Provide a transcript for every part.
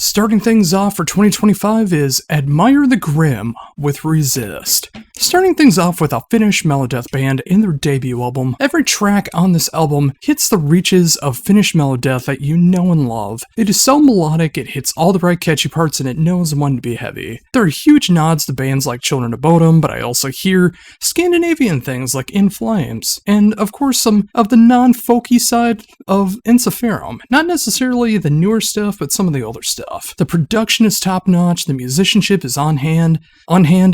Starting things off for 2025 is Admire the Grim with Resist. Starting things off with a Finnish melodeath band in their debut album, every track on this album hits the reaches of Finnish melodeath that you know and love. It is so melodic, it hits all the right catchy parts, and it knows when to be heavy. There are huge nods to bands like Children of Bodom, but I also hear Scandinavian things like In Flames, and of course some of the non-folky side of Ensiferum. Not necessarily the newer stuff, but some of the older stuff. The production is top-notch, the musicianship is on hand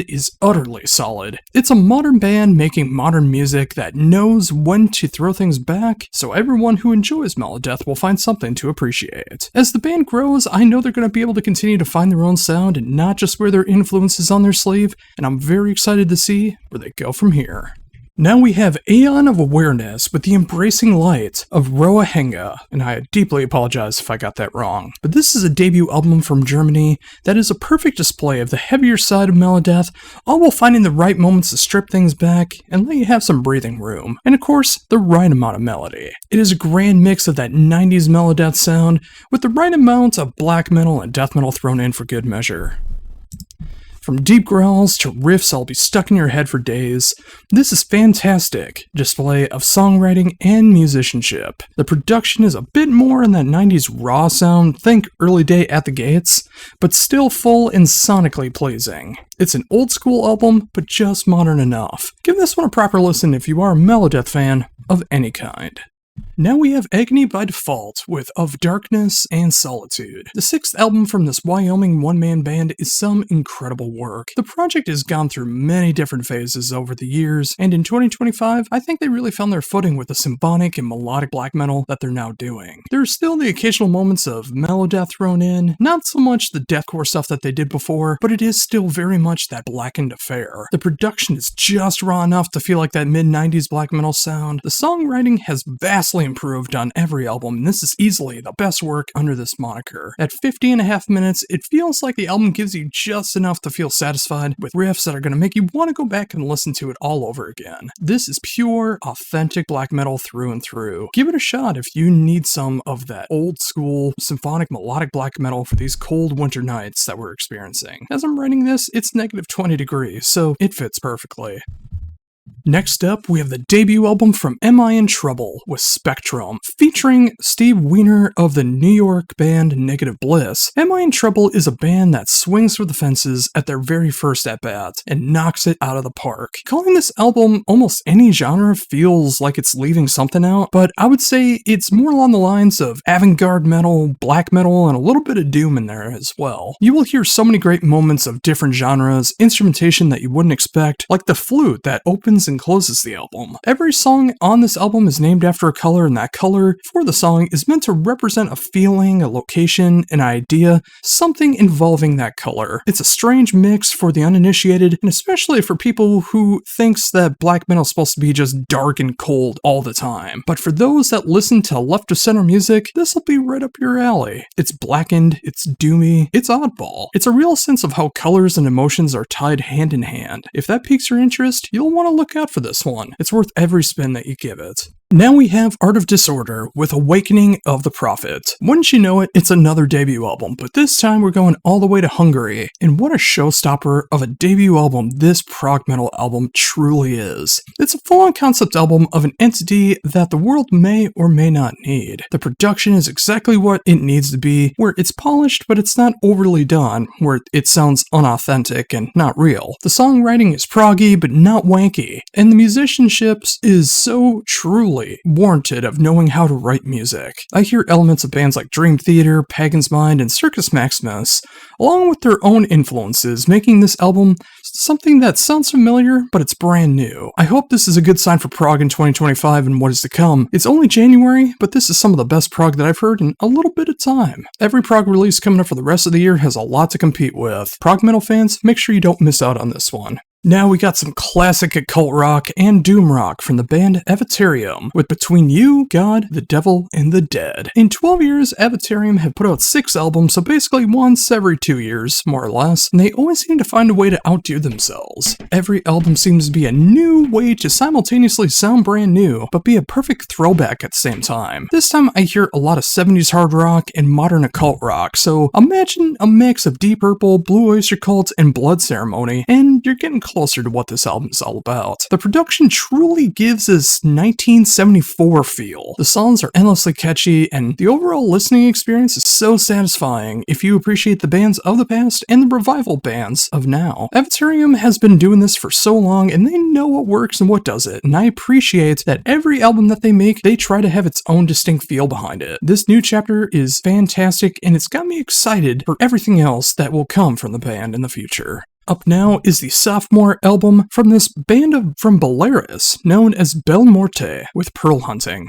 is utterly solid. It's a modern band making modern music that knows when to throw things back, so everyone who enjoys melodeath will find something to appreciate. As the band grows, I know they're going to be able to continue to find their own sound and not just wear their influences on their sleeve, and I'm very excited to see where they go from here. Now we have Aeon of Awareness with the Embracing Light of Roa Henga, and I deeply apologize if I got that wrong. But this is a debut album from Germany that is a perfect display of the heavier side of melodeath, all while finding the right moments to strip things back and let you have some breathing room. And of course, the right amount of melody. It is a grand mix of that 90s melodeath sound with the right amount of black metal and death metal thrown in for good measure. From deep growls to riffs that'll be stuck in your head for days, this is fantastic display of songwriting and musicianship. The production is a bit more in that 90s raw sound, think early day At the Gates, but still full and sonically pleasing. It's an old school album, but just modern enough. Give this one a proper listen if you are a melodeath fan of any kind. Now we have Agony by Default with Of Darkness and Solitude. The sixth album from this Wyoming one-man band is some incredible work. The project has gone through many different phases over the years, and in 2025, I think they really found their footing with the symphonic and melodic black metal that they're now doing. There are still the occasional moments of melodeath thrown in, not so much the deathcore stuff that they did before, but it is still very much that blackened affair. The production is just raw enough to feel like that mid-90s black metal sound. The songwriting has vastly improved on every album, and this is easily the best work under this moniker. At 50.5 minutes, it feels like the album gives you just enough to feel satisfied with riffs that are going to make you want to go back and listen to it all over again. This is pure, authentic black metal through and through. Give it a shot if you need some of that old school, symphonic, melodic black metal for these cold winter nights that we're experiencing. As I'm writing this, it's negative 20 degrees, so it fits perfectly. Next up, we have the debut album from Am I in Trouble with Spectrum, featuring Steve Weiner of the New York band Negative Bliss. Am I in Trouble is a band that swings for the fences at their very first at-bat and knocks it out of the park. Calling this album almost any genre feels like it's leaving something out, but I would say it's more along the lines of avant-garde metal, black metal, and a little bit of doom in there as well. You will hear so many great moments of different genres, instrumentation that you wouldn't expect, like the flute that opens and closes the album. Every song on this album is named after a color, and that color for the song is meant to represent a feeling, a location, an idea, something involving that color. It's a strange mix for the uninitiated, and especially for people who thinks that black metal is supposed to be just dark and cold all the time. But for those that listen to left of center music, this will be right up your alley. It's blackened, it's doomy, it's oddball. It's a real sense of how colors and emotions are tied hand in hand. If that piques your interest, you'll want to look out for this one. It's worth every spin that you give it. Now we have Art of Disorder with Awakening of the Prophet. Wouldn't you know it, it's another debut album, but this time we're going all the way to Hungary. And what a showstopper of a debut album this prog metal album truly is. It's a full-on concept album of an entity that the world may or may not need. The production is exactly what it needs to be, where it's polished but it's not overly done, where it sounds unauthentic and not real. The songwriting is proggy but not wanky, and the musicianship is so truly warranted of knowing how to write music. I hear elements of bands like Dream Theater, Pagan's Mind, and Circus Maximus, along with their own influences, making this album something that sounds familiar, but it's brand new. I hope this is a good sign for prog in 2025 and what is to come. It's only January, but this is some of the best prog that I've heard in a little bit of time. Every prog release coming up for the rest of the year has a lot to compete with. Prog metal fans, make sure you don't miss out on this one. Now we got some classic occult rock and doom rock from the band Avatarium with Between You, God, the Devil, and the Dead. In 12 years, Avatarium have put out 6 albums, so basically once every 2 years, more or less, and they always seem to find a way to outdo themselves. Every album seems to be a new way to simultaneously sound brand new, but be a perfect throwback at the same time. This time I hear a lot of 70s hard rock and modern occult rock, so imagine a mix of Deep Purple, Blue Oyster Cult, and Blood Ceremony, and you're getting closer to what this album is all about. The production truly gives this 1974 feel. The songs are endlessly catchy, and the overall listening experience is so satisfying if you appreciate the bands of the past and the revival bands of now. Avatarium has been doing this for so long, and they know what works and what doesn't, and I appreciate that every album that they make, they try to have its own distinct feel behind it. This new chapter is fantastic, and it's got me excited for everything else that will come from the band in the future. Up now is the sophomore album from this band from Belarus, known as Bel Morte, with Pearl Hunting.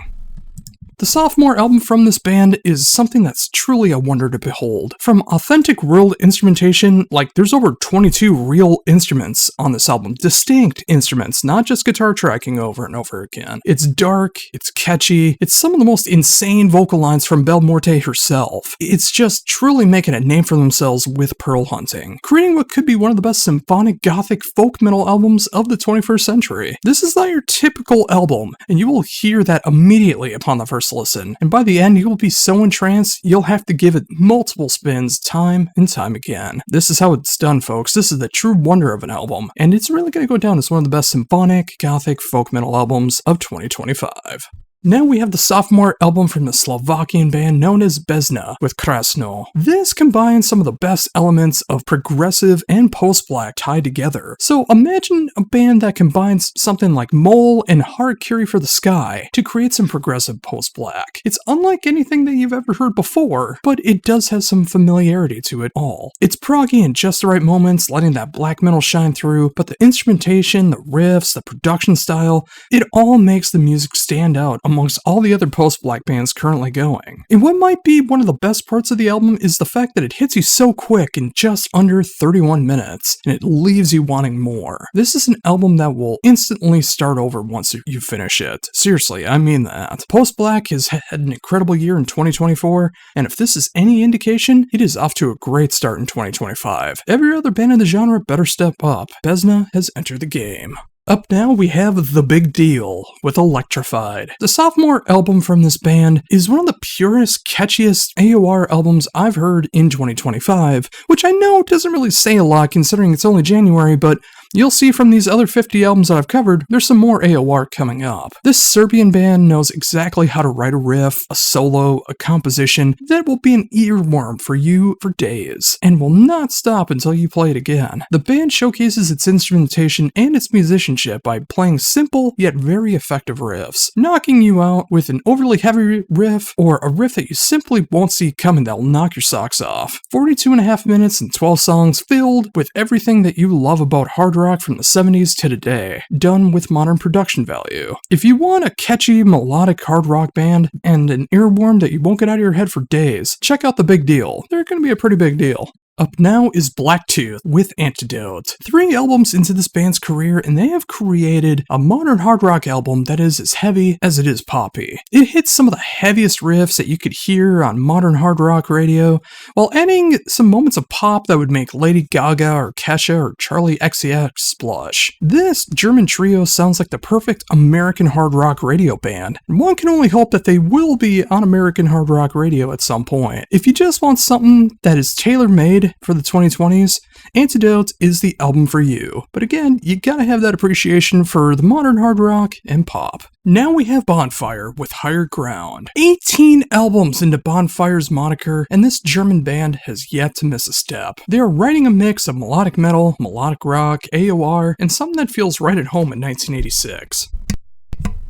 The sophomore album from this band is something that's truly a wonder to behold. From authentic real instrumentation, like there's over 22 real instruments on this album, distinct instruments, not just guitar tracking over and over again. It's dark, it's catchy, it's some of the most insane vocal lines from Bel Morte herself. It's just truly making a name for themselves with Pearl Hunting, creating what could be one of the best symphonic gothic folk metal albums of the 21st century. This is not your typical album, and you will hear that immediately upon the first listen, and by the end you will be so entranced you'll have to give it multiple spins time and time again. This is how it's done, folks. This is the true wonder of an album, and it's really going to go down as one of the best symphonic gothic folk metal albums of 2025. Now we have the sophomore album from the Slovakian band known as Bezna with Krasno. This combines some of the best elements of progressive and post-black tied together. So imagine a band that combines something like Mole and Harakiri for the Sky to create some progressive post-black. It's unlike anything that you've ever heard before, but it does have some familiarity to it all. It's proggy in just the right moments, letting that black metal shine through, but the instrumentation, the riffs, the production style, it all makes the music stand out amongst all the other post-black bands currently going. And what might be one of the best parts of the album is the fact that it hits you so quick in just under 31 minutes, and it leaves you wanting more. This is an album that will instantly start over once you finish it. Seriously, I mean that. Post-black has had an incredible year in 2024, and if this is any indication, it is off to a great start in 2025. Every other band in the genre better step up. Bezna has entered the game. Up now we have The Big Deal with Electrified. The sophomore album from this band is one of the purest, catchiest AOR albums I've heard in 2025, which I know doesn't really say a lot considering it's only January, but you'll see from these other 50 albums that I've covered, there's some more AOR coming up. This Serbian band knows exactly how to write a riff, a solo, a composition that will be an earworm for you for days, and will not stop until you play it again. The band showcases its instrumentation and its musicianship by playing simple yet very effective riffs, knocking you out with an overly heavy riff or a riff that you simply won't see coming that will knock your socks off. 42.5 minutes and 12 songs filled with everything that you love about hard rock from the 70s to today, done with modern production value. If you want a catchy, melodic hard rock band and an earworm that you won't get out of your head for days, check out The Big Deal. They're going to be a pretty big deal. Up now is Blacktooth with Antidote. 3 albums into this band's career, and they have created a modern hard rock album that is as heavy as it is poppy. It hits some of the heaviest riffs that you could hear on modern hard rock radio, while adding some moments of pop that would make Lady Gaga or Kesha or Charlie XCX blush. This German trio sounds like the perfect American hard rock radio band, and one can only hope that they will be on American hard rock radio at some point. If you just want something that is tailor-made for the 2020s, Antidote is the album for you. But again, you gotta have that appreciation for the modern hard rock and pop. Now we have Bonfire with Higher Ground. 18 albums into Bonfire's moniker, and this German band has yet to miss a step. They are writing a mix of melodic metal, melodic rock, AOR, and something that feels right at home in 1986.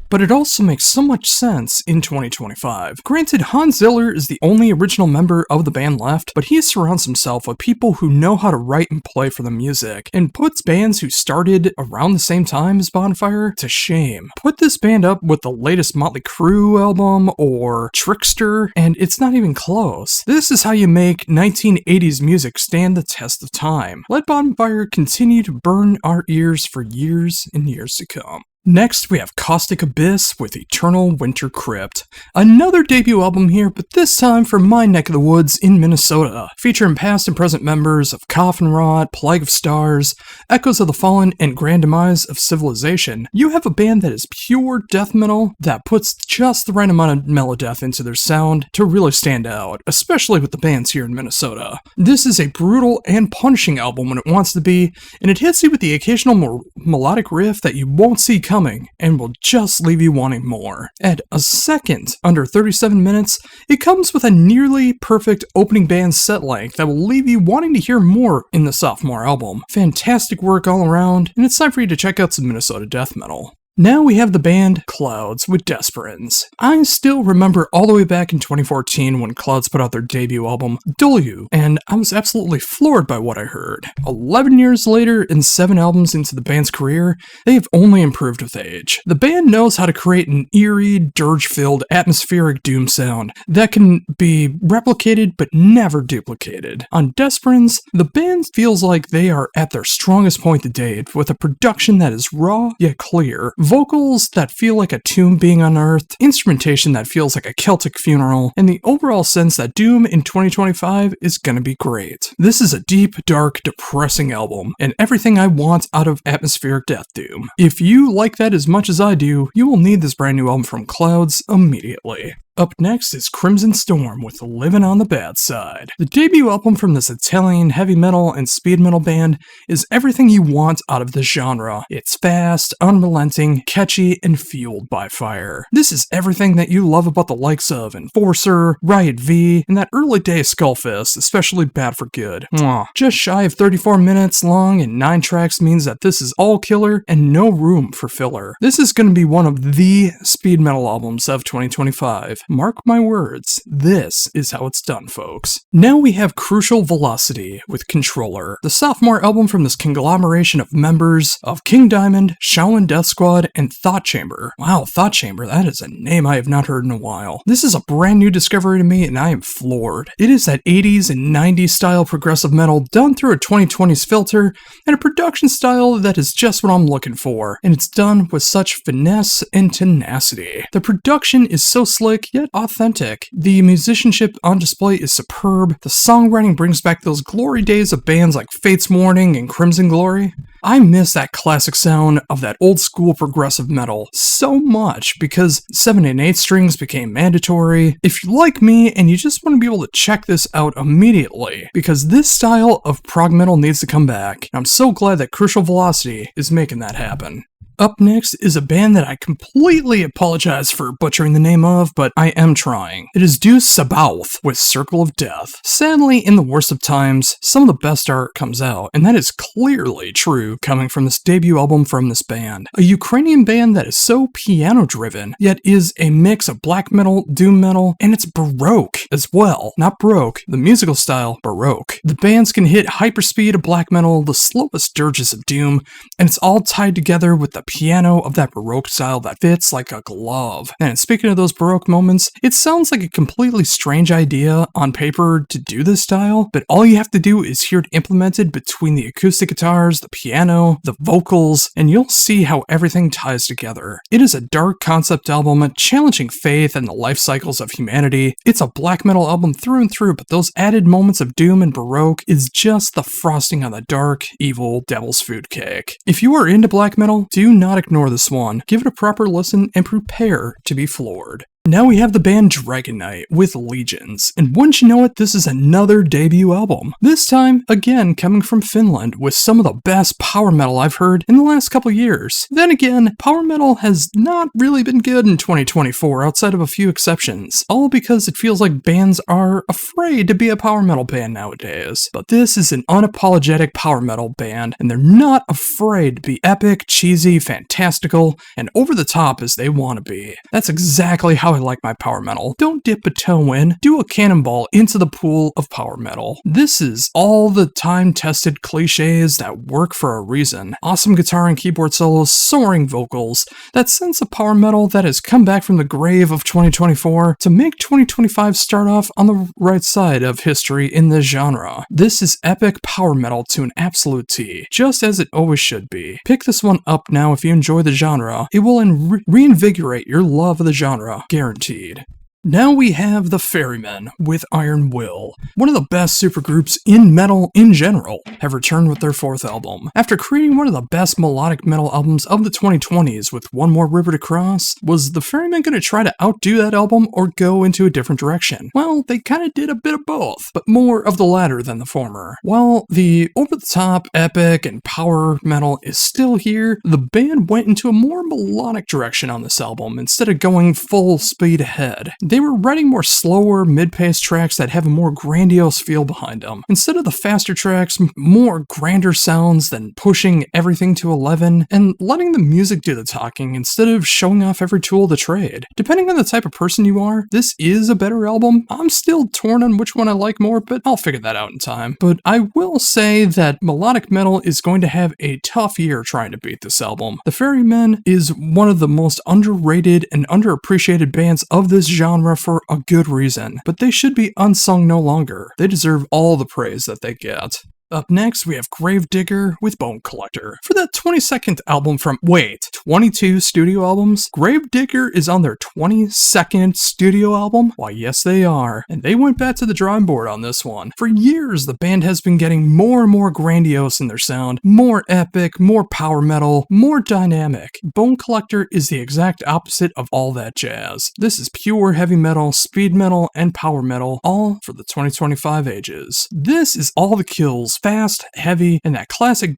but it also makes so much sense in 2025. Granted, Hans Ziller is the only original member of the band left, but he surrounds himself with people who know how to write and play for the music, and puts bands who started around the same time as Bonfire to shame. Put this band up with the latest Motley Crue album or Trickster, and it's not even close. This is how you make 1980s music stand the test of time. Let Bonfire continue to burn our ears for years and years to come. Next, we have Caustic Abyss with Eternal Winter Crypt. Another debut album here, but this time from my neck of the woods in Minnesota, featuring past and present members of Coffin Rot, Plague of Stars, Echoes of the Fallen, and Grand Demise of Civilization. You have a band that is pure death metal that puts just the right amount of melodeath into their sound to really stand out, especially with the bands here in Minnesota. This is a brutal and punishing album when it wants to be, and it hits you with the occasional melodic riff that you won't see coming and will just leave you wanting more. At a second under 37 minutes, it comes with a nearly perfect opening band set length that will leave you wanting to hear more in the sophomore album. Fantastic work all around, and it's time for you to check out some Minnesota death metal. Now we have the band Clouds with Desperans. I still remember all the way back in 2014 when Clouds put out their debut album, Dolu, and I was absolutely floored by what I heard. 11 years later and 7 albums into the band's career, they have only improved with age. The band knows how to create an eerie, dirge-filled, atmospheric doom sound that can be replicated but never duplicated. On Desperans, the band feels like they are at their strongest point to date, with a production that is raw yet clear, vocals that feel like a tomb being unearthed, instrumentation that feels like a Celtic funeral, and the overall sense that Doom in 2025 is gonna be great. This is a deep, dark, depressing album, and everything I want out of atmospheric death doom. If you like that as much as I do, you will need this brand new album from Clouds immediately. Up next is Crimson Storm with Living on the Bad Side. The debut album from this Italian heavy metal and speed metal band is everything you want out of this genre. It's fast, unrelenting, catchy, and fueled by fire. This is everything that you love about the likes of Enforcer, Riot V, and that early day Skullfist, especially Bad for Good. Mwah. Just shy of 34 minutes long and 9 tracks means that this is all killer and no room for filler. This is going to be one of the speed metal albums of 2025. Mark my words, this is how it's done, folks. Now we have Crucial Velocity with Controller, the sophomore album from this conglomeration of members of King Diamond, Shaolin Death Squad, and Thought Chamber. Wow, Thought Chamber, that is a name I have not heard in a while. This is a brand new discovery to me, and I am floored. It is that 80s and 90s style progressive metal done through a 2020s filter, and a production style that is just what I'm looking for, and it's done with such finesse and tenacity. The production is so slick, yet authentic. The musicianship on display is superb. The songwriting brings back those glory days of bands like Fate's Warning and Crimson Glory. I miss that classic sound of that old school progressive metal so much because 7 and 8 strings became mandatory. If you like me and you just want to be able to check this out immediately, because this style of prog metal needs to come back. I'm so glad that Crucial Velocity is making that happen. Up next is a band that I completely apologize for butchering the name of, but I am trying. It is Deuce Sabaoth with Circle of Death. Sadly, in the worst of times, some of the best art comes out, and that is clearly true coming from this debut album from this band. A Ukrainian band that is so piano-driven, yet is a mix of black metal, doom metal, and it's baroque as well. Not baroque, the musical style, baroque. The bands can hit hyperspeed of black metal, the slowest dirges of doom, and it's all tied together with the piano of that baroque style that fits like a glove. And speaking of those baroque moments, it sounds like a completely strange idea on paper to do this style, but all you have to do is hear it implemented between the acoustic guitars, the piano, the vocals, and you'll see how everything ties together. It is a dark concept album, challenging faith and the life cycles of humanity. It's a black metal album through and through, but those added moments of doom and baroque is just the frosting on the dark, evil devil's food cake. If you are into black metal, do not ignore this one. Give it a proper listen and prepare to be floored. Now we have the band Dragon Knight with Legions, and wouldn't you know it, this is another debut album. This time, again, coming from Finland with some of the best power metal I've heard in the last couple years. Then again, power metal has not really been good in 2024 outside of a few exceptions, all because it feels like bands are afraid to be a power metal band nowadays. But this is an unapologetic power metal band, and they're not afraid to be epic, cheesy, fantastical, and over the top as they want to be. That's exactly how I like my power metal. Don't dip a toe in, do a cannonball into the pool of power metal. This is all the time-tested cliches that work for a reason. Awesome guitar and keyboard solos, soaring vocals, that sense of power metal that has come back from the grave of 2024 to make 2025 start off on the right side of history in this genre. This is epic power metal to an absolute T, just as it always should be. Pick this one up now if you enjoy the genre. It will reinvigorate your love of the genre. Guaranteed. Now we have the Ferrymen with Iron Will. One of the best supergroups in metal in general have returned with their fourth album. After creating one of the best melodic metal albums of the 2020s with One More River to Cross, was the Ferrymen going to try to outdo that album or go into a different direction? Well, they kind of did a bit of both, but more of the latter than the former. While the over-the-top, epic, and power metal is still here, the band went into a more melodic direction on this album instead of going full speed ahead. They were writing more slower, mid-paced tracks that have a more grandiose feel behind them. Instead of the faster tracks, more grander sounds than pushing everything to 11, and letting the music do the talking instead of showing off every tool of the trade. Depending on the type of person you are, this is a better album. I'm still torn on which one I like more, but I'll figure that out in time. But I will say that melodic metal is going to have a tough year trying to beat this album. The Ferrymen is one of the most underrated and underappreciated bands of this genre for a good reason, but they should be unsung no longer. They deserve all the praise that they get. Up next, we have Gravedigger with Bone Collector. For that 22nd album from, 22 studio albums? Gravedigger is on their 22nd studio album? Why, yes they are. And they went back to the drawing board on this one. For years, the band has been getting more and more grandiose in their sound, more epic, more power metal, more dynamic. Bone Collector is the exact opposite of all that jazz. This is pure heavy metal, speed metal, and power metal, all for the 2025 ages. This is all the kills, fast, heavy, and that classic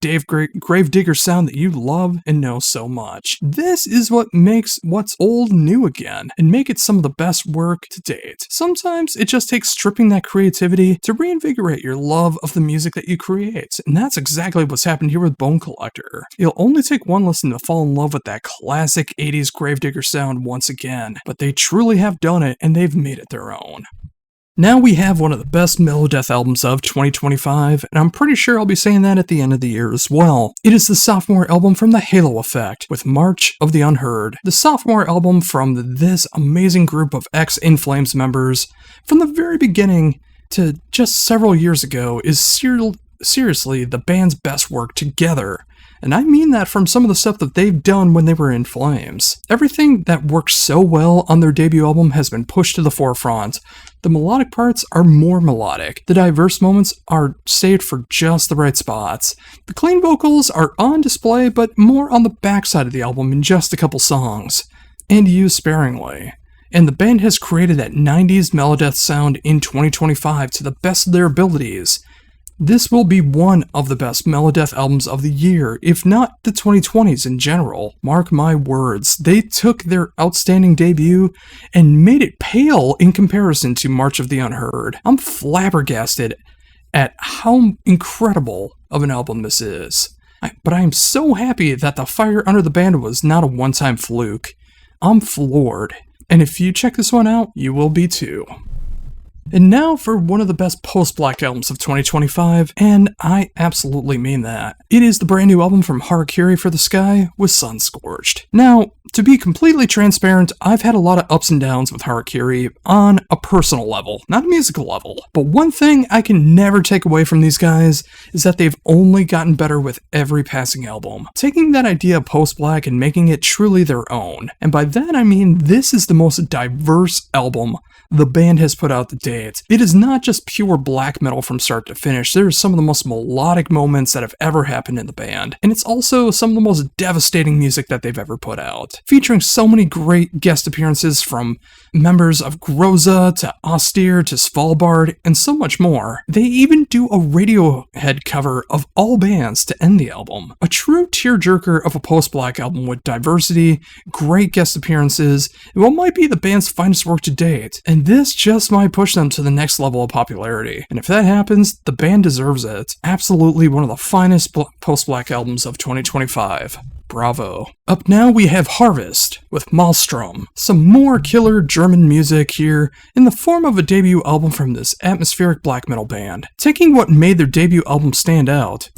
Gravedigger sound that you love and know so much. This is what makes what's old new again, and make it some of the best work to date. Sometimes it just takes stripping that creativity to reinvigorate your love of the music that you create, and that's exactly what's happened here with Bone Collector. It'll only take one listen to fall in love with that classic 80s Gravedigger sound once again, but they truly have done it, and they've made it their own. Now we have one of the best melodeath albums of 2025, and I'm pretty sure I'll be saying that at the end of the year as well. It is the sophomore album from the Halo Effect, with March of the Unheard. The sophomore album from this amazing group of ex-In Flames members, from the very beginning to just several years ago, is seriously the band's best work together. And I mean that from some of the stuff that they've done when they were in Flames. Everything that worked so well on their debut album has been pushed to the forefront. The melodic parts are more melodic. The diverse moments are saved for just the right spots. The clean vocals are on display, but more on the backside of the album in just a couple songs, and used sparingly. And the band has created that 90s melodeath sound in 2025 to the best of their abilities. This will be one of the best melodeath albums of the year, if not the 2020s in general. Mark my words, they took their outstanding debut and made it pale in comparison to March of the Unheard. I'm flabbergasted at how incredible of an album this is. But I am so happy that the fire under the band was not a one-time fluke. I'm floored. And if you check this one out, you will be too. And now for one of the best post-black albums of 2025, and I absolutely mean that. It is the brand new album from Harakiri for the Sky with Sunscorched. Now, to be completely transparent, I've had a lot of ups and downs with Harakiri on a personal level, not a musical level. But one thing I can never take away from these guys is that they've only gotten better with every passing album, taking that idea of post-black and making it truly their own. And by that I mean this is the most diverse album the band has put out to date. It is not just pure black metal from start to finish. There are some of the most melodic moments that have ever happened in the band, and it's also some of the most devastating music that they've ever put out, featuring so many great guest appearances from members of Groza to Austere to Svalbard and so much more. They even do a Radiohead cover of All Bands to end the album. A true tearjerker of a post-black album with diversity, great guest appearances, and what might be the band's finest work to date. And this just might push them to the next level of popularity. And if that happens, the band deserves it. Absolutely one of the finest post-black albums of 2025. Bravo. Up now we have Harvest with Maelstrom. Some more killer German music here in the form of a debut album from this atmospheric black metal band, taking what made their debut album stand out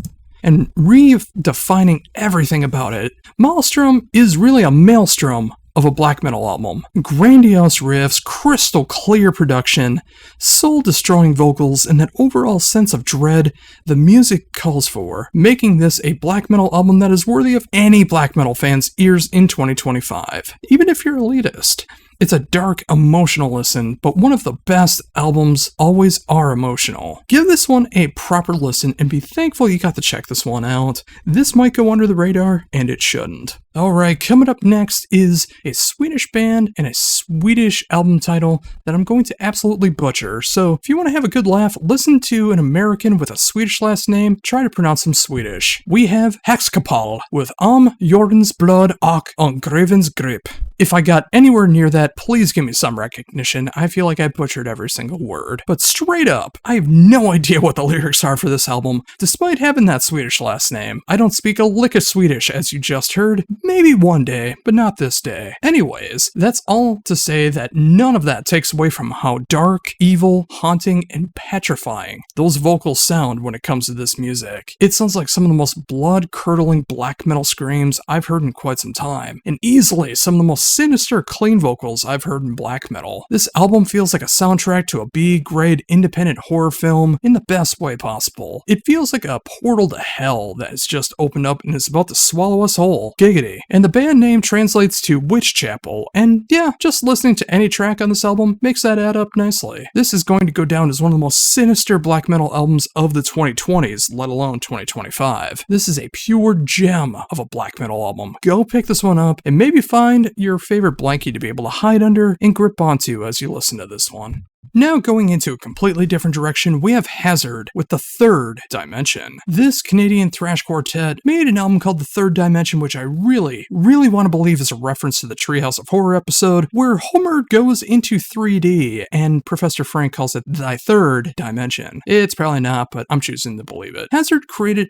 and redefining everything about it. Maelstrom is really a maelstrom of a black metal album. Grandiose riffs, crystal clear production, soul-destroying vocals, and that overall sense of dread the music calls for, making this a black metal album that is worthy of any black metal fan's ears in 2025, even if you're elitist. It's a dark, emotional listen, but one of the best albums always are emotional. Give this one a proper listen and be thankful you got to check this one out. This might go under the radar, and it shouldn't. Alright, coming up next is a Swedish band and a Swedish album title that I'm going to absolutely butcher. So if you want to have a good laugh, listen to an American with a Swedish last name, try to pronounce them Swedish. We have Hexkapal with Jordens Blood och on Grevens Grip. If I got anywhere near that, please give me some recognition. I feel like I butchered every single word. But straight up, I have no idea what the lyrics are for this album, despite having that Swedish last name. I don't speak a lick of Swedish, as you just heard. Maybe one day, but not this day. Anyways, that's all to say that none of that takes away from how dark, evil, haunting, and petrifying those vocals sound when it comes to this music. It sounds like some of the most blood-curdling black metal screams I've heard in quite some time, and easily some of the most sinister, clean vocals I've heard in black metal. This album feels like a soundtrack to a B-grade independent horror film in the best way possible. It feels like a portal to hell that has just opened up and is about to swallow us whole. Giggity. And the band name translates to Witch Chapel, and yeah, just listening to any track on this album makes that add up nicely. This is going to go down as one of the most sinister black metal albums of the 2020s, let alone 2025. This is a pure gem of a black metal album. Go pick this one up and maybe find your favorite blankie to be able to hide under and grip onto as you listen to this one. Now going into a completely different direction, we have Hazard with The Third Dimension. This Canadian thrash quartet made an album called The Third Dimension, which I really want to believe is a reference to the Treehouse of Horror episode, where Homer goes into 3D and Professor Frank calls it Thy Third Dimension. It's probably not, but I'm choosing to believe it. Hazard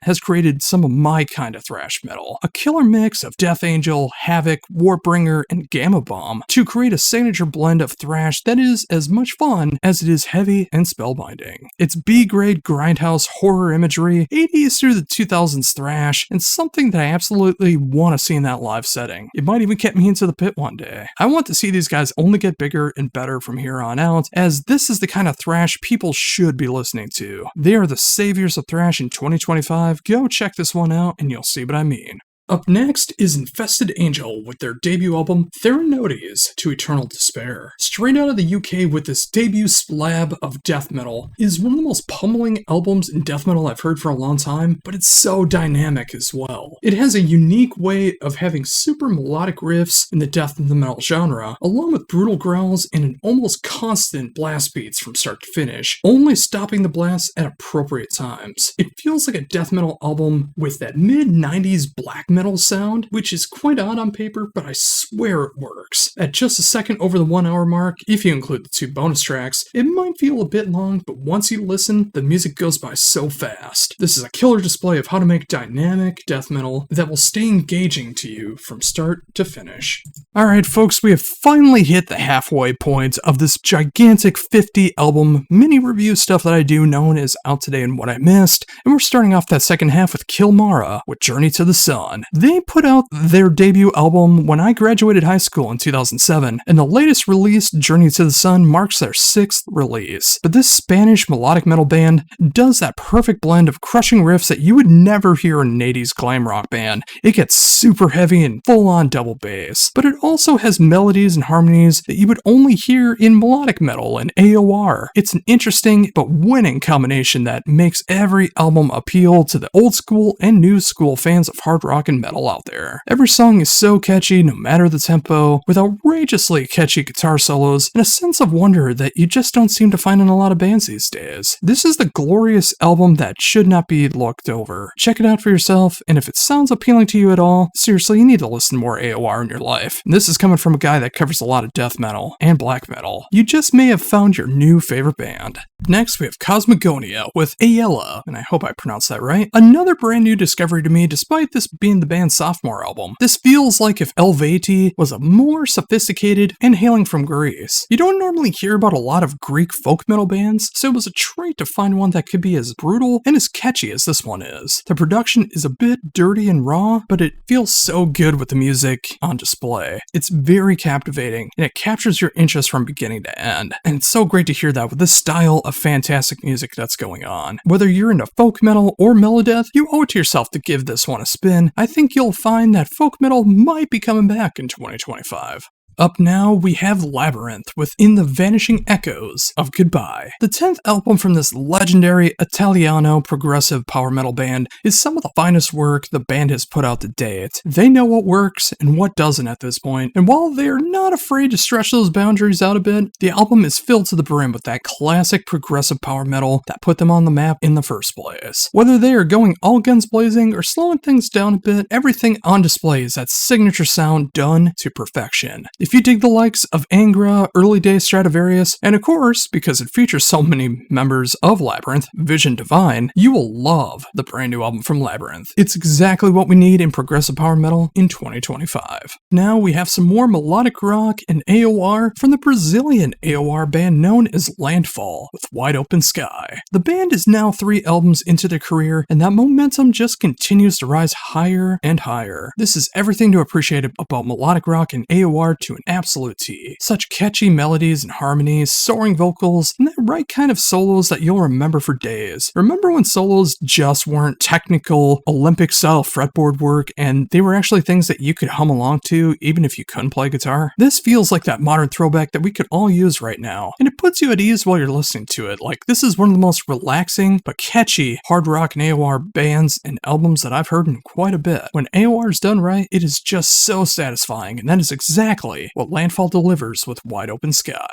has created some of my kind of thrash metal, a killer mix of Death Angel, Havoc, Warbringer, and Gamma Bomb to create a signature blend of thrash that is as much fun as it is heavy and spellbinding. It's B-grade grindhouse horror imagery, 80s through the 2000s thrash, and something that I absolutely want to see in that live setting. It might even get me into the pit one day. I want to see these guys only get bigger and better from here on out, as this is the kind of thrash people should be listening to. They are the saviors of thrash in 2025. Go check this one out and you'll see what I mean. Up next is Infested Angel with their debut album, Theranodes to Eternal Despair. Straight out of the UK with this debut slab of death metal is one of the most pummeling albums in death metal I've heard for a long time, but it's so dynamic as well. It has a unique way of having super melodic riffs in the death metal genre, along with brutal growls and an almost constant blast beats from start to finish, only stopping the blasts at appropriate times. It feels like a death metal album with that mid-90s black metal sound, which is quite odd on paper, but I swear it works. At just a second over the 1 hour mark, if you include the 2 bonus tracks, it might feel a bit long, but once you listen, the music goes by so fast. This is a killer display of how to make dynamic death metal that will stay engaging to you from start to finish. Alright folks, we have finally hit the halfway point of this gigantic 50 album mini review stuff that I do known as Out Today and What I Missed, and we're starting off that second half with Kilmara with Journey to the Sun. They put out their debut album when I graduated high school in 2007, and the latest release, Journey to the Sun, marks their 6th release. But this Spanish melodic metal band does that perfect blend of crushing riffs that you would never hear in an 80s glam rock band. It gets super heavy and full-on double bass, but it also has melodies and harmonies that you would only hear in melodic metal and AOR. It's an interesting but winning combination that makes every album appeal to the old school and new school fans of hard rock and metal out there. Every song is so catchy no matter the tempo, with outrageously catchy guitar solos and a sense of wonder that you just don't seem to find in a lot of bands these days. This is the glorious album that should not be looked over. Check it out for yourself, and if it sounds appealing to you at all, seriously, you need to listen to more AOR in your life. And this is coming from a guy that covers a lot of death metal and black metal. You just may have found your new favorite band. Next, we have Cosmogonia with Ayala, and I hope I pronounced that right. Another brand new discovery to me, despite this being the band's sophomore album. This feels like if Helveti was a more sophisticated and hailing from Greece. You don't normally hear about a lot of Greek folk metal bands, so it was a treat to find one that could be as brutal and as catchy as this one is. The production is a bit dirty and raw, but it feels so good with the music on display. It's very captivating, and it captures your interest from beginning to end. And it's so great to hear that with this style of fantastic music that's going on. Whether you're into folk metal or melodeath, you owe it to yourself to give this one a spin. I think you'll find that folk metal might be coming back in 2025. Up now, we have Labyrinth with In the Vanishing Echoes of Goodbye. The 10th album from this legendary Italiano progressive power metal band is some of the finest work the band has put out to date. They know what works and what doesn't at this point, and while they're not afraid to stretch those boundaries out a bit, the album is filled to the brim with that classic progressive power metal that put them on the map in the first place. Whether they are going all guns blazing or slowing things down a bit, everything on display is that signature sound done to perfection. If you dig the likes of Angra, early day Stradivarius, and of course, because it features so many members of Labyrinth, Vision Divine, you will love the brand new album from Labyrinth. It's exactly what we need in progressive power metal in 2025. Now we have some more melodic rock and AOR from the Brazilian AOR band known as Landfall with Wide Open Sky. The band is now 3 albums into their career, and that momentum just continues to rise higher and higher. This is everything to appreciate about melodic rock and AOR to an absolute T. Such catchy melodies and harmonies, soaring vocals, and that right kind of solos that you'll remember for days. Remember when solos just weren't technical, Olympic-style fretboard work, and they were actually things that you could hum along to even if you couldn't play guitar? This feels like that modern throwback that we could all use right now, and it puts you at ease while you're listening to it. Like, this is one of the most relaxing but catchy hard rock and AOR bands and albums that I've heard in quite a bit. When AOR is done right, it is just so satisfying, and that is exactly what Landfall delivers with Wide Open Sky.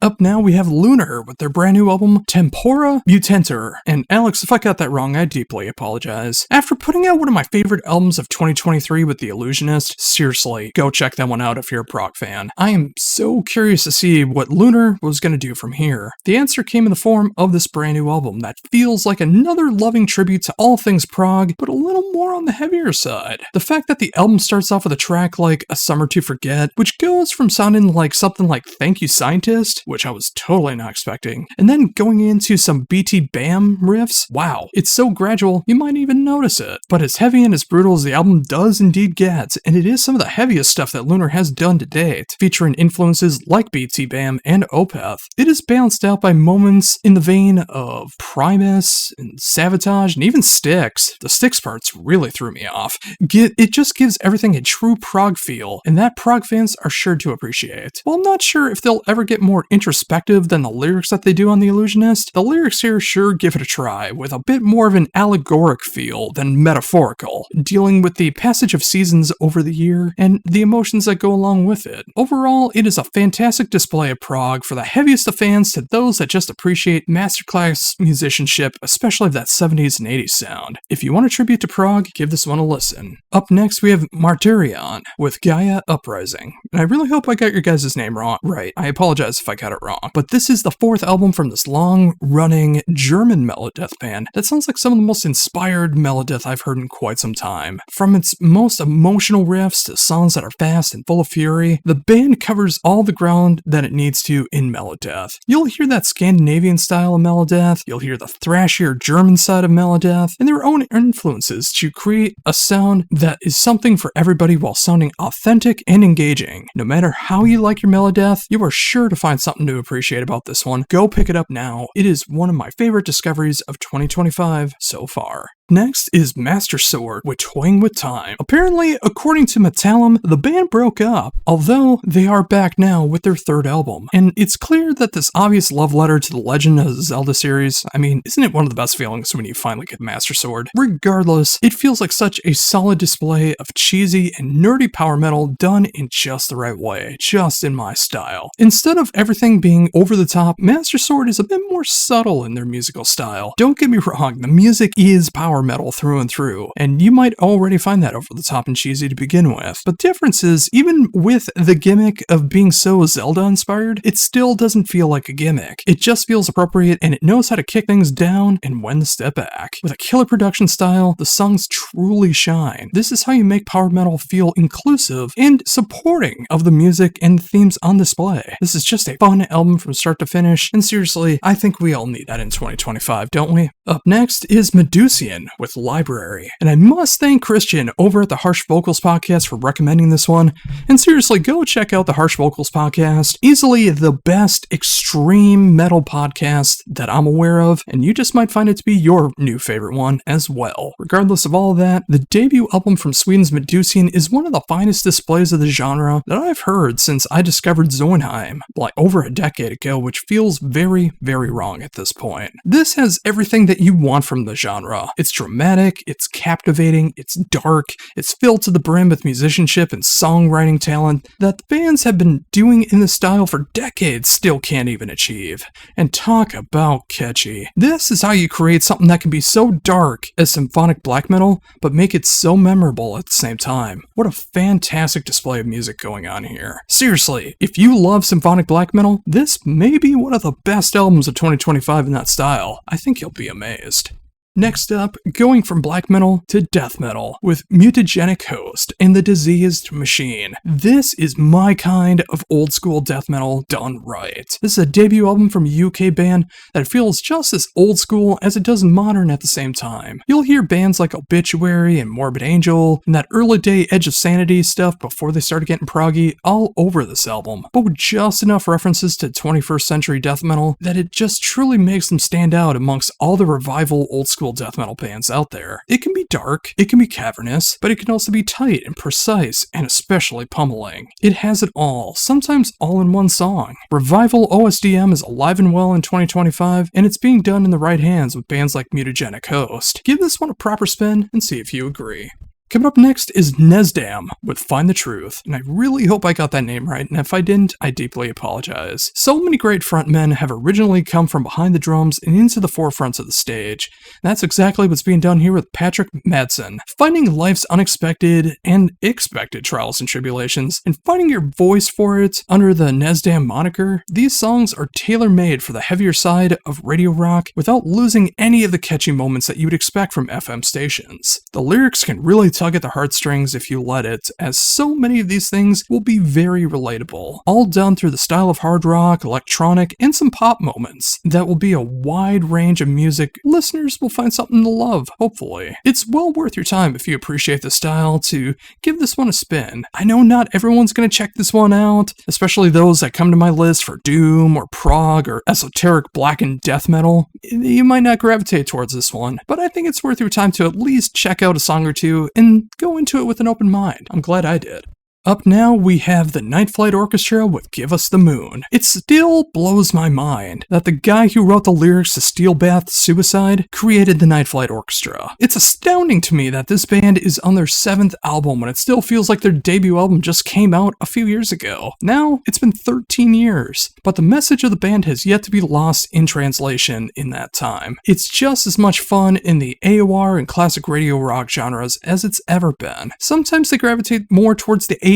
Up now, we have Lunar with their brand new album, Tempora Mutantur. And Alex, if I got that wrong, I deeply apologize. After putting out one of my favorite albums of 2023 with The Illusionist, seriously, go check that one out if you're a prog fan. I am so curious to see what Lunar was going to do from here. The answer came in the form of this brand new album that feels like another loving tribute to all things prog, but a little more on the heavier side. The fact that the album starts off with a track like A Summer to Forget, which goes from sounding like something like Thank You Scientist, which I was totally not expecting, and then going into some BT Bam riffs, wow, it's so gradual you might even notice it. But as heavy and as brutal as the album does indeed get, and it is some of the heaviest stuff that Lunar has done to date, featuring influences like BT Bam and Opeth, it is balanced out by moments in the vein of Primus and Savatage and even Styx. The Styx parts really threw me off. It just gives everything a true prog feel, and that prog fans are sure to appreciate. While I'm not sure if they'll ever get more introspective than the lyrics that they do on The Illusionist, the lyrics here sure give it a try, with a bit more of an allegoric feel than metaphorical, dealing with the passage of seasons over the year and the emotions that go along with it. Overall, it is a fantastic display of prog for the heaviest of fans to those that just appreciate masterclass musicianship, especially that 70s and 80s sound. If you want a tribute to prog, give this one a listen. Up next, we have Martyrion with Gaia Uprising. And I really hope I got your guys' name right. I apologize if I got got it wrong. But this is the 4th album from this long-running German melodeath band that sounds like some of the most inspired melodeath I've heard in quite some time. From its most emotional riffs to songs that are fast and full of fury, the band covers all the ground that it needs to in melodeath. You'll hear that Scandinavian style of melodeath, you'll hear the thrashier German side of melodeath, and their own influences to create a sound that is something for everybody while sounding authentic and engaging. No matter how you like your melodeath, you are sure to find something to appreciate about this one. Go pick it up now. It is one of my favorite discoveries of 2025 so far. Next is Master Sword with Toying with Time. Apparently, according to Metallum, the band broke up, although they are back now with their 3rd album. And it's clear that this obvious love letter to the Legend of Zelda series, I mean, isn't it one of the best feelings when you finally get Master Sword? Regardless, it feels like such a solid display of cheesy and nerdy power metal done in just the right way, just in my style. Instead of everything being over the top, Master Sword is a bit more subtle in their musical style. Don't get me wrong, the music is power metal through and through, and you might already find that over the top and cheesy to begin with. But the difference is, even with the gimmick of being so Zelda inspired, it still doesn't feel like a gimmick. It just feels appropriate, and it knows how to kick things down and when to step back. With a killer production style, the songs truly shine. This is how you make power metal feel inclusive and supporting of the music and themes on display. This is just a fun album from start to finish, and seriously, I think we all need that in 2025, don't we? Up next is Medusian with Library. And I must thank Christian over at the Harsh Vocals podcast for recommending this one. And seriously, go check out the Harsh Vocals podcast. Easily the best extreme metal podcast that I'm aware of, and you just might find it to be your new favorite one as well. Regardless of all of that, the debut album from Sweden's Medusian is one of the finest displays of the genre that I've heard since I discovered Zonheim, like over a decade ago, which feels very, very wrong at this point. This has everything that you want from the genre. It's dramatic, it's captivating, it's dark, it's filled to the brim with musicianship and songwriting talent that the bands have been doing in this style for decades still can't even achieve. And talk about catchy. This is how you create something that can be so dark as symphonic black metal, but make it so memorable at the same time. What a fantastic display of music going on here. Seriously, if you love symphonic black metal, this may be one of the best albums of 2025 in that style. I think you'll be amazed. Next up, going from black metal to death metal with Mutagenic Host and the Diseased Machine. This is my kind of old school death metal done right. This is a debut album from a UK band that feels just as old school as it does modern at the same time. You'll hear bands like Obituary and Morbid Angel and that early day Edge of Sanity stuff before they started getting proggy all over this album, but with just enough references to 21st century death metal that it just truly makes them stand out amongst all the revival old school death metal bands out there. It can be dark, it can be cavernous, but it can also be tight and precise and especially pummeling. It has it all, sometimes all in one song. Revival OSDM is alive and well in 2025, and it's being done in the right hands with bands like Mutagenic Host. Give this one a proper spin and see if you agree. Coming up next is Nesdam with Find the Truth, and I really hope I got that name right, and if I didn't, I deeply apologize. So many great frontmen have originally come from behind the drums and into the forefronts of the stage, and that's exactly what's being done here with Patrick Madsen. Finding life's unexpected and expected trials and tribulations, and finding your voice for it under the Nesdam moniker, these songs are tailor-made for the heavier side of radio rock without losing any of the catchy moments that you would expect from FM stations. The lyrics can really tug at the heartstrings if you let it, as so many of these things will be very relatable, all done through the style of hard rock, electronic, and some pop moments. That will be a wide range of music listeners will find something to love, hopefully. It's well worth your time if you appreciate the style to give this one a spin. I know not everyone's going to check this one out, especially those that come to my list for doom or prog or esoteric blackened death metal. You might not gravitate towards this one, but I think it's worth your time to at least check out a song or two and go into it with an open mind. I'm glad I did. Up now, we have the Night Flight Orchestra with Give Us the Moon. It still blows my mind that the guy who wrote the lyrics to Steel Bath Suicide created the Night Flight Orchestra. It's astounding to me that this band is on their 7th album when it still feels like their debut album just came out a few years ago. Now, it's been 13 years, but the message of the band has yet to be lost in translation in that time. It's just as much fun in the AOR and classic radio rock genres as it's ever been. Sometimes they gravitate more towards the 80s,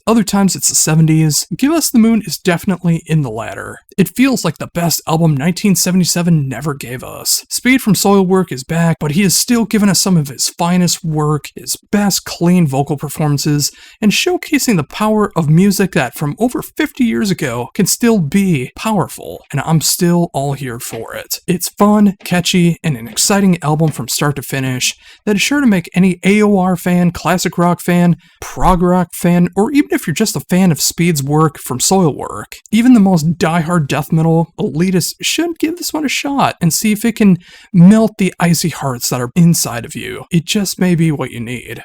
other times it's the 70s. Give Us the Moon is definitely in the latter. It feels like the best album 1977 never gave us. Speed from Soilwork is back, but he has still given us some of his finest work, his best clean vocal performances, and showcasing the power of music that from over 50 years ago can still be powerful, and I'm still all here for it. It's fun, catchy, and an exciting album from start to finish that is sure to make any AOR fan, classic rock fan, prog rock fan, or even if you're just a fan of Speed's work from Soilwork. Even the most diehard death metal elitists should give this one a shot and see if it can melt the icy hearts that are inside of you. It just may be what you need.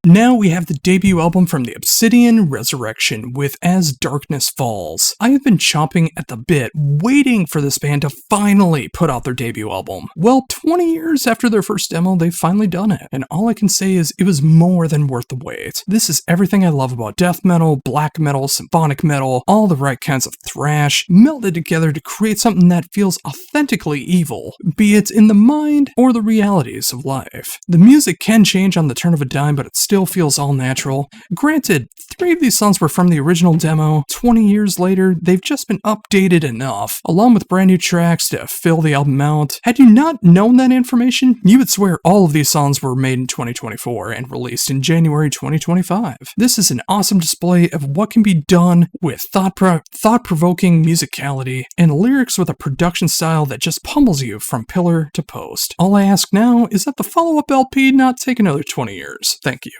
Now we have the debut album from the Obsidian, Resurrection, with As Darkness Falls. I have been chomping at the bit, waiting for this band to finally put out their debut album. Well, 20 years after their first demo, they've finally done it, and all I can say is it was more than worth the wait. This is everything I love about death metal, black metal, symphonic metal, all the right kinds of thrash, melded together to create something that feels authentically evil, be it in the mind or the realities of life. The music can change on the turn of a dime, but it's still feels all natural. Granted, 3 of these songs were from the original demo. 20 years later, they've just been updated enough, along with brand new tracks to fill the album out. Had you not known that information, you would swear all of these songs were made in 2024 and released in January 2025. This is an awesome display of what can be done with thought-provoking musicality and lyrics with a production style that just pummels you from pillar to post. All I ask now is that the follow-up LP not take another 20 years. Thank you.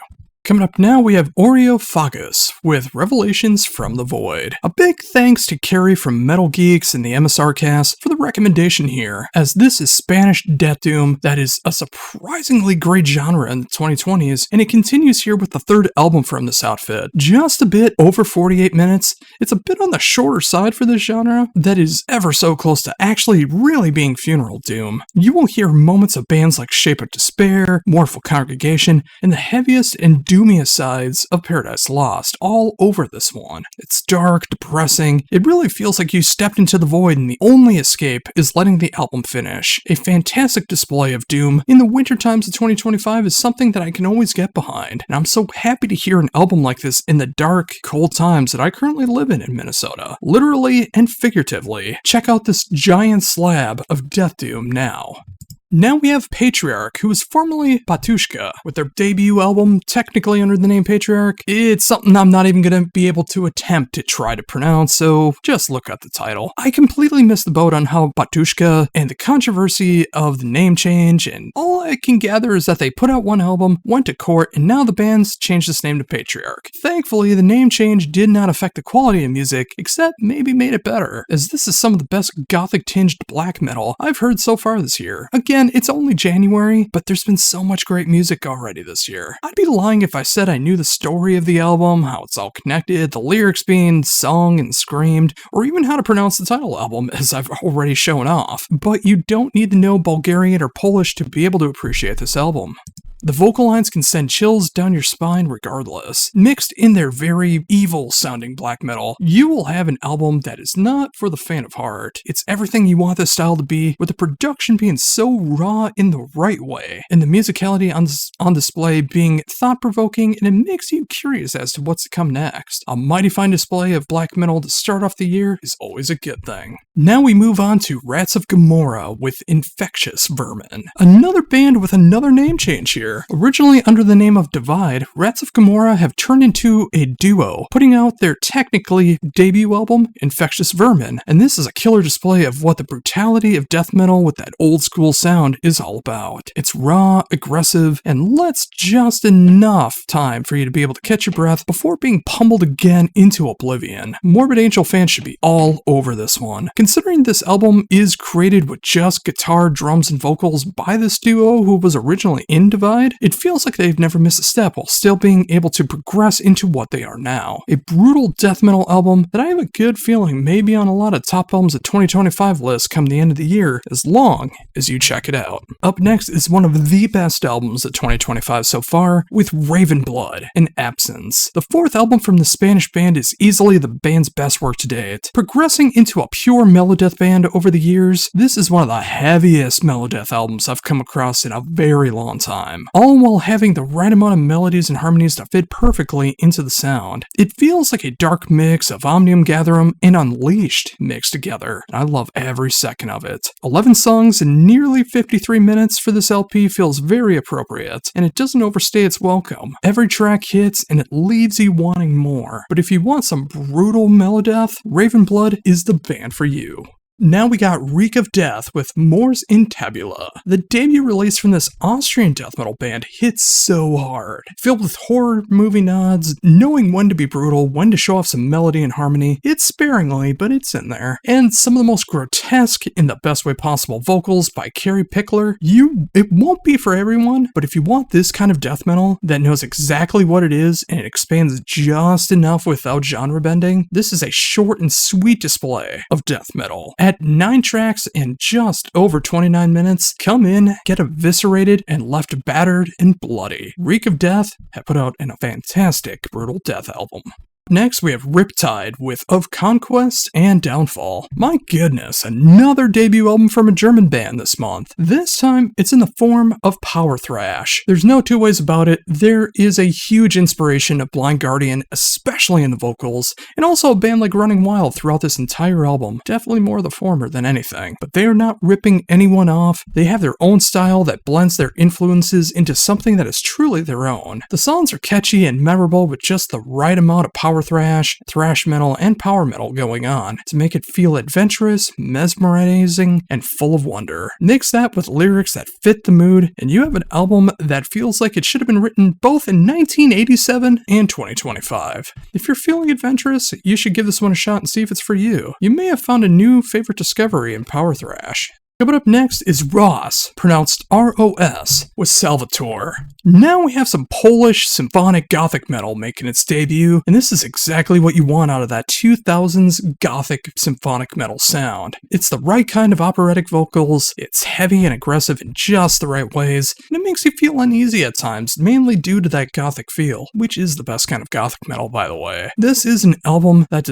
Coming up now, we have Oreophagus with Revelations from the Void. A big thanks to Carrie from Metal Geeks and the MSR cast for the recommendation here, as this is Spanish death doom that is a surprisingly great genre in the 2020s, and it continues here with the 3rd album from this outfit. Just a bit over 48 minutes, it's a bit on the shorter side for this genre that is ever so close to actually really being funeral doom. You will hear moments of bands like Shape of Despair, Mournful Congregation, and the heaviest and doomiest sides of Paradise Lost all over this one. It's dark, depressing. It really feels like you stepped into the void and the only escape is letting the album finish. A fantastic display of doom in the winter times of 2025 is something that I can always get behind, and I'm so happy to hear an album like this in the dark, cold times that I currently live in Minnesota. Literally and figuratively. Check out this giant slab of death doom now. Now we have Patriarch, who was formerly Batushka, with their debut album, technically under the name Patriarch. It's something I'm not even going to be able to attempt to try to pronounce, so just look at the title. I completely missed the boat on how Batushka and the controversy of the name change, and all I can gather is that they put out one album, went to court, and now the band's changed its name to Patriarch. Thankfully, the name change did not affect the quality of music, except maybe made it better, as this is some of the best gothic-tinged black metal I've heard so far this year. Again, it's only January, but there's been so much great music already this year. I'd be lying if I said I knew the story of the album, how it's all connected, the lyrics being sung and screamed, or even how to pronounce the title album, as I've already shown off. But you don't need to know Bulgarian or Polish to be able to appreciate this album. The vocal lines can send chills down your spine regardless. Mixed in their very evil-sounding black metal, you will have an album that is not for the faint of heart. It's everything you want this style to be, with the production being so raw in the right way, and the musicality on display being thought-provoking, and it makes you curious as to what's to come next. A mighty fine display of black metal to start off the year is always a good thing. Now we move on to Rats of Gomorrah with Infectious Vermin. Another band with another name change here. Originally under the name of Divide, Rats of Gomorrah have turned into a duo, putting out their technically debut album, Infectious Vermin, and this is a killer display of what the brutality of death metal with that old school sound is all about. It's raw, aggressive, and lets just enough time for you to be able to catch your breath before being pummeled again into oblivion. Morbid Angel fans should be all over this one. Considering this album is created with just guitar, drums, and vocals by this duo who was originally in Divide, it feels like they've never missed a step while still being able to progress into what they are now. A brutal death metal album that I have a good feeling may be on a lot of top albums of 2025 lists come the end of the year, as long as you check it out. Up next is one of the best albums of 2025 so far, with Raven Blood and Absence. The 4th album from the Spanish band is easily the band's best work to date. Progressing into a pure melodeath band over the years, this is one of the heaviest melodeath albums I've come across in a very long time. all while having the right amount of melodies and harmonies to fit perfectly into the sound. It feels like a dark mix of Omnium Gatherum and Unleashed mixed together, and I love every second of it. 11 songs and nearly 53 minutes for this LP feels very appropriate, and it doesn't overstay its welcome. Every track hits, and it leaves you wanting more. But if you want some brutal melodeath, Ravenblood is the band for you. Now we got Reek of Death with Mors in Tabula. The debut release from this Austrian death metal band hits so hard. Filled with horror movie nods, knowing when to be brutal, when to show off some melody and harmony. It's sparingly, but it's in there. And some of the most grotesque, in the best way possible, vocals by Carrie Pickler. It won't be for everyone, but if you want this kind of death metal that knows exactly what it is and it expands just enough without genre bending, this is a short and sweet display of death metal. At 9 tracks and just over 29 minutes, come in, get eviscerated, and left battered and bloody. Reek of Death have put out a fantastic brutal death album. Next, we have Riptide with Of Conquest and Downfall. My goodness, another debut album from a German band this month. This time, it's in the form of power thrash. There's no two ways about it. There is a huge inspiration of Blind Guardian, especially in the vocals, and also a band like Running Wild throughout this entire album. Definitely more the former than anything. But they are not ripping anyone off. They have their own style that blends their influences into something that is truly their own. The songs are catchy and memorable with just the right amount of power thrash, thrash metal, and power metal going on to make it feel adventurous, mesmerizing, and full of wonder. Mix that with lyrics that fit the mood, and you have an album that feels like it should have been written both in 1987 and 2025. If you're feeling adventurous, you should give this one a shot and see if it's for you. You may have found a new favorite discovery in power thrash. Coming up next is Ross, pronounced R-O-S, with Salvatore. Now we have some Polish symphonic gothic metal making its debut, and this is exactly what you want out of that 2000s gothic symphonic metal sound. It's the right kind of operatic vocals, it's heavy and aggressive in just the right ways, and it makes you feel uneasy at times, mainly due to that gothic feel, which is the best kind of gothic metal, by the way. This is an album that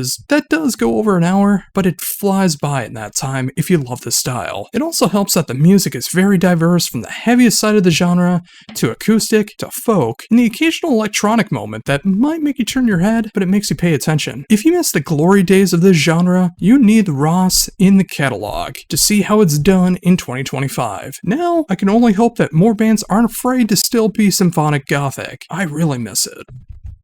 does go over an hour, but it flies by in that time if you love this style. It also helps that the music is very diverse, from the heaviest side of the genre to acoustic to folk, and the occasional electronic moment that might make you turn your head, but it makes you pay attention. If you miss the glory days of this genre, you need Ross in the catalog to see how it's done in 2025. Now, I can only hope that more bands aren't afraid to still be symphonic gothic. I really miss it.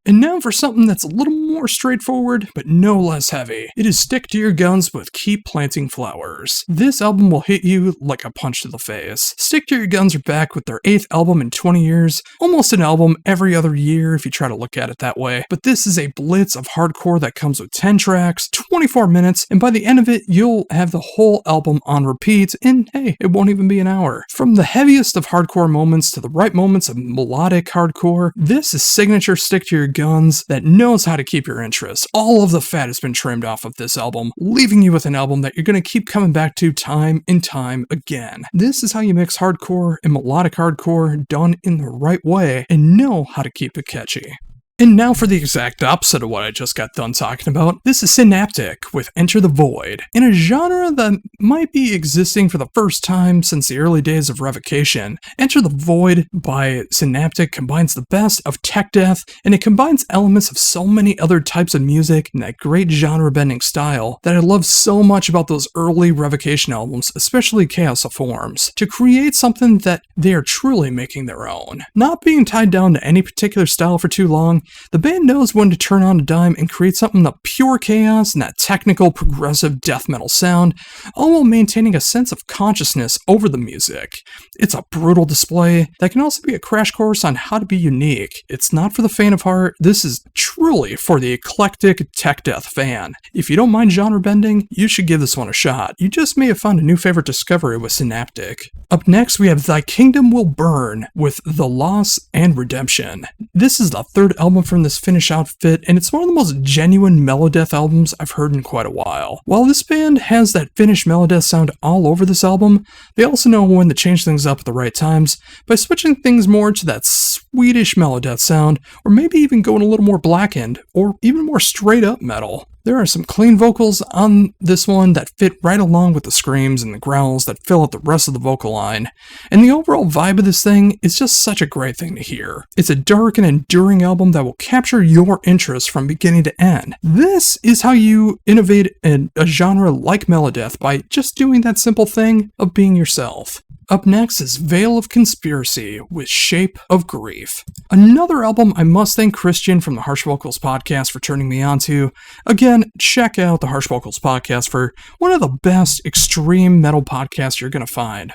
And now for something that's a little more straightforward, but no less heavy. It is Stick to Your Guns with Keep Planting Flowers. This album will hit you like a punch to the face. Stick to Your Guns are back with their 8th album in 20 years, almost an album every other year if you try to look at it that way. But this is a blitz of hardcore that comes with 10 tracks, 24 minutes, and by the end of it, you'll have the whole album on repeat, and hey, it won't even be an hour. From the heaviest of hardcore moments to the right moments of melodic hardcore, this is signature Stick to Your Guns that knows how to keep your interest. All of the fat has been trimmed off of this album, leaving you with an album that you're going to keep coming back to time and time again. This is how you mix hardcore and melodic hardcore done in the right way and know how to keep it catchy. And now for the exact opposite of what I just got done talking about, this is Synaptic with Enter the Void. In a genre that might be existing for the first time since the early days of Revocation, Enter the Void by Synaptic combines the best of tech death, and it combines elements of so many other types of music in that great genre-bending style that I love so much about those early Revocation albums, especially Chaos of Forms, to create something that they are truly making their own. Not being tied down to any particular style for too long, the band knows when to turn on a dime and create something of pure chaos and that technical, progressive death metal sound, all while maintaining a sense of consciousness over the music. It's a brutal display that can also be a crash course on how to be unique. It's not for the faint of heart, this is truly for the eclectic tech death fan. If you don't mind genre bending, you should give this one a shot. You just may have found a new favorite discovery with Synaptic. Up next, we have Thy Kingdom Will Burn with The Loss and Redemption. This is the third album from this Finnish outfit, and it's one of the most genuine melodeath albums I've heard in quite a while. While this band has that Finnish melodeath sound all over this album, they also know when to change things up at the right times by switching things more to that Swedish melodeath sound, or maybe even going a little more blackened, or even more straight up metal. There are some clean vocals on this one that fit right along with the screams and the growls that fill out the rest of the vocal line, and the overall vibe of this thing is just such a great thing to hear. It's a dark and enduring album that will capture your interest from beginning to end. This is how you innovate in a genre like Melodeath, by just doing that simple thing of being yourself. Up next is Veil of Conspiracy with Shape of Grief. Another album I must thank Christian from the Harsh Vocals podcast for turning me on to. Again, check out the Harsh Vocals podcast for one of the best extreme metal podcasts you're going to find.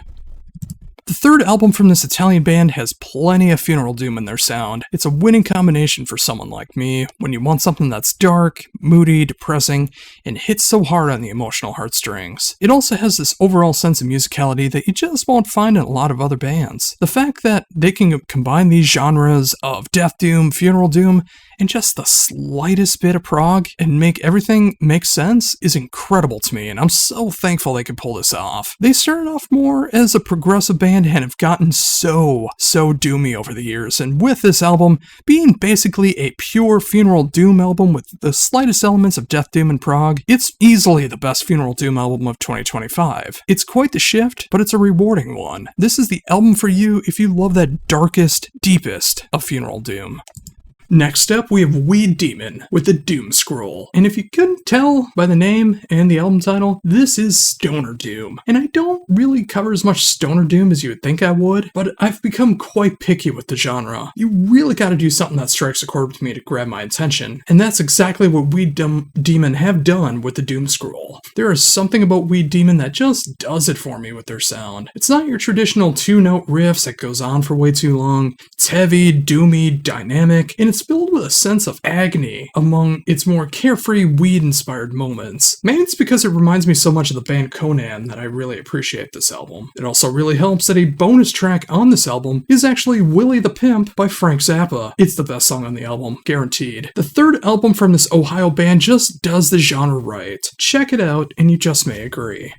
The third album from this Italian band has plenty of funeral doom in their sound. It's a winning combination for someone like me when you want something that's dark, moody, depressing, and hits so hard on the emotional heartstrings. It also has this overall sense of musicality that you just won't find in a lot of other bands. The fact that they can combine these genres of death doom, funeral doom, and just the slightest bit of prog and make everything make sense is incredible to me, and I'm so thankful they could pull this off. They started off more as a progressive band and have gotten so doomy over the years, and with this album being basically a pure funeral doom album with the slightest elements of death doom and prog, it's easily the best funeral doom album of 2025. It's quite the shift, but it's a rewarding one. This is the album for you if you love that darkest, deepest of funeral doom. Next up, we have Weed Demon with the Doom Scroll. And if you couldn't tell by the name and the album title, this is Stoner Doom. And I don't really cover as much Stoner Doom as you would think I would, but I've become quite picky with the genre. You really gotta do something that strikes a chord with me to grab my attention. And that's exactly what Weed Demon have done with the Doom Scroll. There is something about Weed Demon that just does it for me with their sound. It's not your traditional two-note riffs that goes on for way too long. It's heavy, doomy, dynamic, and it's filled with a sense of agony among its more carefree, weed-inspired moments. Maybe it's because it reminds me so much of the band Conan that I really appreciate this album. It also really helps that a bonus track on this album is actually Willie the Pimp by Frank Zappa. It's the best song on the album, guaranteed. The third album from this Ohio band just does the genre right. Check it out and you just may agree.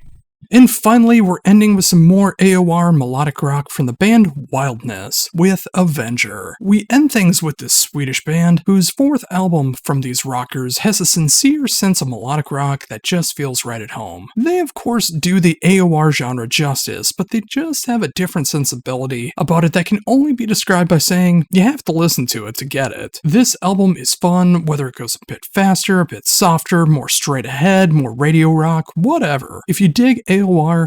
And finally, we're ending with some more AOR melodic rock from the band Wildness with Avenger. We end things with this Swedish band, whose fourth album from these rockers has a sincere sense of melodic rock that just feels right at home. They of course do the AOR genre justice, but they just have a different sensibility about it that can only be described by saying you have to listen to it to get it. This album is fun, whether it goes a bit faster, a bit softer, more straight ahead, more radio rock, whatever. If you dig AOR,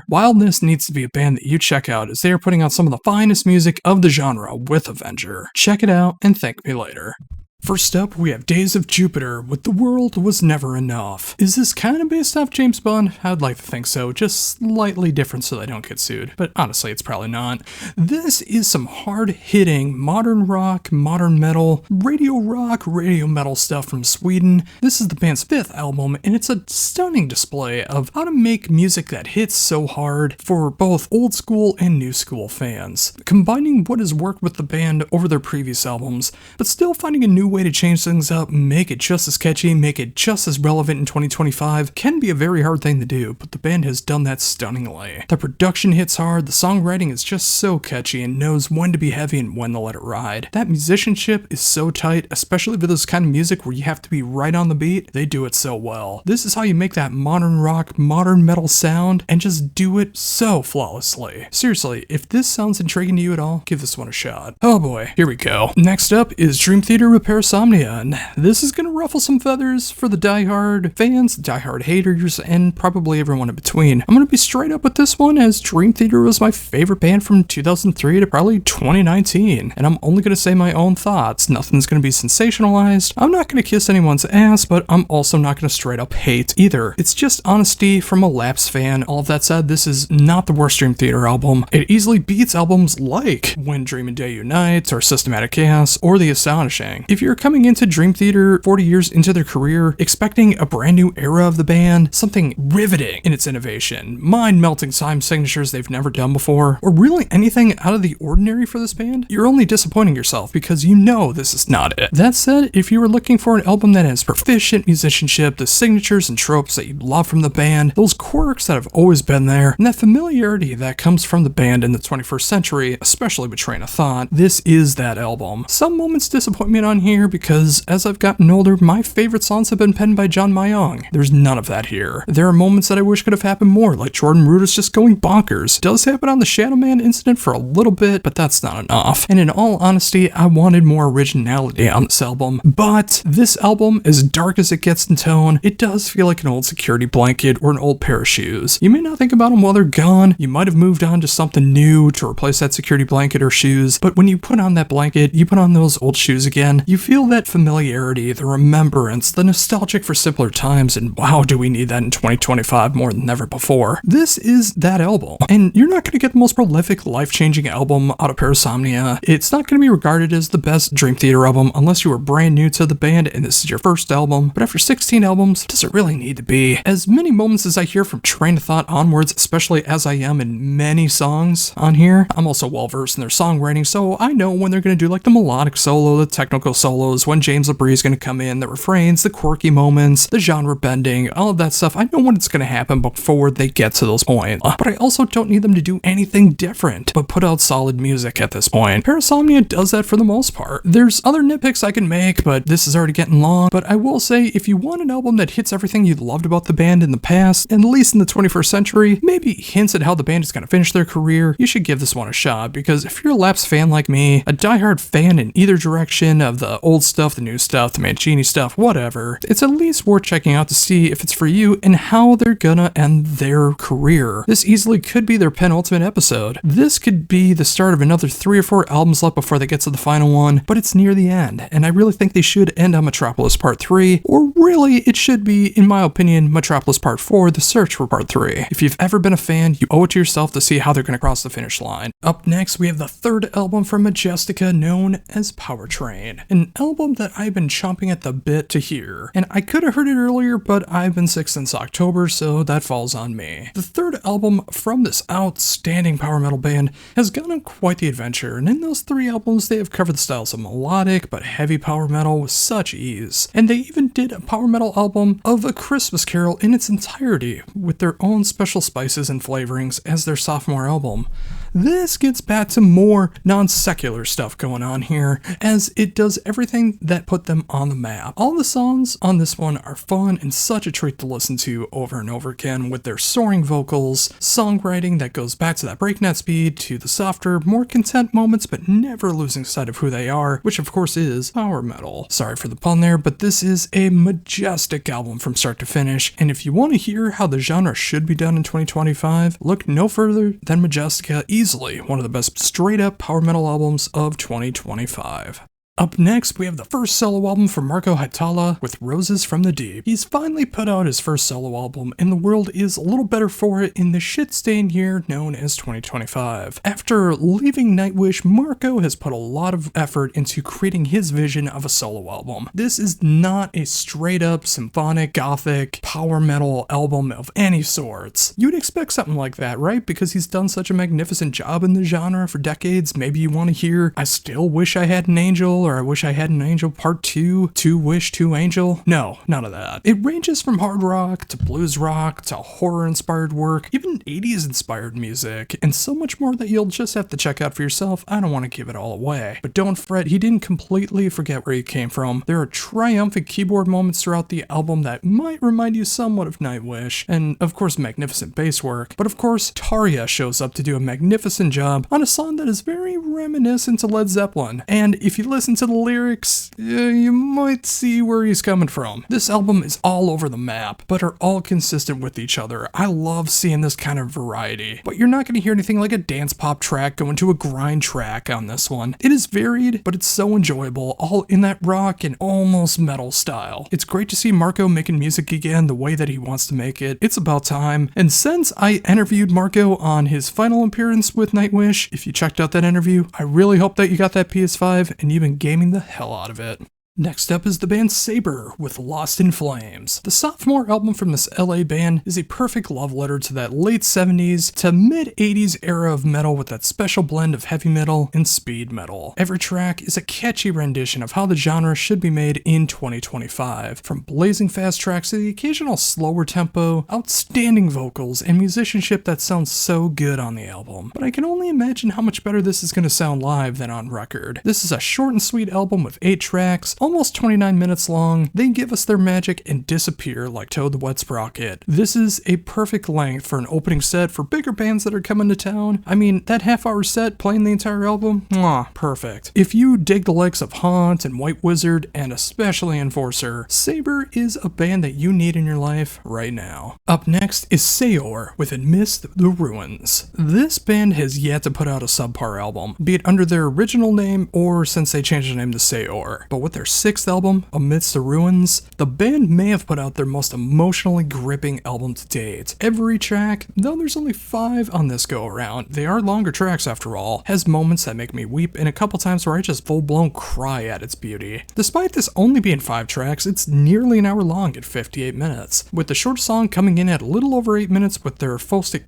Wildness needs to be a band that you check out, as they are putting out some of the finest music of the genre with Avenger. Check it out and thank me later. First up, we have Days of Jupiter with The World Was Never Enough. Is this kind of based off James Bond? I'd like to think so, just slightly different so they don't get sued, but honestly it's probably not. This is some hard-hitting modern rock, modern metal, radio rock, radio metal stuff from Sweden. This is the band's fifth album, and it's a stunning display of how to make music that hits so hard for both old school and new school fans. Combining what has worked with the band over their previous albums, but still finding a new way to change things up, make it just as catchy, make it just as relevant in 2025 can be a very hard thing to do, but the band has done that stunningly. The production hits hard, the songwriting is just so catchy and knows when to be heavy and when to let it ride. That musicianship is so tight, especially for this kind of music where you have to be right on the beat. They do it so well. This is how you make that modern rock, modern metal sound and just do it so flawlessly. Seriously, if this sounds intriguing to you at all, give this one a shot. Oh boy, here we go. Next up is Dream Theater with Parasomnia, and this is going to ruffle some feathers for the diehard fans, diehard haters, and probably everyone in between. I'm going to be straight up with this one, as Dream Theater was my favorite band from 2003 to probably 2019, and I'm only going to say my own thoughts. Nothing's going to be sensationalized. I'm not going to kiss anyone's ass, but I'm also not going to straight up hate either. It's just honesty from a lapsed fan. All of that said, this is not the worst Dream Theater album. It easily beats albums like When Dream and Day Unite, or Systematic Chaos, or The Astonishing. If you're coming into Dream Theater 40 years into their career, expecting a brand new era of the band, something riveting in its innovation, mind-melting time signatures they've never done before, or really anything out of the ordinary for this band, you're only disappointing yourself because you know this is not it. That said, if you were looking for an album that has proficient musicianship, the signatures and tropes that you love from the band, those quirks that have always been there, and that familiarity that comes from the band in the 21st century, especially with Train of Thought, this is that album. Some moments disappointment on here, here because as I've gotten older, my favorite songs have been penned by John Mayong. There's none of that here. There are moments that I wish could have happened more, like Jordan Rudess just going bonkers. Does happen on the Shadow Man incident for a little bit, but that's not enough. And in all honesty, I wanted more originality on this album. But this album, as dark as it gets in tone, it does feel like an old security blanket or an old pair of shoes. You may not think about them while they're gone. You might have moved on to something new to replace that security blanket or shoes, but when you put on that blanket, you put on those old shoes again, you feel that familiarity, the remembrance, the nostalgic for simpler times, and wow, do we need that in 2025 more than ever before. This is that album, and you're not going to get the most prolific, life-changing album out of Parasomnia. It's not going to be regarded as the best Dream Theater album unless you were brand new to the band and this is your first album, but after 16 albums, does it really need to be? As many moments as I hear from Train of Thought onwards, especially as I am in many songs on here, I'm also well-versed in their songwriting, so I know when they're going to do like the melodic solo, the technical solos, when James LaBrie is going to come in, the refrains, the quirky moments, the genre bending, all of that stuff. I know when it's going to happen before they get to those points, but I also don't need them to do anything different, but put out solid music at this point. Parasomnia does that for the most part. There's other nitpicks I can make, but this is already getting long, but I will say if you want an album that hits everything you loved about the band in the past, and at least in the 21st century, maybe hints at how the band is going to finish their career, you should give this one a shot, because if you're a lapsed fan like me, a diehard fan in either direction of the old stuff, the new stuff, the Mancini stuff, whatever, it's at least worth checking out to see if it's for you and how they're gonna end their career. This easily could be their penultimate episode. This could be the start of another 3 or 4 albums left before they get to the final one, but it's near the end, and I really think they should end on Metropolis Part 3, or really it should be, in my opinion, Metropolis Part 4, The Search for Part 3. If you've ever been a fan, you owe it to yourself to see how they're gonna cross the finish line. Up next, we have the third album from Majestica, known as Powertrain, an album that I've been chomping at the bit to hear, and I could have heard it earlier, but I've been sick since October, so that falls on me. The third album from this outstanding power metal band has gone on quite the adventure, and in those 3 albums they have covered the styles of melodic but heavy power metal with such ease, and they even did a power metal album of A Christmas Carol in its entirety with their own special spices and flavorings as their sophomore album. This gets back to more non-secular stuff going on here, as it does everything that put them on the map. All the songs on this one are fun and such a treat to listen to over and over again, with their soaring vocals, songwriting that goes back to that breakneck speed, to the softer, more content moments, but never losing sight of who they are, which of course is power metal. Sorry for the pun there, but this is a majestic album from start to finish, and if you want to hear how the genre should be done in 2025, look no further than Majestica, easily one of the best straight-up power metal albums of 2025. Up next, we have the first solo album from Marco Hietala with Roses from the Deep. He's finally put out his first solo album, and the world is a little better for it in the shit-stained year known as 2025. After leaving Nightwish, Marco has put a lot of effort into creating his vision of a solo album. This is not a straight-up symphonic, gothic, power metal album of any sorts. You'd expect something like that, right? Because he's done such a magnificent job in the genre for decades. Maybe you want to hear I Still Wish I Had an Angel, or I Wish I Had an Angel Part 2, 2 Wish, 2 Angel. No, none of that. It ranges from hard rock to blues rock to horror-inspired work, even 80s-inspired music, and so much more that you'll just have to check out for yourself. I don't want to give it all away. But don't fret, he didn't completely forget where he came from. There are triumphant keyboard moments throughout the album that might remind you somewhat of Nightwish, and of course magnificent bass work. But of course, Tarja shows up to do a magnificent job on a song that is very reminiscent to Led Zeppelin. And if you listen to the lyrics, you might see where he's coming from. This album is all over the map, but are all consistent with each other. I love seeing this kind of variety, but you're not going to hear anything like a dance pop track go into a grind track on this one. It is varied, but it's so enjoyable, all in that rock and almost metal style. It's great to see Marco making music again the way that he wants to make it. It's about time. And since I interviewed Marco on his final appearance with Nightwish, if you checked out that interview, I really hope that you got that PS5 and you've been gaming the hell out of it. Next up is the band Saber with Lost in Flames. The sophomore album from this LA band is a perfect love letter to that late 70s to mid 80s era of metal with that special blend of heavy metal and speed metal. Every track is a catchy rendition of how the genre should be made in 2025. From blazing fast tracks to the occasional slower tempo, outstanding vocals, and musicianship that sounds so good on the album. But I can only imagine how much better this is going to sound live than on record. This is a short and sweet album with 8 tracks, almost 29 minutes long, they give us their magic and disappear like Toad the Wet Sprocket. This is a perfect length for an opening set for bigger bands that are coming to town. I mean, that half-hour set playing the entire album, mwah, perfect. If you dig the likes of Haunt and White Wizard, and especially Enforcer, Saber is a band that you need in your life right now. Up next is Sayor with Amidst the Ruins. This band has yet to put out a subpar album, be it under their original name or since they changed the name to Sayor. But with their 6th album, Amidst the Ruins, the band may have put out their most emotionally gripping album to date. Every track, though there's only 5 on this go around, they are longer tracks after all, has moments that make me weep and a couple times where I just full-blown cry at its beauty. Despite this only being 5 tracks, it's nearly an hour long at 58 minutes, with the short song coming in at a little over 8 minutes with their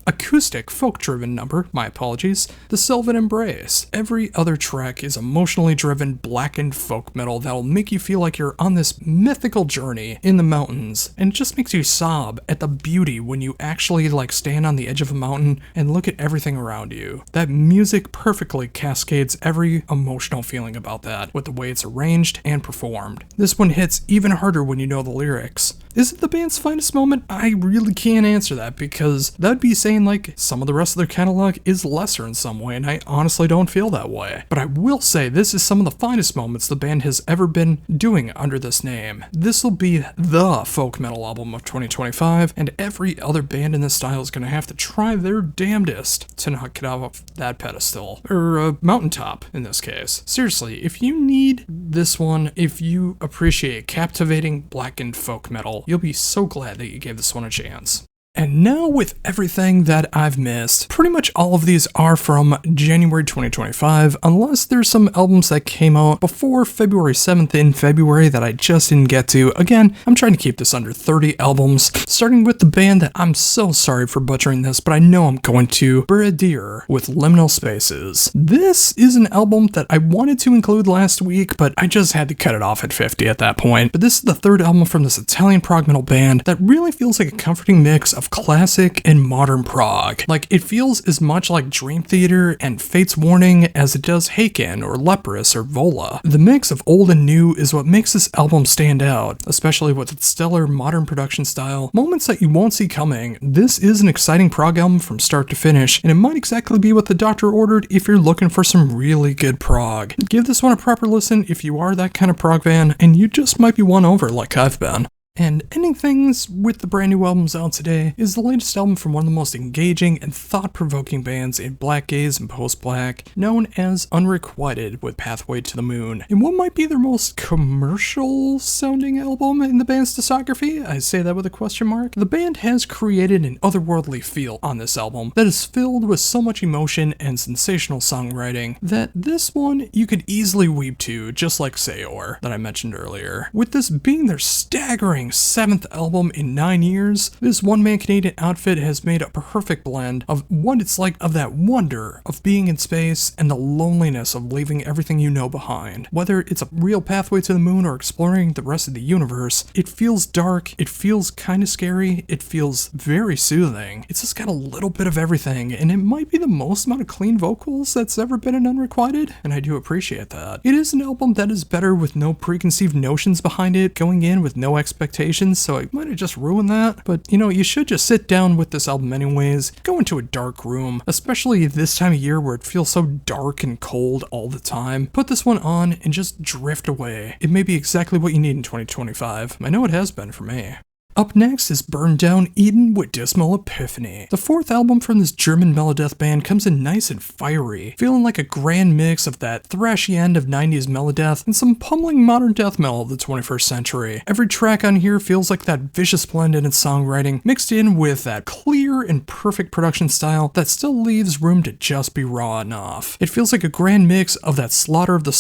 acoustic folk-driven number, my apologies, The Sylvan Embrace. Every other track is emotionally driven, blackened folk metal that'll make you feel like you're on this mythical journey in the mountains, and it just makes you sob at the beauty when you actually stand on the edge of a mountain and look at everything around you. That music perfectly cascades every emotional feeling about that, with the way it's arranged and performed. This one hits even harder when you know the lyrics. Is it the band's finest moment? I really can't answer that, because that'd be saying some of the rest of their catalog is lesser in some way, and I honestly don't feel that way. But I will say this is some of the finest moments the band has ever been doing under this name. This will be the folk metal album of 2025, and every other band in this style is going to have to try their damnedest to knock it off that pedestal, or mountaintop in this case. Seriously, if you need this one, if you appreciate captivating blackened folk metal, you'll be so glad that you gave this one a chance. And now with everything that I've missed, pretty much all of these are from January 2025, unless there's some albums that came out before February 7th in February that I just didn't get to. Again, I'm trying to keep this under 30 albums, starting with the band that I'm so sorry for butchering this, but I know I'm going to, Bradir with Liminal Spaces. This is an album that I wanted to include last week, but I just had to cut it off at 50 at that point. But this is the 3rd album from this Italian prog metal band that really feels like a comforting mix of classic and modern prog. It feels as much like Dream Theater and Fate's Warning as it does Haken or Leprous or Vola. The mix of old and new is what makes this album stand out, especially with its stellar modern production style, moments that you won't see coming. This is an exciting prog album from start to finish, and it might exactly be what the doctor ordered if you're looking for some really good prog. Give this one a proper listen if you are that kind of prog fan, and you just might be won over like I've been. And ending things with the brand new albums out today is the latest album from one of the most engaging and thought-provoking bands in black gaze and post-black, known as Unrequited with Pathway to the Moon. And what might be their most commercial-sounding album in the band's discography? I say that with a question mark. The band has created an otherworldly feel on this album that is filled with so much emotion and sensational songwriting that this one you could easily weep to, just like Sayor that I mentioned earlier. With this being their staggering 7th album in 9 years, this one-man Canadian outfit has made a perfect blend of what it's like, of that wonder of being in space and the loneliness of leaving everything you know behind. Whether it's a real pathway to the moon or exploring the rest of the universe, it feels dark, it feels kind of scary, it feels very soothing. It's just got a little bit of everything, and it might be the most amount of clean vocals that's ever been in Unrequited, and I do appreciate that. It is an album that is better with no preconceived notions behind it, going in with no expectations, so I might have just ruined that, but you should just sit down with this album anyways, go into a dark room, especially this time of year where it feels so dark and cold all the time. Put this one on and just drift away. It may be exactly what you need in 2025. I know it has been for me. Up next is Burn Down Eden with Dismal Epiphany. The 4th album from this German melodeath band comes in nice and fiery, feeling like a grand mix of that thrashy end of 90s melodeath and some pummeling modern death metal of the 21st century. Every track on here feels like that vicious blend in its songwriting, mixed in with that clear and perfect production style that still leaves room to just be raw enough. It feels like a grand mix of that Slaughter of the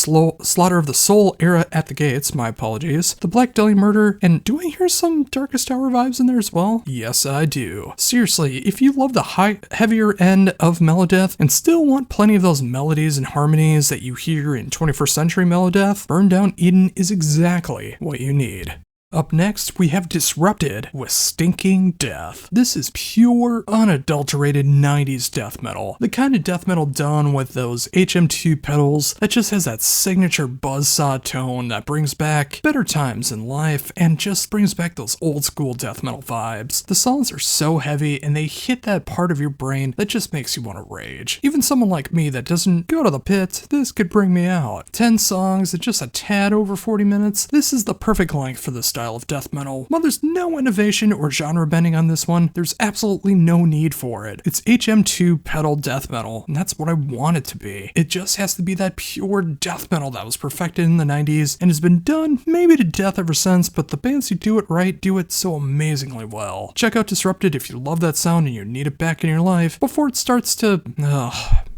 Soul era at the gates, my apologies, the Black Dahlia Murder, and do I hear some Darkest Tower vibes in there as well? Yes, I do. Seriously, if you love the heavier end of melodeath and still want plenty of those melodies and harmonies that you hear in 21st century melodeath, Burn Down Eden is exactly what you need. Up next, we have Disrupted with Stinking Death. This is pure, unadulterated 90s death metal. The kind of death metal done with those HM2 pedals that just has that signature buzzsaw tone that brings back better times in life and just brings back those old school death metal vibes. The songs are so heavy and they hit that part of your brain that just makes you want to rage. Even someone like me that doesn't go to the pit, this could bring me out. 10 songs at just a tad over 40 minutes. This is the perfect length for this style of death metal. While there's no innovation or genre bending on this one, there's absolutely no need for it. It's HM2 pedal death metal, and that's what I want it to be. It just has to be that pure death metal that was perfected in the 90s and has been done maybe to death ever since, but the bands who do it right do it so amazingly well. Check out Disrupted if you love that sound and you need it back in your life before it starts to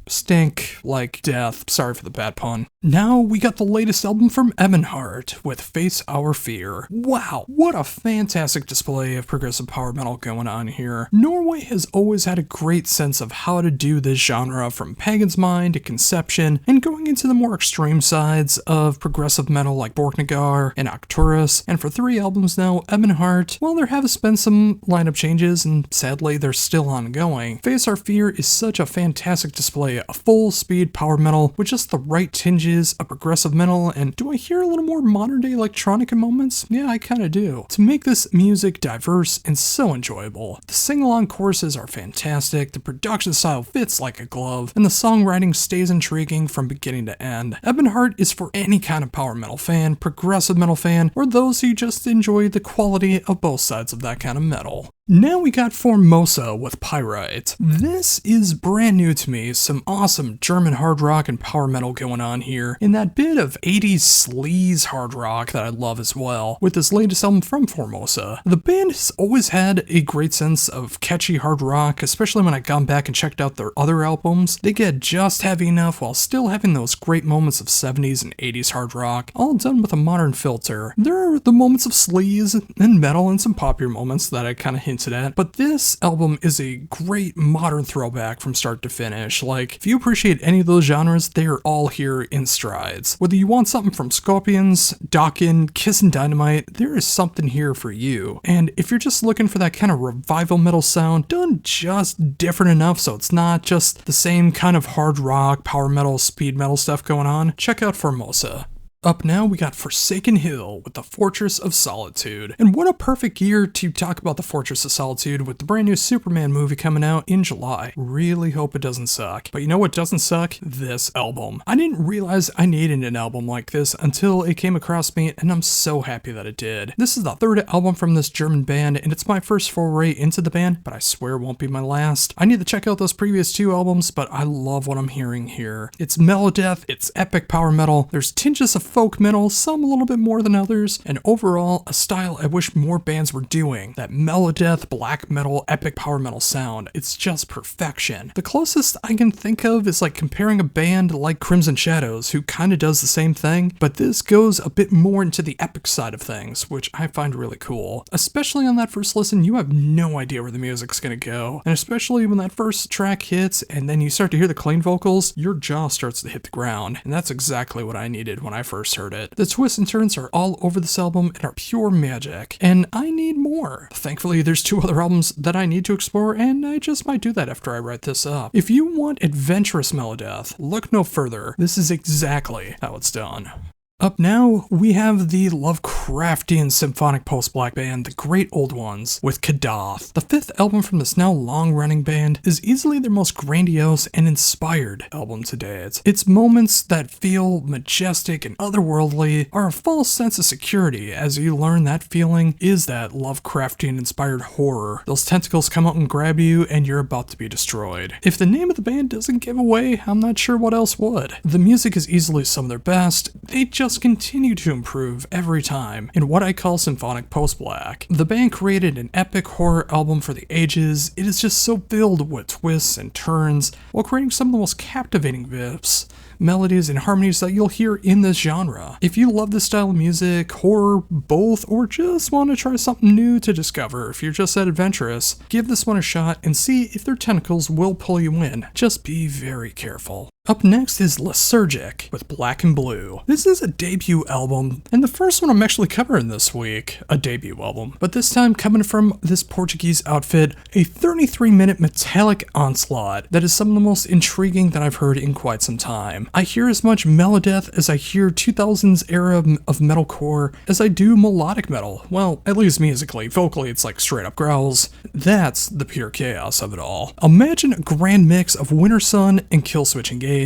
stink like death. Sorry for the bad pun. Now we got the latest album from Ebonheart with Face Our Fear. Wow, what a fantastic display of progressive power metal going on here. Norway has always had a great sense of how to do this genre, from Pagan's Mind to Conception, and going into the more extreme sides of progressive metal like Borknagar and Arcturus. And for 3 albums now, Ebonheart, while there have been some lineup changes and sadly they're still ongoing, Face Our Fear is such a fantastic display of full-speed power metal with just the right tinges of progressive metal. And do I hear a little more modern-day electronic in moments? Yeah, I kind of do. To make this music diverse and so enjoyable. The sing-along choruses are fantastic, the production style fits like a glove, and the songwriting stays intriguing from beginning to end. Ebonheart is for any kind of power metal fan, progressive metal fan, or those who just enjoy the quality of both sides of that kind of metal. Now we got Formosa with Pyrite. This is brand new to me, some awesome German hard rock and power metal going on here, and that bit of 80s sleaze hard rock that I love as well, with this latest album from Formosa. The band has always had a great sense of catchy hard rock, especially when I gone back and checked out their other albums. They get just heavy enough while still having those great moments of 70s and 80s hard rock, all done with a modern filter. There are the moments of sleaze and metal and some popular moments that I kind of hint at, but this album is a great modern throwback from start to finish. Like, if you appreciate any of those genres, they are all here in strides. Whether you want something from Scorpions, Dokken, Kiss and Dynamite, there is something here for you. And if you're just looking for that kind of revival metal sound, done just different enough so it's not just the same kind of hard rock, power metal, speed metal stuff going on, check out Formosa. Up now, we got Forsaken Hill with the Fortress of Solitude. And what a perfect year to talk about the Fortress of Solitude with the brand new Superman movie coming out in July. Really hope it doesn't suck. But you know what doesn't suck? This album. I didn't realize I needed an album like this until it came across me, and I'm so happy that it did. This is the 3rd album from this German band, and it's my first foray into the band, but I swear it won't be my last. I need to check out those previous 2 albums, but I love what I'm hearing here. It's melodeath, it's epic power metal, there's tinges of folk metal, some a little bit more than others, and overall a style I wish more bands were doing. That melodeath, black metal, epic power metal sound. It's just perfection. The closest I can think of is like comparing a band like Crimson Shadows, who kind of does the same thing, but this goes a bit more into the epic side of things, which I find really cool. Especially on that first listen, you have no idea where the music's gonna go, and especially when that first track hits and then you start to hear the clean vocals, your jaw starts to hit the ground, and that's exactly what I needed when I first heard it. The twists and turns are all over this album and are pure magic, and I need more. Thankfully, there's 2 other albums that I need to explore, and I just might do that after I write this up. If you want adventurous melodeath, look no further. This is exactly how it's done. Up now, we have the Lovecraftian symphonic post-black band, The Great Old Ones, with Kadath. The 5th album from this now long-running band is easily their most grandiose and inspired album to date. Its moments that feel majestic and otherworldly are a false sense of security as you learn that feeling is that Lovecraftian-inspired horror. Those tentacles come out and grab you and you're about to be destroyed. If the name of the band doesn't give away, I'm not sure what else would. The music is easily some of their best. They just continue to improve every time in what I call symphonic post-black. The band created an epic horror album for the ages. It is just so filled with twists and turns while creating some of the most captivating riffs, melodies, and harmonies that you'll hear in this genre. If you love this style of music, horror, both, or just want to try something new to discover, if you're just that adventurous, give this one a shot and see if their tentacles will pull you in. Just be very careful. Up next is Lysergic with Black and Blue. This is a debut album, and the first one I'm actually covering this week, a debut album. But this time coming from this Portuguese outfit, a 33-minute metallic onslaught that is some of the most intriguing that I've heard in quite some time. I hear as much melodeath as I hear 2000s era of metalcore as I do melodic metal. Well, at least musically. Vocally, it's like straight up growls. That's the pure chaos of it all. Imagine a grand mix of Winter Sun and Killswitch Engage,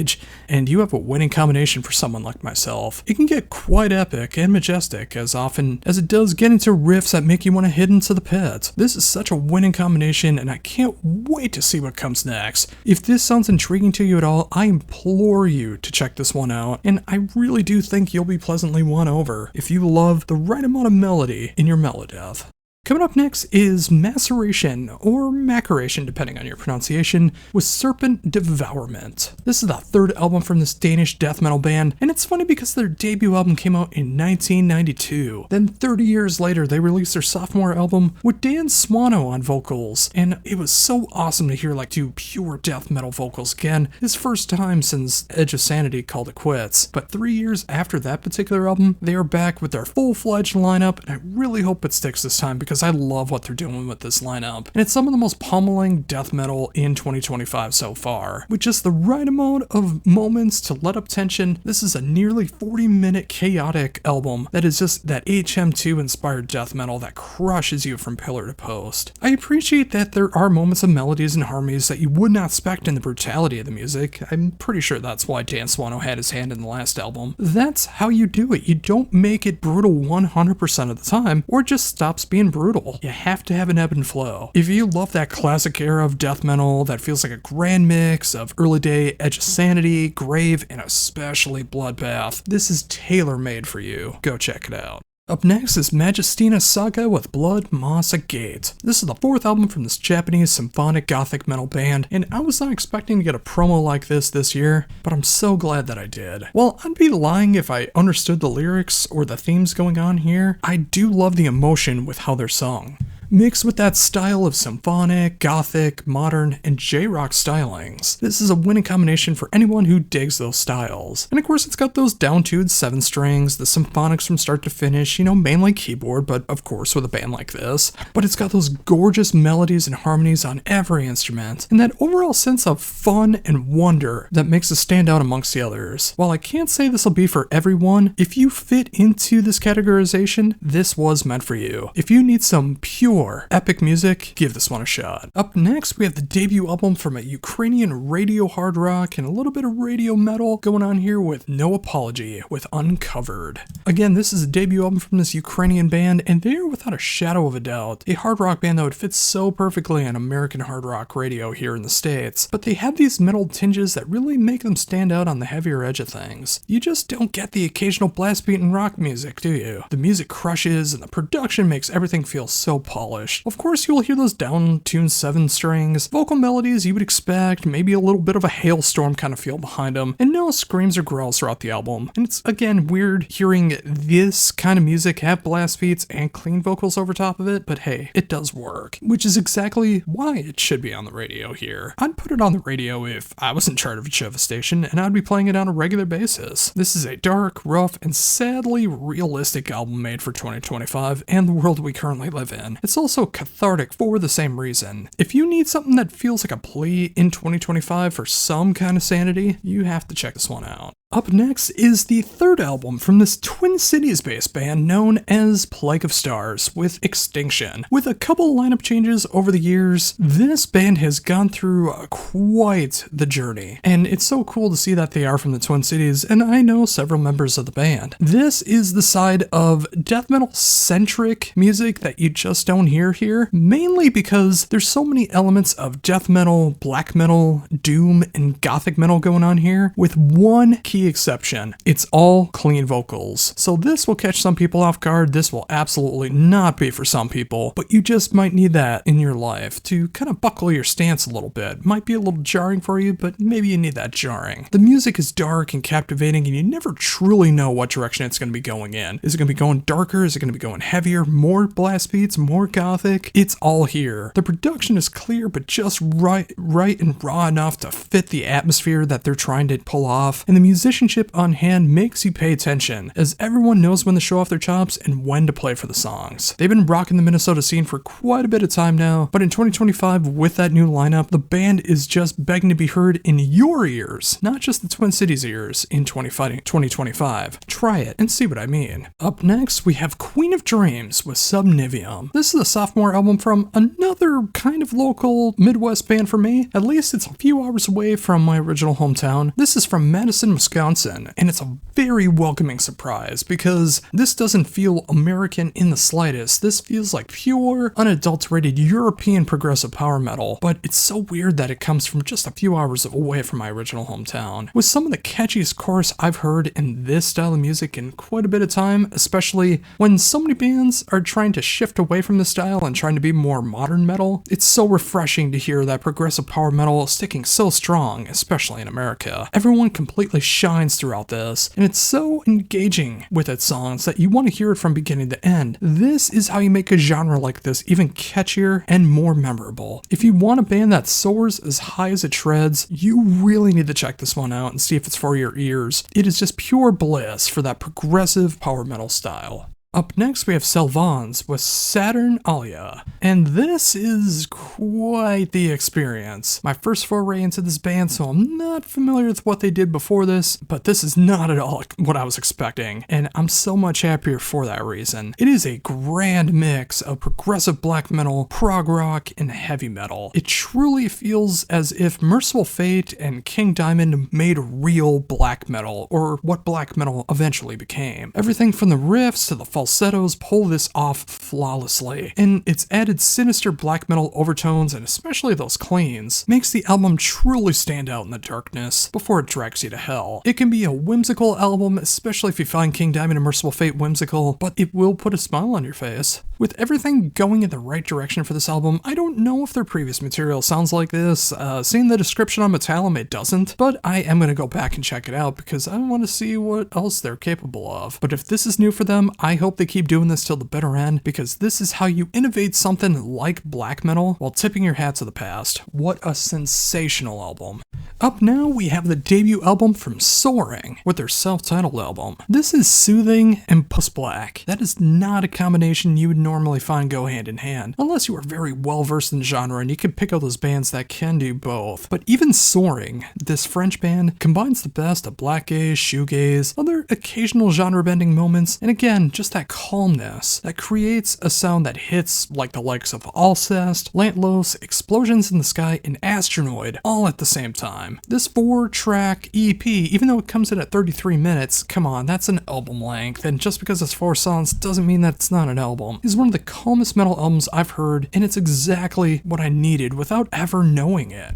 and you have a winning combination for someone like myself. It can get quite epic and majestic as often as it does get into riffs that make you want to hit into the pit. This is such a winning combination, and I can't wait to see what comes next. If this sounds intriguing to you at all, I implore you to check this one out, and I really do think you'll be pleasantly won over if you love the right amount of melody in your melodeath. Coming up next is Maceration, or Maceration depending on your pronunciation, with Serpent Devourment. This is the third album from this Danish death metal band, and it's funny because their debut album came out in 1992. Then 30 years later, they released their sophomore album with Dan Swano on vocals, and it was so awesome to hear like two pure death metal vocals again, his first time since Edge of Sanity called it quits. But 3 years after that particular album, they are back with their full-fledged lineup, and I really hope it sticks this time because I love what they're doing with this lineup. And it's some of the most pummeling death metal in 2025 so far. With just the right amount of moments to let up tension, this is a nearly 40-minute chaotic album that is just that HM2 inspired death metal that crushes you from pillar to post. I appreciate that there are moments of melodies and harmonies that you would not expect in the brutality of the music. I'm pretty sure that's why Dan Swano had his hand in the last album. That's how you do it. You don't make it brutal 100% of the time, or it just stops being brutal. You have to have an ebb and flow. If you love that classic era of death metal that feels like a grand mix of early day Edge of Sanity, Grave, and especially Bloodbath, this is tailor-made for you. Go check it out. Up next is Majestina Saga with Blood Moss Agate. This is the fourth album from this Japanese symphonic gothic metal band, and I was not expecting to get a promo like this year, but I'm so glad that I did. Well, I'd be lying if I understood the lyrics or the themes going on here. I do love the emotion with how they're sung, mixed with that style of symphonic, gothic, modern, and J-rock stylings. This is a winning combination for anyone who digs those styles. And of course it's got those down-tuned 7 strings, the symphonics from start to finish, mainly keyboard, but of course with a band like this. But it's got those gorgeous melodies and harmonies on every instrument, and that overall sense of fun and wonder that makes it stand out amongst the others. While I can't say this will be for everyone, if you fit into this categorization, this was meant for you. If you need some pure epic music, give this one a shot. Up next, we have the debut album from a Ukrainian radio hard rock and a little bit of radio metal going on here with No Apology with Uncovered. Again, this is a debut album from this Ukrainian band, and they are without a shadow of a doubt a hard rock band that would fit so perfectly on American hard rock radio here in the States, but they have these metal tinges that really make them stand out on the heavier edge of things. You just don't get the occasional blast beat and rock music, do you? The music crushes and the production makes everything feel so polished. Of course, you'll hear those down-tuned 7 strings, vocal melodies you would expect, maybe a little bit of a hailstorm kind of feel behind them, and no screams or growls throughout the album. And it's, again, weird hearing this kind of music have blast beats and clean vocals over top of it, but hey, it does work, which is exactly why it should be on the radio here. I'd put it on the radio if I was in charge of a station, and I'd be playing it on a regular basis. This is a dark, rough, and sadly realistic album made for 2025 and the world we currently live in. It's also cathartic for the same reason. If you need something that feels like a plea in 2025 for some kind of sanity, you have to check this one out. Up next is the third album from this Twin Cities-based band known as Plague of Stars with Extinction. With a couple lineup changes over the years, this band has gone through quite the journey, and it's so cool to see that they are from the Twin Cities, and I know several members of the band. This is the side of death metal-centric music that you just don't hear here, mainly because there's so many elements of death metal, black metal, doom, and gothic metal going on here, with one key the exception. It's all clean vocals. So this will catch some people off guard. This will absolutely not be for some people, but you just might need that in your life to kind of buckle your stance a little bit. Might be a little jarring for you, but maybe you need that jarring. The music is dark and captivating, and you never truly know what direction it's going to be going in. Is it going to be going darker? Is it going to be going heavier? More blast beats? More gothic? It's all here. The production is clear, but just right and raw enough to fit the atmosphere that they're trying to pull off, and the musicianship on hand makes you pay attention, as everyone knows when to show off their chops and when to play for the songs. They've been rocking the Minnesota scene for quite a bit of time now, but in 2025, with that new lineup, the band is just begging to be heard in your ears, not just the Twin Cities ears in 2025. Try it and see what I mean. Up next, we have Queen of Dreams with Subnivium. This is a sophomore album from another kind of local Midwest band for me. At least it's a few hours away from my original hometown. This is from Madison, Wisconsin, and it's a very welcoming surprise because this doesn't feel American in the slightest. This feels like pure, unadulterated European progressive power metal, but it's so weird that it comes from just a few hours away from my original hometown. With some of the catchiest chorus I've heard in this style of music in quite a bit of time, especially when so many bands are trying to shift away from this style and trying to be more modern metal. It's so refreshing to hear that progressive power metal sticking so strong, especially in America. Everyone completely shines throughout this, and it's so engaging with its songs that you want to hear it from beginning to end. This is how you make a genre like this even catchier and more memorable. If you want a band that soars as high as it treads, you really need to check this one out and see if it's for your ears. It is just pure bliss for that progressive power metal style. Up next, we have Selvans with Saturnalia, and this is quite the experience. My first foray into this band, so I'm not familiar with what they did before this, but this is not at all what I was expecting, and I'm so much happier for that reason. It is a grand mix of progressive black metal, prog rock, and heavy metal. It truly feels as if Merciful Fate and King Diamond made real black metal, or what black metal eventually became. Everything from the riffs to the falsettos pull this off flawlessly, and its added sinister black metal overtones, and especially those cleans, makes the album truly stand out in the darkness before it drags you to hell. It can be a whimsical album, especially if you find King Diamond and Merciful Fate whimsical, but it will put a smile on your face. With everything going in the right direction for this album, I don't know if their previous material sounds like this. Seeing the description on Metallum, it doesn't, but I am going to go back and check it out because I want to see what else they're capable of. But if this is new for them, I hope they keep doing this till the bitter end, because this is how you innovate something like black metal while tipping your hat to the past. What a sensational album. Up now, we have the debut album from Soaring with their self-titled album. This is soothing and post-black. That is not a combination you would normally find go hand in hand, unless you are very well versed in the genre and you can pick out those bands that can do both. But even Soaring, this French band, combines the best of black gaze, shoegaze, other occasional genre-bending moments, and again, just that calmness that creates a sound that hits like the likes of Alcest, Lantlos, Explosions in the Sky, and Astronoid all at the same time. This 4-track EP, even though it comes in at 33 minutes, come on, that's an album length, and just because it's 4 songs doesn't mean that it's not an album. It's one of the calmest metal albums I've heard, and it's exactly what I needed without ever knowing it.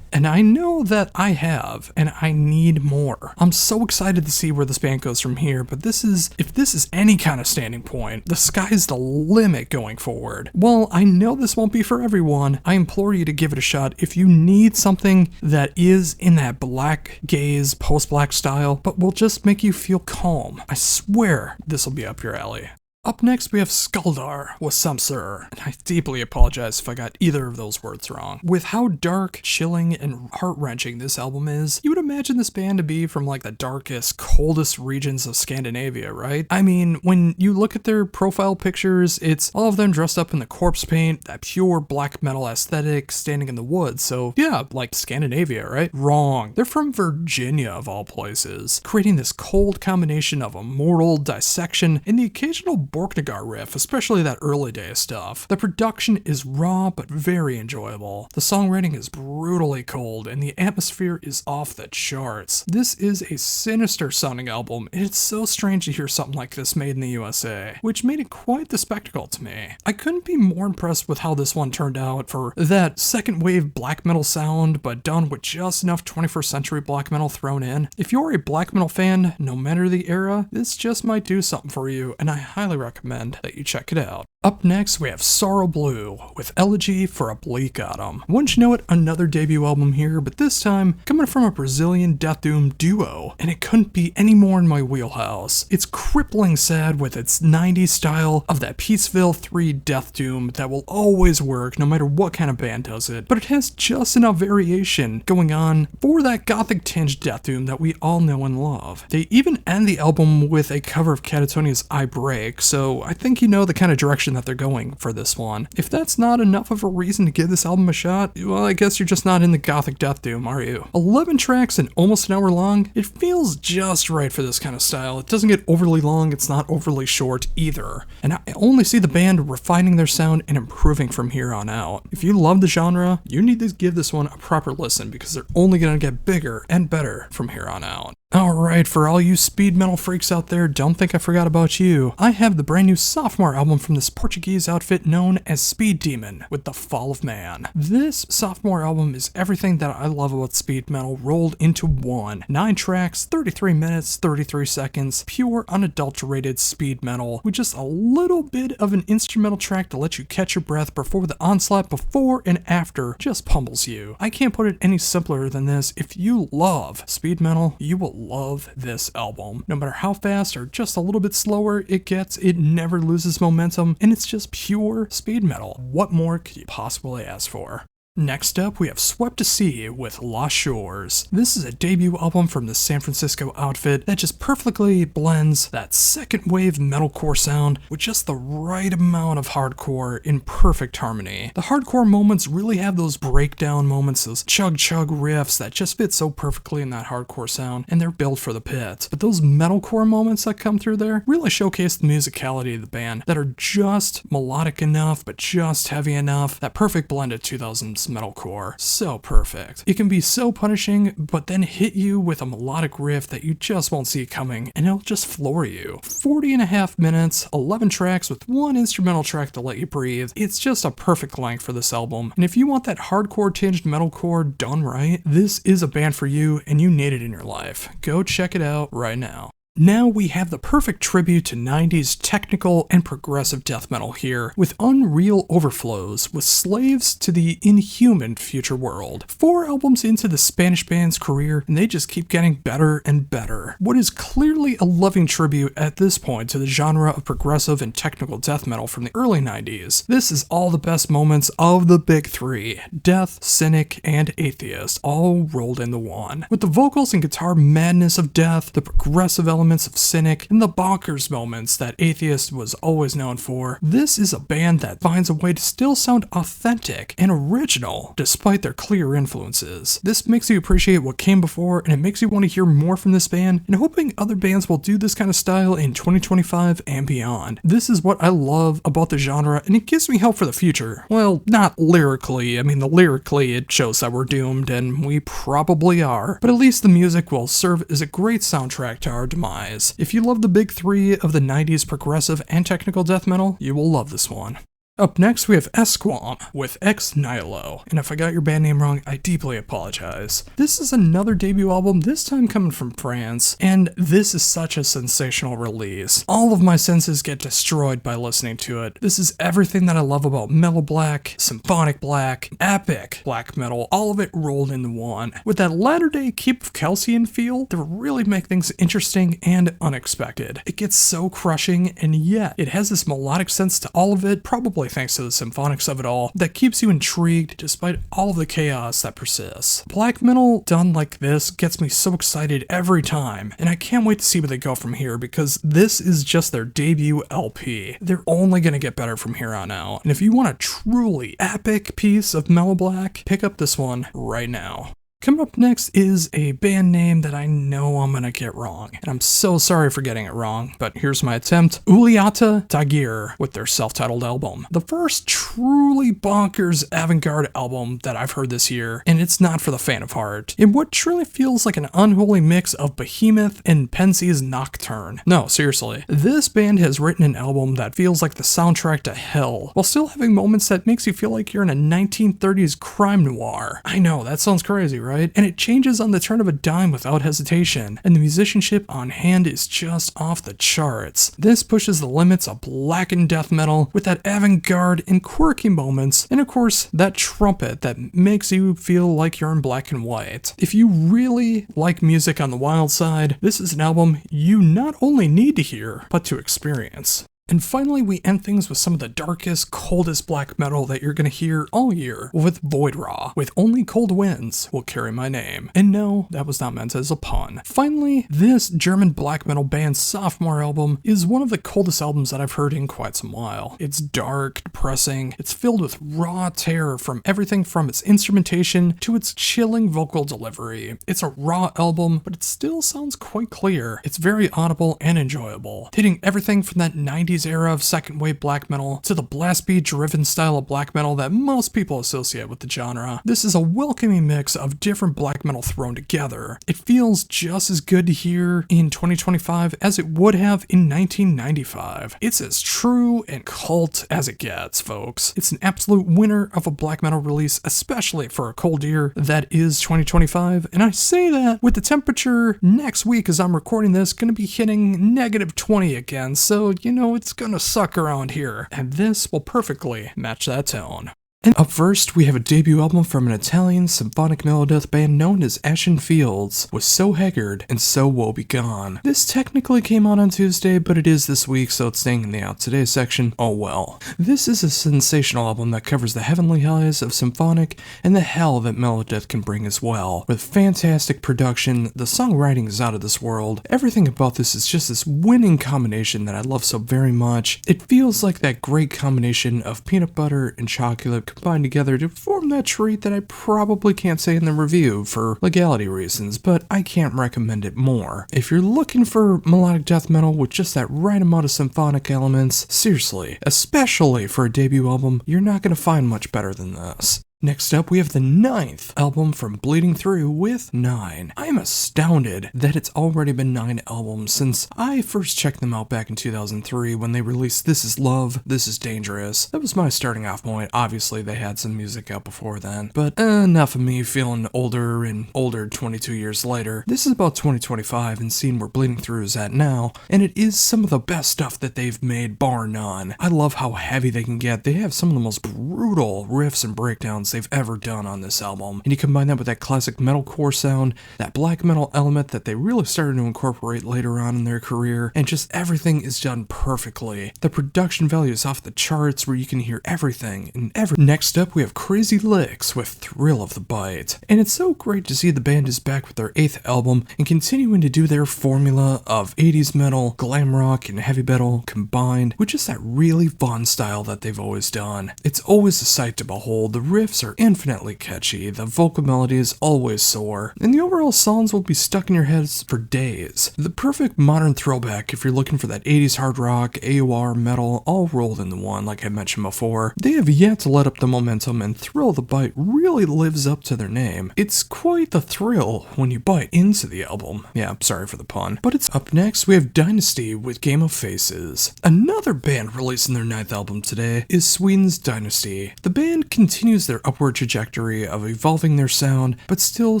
And I know that I have, and I need more. I'm so excited to see where this band goes from here, but if this is any kind of standing point, the sky's the limit going forward. While I know this won't be for everyone, I implore you to give it a shot if you need something that is in that black gaze, post-black style, but will just make you feel calm. I swear this will be up your alley. Up next, we have Skaldar with Samsur, and I deeply apologize if I got either of those words wrong. With how dark, chilling, and heart-wrenching this album is, you would imagine this band to be from like the darkest, coldest regions of Scandinavia, right? I mean, when you look at their profile pictures, it's all of them dressed up in the corpse paint, that pure black metal aesthetic, standing in the woods, so yeah, like Scandinavia, right? Wrong. They're from Virginia, of all places, creating this cold combination of immortal dissection and the occasional Borknagar riff, especially that early day stuff. The production is raw but very enjoyable. The songwriting is brutally cold and the atmosphere is off the charts. This is a sinister sounding album, and it's so strange to hear something like this made in the USA, which made it quite the spectacle to me. I couldn't be more impressed with how this one turned out for that second wave black metal sound, but done with just enough 21st century black metal thrown in. If you're a black metal fan, no matter the era, this just might do something for you, and I highly recommend that you check it out. Up next, we have Sorrow Blue with Elegy for a Bleak Autumn. Wouldn't you know it, another debut album here, but this time coming from a Brazilian death doom duo, and it couldn't be any more in my wheelhouse. It's crippling sad with its 90s style of that Peaceville 3 death doom that will always work no matter what kind of band does it, but it has just enough variation going on for that gothic tinged death doom that we all know and love. They even end the album with a cover of Catatonia's I Break, so I think you know the kind of direction that they're going for this one. If that's not enough of a reason to give this album a shot, well, I guess you're just not in the gothic death doom, are you? 11 tracks and almost an hour long, it feels just right for this kind of style. It doesn't get overly long, it's not overly short either. And I only see the band refining their sound and improving from here on out. If you love the genre, you need to give this one a proper listen because they're only going to get bigger and better from here on out. Alright, for all you speed metal freaks out there, don't think I forgot about you. I have the brand new sophomore album from this Portuguese outfit known as Speed Demon with The Fall of Man. This sophomore album is everything that I love about speed metal rolled into one. 9 tracks, 33 minutes, 33 seconds, pure unadulterated speed metal with just a little bit of an instrumental track to let you catch your breath before the onslaught before and after just pummels you. I can't put it any simpler than this. If you love speed metal, you will love this album. No matter how fast or just a little bit slower it gets, it never loses momentum, and it's just pure speed metal. What more could you possibly ask for? Next up, we have Swept to Sea with Lost Shores. This is a debut album from the San Francisco outfit that just perfectly blends that second wave metalcore sound with just the right amount of hardcore in perfect harmony. The hardcore moments really have those breakdown moments, those chug-chug riffs that just fit so perfectly in that hardcore sound, and they're built for the pit. But those metalcore moments that come through there really showcase the musicality of the band that are just melodic enough, but just heavy enough. That perfect blend of 2000s metalcore. So perfect. It can be so punishing, but then hit you with a melodic riff that you just won't see coming, and it'll just floor you. 40.5 minutes, 11 tracks with one instrumental track to let you breathe. It's just a perfect length for this album, and if you want that hardcore tinged metalcore done right, this is a band for you, and you need it in your life. Go check it out right now. Now we have the perfect tribute to 90s technical and progressive death metal here, with unreal overflows, with slaves to the inhuman future world. 4 albums into the Spanish band's career, and they just keep getting better and better. What is clearly a loving tribute at this point to the genre of progressive and technical death metal from the early 90s. This is all the best moments of the big 3, Death, Cynic, and Atheist, all rolled into one. With the vocals and guitar madness of Death, the progressive elements of Cynic, and the bonkers moments that Atheist was always known for, this is a band that finds a way to still sound authentic and original despite their clear influences. This makes you appreciate what came before, and it makes you want to hear more from this band, and hoping other bands will do this kind of style in 2025 and beyond. This is what I love about the genre, and it gives me hope for the future. Well, not lyrically. I mean, lyrically it shows that we're doomed, and we probably are, but at least the music will serve as a great soundtrack to our demise. If you love the big 3 of the 90s progressive and technical death metal, you will love this one. Up next, we have Esquam with Ex Nihilo, and if I got your band name wrong, I deeply apologize. This is another debut album, this time coming from France, and this is such a sensational release. All of my senses get destroyed by listening to it. This is everything that I love about mellow black, symphonic black, epic black metal, all of it rolled into one. With that latter-day Keep of Calcian feel, that really make things interesting and unexpected. It gets so crushing, and yet it has this melodic sense to all of it, probably thanks to the symphonics of it all, that keeps you intrigued despite all of the chaos that persists. Black metal done like this gets me so excited every time, and I can't wait to see where they go from here because this is just their debut LP. They're only gonna get better from here on out, and if you want a truly epic piece of mellow black, pick up this one right now. Coming up next is a band name that I know I'm gonna get wrong, and I'm so sorry for getting it wrong, but here's my attempt. Uliata Tagir with their self-titled album. The first truly bonkers avant-garde album that I've heard this year, and it's not for the faint of heart. In what truly feels like an unholy mix of Behemoth and Pensie's Nocturne. No, seriously. This band has written an album that feels like the soundtrack to hell, while still having moments that makes you feel like you're in a 1930s crime noir. I know, that sounds crazy, right? And it changes on the turn of a dime without hesitation, and the musicianship on hand is just off the charts. This pushes the limits of black and death metal with that avant-garde and quirky moments, and of course, that trumpet that makes you feel like you're in black and white. If you really like music on the wild side, this is an album you not only need to hear, but to experience. And finally, we end things with some of the darkest, coldest black metal that you're gonna hear all year with Void Raw, with Only Cold Winds Will Carry My Name. And no, that was not meant as a pun. Finally, this German black metal band's sophomore album is one of the coldest albums that I've heard in quite some while. It's dark, depressing, it's filled with raw terror from everything from its instrumentation to its chilling vocal delivery. It's a raw album, but it still sounds quite clear. It's very audible and enjoyable, hitting everything from that 90s era of second wave black metal to the blast beat driven style of black metal that most people associate with the genre. This is a welcoming mix of different black metal thrown together. It feels just as good to hear in 2025 as it would have in 1995. It's as true and cult as it gets, folks. It's an absolute winner of a black metal release, especially for a cold year that is 2025, and I say that with the temperature next week as I'm recording this going to be hitting -20 again, so you know it's gonna suck around here, and this will perfectly match that tone. And up first, we have a debut album from an Italian symphonic melodeath band known as Ashen Fields, with So Haggard and So Woe Begone. This technically came out on Tuesday, but it is this week, so it's staying in the Out Today section. Oh well. This is a sensational album that covers the heavenly highs of symphonic and the hell that melodeath can bring as well. With fantastic production, the songwriting is out of this world. Everything about this is just this winning combination that I love so very much. It feels like that great combination of peanut butter and chocolate combined together to form that treat that I probably can't say in the review for legality reasons, but I can't recommend it more. If you're looking for melodic death metal with just that right amount of symphonic elements, seriously, especially for a debut album, you're not going to find much better than this. Next up, we have the 9th album from Bleeding Through with 9. I am astounded that it's already been 9 albums since I first checked them out back in 2003 when they released This Is Love, This Is Dangerous. That was my starting off point. Obviously, they had some music out before then, but enough of me feeling older and older 22 years later. This is about 2025 and seeing where Bleeding Through is at now, and it is some of the best stuff that they've made, bar none. I love how heavy they can get. They have some of the most brutal riffs and breakdowns they've ever done on this album, and you combine that with that classic metalcore sound, that black metal element that they really started to incorporate later on in their career, and just everything is done perfectly. The production value is off the charts where you can hear everything and Next up, we have Crazy Licks with Thrill of the Bite, and it's so great to see the band is back with their 8th album and continuing to do their formula of 80s metal, glam rock, and heavy metal combined with just that really fun style that they've always done. It's always a sight to behold. The riffs are infinitely catchy, the vocal melody is always soar, and the overall songs will be stuck in your heads for days. The perfect modern throwback if you're looking for that 80s hard rock, AOR, metal, all rolled into one like I mentioned before. They have yet to let up the momentum, and Thrill of the Bite really lives up to their name. It's quite the thrill when you bite into the album. Yeah, sorry for the pun. But it's up next, we have Dynasty with Game of Faces. Another band releasing their 9th album today is Sweden's Dynasty. The band continues their upward trajectory of evolving their sound, but still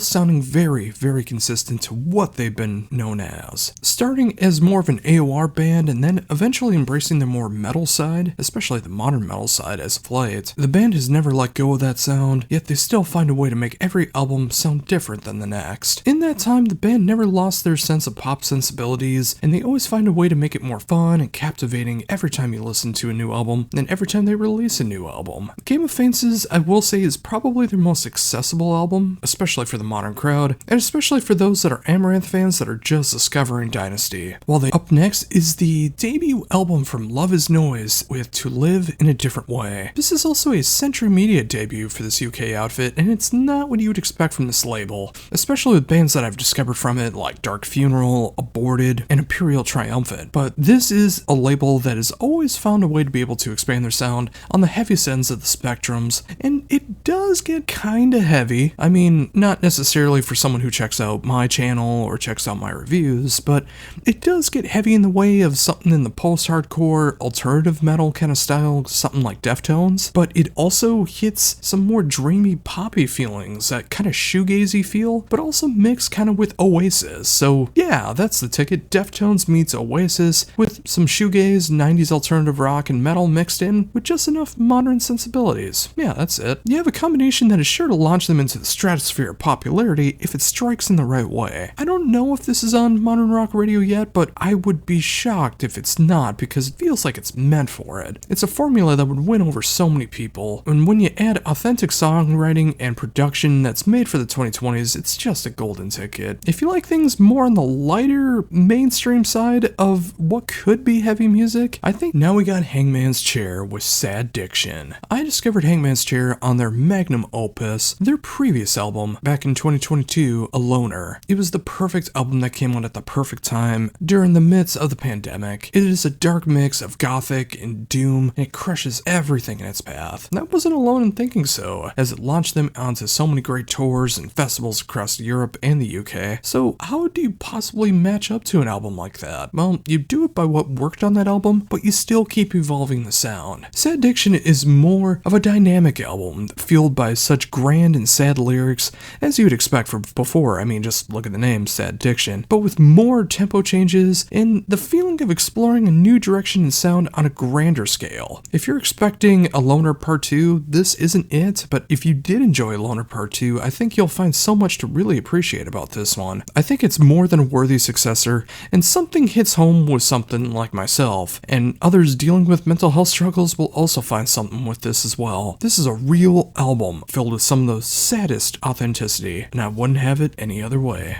sounding very, very consistent to what they've been known as. Starting as more of an AOR band and then eventually embracing the more metal side, especially the modern metal side as of late, the band has never let go of that sound, yet they still find a way to make every album sound different than the next. In that time, the band never lost their sense of pop sensibilities, and they always find a way to make it more fun and captivating every time you listen to a new album and every time they release a new album. Game of Faces, I will say, say is probably their most accessible album, especially for the modern crowd, and especially for those that are Amaranth fans that are just discovering Dynasty. While up next is the debut album from Love Is Noise with To Live in a Different Way. This is also a Century Media debut for this UK outfit, and it's not what you would expect from this label, especially with bands that I've discovered from it like Dark Funeral, Aborted, and Imperial Triumphant. But this is a label that has always found a way to be able to expand their sound on the heaviest ends of the spectrums, and it does get kinda heavy. I mean, not necessarily for someone who checks out my channel or checks out my reviews, but it does get heavy in the way of something in the post-hardcore, alternative metal kind of style, something like Deftones, but it also hits some more dreamy, poppy feelings, that kind of shoegazy feel, but also mixed kind of with Oasis. So yeah, that's the ticket. Deftones meets Oasis with some shoegaze, 90s alternative rock and metal mixed in with just enough modern sensibilities. Yeah, that's it. You have a combination that is sure to launch them into the stratosphere of popularity if it strikes in the right way. I don't know if this is on modern rock radio yet, but I would be shocked if it's not, because it feels like it's meant for it. It's a formula that would win over so many people, and when you add authentic songwriting and production that's made for the 2020s, it's just a golden ticket. If you like things more on the lighter, mainstream side of what could be heavy music, I think now we got Hangman's Chair with Sad Diction. I discovered Hangman's Chair on their magnum opus, their previous album, back in 2022, A Loner. It was the perfect album that came out at the perfect time during the midst of the pandemic. It is a dark mix of gothic and doom, and it crushes everything in its path. And I wasn't alone in thinking so, as it launched them onto so many great tours and festivals across Europe and the UK. So how do you possibly match up to an album like that? Well, you do it by what worked on that album, but you still keep evolving the sound. Sad Diction is more of a dynamic album, fueled by such grand and sad lyrics as you would expect from before. I mean, just look at the name, Sad Diction, but with more tempo changes and the feeling of exploring a new direction and sound on a grander scale. If you're expecting a Loner Part 2, this isn't it, but if you did enjoy Loner Part 2, I think you'll find so much to really appreciate about this one. I think it's more than a worthy successor, and something hits home with something like myself, and others dealing with mental health struggles will also find something with this as well. This is a real album filled with some of the saddest authenticity, and I wouldn't have it any other way.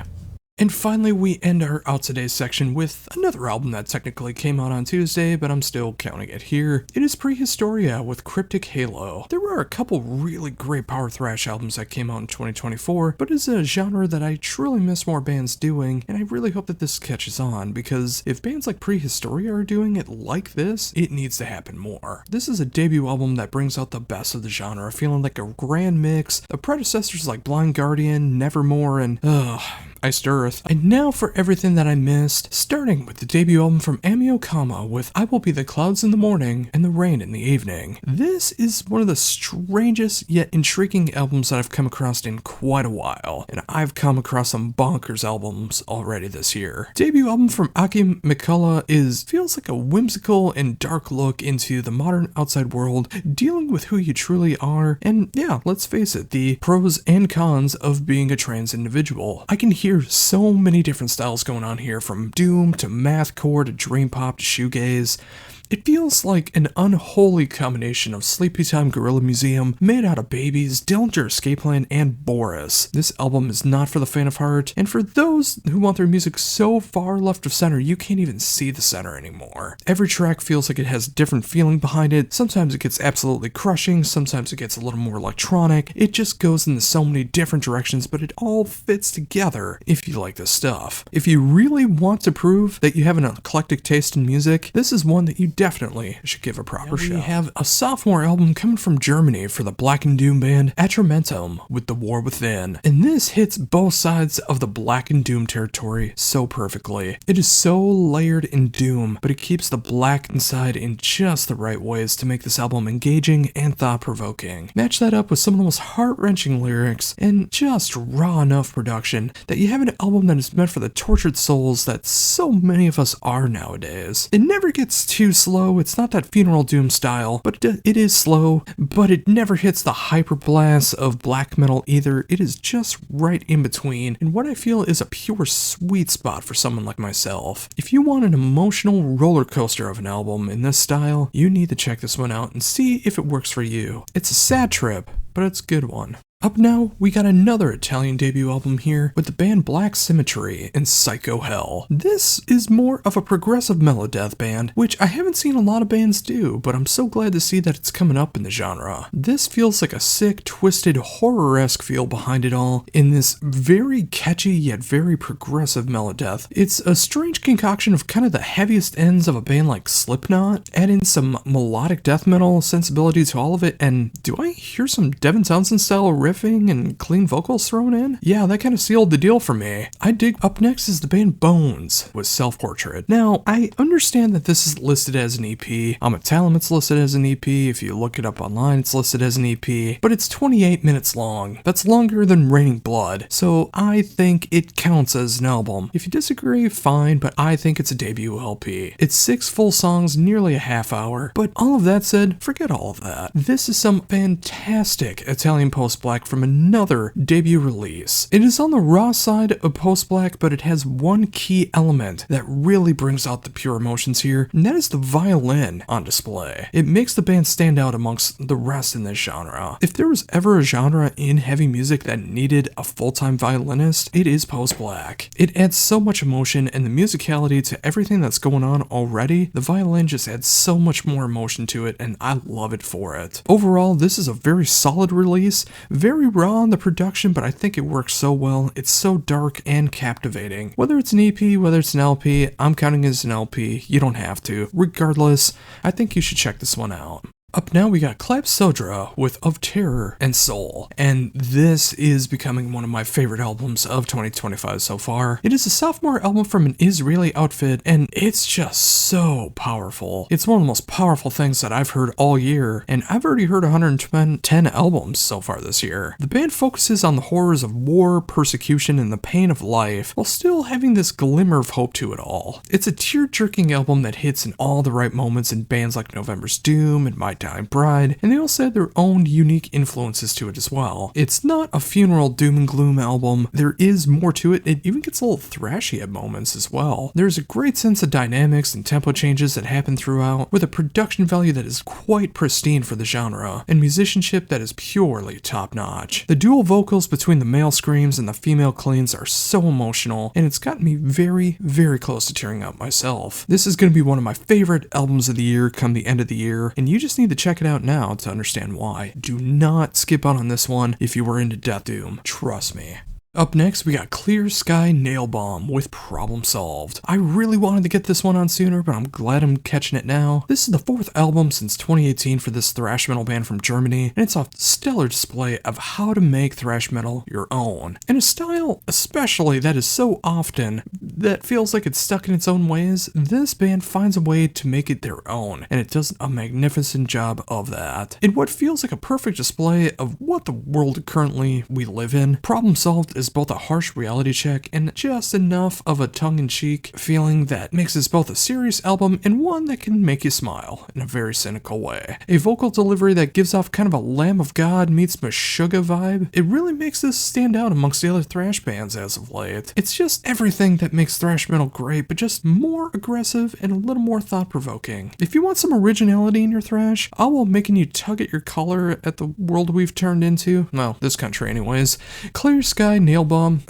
And finally, we end our Out Today's section with another album that technically came out on Tuesday, but I'm still counting it here. It is Prehistoria with Cryptic Halo. There were a couple really great power thrash albums that came out in 2024, but it's a genre that I truly miss more bands doing, and I really hope that this catches on, because if bands like Prehistoria are doing it like this, it needs to happen more. This is a debut album that brings out the best of the genre, feeling like a grand mix of predecessors like Blind Guardian, Nevermore, and Iced Earth. And now for everything that I missed, starting with the debut album from Ami Okama with I Will Be the Clouds in the Morning and the Rain in the Evening. This is one of the strangest yet intriguing albums that I've come across in quite a while, and I've come across some bonkers albums already this year. Debut album from Aki Mikala feels like a whimsical and dark look into the modern outside world, dealing with who you truly are, and yeah, let's face it, the pros and cons of being a trans individual. I can hear so many different styles going on here, from doom to mathcore to dream pop to shoegaze. It feels like an unholy combination of Sleepy Time Gorilla Museum, Made Out of Babies, Dillinger Escape Plan, and Boris. This album is not for the faint of heart, and for those who want their music so far left of center you can't even see the center anymore. Every track feels like it has a different feeling behind it. Sometimes it gets absolutely crushing, sometimes it gets a little more electronic. It just goes in so many different directions, but it all fits together if you like this stuff. If you really want to prove that you have an eclectic taste in music, this is one that you definitely should give a proper shot. We have a sophomore album coming from Germany for the Black and Doom band Atramentum with The War Within, and this hits both sides of the Black and Doom territory so perfectly. It is so layered in doom, but it keeps the black inside in just the right ways to make this album engaging and thought-provoking. Match that up with some of the most heart-wrenching lyrics and just raw enough production that you have an album that is meant for the tortured souls that so many of us are nowadays. It never gets too slow, it's not that funeral doom style, but it is slow, but it never hits the hyper blast of black metal either. It is just right in between, and what I feel is a pure sweet spot for someone like myself. If you want an emotional roller coaster of an album in this style, you need to check this one out and see if it works for you. It's a sad trip, but it's a good one. Up now, we got another Italian debut album here with the band Black Symmetry and Psycho Hell. This is more of a progressive melodeath band, which I haven't seen a lot of bands do, but I'm so glad to see that it's coming up in the genre. This feels like a sick, twisted, horror-esque feel behind it all in this very catchy yet very progressive melodeath. It's a strange concoction of kind of the heaviest ends of a band like Slipknot, add in some melodic death metal sensibility to all of it, and do I hear some Devin Townsend style riffing and clean vocals thrown in? Yeah, that kind of sealed the deal for me. I dig. Up next is the band Bones with Self-Portrait. Now, I understand that this is listed as an EP. On Metallum, it's listed as an EP. If you look it up online, it's listed as an EP. But it's 28 minutes long. That's longer than Raining Blood. So I think it counts as an album. If you disagree, fine, but I think it's a debut LP. It's 6 full songs, nearly a half hour. But all of that said, forget all of that. This is some fantastic Italian post-black from another debut release. It is on the raw side of post-black, but it has one key element that really brings out the pure emotions here, and that is the violin on display. It makes the band stand out amongst the rest in this genre. If there was ever a genre in heavy music that needed a full-time violinist, it is post-black. It adds so much emotion and the musicality to everything that's going on already. The violin just adds so much more emotion to it, and I love it for it. Overall, this is a very solid release, very raw in the production, but I think it works so well. It's so dark and captivating. Whether it's an EP, whether it's an LP, I'm counting it as an LP. You don't have to. Regardless, I think you should check this one out. Up now we got Clap Sodra with Of Terror and Soul, and this is becoming one of my favorite albums of 2025 so far. It is a sophomore album from an Israeli outfit, and it's just so powerful. It's one of the most powerful things that I've heard all year, and I've already heard 110 albums so far this year. The band focuses on the horrors of war, persecution, and the pain of life, while still having this glimmer of hope to it all. It's a tear-jerking album that hits in all the right moments in bands like November's Doom and My Dying Bride, and they also had their own unique influences to it as well. It's not a funeral doom and gloom album. There is more to it. It even gets a little thrashy at moments as well. There's a great sense of dynamics and tempo changes that happen throughout, with a production value that is quite pristine for the genre, and musicianship that is purely top-notch. The dual vocals between the male screams and the female cleans are so emotional, and it's gotten me very, very close to tearing up myself. This is going to be one of my favorite albums of the year come the end of the year, and you just need to check it out now to understand why. Do not skip out on this one if you were into Death Doom. Trust me. Up next, we got Clear Sky Nail Bomb with Problem Solved. I really wanted to get this one on sooner, but I'm glad I'm catching it now. This is the 4th album since 2018 for this thrash metal band from Germany, and it's a stellar display of how to make thrash metal your own. In a style, especially, that is so often that feels like it's stuck in its own ways, this band finds a way to make it their own, and it does a magnificent job of that. In what feels like a perfect display of what the world currently we live in, Problem Solved is both a harsh reality check and just enough of a tongue-in-cheek feeling that makes this both a serious album and one that can make you smile in a very cynical way. A vocal delivery that gives off kind of a Lamb of God meets Meshuggah vibe. It really makes this stand out amongst the other thrash bands as of late. It's just everything that makes thrash metal great, but just more aggressive and a little more thought-provoking. If you want some originality in your thrash, all while making you tug at your collar at the world we've turned into, well, this country anyways, Clear Sky Nail Bomb,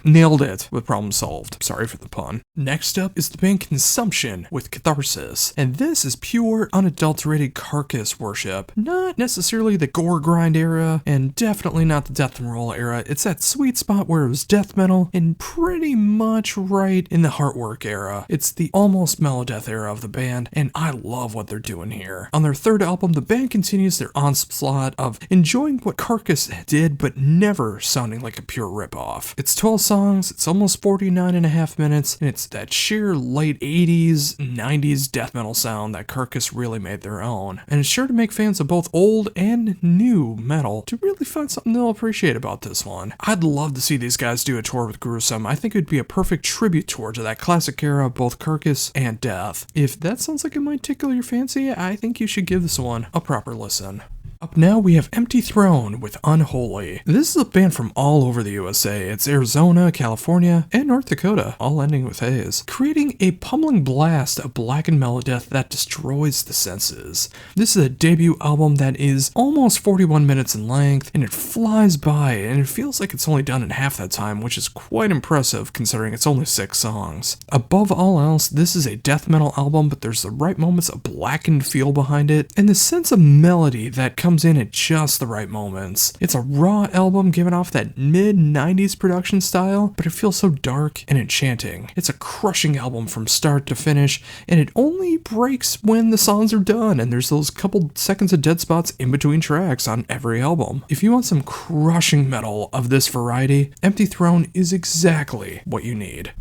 nailed it with Problem Solved. Sorry for the pun. Next up is the band Consumption with Catharsis, and this is pure, unadulterated carcass worship. Not necessarily the gore grind era, and definitely not the death and roll era. It's that sweet spot where it was death metal, and pretty much right in the Heartwork era. It's the almost melodeath era of the band, and I love what they're doing here. On their 3rd album, the band continues their onslaught of enjoying what Carcass did, but never sounding like a pure ripoff. It's 12 songs, it's almost 49.5 minutes, and it's that sheer late 80s, 90s death metal sound that Carcass really made their own. And it's sure to make fans of both old and new metal to really find something they'll appreciate about this one. I'd love to see these guys do a tour with Gruesome. I think it would be a perfect tribute tour to that classic era of both Carcass and Death. If that sounds like it might tickle your fancy, I think you should give this one a proper listen. Up now we have Empty Throne with Unholy. This is a band from all over the USA. It's Arizona, California, and North Dakota, all ending with A's, creating a pummeling blast of blackened melodeath that destroys the senses. This is a debut album that is almost 41 minutes in length, and it flies by, and it feels like it's only done in half that time, which is quite impressive considering it's only 6 songs. Above all else, this is a death metal album, but there's the right moments of blackened feel behind it, and the sense of melody that comes in at just the right moments. It's a raw album given off that mid-90s production style, but it feels so dark and enchanting. It's a crushing album from start to finish, and it only breaks when the songs are done, and there's those couple seconds of dead spots in between tracks on every album. If you want some crushing metal of this variety, Empty Throne is exactly what you need.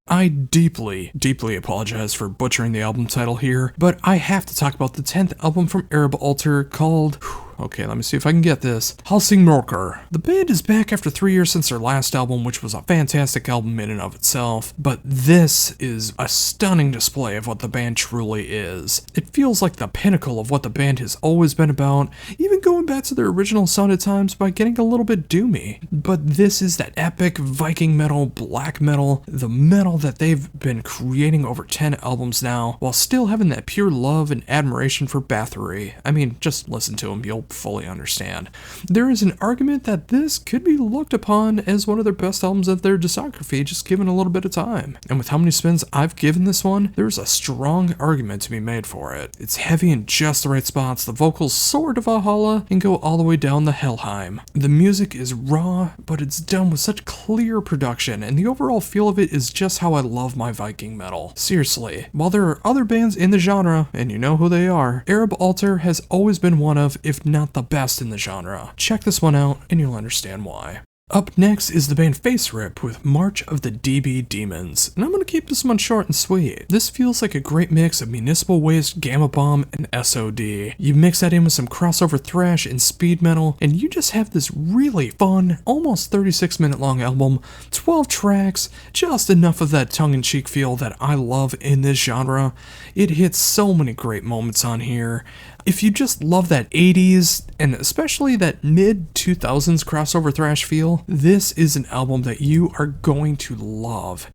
I deeply apologize for butchering the album title here, but I have to talk about the 10th album from Arab Altar called... Okay, let me see if I can get this. Helsingmörker. The band is back after 3 years since their last album, which was a fantastic album in and of itself, but this is a stunning display of what the band truly is. It feels like the pinnacle of what the band has always been about, even going back to their original sound at times by getting a little bit doomy. But this is that epic Viking metal, black metal, the metal that they've been creating over 10 albums now, while still having that pure love and admiration for Bathory. I mean, just listen to them, you'll fully understand. There is an argument that this could be looked upon as one of their best albums of their discography, just given a little bit of time. And with how many spins I've given this one, there's a strong argument to be made for it. It's heavy in just the right spots, the vocals soar to Valhalla and go all the way down the Helheim. The music is raw, but it's done with such clear production, and the overall feel of it is just how I love my Viking metal. Seriously, while there are other bands in the genre, and you know who they are, Arab Altar has always been one of, if not the best in the genre. Check this one out and you'll understand why. Up next is the band Face Rip with March of the DB Demons, and I'm going to keep this one short and sweet. This feels like a great mix of Municipal Waste, Gamma Bomb, and SOD. You mix that in with some crossover thrash and speed metal, and you just have this really fun, almost 36-minute long album, 12 tracks, just enough of that tongue-in-cheek feel that I love in this genre. It hits so many great moments on here. If you just love that 80s, and especially that mid-2000s crossover thrash feel, this is an album that you are going to love.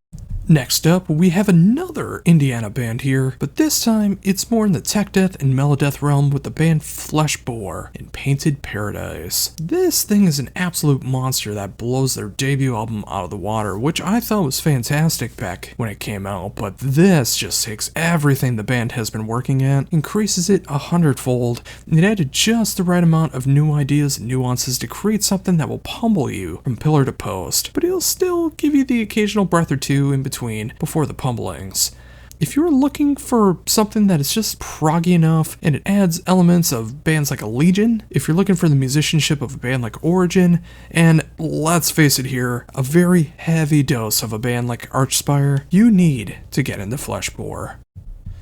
Next up, we have another Indiana band here, but this time it's more in the tech death and melodeath realm with the band Fleshbore in Painted Paradise. This thing is an absolute monster that blows their debut album out of the water, which I thought was fantastic back when it came out, but this just takes everything the band has been working at, increases it 100-fold, and it added just the right amount of new ideas and nuances to create something that will pummel you from pillar to post, but it'll still give you the occasional breath or two in between before the pummelings. If you're looking for something that is just proggy enough and it adds elements of bands like Legion, if you're looking for the musicianship of a band like Origin, and let's face it here, a very heavy dose of a band like Archspire, you need to get into Fleshbore.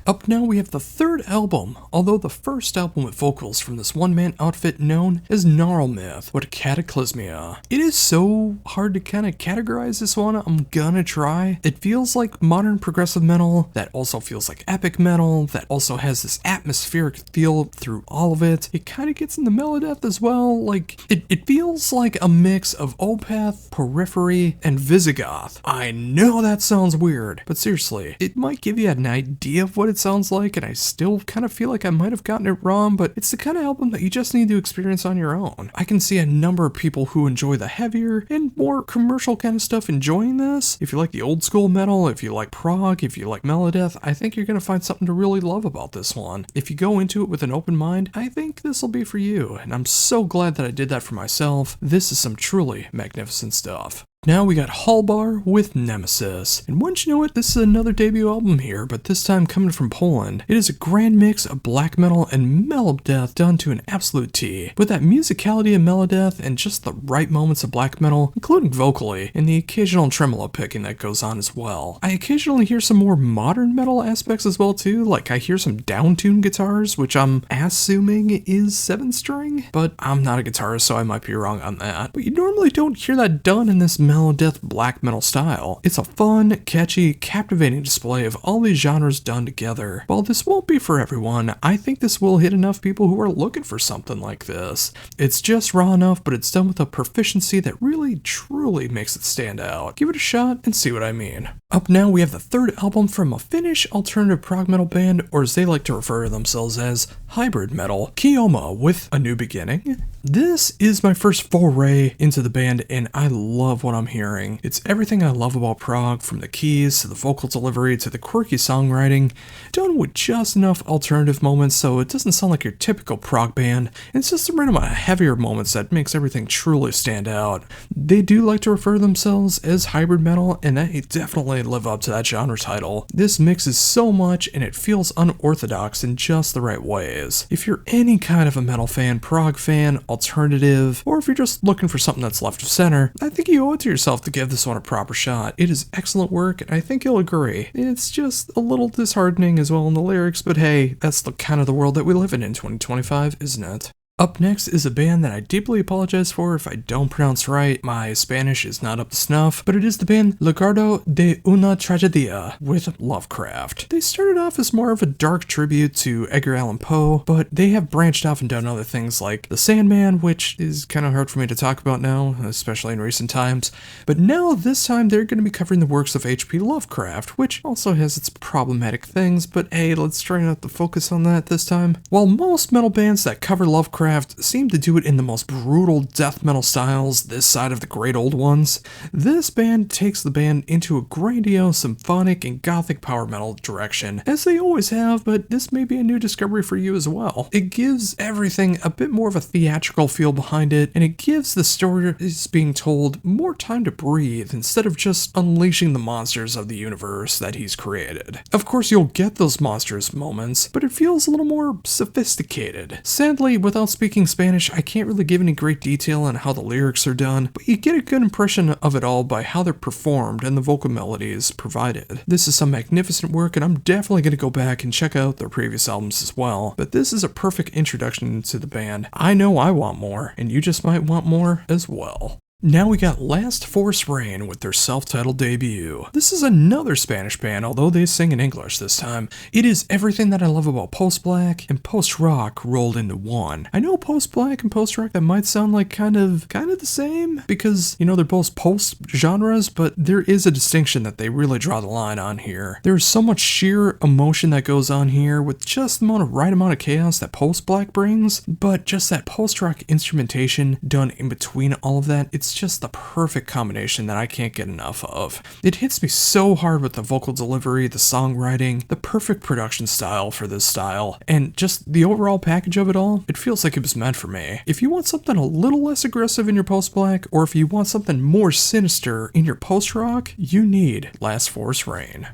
Up now we have the third album, although the first album with vocals from this one-man outfit known as Gnarlmyth with Cataclysmia. It is so hard to kind of categorize this one, I'm gonna try. It feels like modern progressive metal, that also feels like epic metal, that also has this atmospheric feel through all of it. It kind of gets into melodeath as well, like, it feels like a mix of Opeth, Periphery, and Visigoth. I know that sounds weird, but seriously, it might give you an idea of what it sounds like, and I still kind of feel like I might have gotten it wrong, but it's the kind of album that you just need to experience on your own. I can see a number of people who enjoy the heavier and more commercial kind of stuff enjoying this. If you like the old school metal, if you like prog, if you like melodeath, I think you're going to find something to really love about this one. If you go into it with an open mind, I think this will be for you, and I'm so glad that I did that for myself. This is some truly magnificent stuff. Now we got Hallbar with Nemesis, and once you know it, this is another debut album here, but this time coming from Poland. It is a grand mix of black metal and melodeath done to an absolute T, with that musicality of melodeath and just the right moments of black metal, including vocally, and the occasional tremolo picking that goes on as well. I occasionally hear some more modern metal aspects as well too, like I hear some downtuned guitars, which I'm assuming is 7-string, but I'm not a guitarist so I might be wrong on that. But you normally don't hear that done in this metal melodeath black metal style. It's a fun, catchy, captivating display of all these genres done together. While this won't be for everyone, I think this will hit enough people who are looking for something like this. It's just raw enough, but it's done with a proficiency that really, truly makes it stand out. Give it a shot and see what I mean. Up now, we have the third album from a Finnish alternative prog metal band, or as they like to refer to themselves as, hybrid metal, Kioma with A New Beginning. This is my first foray into the band, and I love what I'm hearing. It's everything I love about prog, from the keys to the vocal delivery to the quirky songwriting, done with just enough alternative moments so it doesn't sound like your typical prog band, and it's just the right amount of heavier moments that makes everything truly stand out. They do like to refer to themselves as hybrid metal, and they definitely live up to that genre title. This mixes so much, and it feels unorthodox in just the right ways. If you're any kind of a metal fan, prog fan, alternative, or if you're just looking for something that's left of center, I think you owe it to yourself to give this one a proper shot. It is excellent work, and I think you'll agree. It's just a little disheartening as well in the lyrics, but hey, that's the kind of the world that we live in 2025, isn't it? Up next is a band that I deeply apologize for if I don't pronounce right. My Spanish is not up to snuff, but it is the band Legado de una Tragedia with Lovecraft. They started off as more of a dark tribute to Edgar Allan Poe, but they have branched off and done other things like The Sandman, which is kind of hard for me to talk about now, especially in recent times. But now, this time, they're going to be covering the works of H.P. Lovecraft, which also has its problematic things, but hey, let's try not to focus on that this time. While most metal bands that cover Lovecraft seem to do it in the most brutal death metal styles this side of the great old ones, this band takes the band into a grandiose, symphonic, and gothic power metal direction, as they always have, but this may be a new discovery for you as well. It gives everything a bit more of a theatrical feel behind it, and it gives the story that is being told more time to breathe instead of just unleashing the monsters of the universe that he's created. Of course, you'll get those monstrous moments, but it feels a little more sophisticated. Sadly, without speaking Spanish, I can't really give any great detail on how the lyrics are done, but you get a good impression of it all by how they're performed and the vocal melodies provided. This is some magnificent work, and I'm definitely going to go back and check out their previous albums as well, but this is a perfect introduction to the band. I know I want more, and you just might want more as well. Now we got Last Force Rain with their self-titled debut. This is another Spanish band, although they sing in English this time. It is everything that I love about post-black and post-rock rolled into one. I know post-black and post-rock, that might sound like kind of the same, because, you know, they're both post-genres, but there is a distinction that they really draw the line on here. There's so much sheer emotion that goes on here with just the right amount of chaos that post-black brings, but just that post-rock instrumentation done in between all of that, it's just the perfect combination that I can't get enough of. It hits me so hard with the vocal delivery, the songwriting, the perfect production style for this style, and just the overall package of it all. It feels like it was meant for me. If you want something a little less aggressive in your post-black, or if you want something more sinister in your post-rock, you need Last Force Rain.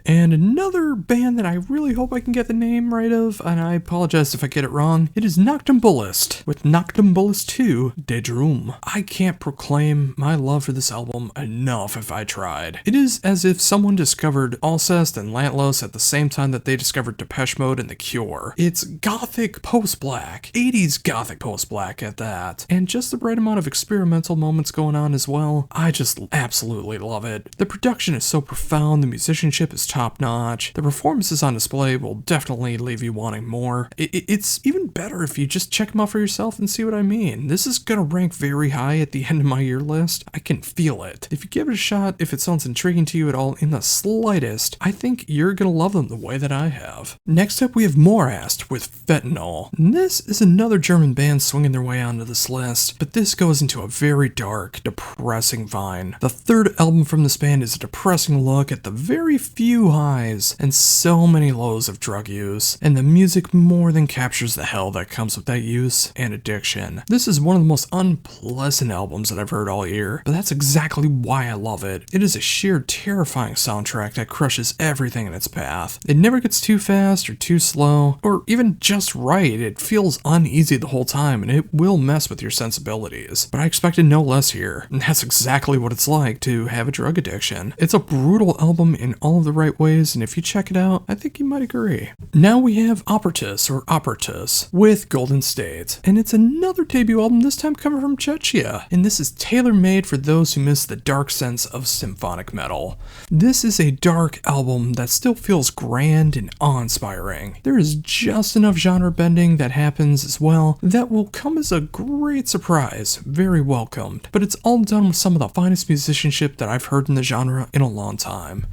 And another band that I really hope I can get the name right of, and I apologize if I get it wrong, it is Noctambulist with Noctambulist 2 De Drum. I can't proclaim my love for this album enough if I tried. It is as if someone discovered Alcest and Lantlos at the same time that they discovered Depeche Mode and The Cure. It's gothic post-black, 80s gothic post-black at that, and just the right amount of experimental moments going on as well. I just absolutely love it. The production is so profound, the musicianship is top-notch. The performances on display will definitely leave you wanting more. It's even better if you just check them out for yourself and see what I mean. This is gonna rank very high at the end of my year list. I can feel it. If you give it a shot, if it sounds intriguing to you at all in the slightest, I think you're gonna love them the way that I have. Next up, we have Morast with Fentanyl. And this is another German band swinging their way onto this list, but this goes into a very dark, depressing vein. The third album from this band is a depressing look at the very few highs and so many lows of drug use, and the music more than captures the hell that comes with that use and addiction. This is one of the most unpleasant albums that I've heard all year, but that's exactly why I love it. It is a sheer terrifying soundtrack that crushes everything in its path. It never gets too fast or too slow, or even just right. It feels uneasy the whole time, and it will mess with your sensibilities, but I expected no less here, and that's exactly what it's like to have a drug addiction. It's a brutal album in all of the right right ways, and if you check it out, I think you might agree. Now we have Operatus with Golden State, and it's another debut album, this time coming from Czechia, and this is tailor-made for those who miss the dark sense of symphonic metal. This is a dark album that still feels grand and awe-inspiring. There is just enough genre bending that happens as well that will come as a great surprise, very welcomed, but it's all done with some of the finest musicianship that I've heard in the genre in a long time.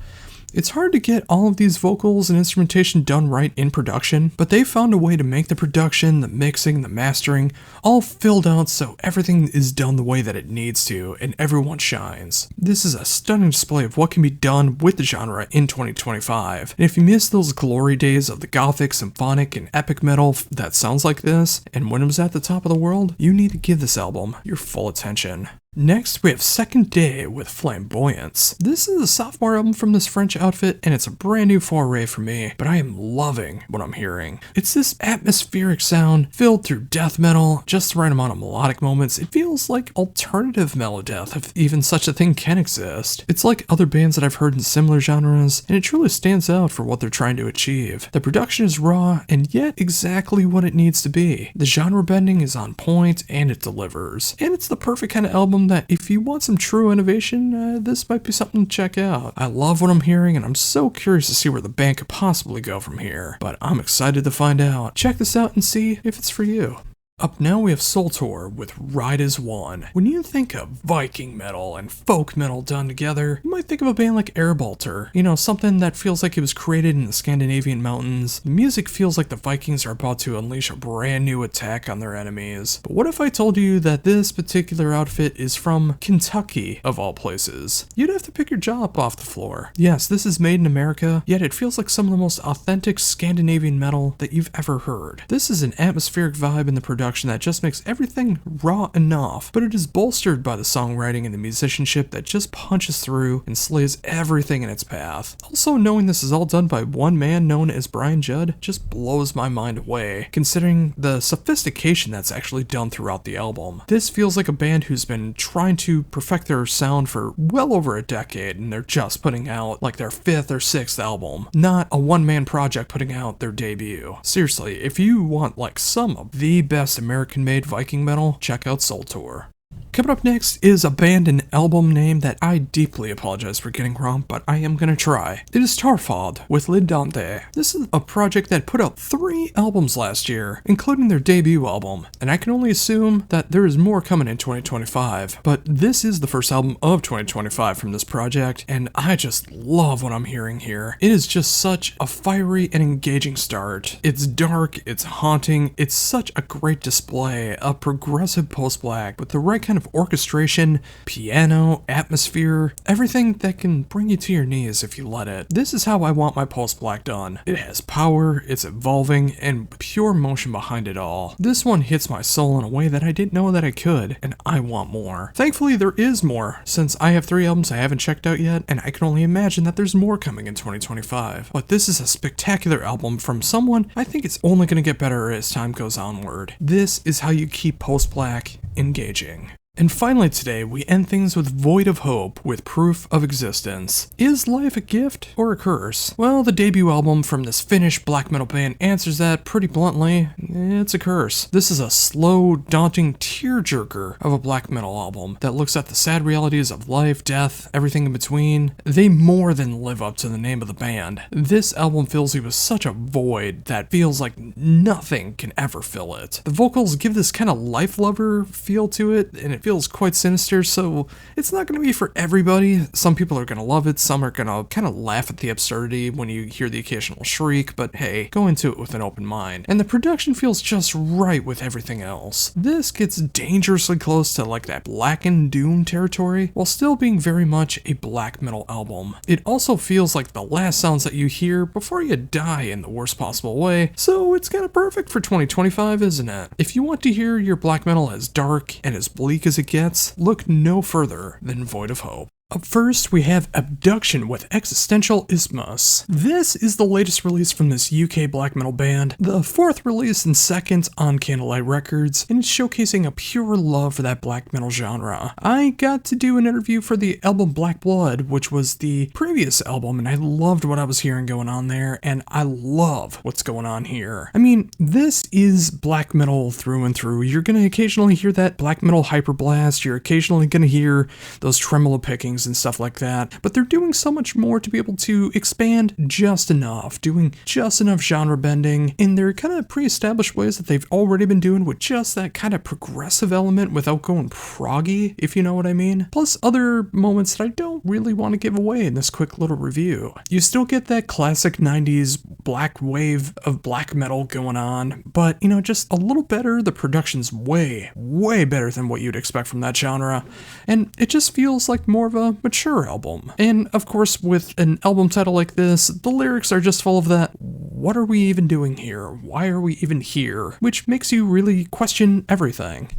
It's hard to get all of these vocals and instrumentation done right in production, but they found a way to make the production, the mixing, the mastering, all filled out so everything is done the way that it needs to, and everyone shines. This is a stunning display of what can be done with the genre in 2025, and if you miss those glory days of the gothic, symphonic, and epic metal that sounds like this, and when it was at the top of the world, you need to give this album your full attention. Next, we have Second Day with Flamboyance. This is a sophomore album from this French outfit, and it's a brand new foray for me, but I am loving what I'm hearing. It's this atmospheric sound filled through death metal, just the right amount of melodic moments. It feels like alternative melodeath, if even such a thing can exist. It's like other bands that I've heard in similar genres, and it truly stands out for what they're trying to achieve. The production is raw, and yet exactly what it needs to be. The genre bending is on point, and it delivers. And it's the perfect kind of album that if you want some true innovation, this might be something to check out. I love what I'm hearing, and I'm so curious to see where the band could possibly go from here, but I'm excited to find out. Check this out and see if it's for you. Up now we have Soltor with Ride as One. When you think of Viking metal and folk metal done together, you might think of a band like Airbolter. You know, something that feels like it was created in the Scandinavian mountains. The music feels like the Vikings are about to unleash a brand new attack on their enemies. But what if I told you that this particular outfit is from Kentucky, of all places? You'd have to pick your jaw up off the floor. Yes, this is made in America, yet it feels like some of the most authentic Scandinavian metal that you've ever heard. This is an atmospheric vibe in the production that just makes everything raw enough, but it is bolstered by the songwriting and the musicianship that just punches through and slays everything in its path. Also, knowing this is all done by one man known as Brian Judd just blows my mind away, considering the sophistication that's actually done throughout the album. This feels like a band who's been trying to perfect their sound for well over a decade, and they're just putting out like their 5th or 6th album, not a one-man project putting out their debut. Seriously, if you want like some of the best American-made Viking metal, check out Soltor. Coming up next is a band and album name that I deeply apologize for getting wrong, but I am gonna try. It is Tarfod with Lidante. This is a project that put out 3 albums last year, including their debut album, and I can only assume that there is more coming in 2025, but this is the first album of 2025 from this project, and I just love what I'm hearing here. It is just such a fiery and engaging start. It's dark, it's haunting, it's such a great display of progressive post-black with the right kind of orchestration, piano, atmosphere, everything that can bring you to your knees if you let it. This is how I want my post-black done. It has power, it's evolving, and pure emotion behind it all. This one hits my soul in a way that I didn't know that I could, and I want more. Thankfully, there is more, since I have 3 albums I haven't checked out yet, and I can only imagine that there's more coming in 2025. But this is a spectacular album from someone I think it's only going to get better as time goes onward. This is how you keep post-black engaging. And finally today, we end things with Void of Hope with Proof of Existence. Is life a gift or a curse? Well, the debut album from this Finnish black metal band answers that pretty bluntly. It's a curse. This is a slow, daunting tearjerker of a black metal album that looks at the sad realities of life, death, everything in between. They more than live up to the name of the band. This album fills you with such a void that feels like nothing can ever fill it. The vocals give this kind of life lover feel to it, and it feels quite sinister, so it's not going to be for everybody. Some people are going to love it, some are going to kind of laugh at the absurdity when you hear the occasional shriek, but hey, go into it with an open mind. And the production feels just right with everything else. This gets dangerously close to like that Black and Doom territory, while still being very much a black metal album. It also feels like the last sounds that you hear before you die in the worst possible way, so it's kind of perfect for 2025, isn't it? If you want to hear your black metal as dark and as bleak as it gets, look no further than Void of Hope. Up first, we have Abduction with Existential Isthmus. This is the latest release from this UK black metal band, the fourth release and second on Candlelight Records, and it's showcasing a pure love for that black metal genre. I got to do an interview for the album Black Blood, which was the previous album, and I loved what I was hearing going on there, and I love what's going on here. I mean, this is black metal through and through. You're going to occasionally hear that black metal hyperblast, you're occasionally going to hear those tremolo pickings and stuff like that, but they're doing so much more to be able to expand just enough, doing just enough genre bending in their kind of pre-established ways that they've already been doing with just that kind of progressive element without going proggy, if you know what I mean. Plus other moments that I don't really want to give away in this quick little review. You still get that classic 90s black wave of black metal going on, but you know, just a little better. The production's way better than what you'd expect from that genre, and it just feels like more of a mature album. And of course, with an album title like this, the lyrics are just full of that, what are we even doing here? Why are we even here? Which makes you really question everything.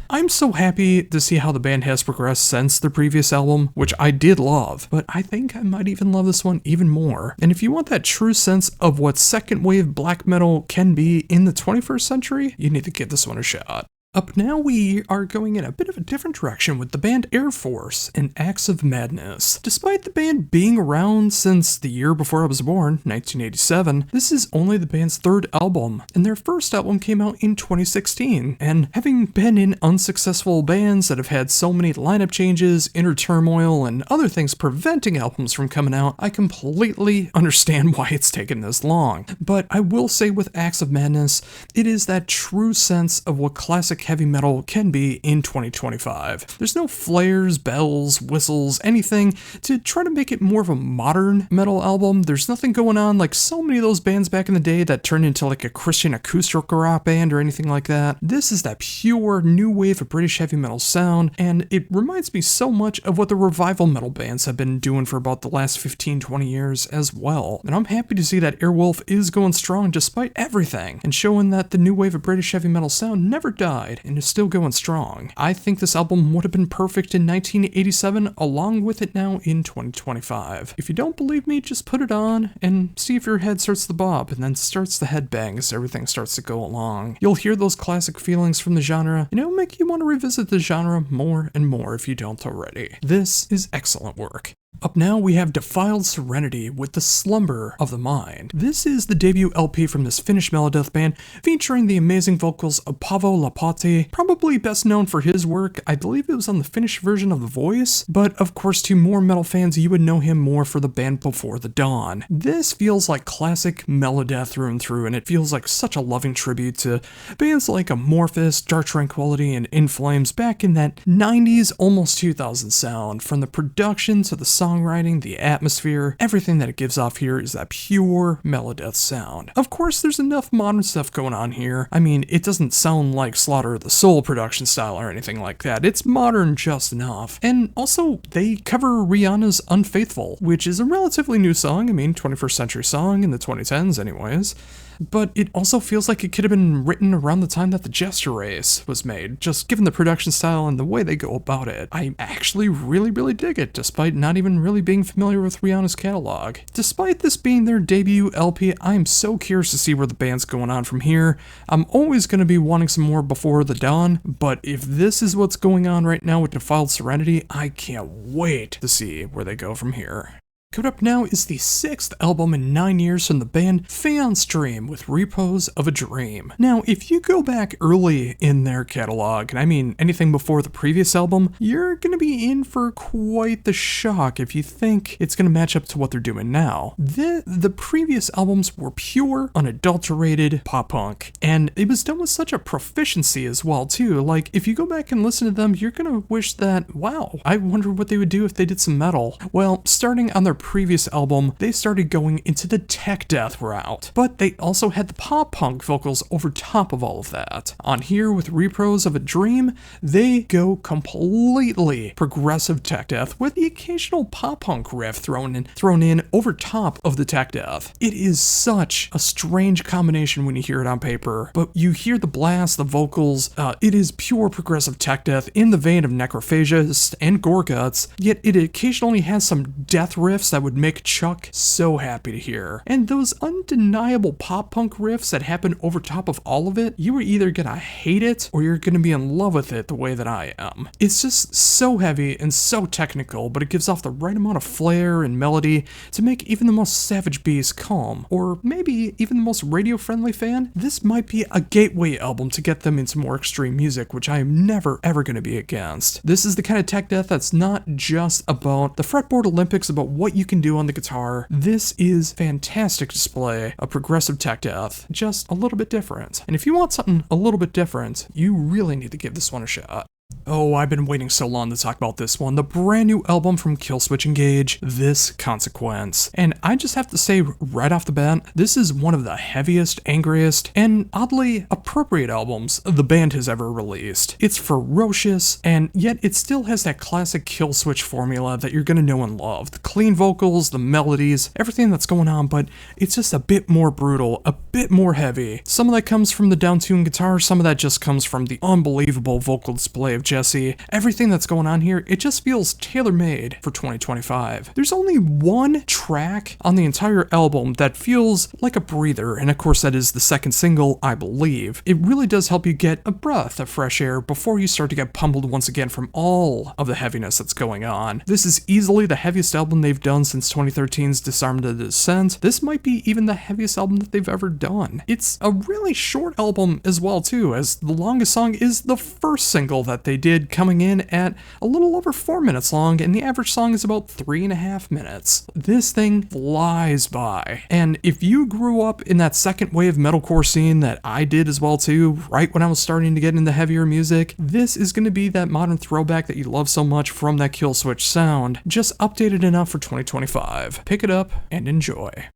I'm so happy to see how the band has progressed since their previous album, which I did love, but I think I might even love this one even more. And if you want that true sense of what second wave black metal can be in the 21st century, you need to give this one a shot. Up now, we are going in a bit of a different direction with the band Air Force and Acts of Madness. Despite the band being around since the year before I was born, 1987, this is only the band's third album, and their first album came out in 2016. And having been in unsuccessful bands that have had so many lineup changes, inner turmoil, and other things preventing albums from coming out, I completely understand why it's taken this long. But I will say with Acts of Madness, it is that true sense of what classic heavy metal can be in 2025. There's no flares, bells, whistles, anything to try to make it more of a modern metal album. There's nothing going on like so many of those bands back in the day that turned into like a Christian acoustic rock band or anything like that. This is that pure new wave of British heavy metal sound, and it reminds me so much of what the revival metal bands have been doing for about the last 15-20 years as well. And I'm happy to see that Airwolf is going strong despite everything, and showing that the new wave of British heavy metal sound never died and is still going strong. I think this album would have been perfect in 1987 along with it now in 2025. If you don't believe me, just put it on and see if your head starts to bob and then starts to headbang as everything starts to go along. You'll hear those classic feelings from the genre, and it'll make you want to revisit the genre more and more if you don't already. This is excellent work. Up now, we have Defiled Serenity with The Slumber of the Mind. This is the debut LP from this Finnish melodeath band, featuring the amazing vocals of Paavo Lapati, probably best known for his work. I believe it was on the Finnish version of The Voice, but of course to more metal fans, you would know him more for the band Before the Dawn. This feels like classic melodeath through and through, and it feels like such a loving tribute to bands like Amorphous, Dark Tranquillity, and In Flames back in that 90s, almost 2000 sound. From the production to the songwriting, the atmosphere, everything that it gives off here is that pure melodeath sound. Of course, there's enough modern stuff going on here. I mean, it doesn't sound like Slaughter of the Soul production style or anything like that. It's modern just enough. And also, they cover Rihanna's Unfaithful, which is a relatively new song. I mean, 21st century song in the 2010s anyways. But it also feels like it could have been written around the time that The Gesture Race was made, just given the production style and the way they go about it. I actually really dig it, despite not even really being familiar with Rihanna's catalog. Despite this being their debut LP, I'm so curious to see where the band's going on from here. I'm always going to be wanting some more Before the Dawn, but if this is what's going on right now with Defiled Serenity, I can't wait to see where they go from here. Coming up now is the 6th album in 9 years from the band Phaon Stream with Repose of a Dream. Now, if you go back early in their catalog, and I mean anything before the previous album, you're going to be in for quite the shock if you think it's going to match up to what they're doing now. The previous albums were pure, unadulterated pop punk, and it was done with such a proficiency as well too. Like, if you go back and listen to them, you're going to wish that, wow, I wonder what they would do if they did some metal. Well, starting on their previous album, they started going into the tech death route, but they also had the pop-punk vocals over top of all of that. On here, with Repros of a Dream, they go completely progressive tech death with the occasional pop-punk riff thrown in over top of the tech death. It is such a strange combination when you hear it on paper, but you hear the blast, the vocals, it is pure progressive tech death in the vein of Necrophagist and Gorguts, yet it occasionally has some death riffs that would make Chuck so happy to hear. And those undeniable pop-punk riffs that happen over top of all of it, you are either gonna hate it or you're gonna be in love with it the way that I am. It's just so heavy and so technical, but it gives off the right amount of flair and melody to make even the most savage beast calm, or maybe even the most radio-friendly fan. This might be a gateway album to get them into more extreme music, which I am never ever going to be against. This is the kind of tech death that's not just about the fretboard Olympics, about what you can do on the guitar. This is fantastic display of progressive tech death, just a little bit different. And if you want something a little bit different, you really need to give this one a shot. Oh, I've been waiting so long to talk about this one. The brand new album from Killswitch Engage, This Consequence. And I just have to say right off the bat, this is one of the heaviest, angriest, and oddly appropriate albums the band has ever released. It's ferocious, and yet it still has that classic Killswitch formula that you're gonna know and love. The clean vocals, the melodies, everything that's going on, but it's just a bit more brutal, a bit more heavy. Some of that comes from the down-tuned guitar, some of that just comes from the unbelievable vocal display of Jesse. Everything that's going on here, it just feels tailor-made for 2025. There's only one track on the entire album that feels like a breather, and of course that is the second single, I Believe. It really does help you get a breath of fresh air before you start to get pummeled once again from all of the heaviness that's going on. This is easily the heaviest album they've done since 2013's Disarm the Descent. This might be even the heaviest album that they've ever done. It's a really short album as well too, as the longest song is the first single that they did, coming in at a little over 4 minutes long, and the average song is about 3.5 minutes. This thing flies by, and if you grew up in that second wave metalcore scene that I did as well too, right when I was starting to get into heavier music, this is going to be that modern throwback that you love so much from that Killswitch sound, just updated enough for 2025. Pick it up and enjoy.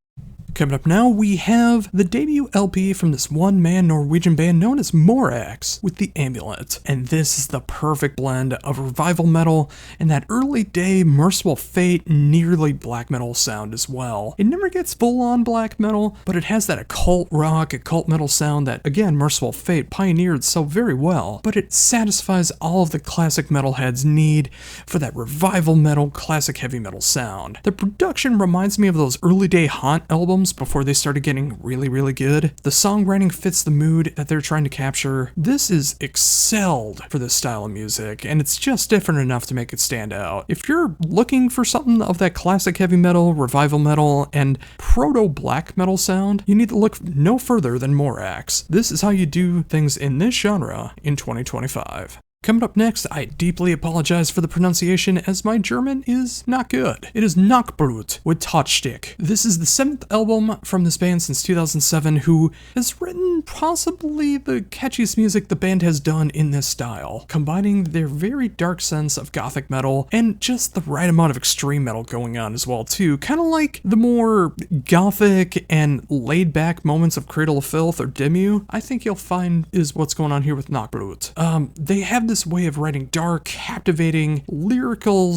Coming up now, we have the debut LP from this one-man Norwegian band known as Morax with The Amulet. And this is the perfect blend of revival metal and that early day Merciful Fate, nearly black metal sound as well. It never gets full-on black metal, but it has that occult rock, occult metal sound that, again, Merciful Fate pioneered so very well, but it satisfies all of the classic metalheads' need for that revival metal, classic heavy metal sound. The production reminds me of those early day Haunt albums before they started getting really good. The songwriting fits the mood that they're trying to capture. This is excelled for this style of music, and it's just different enough to make it stand out. If you're looking for something of that classic heavy metal, revival metal, and proto-black metal sound, you need to look no further than Morax. This is how you do things in this genre in 2025. Coming up next, I deeply apologize for the pronunciation as my German is not good. It is Nachtbrut with Totstick. This is the 7th album from this band since 2007, who has written possibly the catchiest music the band has done in this style, combining their very dark sense of gothic metal and just the right amount of extreme metal going on as well too, kind of like the more gothic and laid back moments of Cradle of Filth or Demu. I think you'll find is what's going on here with Nachtbrut. They have this way of writing dark, captivating, lyrical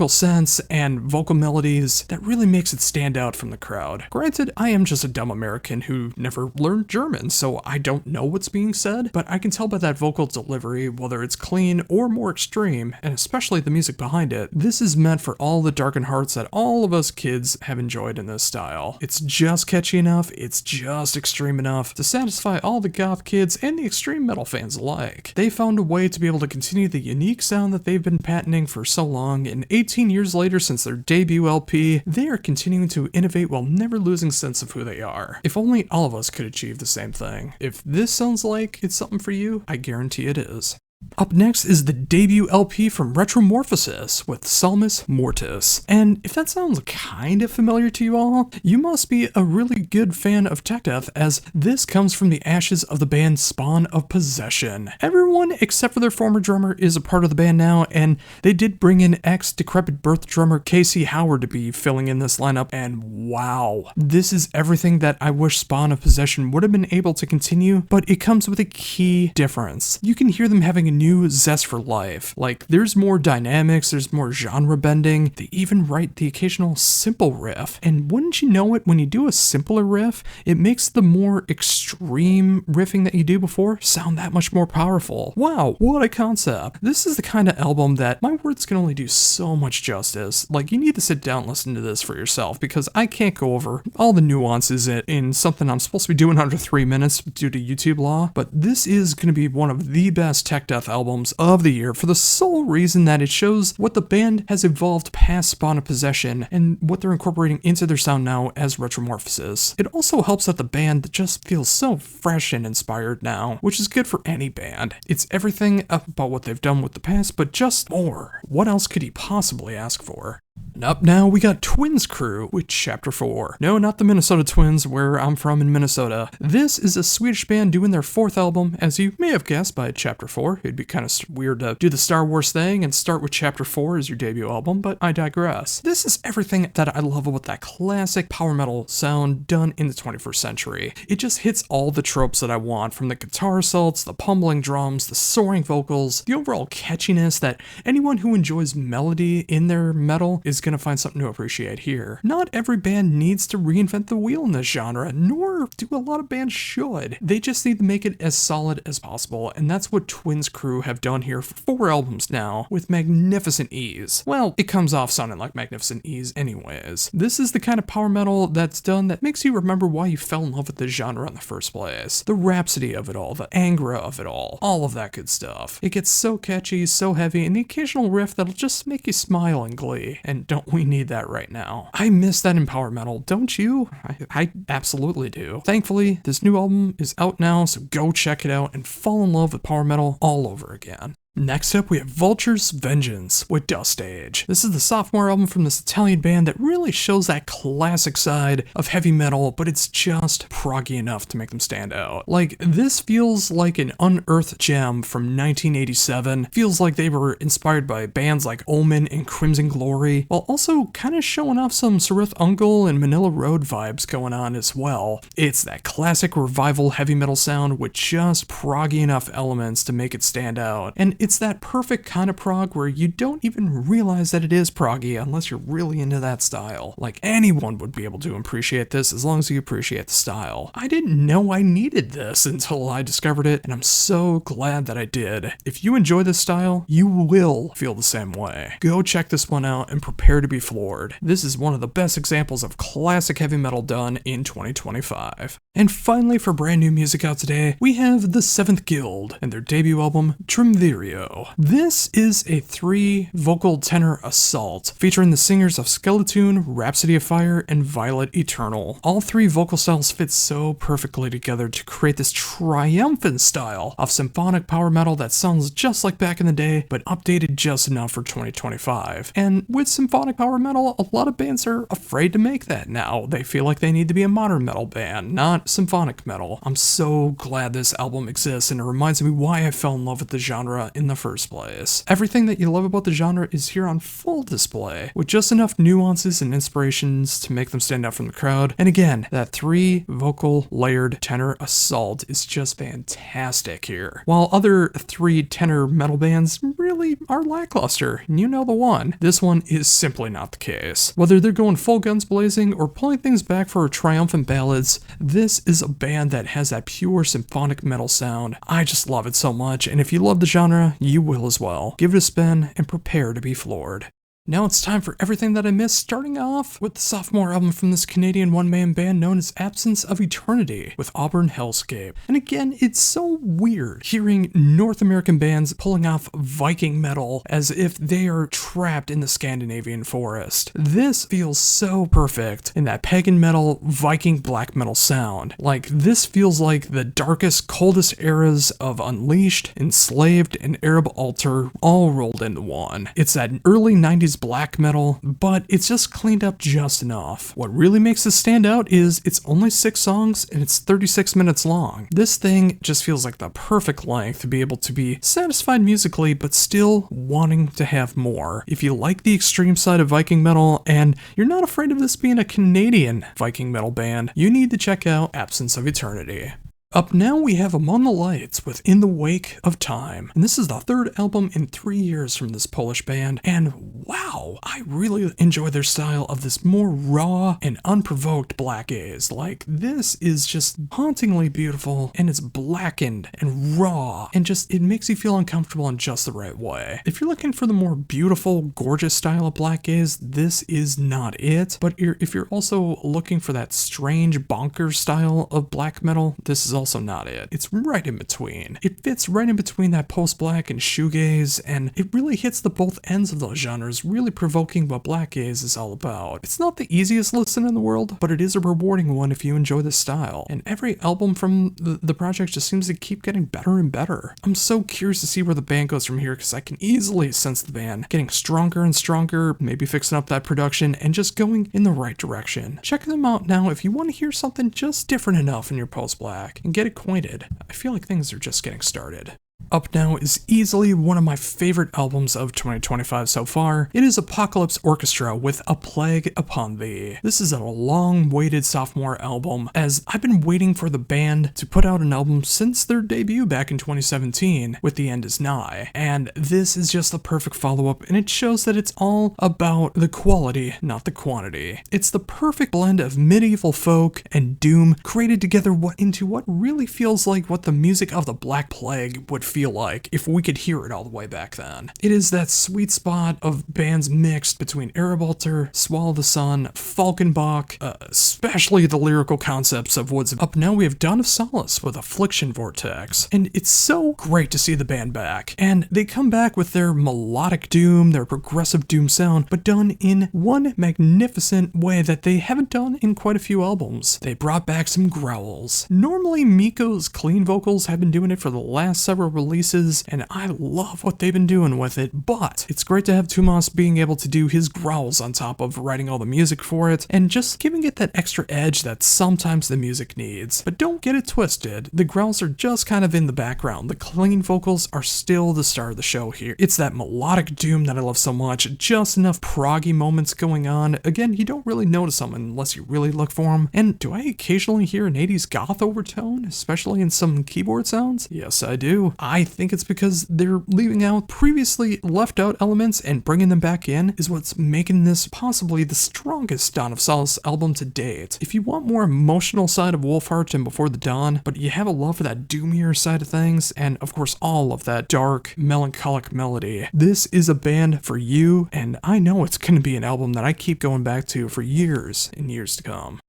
sense and vocal melodies that really makes it stand out from the crowd. Granted, I am just a dumb American who never learned German, so I don't know what's being said, but I can tell by that vocal delivery, whether it's clean or more extreme, and especially the music behind it, this is meant for all the darkened hearts that all of us kids have enjoyed in this style. It's just catchy enough, it's just extreme enough to satisfy all the goth kids and the extreme metal fans alike. They found a way to be able to continue the unique sound that they've been patenting for so long, and 18 years later since their debut LP, they are continuing to innovate while never losing sense of who they are. If only all of us could achieve the same thing. If this sounds like it's something for you, I guarantee it is. Up next is the debut LP from Retromorphosis with Salmus Mortis. And if that sounds kind of familiar to you all, you must be a really good fan of tech death, as this comes from the ashes of the band Spawn of Possession. Everyone except for their former drummer is a part of the band now, and they did bring in ex-Decrepit Birth drummer Casey Howard to be filling in this lineup, and wow, this is everything that I wish Spawn of Possession would have been able to continue, but it comes with a key difference. You can hear them having a new zest for life. Like, there's more dynamics, there's more genre bending, they even write the occasional simple riff, and wouldn't you know it, when you do a simpler riff, it makes the more extreme riffing that you do before sound that much more powerful. Wow, what a concept. This is the kind of album that my words can only do so much justice. Like, you need to sit down and listen to this for yourself, because I can't go over all the nuances in something I'm supposed to be doing under 3 minutes due to YouTube law, but this is going to be one of the best tech death albums of the year for the sole reason that it shows what the band has evolved past Spawn of Possession and what they're incorporating into their sound now as Retromorphosis. It also helps that the band just feels so fresh and inspired now, which is good for any band. It's everything about what they've done with the past, but just more. What else could you possibly ask for? And up now, we got Twins Crew with Chapter 4. No, not the Minnesota Twins, where I'm from in Minnesota. This is a Swedish band doing their 4th album, as you may have guessed by Chapter 4. It'd be kind of weird to do the Star Wars thing and start with Chapter 4 as your debut album, but I digress. This is everything that I love about that classic power metal sound done in the 21st century. It just hits all the tropes that I want, from the guitar assaults, the pummeling drums, the soaring vocals, the overall catchiness that anyone who enjoys melody in their metal is going to find something to appreciate here. Not every band needs to reinvent the wheel in this genre, nor do a lot of bands should. They just need to make it as solid as possible, and that's what Twins Crew have done here for 4 albums now, with magnificent ease. Well, it comes off sounding like magnificent ease anyways. This is the kind of power metal that's done that makes you remember why you fell in love with the genre in the first place. The rhapsody of it all, the anger of it all of that good stuff. It gets so catchy, so heavy, and the occasional riff that'll just make you smile in glee. And don't we need that right now? I miss that in power metal, don't you? I absolutely do. Thankfully, this new album is out now, so go check it out and fall in love with power metal all over again. Next up, we have Vulture's Vengeance with Dust Age. This is the sophomore album from this Italian band that really shows that classic side of heavy metal, but it's just proggy enough to make them stand out. Like, this feels like an unearthed gem from 1987. Feels like they were inspired by bands like Omen and Crimson Glory, while also kind of showing off some Serith Uncle and Manila Road vibes going on as well. It's that classic revival heavy metal sound with just proggy enough elements to make it stand out. And it's that perfect kind of prog where you don't even realize that it is proggy unless you're really into that style. Like, anyone would be able to appreciate this as long as you appreciate the style. I didn't know I needed this until I discovered it, and I'm so glad that I did. If you enjoy this style, you will feel the same way. Go check this one out and prepare to be floored. This is one of the best examples of classic heavy metal done in 2025. And finally, for brand new music out today, we have the Seventh Guild and their debut album, Triumvirio. This is a 3-vocal tenor assault, featuring the singers of Skeletoon, Rhapsody of Fire, and Violet Eternal. All 3 vocal styles fit so perfectly together to create this triumphant style of symphonic power metal that sounds just like back in the day, but updated just enough for 2025. And with symphonic power metal, a lot of bands are afraid to make that now. They feel like they need to be a modern metal band, not symphonic metal. I'm so glad this album exists, and it reminds me why I fell in love with the genre in the first place. Everything that you love about the genre is here on full display, with just enough nuances and inspirations to make them stand out from the crowd. And again, that 3-vocal layered tenor assault is just fantastic here. While other 3-tenor metal bands really are lackluster, and you know the one, this one is simply not the case. Whether they're going full guns blazing or pulling things back for triumphant ballads, this is a band that has that pure symphonic metal sound. I just love it so much, and if you love the genre, you will as well. Give it a spin and prepare to be floored. Now it's time for everything that I missed, starting off with the sophomore album from this Canadian one-man band known as Absence of Eternity with Auburn Hellscape. And again, it's so weird hearing North American bands pulling off Viking metal as if they are trapped in the Scandinavian forest. This feels so perfect in that pagan metal, Viking black metal sound. Like, this feels like the darkest, coldest eras of Unleashed, Enslaved, and Arab Altar all rolled into one. It's that early 90s black metal, but it's just cleaned up just enough. What really makes this stand out is it's only 6 songs and it's 36 minutes long. This thing just feels like the perfect length to be able to be satisfied musically, but still wanting to have more. If you like the extreme side of Viking metal and you're not afraid of this being a Canadian Viking metal band, you need to check out Absence of Eternity. Up now we have Among the Lights with In the Wake of Time, and this is the 3rd album in 3 years from this Polish band, and wow, I really enjoy their style of this more raw and unprovoked black gaze. Like, this is just hauntingly beautiful, and it's blackened and raw, and just, it makes you feel uncomfortable in just the right way. If you're looking for the more beautiful, gorgeous style of black gaze, this is not it, but if you're also looking for that strange, bonkers style of black metal, this is also not it. It's right in between. It fits right in between that post-black and shoegaze, and it really hits the both ends of those genres, really provoking what black gaze is all about. It's not the easiest listen in the world, but it is a rewarding one if you enjoy the style, and every album from the project just seems to keep getting better and better. I'm so curious to see where the band goes from here, because I can easily sense the band getting stronger and stronger, maybe fixing up that production, and just going in the right direction. Check them out now if you want to hear something just different enough in your post-black, and get acquainted. I feel like things are just getting started. Up now is easily one of my favorite albums of 2025 so far. It is Apocalypse Orchestra with A Plague Upon Thee. This is a long-awaited sophomore album, as I've been waiting for the band to put out an album since their debut back in 2017 with The End Is Nigh, and this is just the perfect follow-up, and it shows that it's all about the quality, not the quantity. It's the perfect blend of medieval folk and doom created together into what really feels like what the music of the Black Plague would feel like if we could hear it all the way back then. It is that sweet spot of bands mixed between Arab Altar, Swallow the Sun, Falkenbach, especially the lyrical concepts of Woods. Up now we have Dawn of Solace with Affliction Vortex, and it's so great to see the band back. And they come back with their melodic doom, their progressive doom sound, but done in one magnificent way that they haven't done in quite a few albums. They brought back some growls. Normally Miko's clean vocals have been doing it for the last several releases, and I love what they've been doing with it, but it's great to have Tomas being able to do his growls on top of writing all the music for it, and just giving it that extra edge that sometimes the music needs. But don't get it twisted, the growls are just kind of in the background. The clean vocals are still the star of the show here. It's that melodic doom that I love so much, just enough proggy moments going on. Again, you don't really notice them unless you really look for them. And do I occasionally hear an 80s goth overtone, especially in some keyboard sounds? Yes, I do. I think it's because they're leaving out previously left out elements and bringing them back in is what's making this possibly the strongest Dawn of Solace album to date. If you want more emotional side of Wolfheart and Before the Dawn, but you have a love for that doomier side of things, and of course all of that dark, melancholic melody, this is a band for you, and I know it's going to be an album that I keep going back to for years and years to come.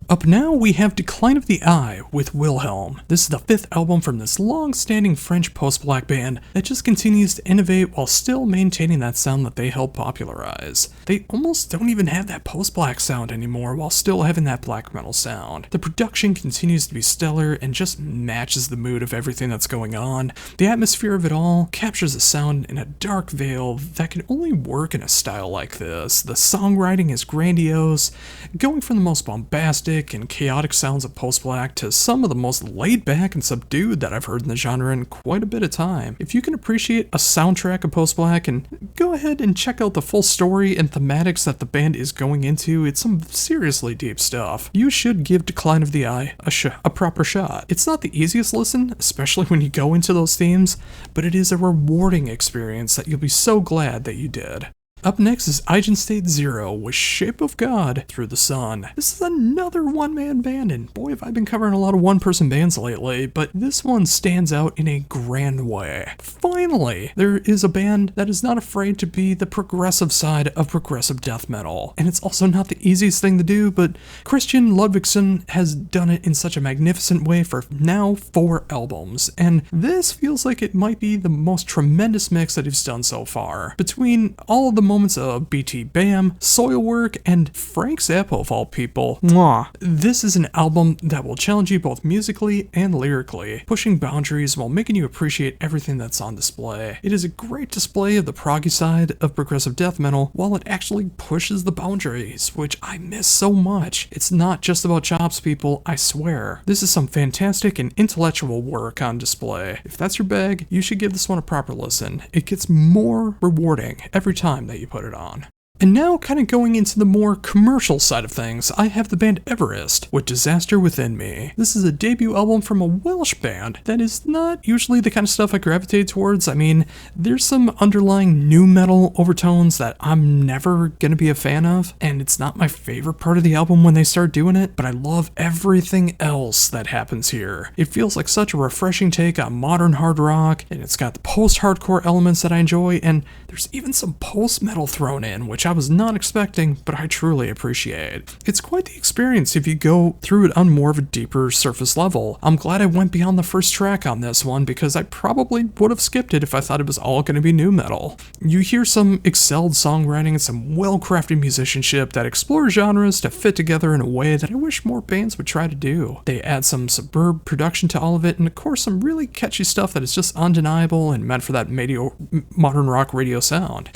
Up now we have Decline of the Eye with Wilhelm. This is the 5th album from this long-standing French post-black band that just continues to innovate while still maintaining that sound that they helped popularize. They almost don't even have that post-black sound anymore while still having that black metal sound. The production continues to be stellar and just matches the mood of everything that's going on. The atmosphere of it all captures the sound in a dark veil that can only work in a style like this. The songwriting is grandiose, going from the most bombastic and chaotic sounds of post-black to some of the most laid-back and subdued that I've heard in the genre in quite a bit of time. If you can appreciate a soundtrack of post-black, and go ahead and check out the full story and thematics that the band is going into, it's some seriously deep stuff. You should give Decline of the Eye a proper shot. It's not the easiest listen, especially when you go into those themes, but it is a rewarding experience that you'll be so glad that you did. Up next is Eigen State Zero with Shape of God Through the Sun. This is another one-man band, and boy have I been covering a lot of one-person bands lately, but this one stands out in a grand way. Finally, there is a band that is not afraid to be the progressive side of progressive death metal. And it's also not the easiest thing to do, but Christian Ludvigsen has done it in such a magnificent way for now 4 albums, and this feels like it might be the most tremendous mix that he's done so far. Between all of the moments of BT Bam, Soilwork, and Frank Zappa of all people. Mwah. This is an album that will challenge you both musically and lyrically, pushing boundaries while making you appreciate everything that's on display. It is a great display of the proggy side of progressive death metal while it actually pushes the boundaries, which I miss so much. It's not just about chops, people, I swear. This is some fantastic and intellectual work on display. If that's your bag, you should give this one a proper listen. It gets more rewarding every time that you put it on. And now, kind of going into the more commercial side of things, I have the band Everest with Disaster Within Me. This is a debut album from a Welsh band that is not usually the kind of stuff I gravitate towards. I mean, there's some underlying nu metal overtones that I'm never gonna be a fan of, and it's not my favorite part of the album when they start doing it, but I love everything else that happens here. It feels like such a refreshing take on modern hard rock, and it's got the post-hardcore elements that I enjoy, and there's even some post-metal thrown in, which I was not expecting, but I truly appreciate. It's quite the experience if you go through it on more of a deeper surface level. I'm glad I went beyond the first track on this one because I probably would have skipped it if I thought it was all going to be nu metal. You hear some excelled songwriting and some well-crafted musicianship that explore genres to fit together in a way that I wish more bands would try to do. They add some superb production to all of it, and of course some really catchy stuff that is just undeniable and meant for that modern rock radio sound.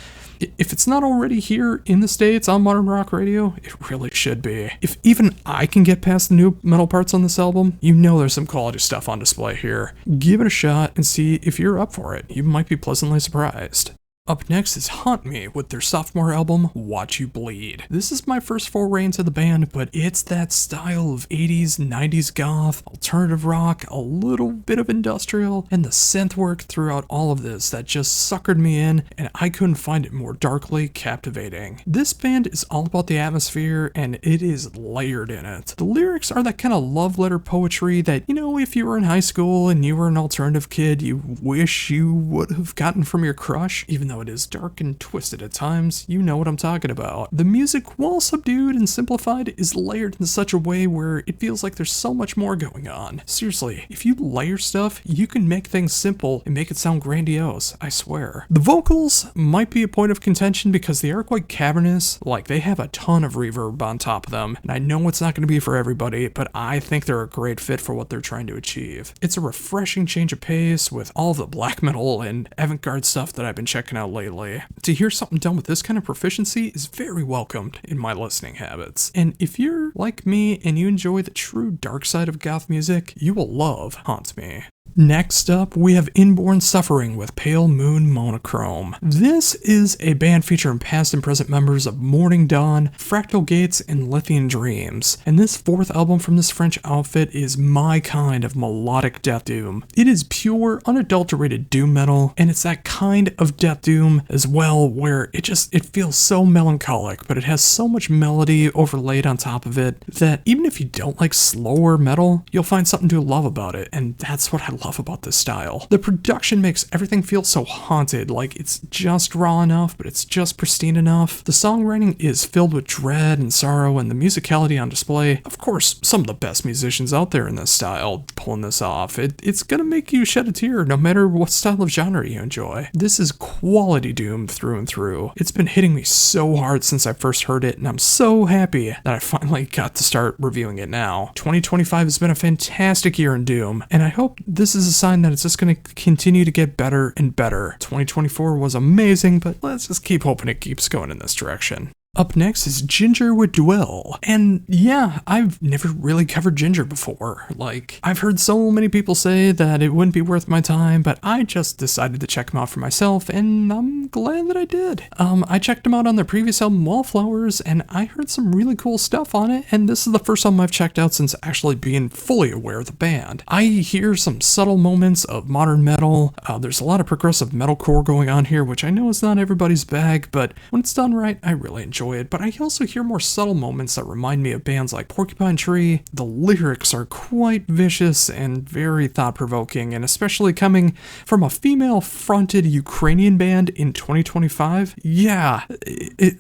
If it's not already here in the States on modern rock radio, it really should be. If even I can get past the nu metal parts on this album, you know there's some quality stuff on display here. Give it a shot and see if you're up for it. You might be pleasantly surprised. Up next is Haunt Me with their sophomore album, Watch You Bleed. This is my first foray into the band, but it's that style of 80s, 90s goth, alternative rock, a little bit of industrial, and the synth work throughout all of this that just suckered me in, and I couldn't find it more darkly captivating. This band is all about the atmosphere, and it is layered in it. The lyrics are that kind of love letter poetry that, you know, if you were in high school and you were an alternative kid, you wish you would have gotten from your crush, even though it is dark and twisted at times, you know what I'm talking about. The music, while subdued and simplified, is layered in such a way where it feels like there's so much more going on. Seriously, if you layer stuff, you can make things simple and make it sound grandiose, I swear. The vocals might be a point of contention because they are quite cavernous, like they have a ton of reverb on top of them, and I know it's not going to be for everybody, but I think they're a great fit for what they're trying to achieve. It's a refreshing change of pace with all the black metal and avant-garde stuff that I've been checking out lately. To hear something done with this kind of proficiency is very welcomed in my listening habits. And if you're like me and you enjoy the true dark side of goth music, you will love Haunt Me. Next up, we have Inborn Suffering with Pale Moon Monochrome. This is a band featuring past and present members of Morning Dawn, Fractal Gates, and Lithian Dreams. And this 4th album from this French outfit is my kind of melodic death doom. It is pure, unadulterated doom metal, and it's that kind of death doom as well where it feels so melancholic, but it has so much melody overlaid on top of it that even if you don't like slower metal, you'll find something to love about it, and that's what I love about this style. The production makes everything feel so haunted, like it's just raw enough, but it's just pristine enough. The songwriting is filled with dread and sorrow, and the musicality on display. Of course, some of the best musicians out there in this style pulling this off. It's gonna make you shed a tear no matter what style of genre you enjoy. This is quality doom through and through. It's been hitting me so hard since I first heard it, and I'm so happy that I finally got to start reviewing it now. 2025 has been a fantastic year in doom, and I hope this is a sign that it's just going to continue to get better and better. 2024 was amazing, but let's just keep hoping it keeps going in this direction. Up next is Ginger with Dwell. And yeah, I've never really covered Ginger before. Like, I've heard so many people say that it wouldn't be worth my time, but I just decided to check them out for myself, and I'm glad that I did. I checked them out on their previous album, Wallflowers, and I heard some really cool stuff on it, and this is the first album I've checked out since actually being fully aware of the band. I hear some subtle moments of modern metal. There's a lot of progressive metalcore going on here, which I know is not everybody's bag, but when it's done right, I really enjoy it. But I also hear more subtle moments that remind me of bands like Porcupine Tree. The lyrics are quite vicious and very thought-provoking, and especially coming from a female-fronted Ukrainian band in 2025. Yeah,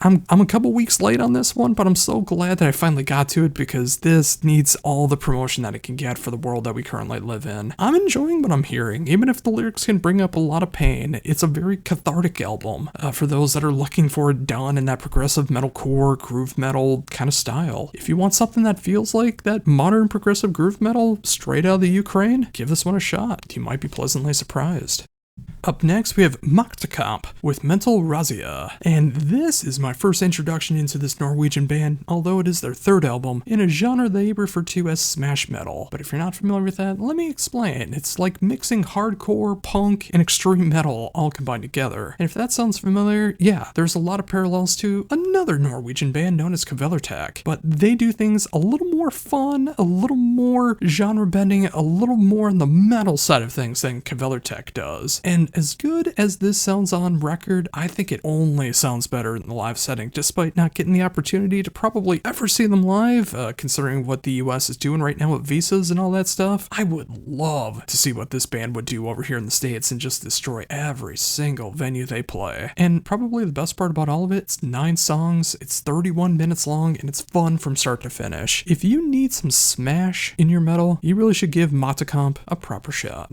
I'm a couple weeks late on this one, but I'm so glad that I finally got to it because this needs all the promotion that it can get for the world that we currently live in. I'm enjoying what I'm hearing, even if the lyrics can bring up a lot of pain. It's a very cathartic album for those that are looking for it done in that progressive metalcore, groove metal kind of style. If you want something that feels like that modern progressive groove metal straight out of the Ukraine, give this one a shot. You might be pleasantly surprised. Up next, we have Maktakamp with Mental Razia, and this is my first introduction into this Norwegian band, although it is their third album, in a genre they refer to as smash metal. But if you're not familiar with that, let me explain. It's like mixing hardcore, punk, and extreme metal all combined together. And if that sounds familiar, yeah, there's a lot of parallels to another Norwegian band known as Kvelertak, but they do things a little more fun, a little more genre bending, a little more on the metal side of things than Kvelertak does. And as good as this sounds on record, I think it only sounds better in the live setting, despite not getting the opportunity to probably ever see them live, considering what the US is doing right now with visas and all that stuff. I would love to see what this band would do over here in the States and just destroy every single venue they play. And probably the best part about all of it, it's 9 songs, it's 31 minutes long, and it's fun from start to finish. If you need some smash in your metal, you really should give Maktakamp a proper shot.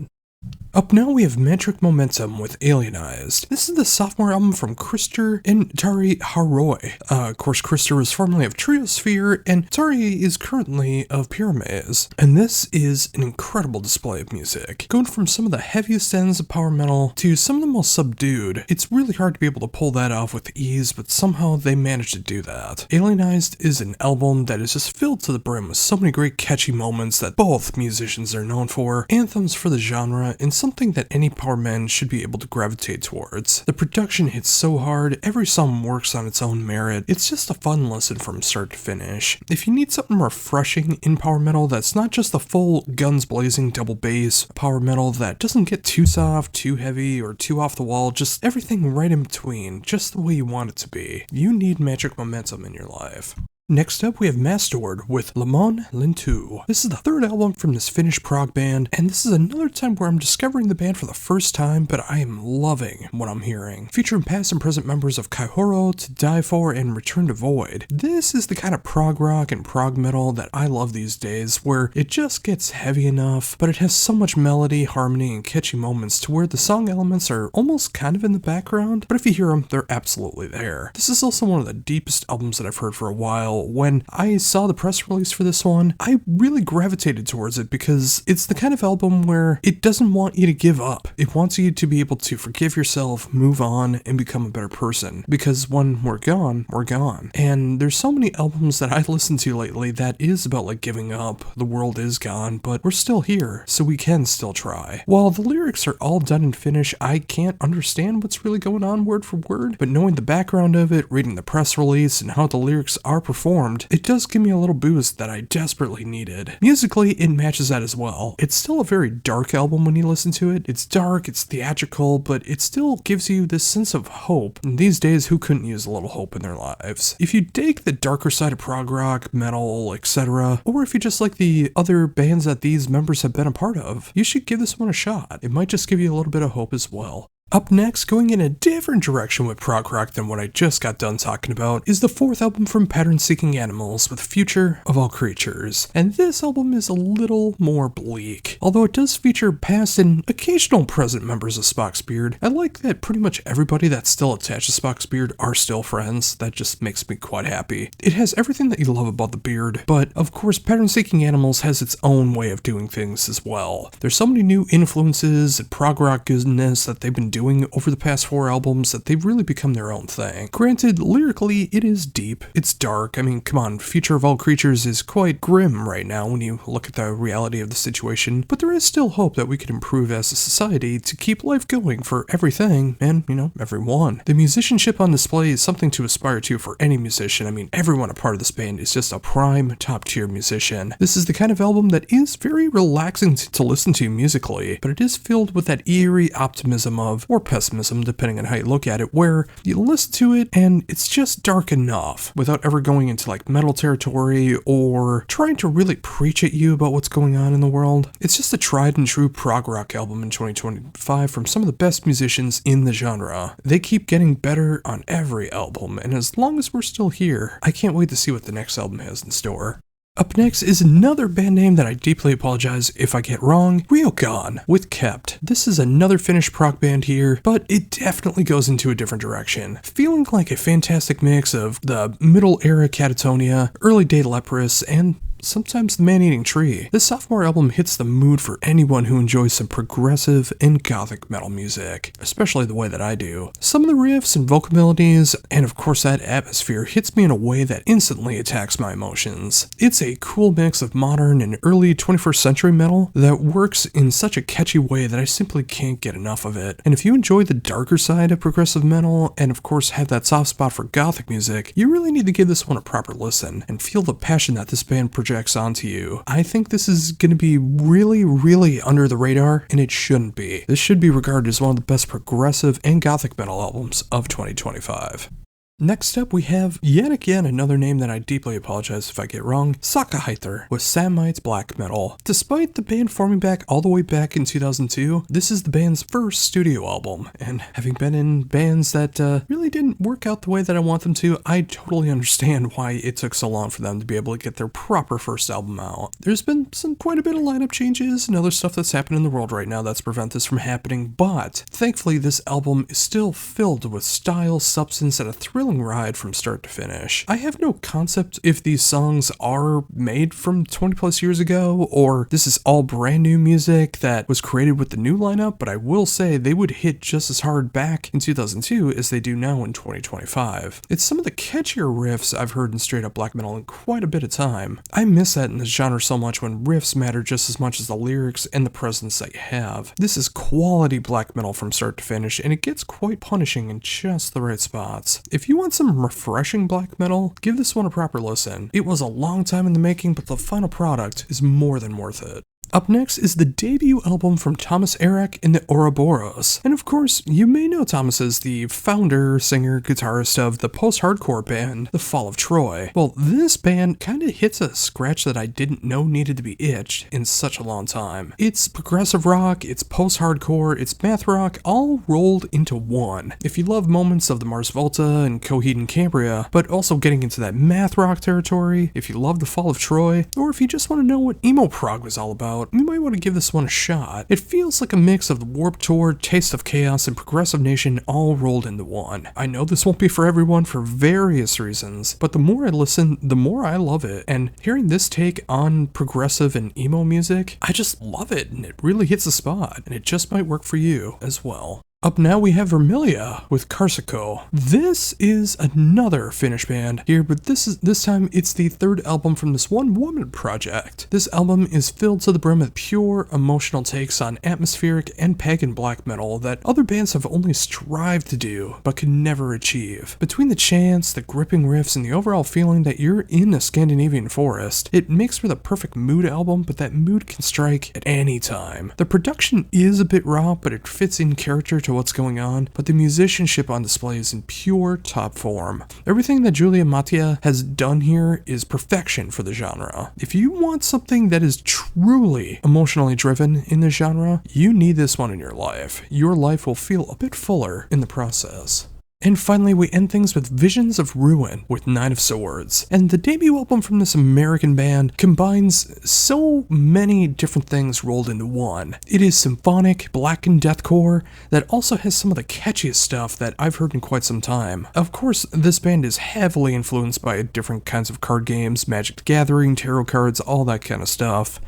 Up now we have Metric Momentum with Alienized. This is the sophomore album from Krister and Tari Haroy. Of course, Krister was formerly of Triosphere, and Tari is currently of Pyramaze. And this is an incredible display of music. Going from some of the heaviest ends of power metal to some of the most subdued, it's really hard to be able to pull that off with ease, but somehow they managed to do that. Alienized is an album that is just filled to the brim with so many great catchy moments that both musicians are known for, anthems for the genre, and something that any power man should be able to gravitate towards. The production hits so hard, every song works on its own merit. It's just a fun listen from start to finish. If you need something refreshing in power metal that's not just the full guns blazing double bass power metal that doesn't get too soft, too heavy, or too off the wall, just everything right in between, just the way you want it to be, you need Metric Momentum in your life. Next up, we have Mastord with Le Mon Lintu. This is the third album from this Finnish prog band, and this is another time where I'm discovering the band for the first time, but I am loving what I'm hearing. Featuring past and present members of Kaihoro, To Die For, and Return to Void. This is the kind of prog rock and prog metal that I love these days, where it just gets heavy enough, but it has so much melody, harmony, and catchy moments to where the song elements are almost kind of in the background, but if you hear them, they're absolutely there. This is also one of the deepest albums that I've heard for a while. When I saw the press release for this one, I really gravitated towards it because it's the kind of album where it doesn't want you to give up. It wants you to be able to forgive yourself, move on, and become a better person. Because when we're gone, we're gone. And there's so many albums that I listened to lately that is about like giving up, the world is gone, but we're still here, so we can still try. While the lyrics are all done in Finnish, I can't understand what's really going on word for word, but knowing the background of it, reading the press release, and how the lyrics are performed, it does give me a little boost that I desperately needed. Musically, it matches that as well. It's still a very dark album when you listen to it. It's dark, it's theatrical, but it still gives you this sense of hope. And these days, who couldn't use a little hope in their lives? If you dig the darker side of prog rock, metal, etc., or if you just like the other bands that these members have been a part of, you should give this one a shot. It might just give you a little bit of hope as well. Up next, going in a different direction with prog rock than what I just got done talking about, is the fourth album from Pattern Seeking Animals with Future of All Creatures. And this album is a little more bleak. Although it does feature past and occasional present members of Spock's Beard, I like that pretty much everybody that's still attached to Spock's Beard are still friends. That just makes me quite happy. It has everything that you love about the Beard, but of course Pattern Seeking Animals has its own way of doing things as well. There's so many new influences and prog rock goodness that they've been doing over the past 4 albums that they've really become their own thing. Granted, lyrically, it is deep, it's dark. I mean, come on, Future of All Creatures is quite grim right now when you look at the reality of the situation, but there is still hope that we can improve as a society to keep life going for everything and, everyone. The musicianship on display is something to aspire to for any musician. I mean, everyone a part of this band is just a prime top-tier musician. This is the kind of album that is very relaxing to listen to musically, but it is filled with that eerie optimism or pessimism, depending on how you look at it, where you listen to it and it's just dark enough without ever going into like metal territory or trying to really preach at you about what's going on in the world. It's just a tried and true prog rock album in 2025 from some of the best musicians in the genre. They keep getting better on every album, and as long as we're still here, I can't wait to see what the next album has in store. Up next is another band name that I deeply apologize if I get wrong, Ryokan with Kept. This is another Finnish prog band here, but it definitely goes into a different direction. Feeling like a fantastic mix of the middle era Catatonia, early day Leprous, and sometimes the Man-Eating Tree. This sophomore album hits the mood for anyone who enjoys some progressive and gothic metal music, especially the way that I do. Some of the riffs and vocal melodies, and of course that atmosphere, hits me in a way that instantly attacks my emotions. It's a cool mix of modern and early 21st century metal that works in such a catchy way that I simply can't get enough of it. And if you enjoy the darker side of progressive metal, and of course have that soft spot for gothic music, you really need to give this one a proper listen and feel the passion that this band projects onto you. I think this is going to be really, really under the radar, and it shouldn't be. This should be regarded as one of the best progressive and gothic metal albums of 2025. Next up, we have yet again another name that I deeply apologize if I get wrong, Sakahyther with Samite's black metal. Despite the band forming back all the way back in 2002, this is the band's first studio album, and having been in bands that really didn't work out the way that I want them to, I totally understand why it took so long for them to be able to get their proper first album out. There's been quite a bit of lineup changes and other stuff that's happened in the world right now that's prevented this from happening, but thankfully this album is still filled with style, substance, and a thrilling ride from start to finish. I have no concept if these songs are made from 20 plus years ago, or this is all brand new music that was created with the new lineup, but I will say they would hit just as hard back in 2002 as they do now in 2025. It's some of the catchier riffs I've heard in straight up black metal in quite a bit of time. I miss that in this genre so much when riffs matter just as much as the lyrics and the presence that you have. This is quality black metal from start to finish, and it gets quite punishing in just the right spots. If you want some refreshing black metal, give this one a proper listen. It was a long time in the making, but the final product is more than worth it. Up next is the debut album from Thomas Arek and the Ouroboros. And of course, you may know Thomas as the founder, singer, guitarist of the post-hardcore band, The Fall of Troy. Well, this band kinda hits a scratch that I didn't know needed to be itched in such a long time. It's progressive rock, it's post-hardcore, it's math rock, all rolled into one. If you love moments of the Mars Volta and Coheed and Cambria, but also getting into that math rock territory, if you love The Fall of Troy, or if you just want to know what emo prog was all about, you might want to give this one a shot. It feels like a mix of the Warped Tour, Taste of Chaos, and Progressive Nation all rolled into one. I know this won't be for everyone for various reasons, but the more I listen, the more I love it, and hearing this take on progressive and emo music, I just love it, and it really hits the spot, and it just might work for you as well. Up now we have Vermilia with Karsiko. This is another Finnish band here, but this time it's the third album from this one-woman project. This album is filled to the brim with pure emotional takes on atmospheric and pagan black metal that other bands have only strived to do, but could never achieve. Between the chants, the gripping riffs, and the overall feeling that you're in a Scandinavian forest, it makes for the perfect mood album, but that mood can strike at any time. The production is a bit raw, but it fits in character to what's going on, but the musicianship on display is in pure top form. Everything that Julia Mattia has done here is perfection for the genre. If you want something that is truly emotionally driven in the genre, you need this one in your life. Your life will feel a bit fuller in the process. And finally, we end things with Visions of Ruin with Nine of Swords. And the debut album from this American band combines so many different things rolled into one. It is symphonic, black and deathcore, that also has some of the catchiest stuff that I've heard in quite some time. Of course, this band is heavily influenced by different kinds of card games, Magic the Gathering, tarot cards, all that kind of stuff.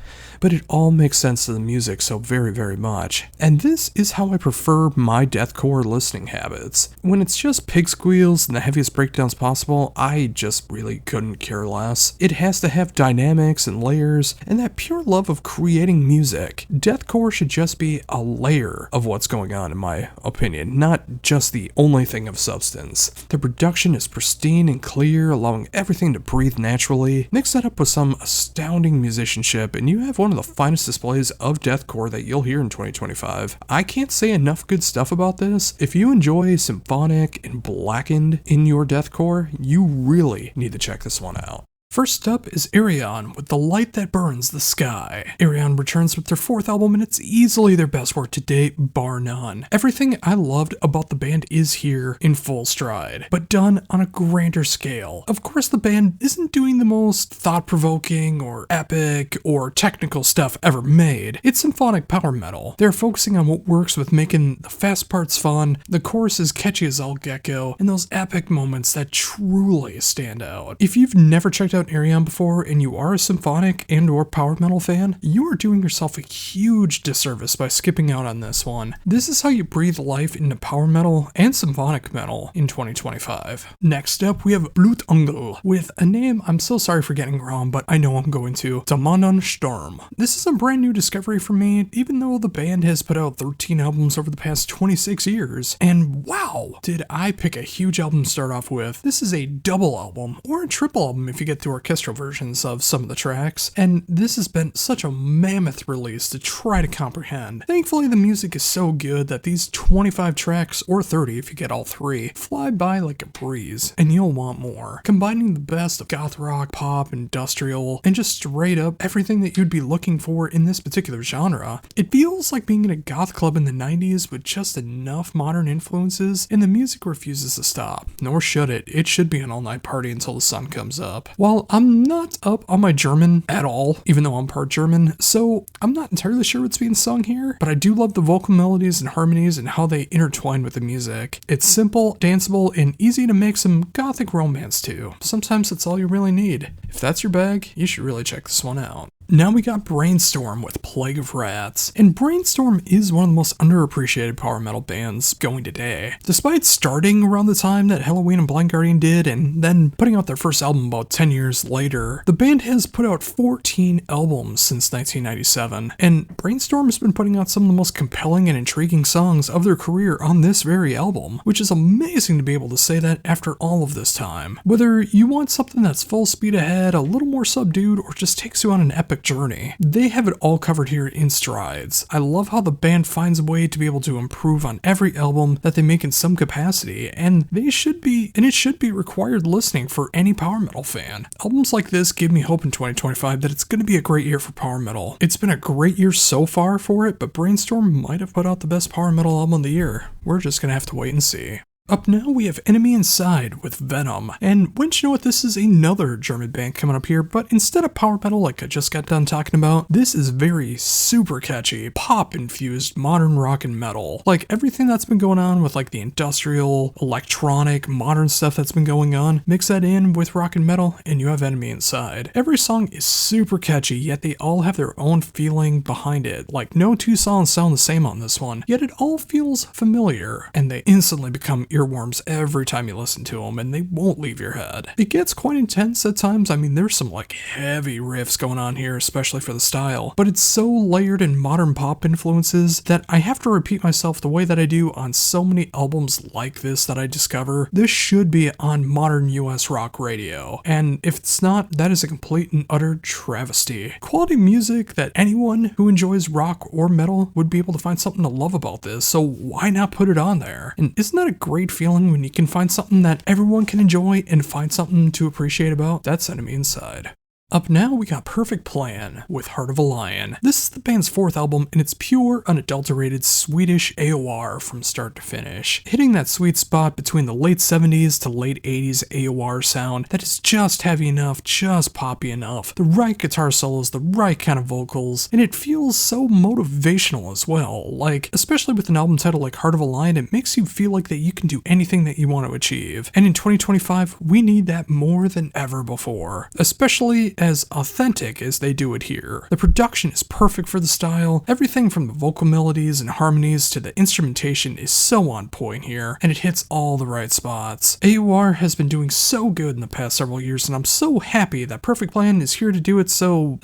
but it all makes sense to the music so very, very much. And this is how I prefer my deathcore listening habits. When it's just pig squeals and the heaviest breakdowns possible, I just really couldn't care less. It has to have dynamics and layers, and that pure love of creating music. Deathcore should just be a layer of what's going on, in my opinion, not just the only thing of substance. The production is pristine and clear, allowing everything to breathe naturally. Mix that up with some astounding musicianship, and you have one of the finest displays of deathcore that you'll hear in 2025. I can't say enough good stuff about this. If you enjoy symphonic and blackened in your deathcore, you really need to check this one out. First up is Ayreon with The Light That Burns the Sky. Ayreon returns with their 4th album, and it's easily their best work to date, bar none. Everything I loved about the band is here in full stride, but done on a grander scale. Of course, the band isn't doing the most thought-provoking or epic or technical stuff ever made. It's symphonic power metal. They're focusing on what works with making the fast parts fun, the chorus is catchy as all get-go, and those epic moments that truly stand out. If you've never checked out Ayreon before and you are a symphonic and or power metal fan, you are doing yourself a huge disservice by skipping out on this one. This is how you breathe life into power metal and symphonic metal in 2025. Next up, we have Blutengel with a name I'm so sorry for getting wrong, but I know I'm going to. Damanon Sturm. This is a brand new discovery for me, even though the band has put out 13 albums over the past 26 years. And wow, did I pick a huge album to start off with. This is a double album, or a triple album if you get through orchestral versions of some of the tracks, and this has been such a mammoth release to try to comprehend. Thankfully, the music is so good that these 25 tracks, or 30 if you get all 3, fly by like a breeze, and you'll want more. Combining the best of goth rock, pop, industrial, and just straight up everything that you'd be looking for in this particular genre. It feels like being in a goth club in the 90s with just enough modern influences, and the music refuses to stop. Nor should it. It should be an all-night party until the sun comes up. While I'm not up on my German at all, even though I'm part German, so I'm not entirely sure what's being sung here, but I do love the vocal melodies and harmonies and how they intertwine with the music. It's simple, danceable, and easy to make some gothic romance to. Sometimes that's all you really need. If that's your bag, you should really check this one out. Now we got Brainstorm with Plague of Rats, and Brainstorm is one of the most underappreciated power metal bands going today. Despite starting around the time that Halloween and Blind Guardian did, and then putting out their first album about 10 years later, the band has put out 14 albums since 1997, and Brainstorm has been putting out some of the most compelling and intriguing songs of their career on this very album, which is amazing to be able to say that after all of this time. Whether you want something that's full speed ahead, a little more subdued, or just takes you on an epic journey, they have it all covered here in strides. I love how the band finds a way to be able to improve on every album that they make in some capacity, and it should be required listening for any power metal fan. Albums like this give me hope in 2025 that it's going to be a great year for power metal. It's been a great year so far for it, but Brainstorm might have put out the best power metal album of the year. We're just going to have to wait and see. Up now we have Enemy Inside with Venom, and wouldn't you know it, this is another German band coming up here, but instead of power metal like I just got done talking about, this is very super catchy, pop-infused modern rock and metal. Like everything that's been going on with like the industrial, electronic, modern stuff that's been going on, mix that in with rock and metal and you have Enemy Inside. Every song is super catchy, yet they all have their own feeling behind it. Like no two songs sound the same on this one, yet it all feels familiar, and they instantly become earworms every time you listen to them, and they won't leave your head. It gets quite intense at times. I mean, there's some like heavy riffs going on here, especially for the style, but it's so layered in modern pop influences that I have to repeat myself the way that I do on so many albums like this that I discover. This should be on modern US rock radio, and if it's not, that is a complete and utter travesty. Quality music that anyone who enjoys rock or metal would be able to find something to love about this, so why not put it on there? And isn't that a great feeling when you can find something that everyone can enjoy and find something to appreciate about? That's Enemy Inside. Up now, we got Perfect Plan with Heart of a Lion. This is the band's 4th album, and it's pure, unadulterated Swedish AOR from start to finish, hitting that sweet spot between the late 70s to late 80s AOR sound that is just heavy enough, just poppy enough, the right guitar solos, the right kind of vocals, and it feels so motivational as well. Like, especially with an album title like Heart of a Lion, it makes you feel like that you can do anything that you want to achieve. And in 2025, we need that more than ever before, especially as authentic as they do it here. The production is perfect for the style. Everything from the vocal melodies and harmonies to the instrumentation is so on point here, and it hits all the right spots. AUR has been doing so good in the past several years, and I'm so happy that Perfect Plan is here to do it so,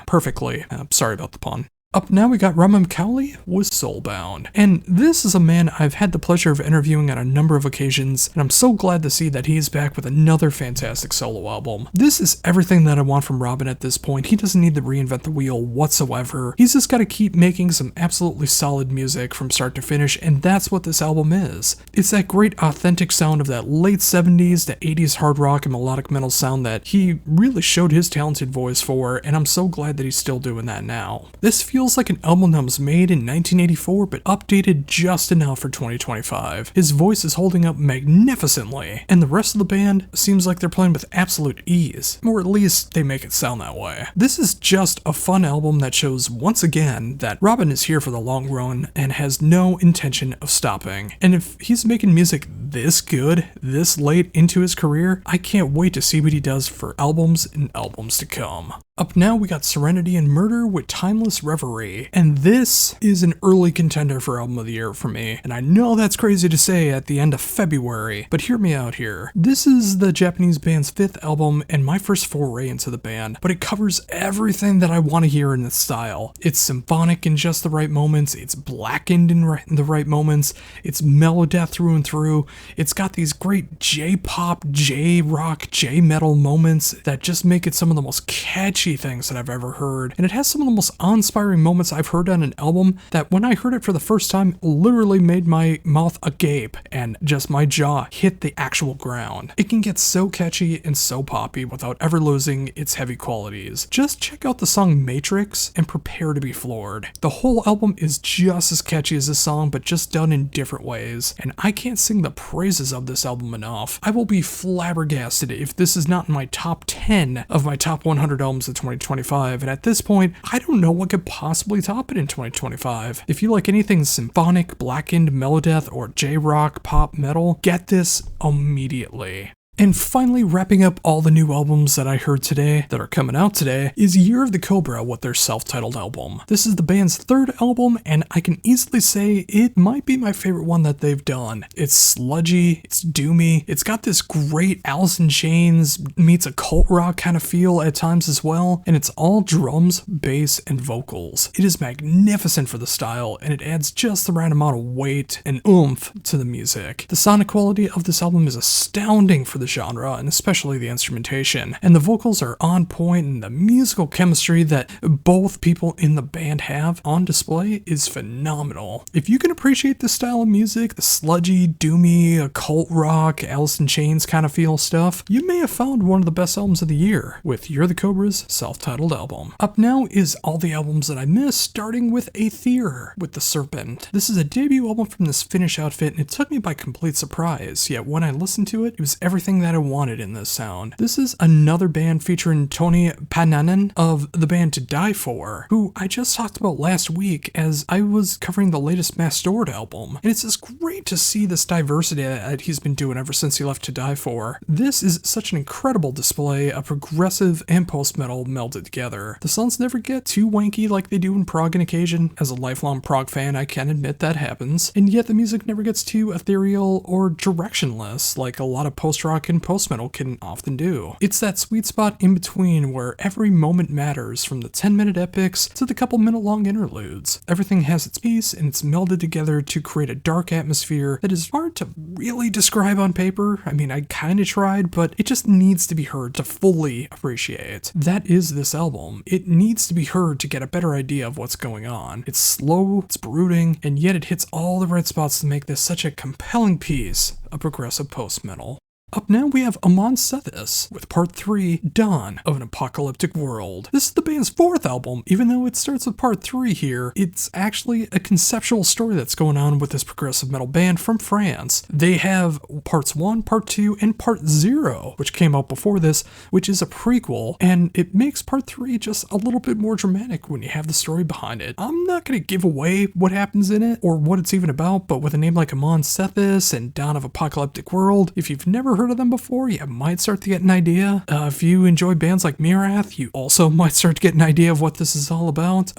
perfectly. I'm sorry about the pun. Up now we got Rama Cowley with Soulbound, and this is a man I've had the pleasure of interviewing on a number of occasions, and I'm so glad to see that he is back with another fantastic solo album. This is everything that I want from Robin at this point. He doesn't need to reinvent the wheel whatsoever. He's just got to keep making some absolutely solid music from start to finish, and that's what this album is. It's that great authentic sound of that late 70s to 80s hard rock and melodic metal sound that he really showed his talented voice for, and I'm so glad that he's still doing that now. This feels like an album that was made in 1984 but updated just enough for 2025. His voice is holding up magnificently, and the rest of the band seems like they're playing with absolute ease, or at least they make it sound that way. This is just a fun album that shows once again that Robin is here for the long run and has no intention of stopping. And if he's making music this good, this late into his career, I can't wait to see what he does for albums and albums to come. Up now we got Serenity and Murder with Timeless Reverie, and this is an early contender for Album of the Year for me, and I know that's crazy to say at the end of February, but hear me out here. This is the Japanese band's 5th album and my first foray into the band, but it covers everything that I want to hear in this style. It's symphonic in just the right moments, it's blackened in the right moments, it's melodeath through and through, it's got these great J-pop, J-rock, J-metal moments that just make it some of the most catchy things that I've ever heard, and it has some of the most awe-inspiring moments I've heard on an album that when I heard it for the first time literally made my mouth agape and just my jaw hit the actual ground. It can get so catchy and so poppy without ever losing its heavy qualities. Just check out the song Matrix and prepare to be floored. The whole album is just as catchy as this song, but just done in different ways, and I can't sing the praises of this album enough. I will be flabbergasted if this is not in my top 10 of my top 100 albums of 2025, and at this point, I don't know what could possibly top it in 2025. If you like anything symphonic, blackened, melodeath, or J-rock, pop, metal, get this immediately. And finally, wrapping up all the new albums that I heard today, that are coming out today, is Year of the Cobra with their self-titled album. This is the band's 3rd album, and I can easily say it might be my favorite one that they've done. It's sludgy, it's doomy, it's got this great Alice in Chains meets occult rock kind of feel at times as well, and it's all drums, bass, and vocals. It is magnificent for the style, and it adds just the right amount of weight and oomph to the music. The sonic quality of this album is astounding for the genre, and especially the instrumentation, and the vocals are on point, and the musical chemistry that both people in the band have on display is phenomenal. If you can appreciate this style of music, the sludgy, doomy, occult rock, Alice in Chains kind of feel stuff, you may have found one of the best albums of the year with Year of the Cobra's self-titled album. Up now is all the albums that I missed, starting with Aether with The Serpent. This is a debut album from this Finnish outfit, and it took me by complete surprise, yet when I listened to it, it was everything that I wanted in this sound. This is another band featuring Toni Pananen of the band To Die For, who I just talked about last week as I was covering the latest Mastord album, and it's just great to see this diversity that he's been doing ever since he left To Die For. This is such an incredible display of progressive and post-metal melded together. The songs never get too wanky like they do in prog on occasion. As a lifelong prog fan, I can admit that happens, and yet the music never gets too ethereal or directionless like a lot of post-rock and post-metal can often do. It's that sweet spot in between where every moment matters, from the 10-minute epics to the couple-minute-long interludes. Everything has its piece, and it's melded together to create a dark atmosphere that is hard to really describe on paper. I mean, I kinda tried, but it just needs to be heard to fully appreciate. That is this album. It needs to be heard to get a better idea of what's going on. It's slow, it's brooding, and yet it hits all the right spots to make this such a compelling piece of progressive post-metal. Up now we have Amon Sethis with Part 3, Dawn of an Apocalyptic World. This is the band's 4th album. Even though it starts with Part 3 here, it's actually a conceptual story that's going on with this progressive metal band from France. They have Parts 1, Part 2, and Part 0, which came out before this, which is a prequel, and it makes Part 3 just a little bit more dramatic when you have the story behind it. I'm not going to give away what happens in it, or what it's even about, but with a name like Amon Sethis and Dawn of Apocalyptic World, if you've never heard of them before, you might start to get an idea. If you enjoy bands like Mirath, you also might start to get an idea of what this is all about.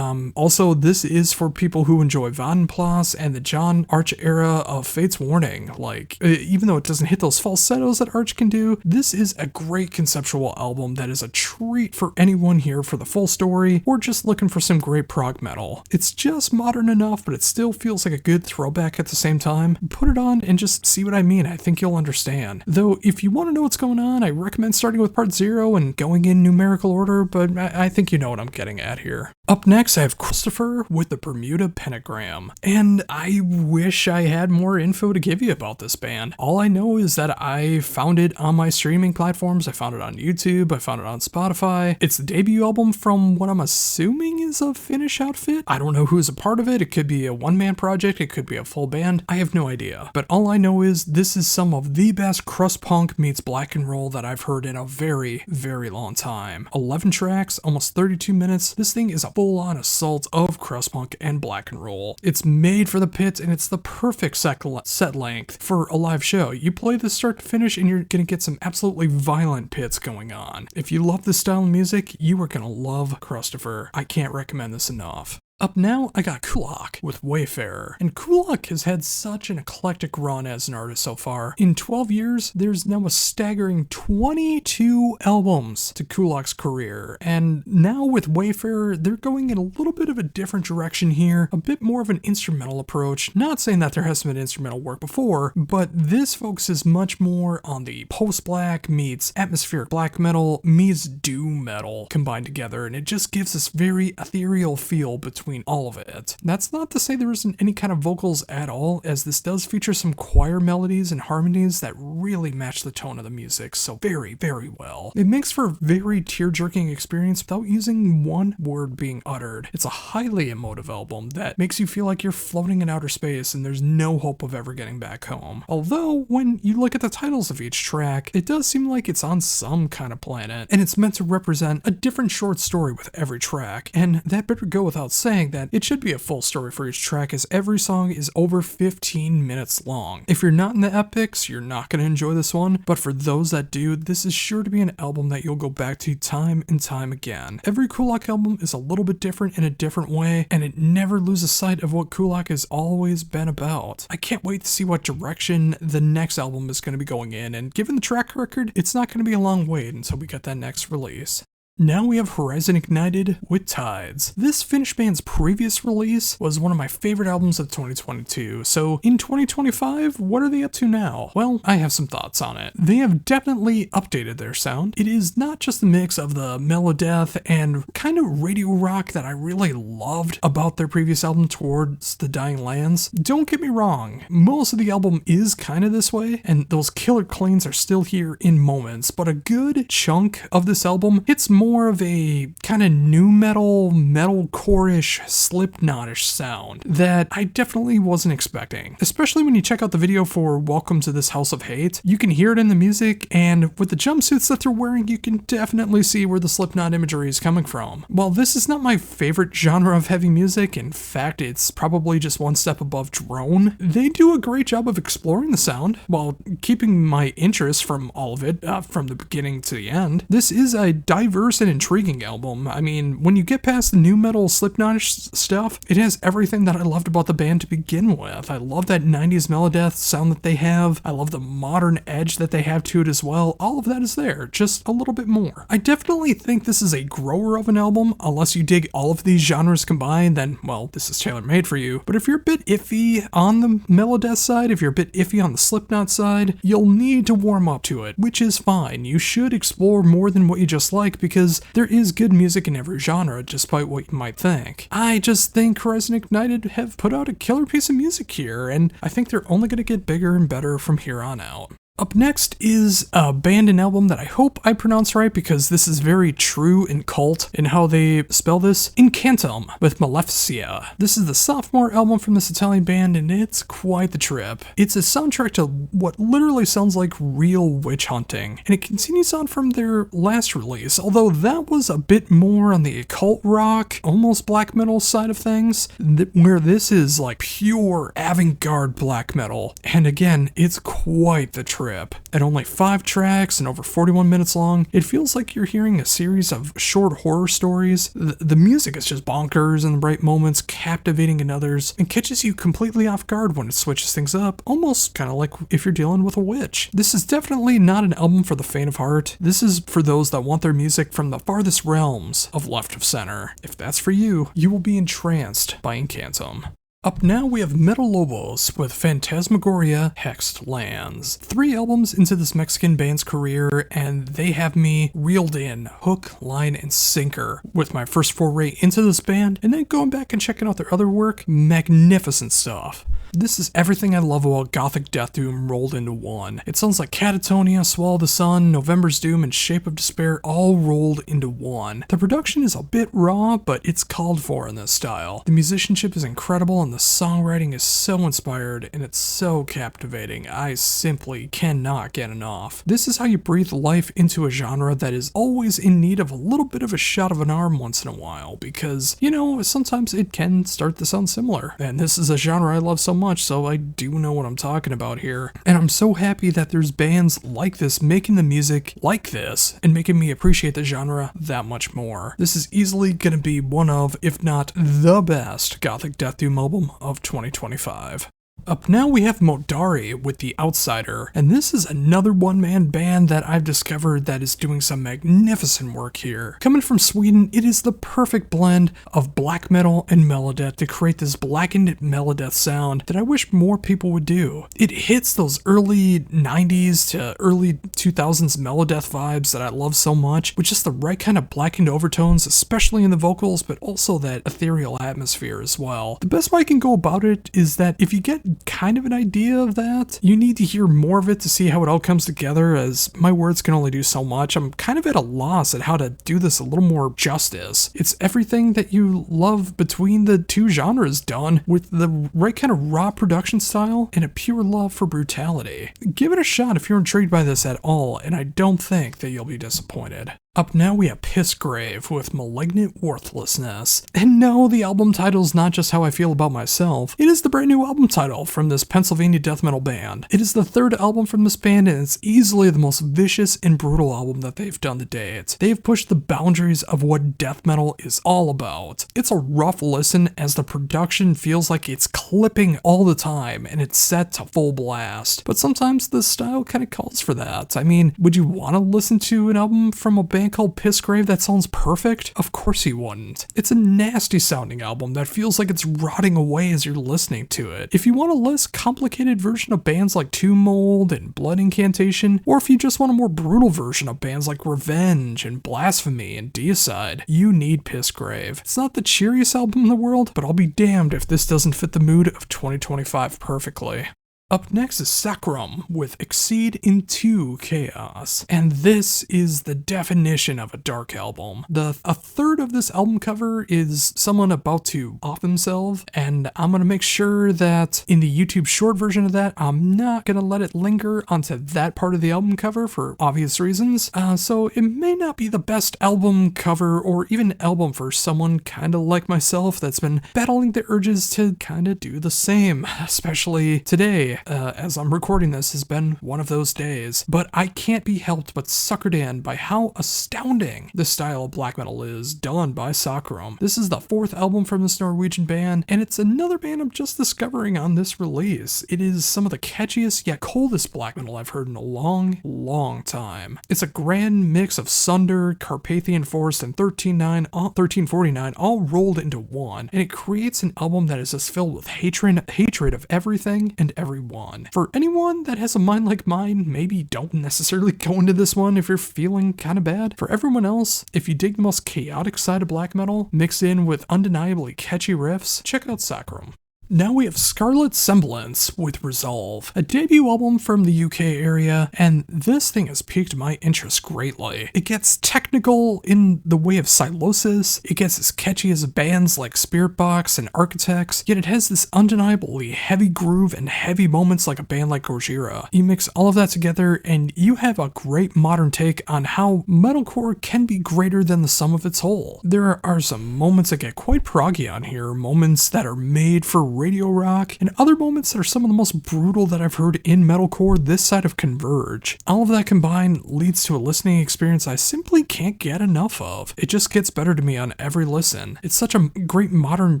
Also, this is for people who enjoy Vadenplas and the John Arch era of Fate's Warning. Like, even though it doesn't hit those falsettos that Arch can do, this is a great conceptual album that is a treat for anyone here for the full story or just looking for some great prog metal. It's just modern enough, but it still feels like a good throwback at the same time. Put it on and just see what I mean. I think you'll understand. Though, if you want to know what's going on, I recommend starting with part 0 and going in numerical order, but I think you know what I'm getting at here. Up next, I have Christopher with the Bermuda Pentagram, and I wish I had more info to give you about this band. All I know is that I found it on my streaming platforms. I found it on YouTube. I found it on Spotify. It's the debut album from what I'm assuming is a Finnish outfit. I don't know who's a part of it. It could be a one-man project. It could be a full band. I have no idea. But all I know is this is some of the best crust punk meets black and roll that I've heard in a very, very long time. 11 tracks, almost 32 minutes. This thing is a full-on assault of crust punk and black and roll. It's made for the pits, and it's the perfect set length for a live show. You play this start to finish and you're gonna get some absolutely violent pits going on. If you love this style of music, you are gonna love Christopher. I can't recommend this enough. Up now, I got Kulak with Wayfarer, and Kulak has had such an eclectic run as an artist so far. In 12 years, there's now a staggering 22 albums to Kulak's career, and now with Wayfarer, they're going in a little bit of a different direction here, a bit more of an instrumental approach. Not saying that there hasn't been instrumental work before, but this focuses much more on the post-black meets atmospheric black metal meets doom metal combined together, and it just gives this very ethereal feel between all of it. That's not to say there isn't any kind of vocals at all, as this does feature some choir melodies and harmonies that really match the tone of the music so very, very well. It makes for a very tear-jerking experience without using one word being uttered. It's a highly emotive album that makes you feel like you're floating in outer space and there's no hope of ever getting back home. Although, when you look at the titles of each track, it does seem like it's on some kind of planet, and it's meant to represent a different short story with every track, and that better go without saying that it should be a full story for each track, as every song is over 15 minutes long. If you're not in the epics, you're not going to enjoy this one, but for those that do, this is sure to be an album that you'll go back to time and time again. Every Kulak album is a little bit different in a different way, and it never loses sight of what Kulak has always been about. I can't wait to see what direction the next album is going to be going in, and given the track record, it's not going to be a long wait until we get that next release. Now we have Horizon Ignited with Tides. This Finnish band's previous release was one of my favorite albums of 2022, so in 2025, what are they up to now? Well, I have some thoughts on it. They have definitely updated their sound. It is not just a mix of the melodeath and kind of radio rock that I really loved about their previous album Towards the Dying Lands. Don't get me wrong, most of the album is kind of this way, and those killer cleans are still here in moments, but a good chunk of this album hits more of a kind of new metalcore-ish, Slipknot-ish sound that I definitely wasn't expecting. Especially when you check out the video for Welcome to This House of Hate. You can hear it in the music, and with the jumpsuits that they're wearing, you can definitely see where the Slipknot imagery is coming from. While this is not my favorite genre of heavy music, in fact, it's probably just one step above drone, they do a great job of exploring the sound while keeping my interest from all of it, from the beginning to the end. This is a diverse an intriguing album. I mean, when you get past the new metal Slipknot stuff, it has everything that I loved about the band to begin with. I love that 90s melodeath sound that they have. I love the modern edge that they have to it as well. All of that is there, just a little bit more. I definitely think this is a grower of an album. Unless you dig all of these genres combined, then, well, this is tailor-made for you. But if you're a bit iffy on the melodeath side, if you're a bit iffy on the Slipknot side, you'll need to warm up to it, which is fine. You should explore more than what you just like, because there is good music in every genre, despite what you might think. I just think Horizon Ignited have put out a killer piece of music here, and I think they're only going to get bigger and better from here on out. Up next is a band and album that I hope I pronounce right, because this is very true and cult in how they spell this. Incantum with Maleficia. This is the sophomore album from this Italian band, and it's quite the trip. It's a soundtrack to what literally sounds like real witch hunting, and it continues on from their last release, although that was a bit more on the occult rock, almost black metal side of things, where this is like pure avant-garde black metal. And again, it's quite the trip. grip. At only 5 tracks and over 41 minutes long, it feels like you're hearing a series of short horror stories. The music is just bonkers in the right moments, captivating in others, and catches you completely off guard when it switches things up, almost kind of like if you're dealing with a witch. This is definitely not an album for the faint of heart. This is for those that want their music from the farthest realms of left of center. If that's for you, you will be entranced by Incantum. Up now we have Metal Lobos with Phantasmagoria Hexed Lands. 3 albums into this Mexican band's career, and they have me reeled in, hook, line, and sinker with my first foray into this band, and then going back and checking out their other work. Magnificent stuff. This is everything I love about Gothic Death Doom rolled into one. It sounds like Catatonia, Swallow the Sun, November's Doom, and Shape of Despair all rolled into one. The production is a bit raw, but it's called for in this style. The musicianship is incredible, and the songwriting is so inspired, and it's so captivating. I simply cannot get enough. This is how you breathe life into a genre that is always in need of a little bit of a shot of an arm once in a while, because, you know, sometimes it can start to sound similar. And this is a genre I love so much, so I do know what I'm talking about here. And I'm so happy that there's bands like this making the music like this and making me appreciate the genre that much more. This is easily going to be one of, if not the best, Gothic Death Doom album of 2025. Up now we have Modari with The Outsider, and this is another one-man band that I've discovered that is doing some magnificent work here. Coming from Sweden, it is the perfect blend of black metal and melodeath to create this blackened melodeath sound that I wish more people would do. It hits those early 90s to early 2000s melodeath vibes that I love so much, with just the right kind of blackened overtones, especially in the vocals, but also that ethereal atmosphere as well. The best way I can go about it is that if you get kind of an idea of that, you need to hear more of it to see how it all comes together, as my words can only do so much. I'm kind of at a loss at how to do this a little more justice. It's everything that you love between the two genres done with the right kind of raw production style and a pure love for brutality. Give it a shot if you're intrigued by this at all, and I don't think that you'll be disappointed. Up now we have Pissgrave with Malignant Worthlessness. And no, the album title is not just how I feel about myself. It is the brand new album title from this Pennsylvania death metal band. It is the 3rd album from this band, and it's easily the most vicious and brutal album that they've done to date. They've pushed the boundaries of what death metal is all about. It's a rough listen, as the production feels like it's clipping all the time and it's set to full blast. But sometimes the style kind of calls for that. I mean, would you want to listen to an album from a band called Pissgrave that sounds perfect? Of course you wouldn't. It's a nasty sounding album that feels like it's rotting away as you're listening to it. If you want a less complicated version of bands like Tomb Mold and Blood Incantation, or if you just want a more brutal version of bands like Revenge and Blasphemy and Deicide, you need Pissgrave. It's not the cheeriest album in the world, but I'll be damned if this doesn't fit the mood of 2025 perfectly. Up next is Sacrum with Exceed into Chaos, and this is the definition of a dark album. A third of this album cover is someone about to off themselves, and I'm gonna make sure that in the YouTube short version of that, I'm not gonna let it linger onto that part of the album cover for obvious reasons, so it may not be the best album cover or even album for someone kinda like myself that's been battling the urges to kinda do the same, especially today. As I'm recording this, has been one of those days, but I can't be helped but suckered in by how astounding the style of black metal is done by Sacrum. This is the 4th album from this Norwegian band, and it's another band I'm just discovering on this release. It is some of the catchiest yet coldest black metal I've heard in a long time. It's a grand mix of Sunder, Carpathian Forest, and 1349 all rolled into one, and it creates an album that is just filled with hatred of everything and everyone. For anyone that has a mind like mine, maybe don't necessarily go into this one if you're feeling kind of bad. For everyone else, if you dig the most chaotic side of black metal, mixed in with undeniably catchy riffs, check out Sacrum. Now we have Scarlet Semblance with Resolve, a debut album from the UK area, and this thing has piqued my interest greatly. It gets technical in the way of Silosis, it gets as catchy as bands like Spiritbox and Architects, yet it has this undeniably heavy groove and heavy moments like a band like Gojira. You mix all of that together and you have a great modern take on how metalcore can be greater than the sum of its whole. There are some moments that get quite proggy on here, moments that are made for radio rock, and other moments that are some of the most brutal that I've heard in metalcore this side of Converge. All of that combined leads to a listening experience I simply can't get enough of. It just gets better to me on every listen. It's such a great modern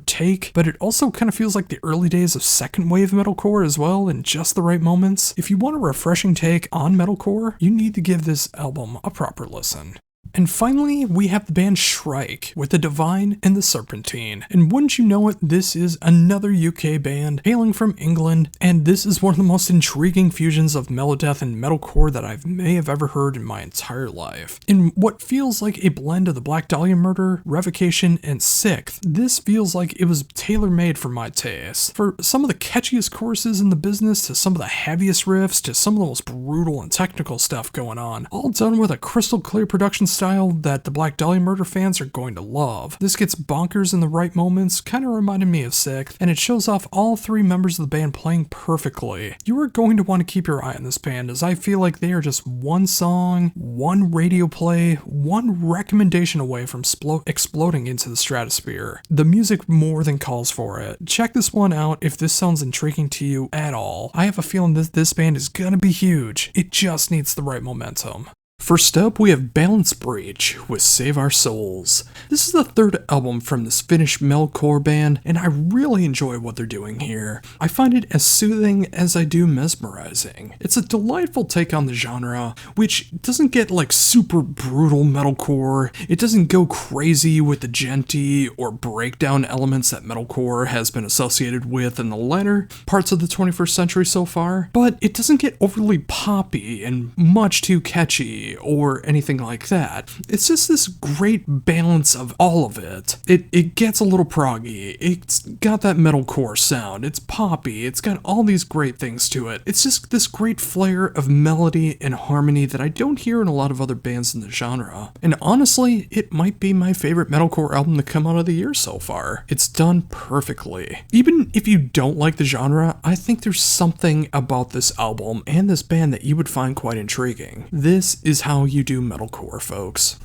take, but it also kind of feels like the early days of second wave metalcore as well, in just the right moments. If you want a refreshing take on metalcore, you need to give this album a proper listen. And finally, we have the band Shrike with The Divine and the Serpentine. And wouldn't you know it, this is another UK band hailing from England, and this is one of the most intriguing fusions of melodeath and metalcore that I may have ever heard in my entire life. In what feels like a blend of the Black Dahlia Murder, Revocation, and Sixth, this feels like it was tailor-made for my taste. For some of the catchiest choruses in the business, to some of the heaviest riffs, to some of the most brutal and technical stuff going on, all done with a crystal clear production style that the Black Dahlia Murder fans are going to love. This gets bonkers in the right moments, kind of reminded me of Sixth, and it shows off all three members of the band playing perfectly. You are going to want to keep your eye on this band, as I feel like they are just one song, one radio play, one recommendation away from exploding into the stratosphere. The music more than calls for it. Check this one out if this sounds intriguing to you at all. I have a feeling that this band is gonna be huge. It just needs the right momentum. First up, we have Balance Breach with Save Our Souls. This is the third album from this Finnish metalcore band, and I really enjoy what they're doing here. I find it as soothing as I do mesmerizing. It's a delightful take on the genre, which doesn't get like super brutal metalcore. It doesn't go crazy with the djenty or breakdown elements that metalcore has been associated with in the latter parts of the 21st century so far, but it doesn't get overly poppy and much too catchy or anything like that. It's just this great balance of all of it. It gets a little proggy. It's got that metalcore sound. It's poppy. It's got all these great things to it. It's just this great flair of melody and harmony that I don't hear in a lot of other bands in the genre. And honestly, it might be my favorite metalcore album to come out of the year so far. It's done perfectly. Even if you don't like the genre, I think there's something about this album and this band that you would find quite intriguing. This is how you do metalcore, folks.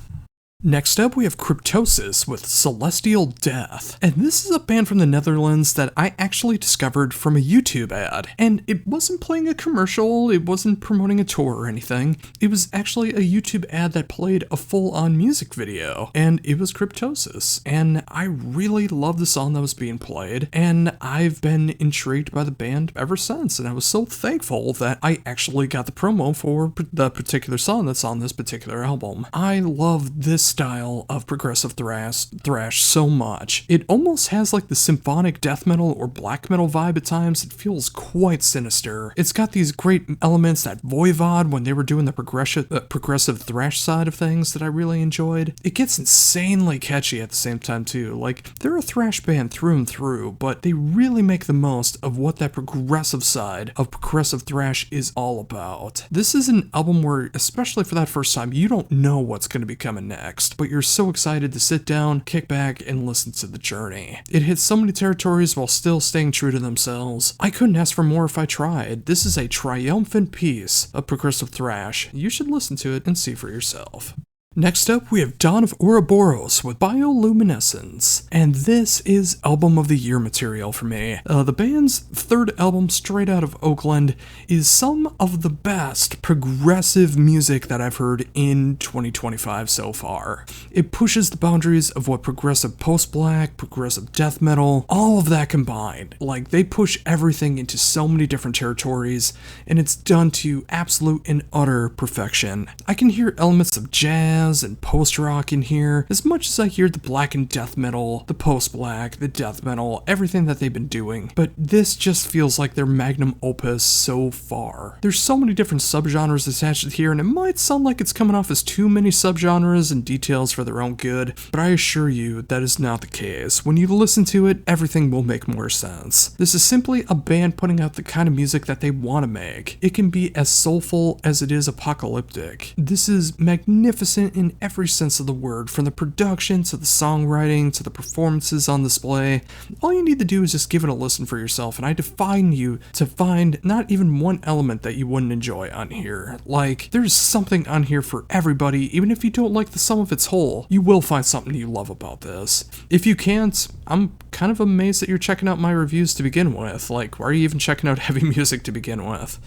Next up, we have Cryptosis with Celestial Death, and this is a band from the Netherlands that I actually discovered from a YouTube ad, and it wasn't playing a commercial, it wasn't promoting a tour or anything, it was actually a YouTube ad that played a full-on music video, and it was Cryptosis, and I really loved the song that was being played, and I've been intrigued by the band ever since, and I was so thankful that I actually got the promo for the particular song that's on this particular album. I love this style of progressive thrash so much. It almost has like the symphonic death metal or black metal vibe at times. It feels quite sinister. It's got these great elements, that Voivod when they were doing the progressive thrash side of things that I really enjoyed. It gets insanely catchy at the same time too. Like, they're a thrash band through and through, but they really make the most of what that progressive side of progressive thrash is all about. This is an album where, especially for that first time, you don't know what's going to be coming next, but you're so excited to sit down, kick back, and listen to the journey. It hits so many territories while still staying true to themselves. I couldn't ask for more if I tried. This is a triumphant piece of progressive thrash. You should listen to it and see for yourself. Next up, we have Dawn of Ouroboros with Bioluminescence, and this is Album of the Year material for me. The band's third album, straight out of Oakland, is some of the best progressive music that I've heard in 2025 so far. It pushes the boundaries of what progressive post-black, progressive death metal, all of that combined. Like, they push everything into so many different territories, and it's done to absolute and utter perfection. I can hear elements of jazz and post-rock in here, as much as I hear the black and death metal, the post-black, the death metal, everything that they've been doing, but this just feels like their magnum opus so far. There's so many different subgenres attached here, and it might sound like it's coming off as too many subgenres and details for their own good, but I assure you that is not the case. When you listen to it, everything will make more sense. This is simply a band putting out the kind of music that they want to make. It can be as soulful as it is apocalyptic. This is magnificent in every sense of the word, from the production to the songwriting to the performances on display. All you need to do is just give it a listen for yourself, and I defy you to find not even one element that you wouldn't enjoy on here. Like, there's something on here for everybody. Even if you don't like the sum of its whole, you will find something you love about this. If you can't, I'm kind of amazed that you're checking out my reviews to begin with. Like, why are you even checking out heavy music to begin with?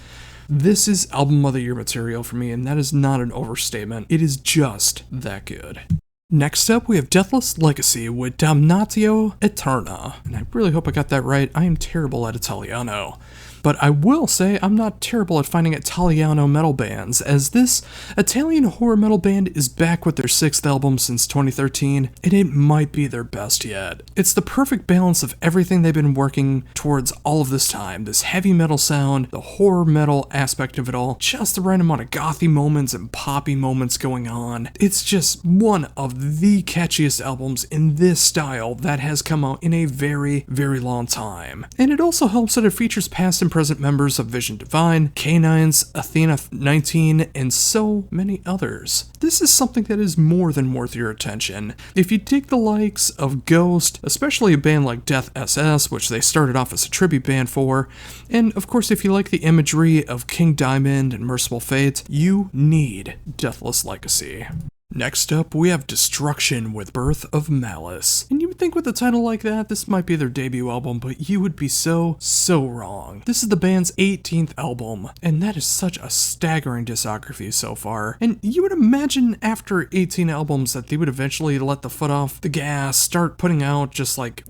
This is album of the year material for me, and that is not an overstatement. It is just that good. Next up, we have Deathless Legacy with Damnatio Eterna. And I really hope I got that right. I am terrible at Italiano. But I will say I'm not terrible at finding Italiano metal bands, as this Italian horror metal band is back with their 6th album since 2013, and it might be their best yet. It's the perfect balance of everything they've been working towards all of this time, this heavy metal sound, the horror metal aspect of it all, just the right amount of gothy moments and poppy moments going on. It's just one of the catchiest albums in this style that has come out in a very, very long time. And it also helps that it features past and present members of Vision Divine, Canines, Athena 19, and so many others. This is something that is more than worth your attention. If you dig the likes of Ghost, especially a band like Death SS, which they started off as a tribute band for, and of course if you like the imagery of King Diamond and Merciful Fate, you need Deathless Legacy. Next up, we have Destruction with Birth of Malice. And you would think with a title like that, this might be their debut album, but you would be so wrong. This is the band's 18th album, and that is such a staggering discography so far. And you would imagine after 18 albums that they would eventually let the foot off the gas, start putting out just like,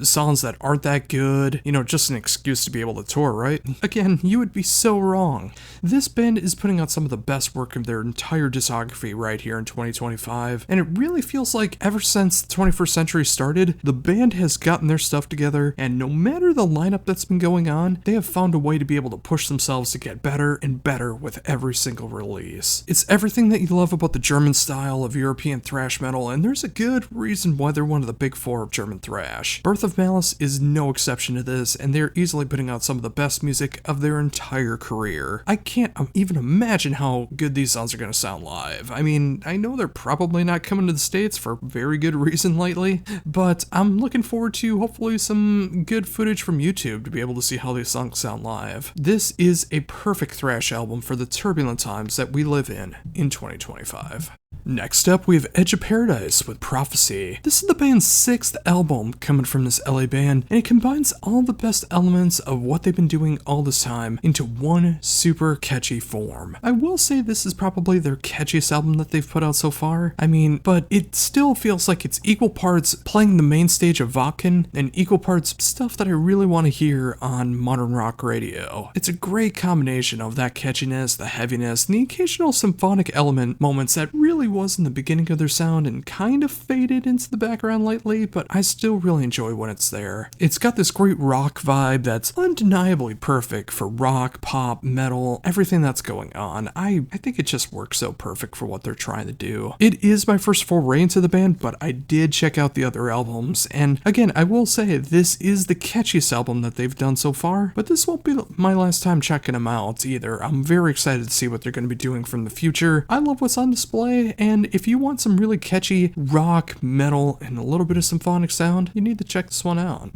songs that aren't that good, just an excuse to be able to tour, right? Again, you would be so wrong. This band is putting out some of the best work of their entire discography right here in 2025, and it really feels like ever since the 21st century started, the band has gotten their stuff together, and no matter the lineup that's been going on, they have found a way to be able to push themselves to get better and better with every single release. It's everything that you love about the German style of European thrash metal, and there's a good reason why they're one of the big four of German thrash. Birth of Malice is no exception to this, and they're easily putting out some of the best music of their entire career. I can't even imagine how good these songs are going to sound live. I mean, I know they're probably not coming to the States for very good reason lately, but I'm looking forward to hopefully some good footage from YouTube to be able to see how these songs sound live. This is a perfect thrash album for the turbulent times that we live in 2025. Next up, we have Edge of Paradise with Prophecy. This is the band's 6th album coming from this LA band, and it combines all the best elements of what they've been doing all this time into one super catchy form. I will say this is probably their catchiest album that they've put out so far. But it still feels like it's equal parts playing the main stage of Vodkin and equal parts stuff that I really want to hear on modern rock radio. It's a great combination of that catchiness, the heaviness, and the occasional symphonic element moments that really was in the beginning of their sound and kind of faded into the background lately, but I still really enjoy when it's there. It's got this great rock vibe that's undeniably perfect for rock, pop, metal, everything that's going on. I think it just works so perfect for what they're trying to do. It is my first foray into the band, but I did check out the other albums, and again, I will say this is the catchiest album that they've done so far, but this won't be my last time checking them out either. I'm very excited to see what they're going to be doing from the future. I love what's on display, and if you want some really catchy rock, metal, and a little bit of symphonic sound, you need to check this one out.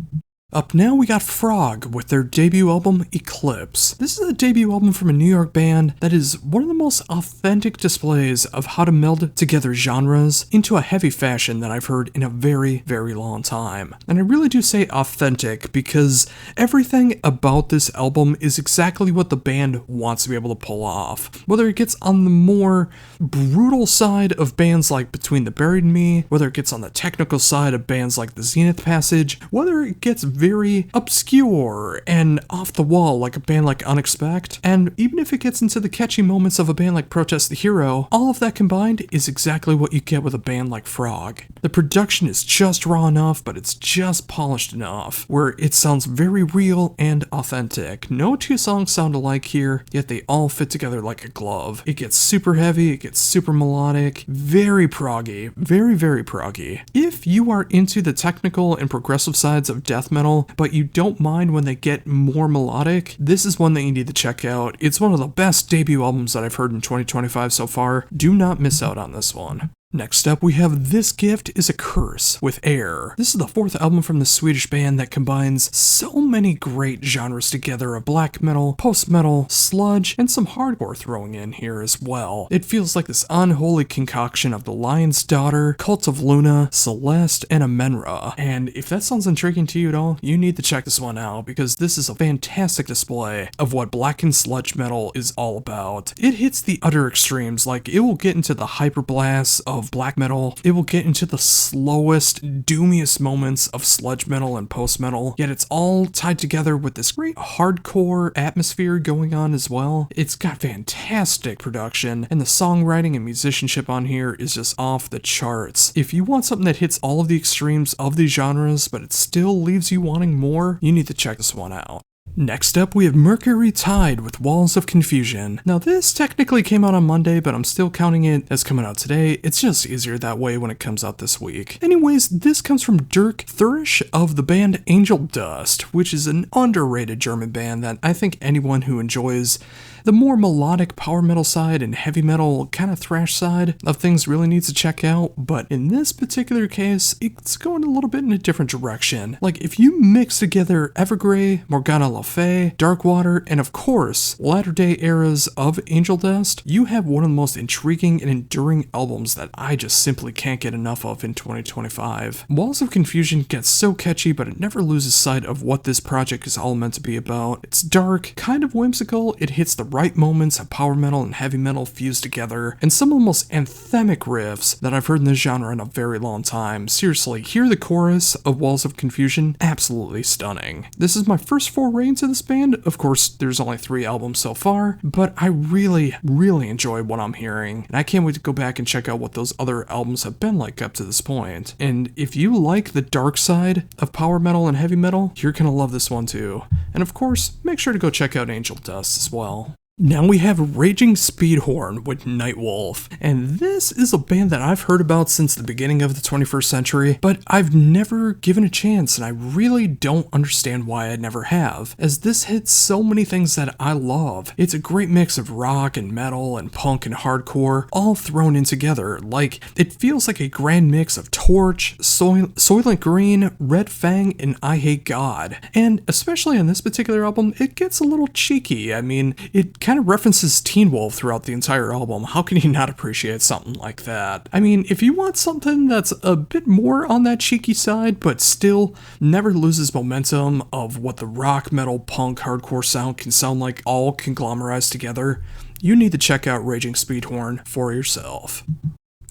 Up now we got Frog with their debut album, Eclipse. This is a debut album from a New York band that is one of the most authentic displays of how to meld together genres into a heavy fashion that I've heard in a very, very long time. And I really do say authentic because everything about this album is exactly what the band wants to be able to pull off. Whether it gets on the more brutal side of bands like Between the Buried and Me, whether it gets on the technical side of bands like The Zenith Passage, whether it gets very obscure and off the wall like a band like Unexpect, and even if it gets into the catchy moments of a band like Protest the Hero, all of that combined is exactly what you get with a band like Frog. The production is just raw enough, but it's just polished enough, where it sounds very real and authentic. No two songs sound alike here, yet they all fit together like a glove. It gets super heavy, it gets super melodic, very proggy, very, very proggy. If you are into the technical and progressive sides of death metal, metal, but you don't mind when they get more melodic, this is one that you need to check out. It's one of the best debut albums that I've heard in 2025 so far. Do not miss out on this one. Next up, we have This Gift is a Curse with Air. This is the 4th album from the Swedish band that combines so many great genres together of black metal, post-metal, sludge, and some hardcore throwing in here as well. It feels like this unholy concoction of The Lion's Daughter, Cult of Luna, Celeste, and Amenra. And if that sounds intriguing to you at all, you need to check this one out because this is a fantastic display of what black and sludge metal is all about. It hits the utter extremes, like it will get into the hyperblasts of black metal, it will get into the slowest, doomiest moments of sludge metal and post metal, yet it's all tied together with this great hardcore atmosphere going on as well. It's got fantastic production, and the songwriting and musicianship on here is just off the charts. If you want something that hits all of the extremes of these genres, but it still leaves you wanting more, you need to check this one out. Next up, we have Mercury Tide with Walls of Confusion. Now this technically came out on Monday, but I'm still counting it as coming out today. It's just easier that way when it comes out this week. Anyways, this comes from Dirk Thurisch of the band Angel Dust, which is an underrated German band that I think anyone who enjoys the more melodic power metal side and heavy metal kind of thrash side of things really needs to check out, but in this particular case, it's going a little bit in a different direction. Like if you mix together Evergrey, Morgana Le Fay, Darkwater, and of course, latter day eras of Angel Dust, you have one of the most intriguing and enduring albums that I just simply can't get enough of in 2025. Walls of Confusion gets so catchy, but it never loses sight of what this project is all meant to be about. It's dark, kind of whimsical, it hits the right moments of power metal and heavy metal fused together, and some of the most anthemic riffs that I've heard in this genre in a very long time. Seriously, hear the chorus of Walls of Confusion, absolutely stunning. This is my first foray into this band. Of course, there's only 3 albums so far, but I really enjoy what I'm hearing, and I can't wait to go back and check out what those other albums have been like up to this point. And if you like the dark side of power metal and heavy metal, you're gonna love this one too. And of course, make sure to go check out Angel Dust as well. Now we have Raging Speedhorn with Nightwolf, and this is a band that I've heard about since the beginning of the 21st century, but I've never given a chance, and I really don't understand why I never have, as this hits so many things that I love. It's a great mix of rock and metal and punk and hardcore, all thrown in together. Like, it feels like a grand mix of Torch, Soylent Green, Red Fang, and I Hate God. And especially on this particular album, it gets a little cheeky. I mean, it kind of references Teen Wolf throughout the entire album. How can you not appreciate something like that? I mean, if you want something that's a bit more on that cheeky side, but still never loses momentum of what the rock, metal, punk, hardcore sound can sound like all conglomerized together, you need to check out Raging Speedhorn for yourself.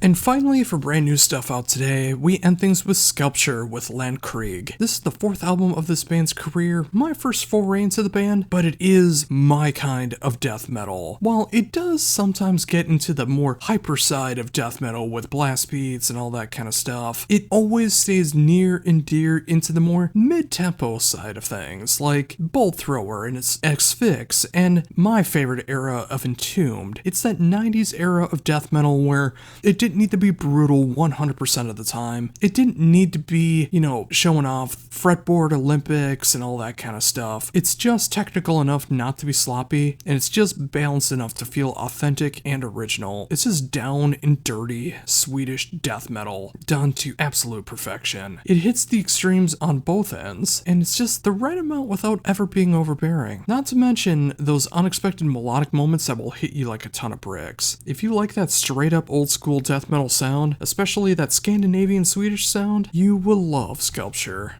And finally, for brand new stuff out today, we end things with Sculpture with Landkrieg. This is the 4th album of this band's career, my first foray into the band, but it is my kind of death metal. While it does sometimes get into the more hyper side of death metal with blast beats and all that kind of stuff, it always stays near and dear into the more mid-tempo side of things, like Bolt Thrower and its X-Fix, and my favorite era of Entombed. It's that 90s era of death metal where it didn't need to be brutal 100% of the time. It didn't need to be, showing off fretboard Olympics and all that kind of stuff. It's just technical enough not to be sloppy, and it's just balanced enough to feel authentic and original. It's just down and dirty Swedish death metal done to absolute perfection. It hits the extremes on both ends, and it's just the right amount without ever being overbearing. Not to mention those unexpected melodic moments that will hit you like a ton of bricks. If you like that straight up old school death metal sound, especially that Scandinavian Swedish sound, you will love Sculpture.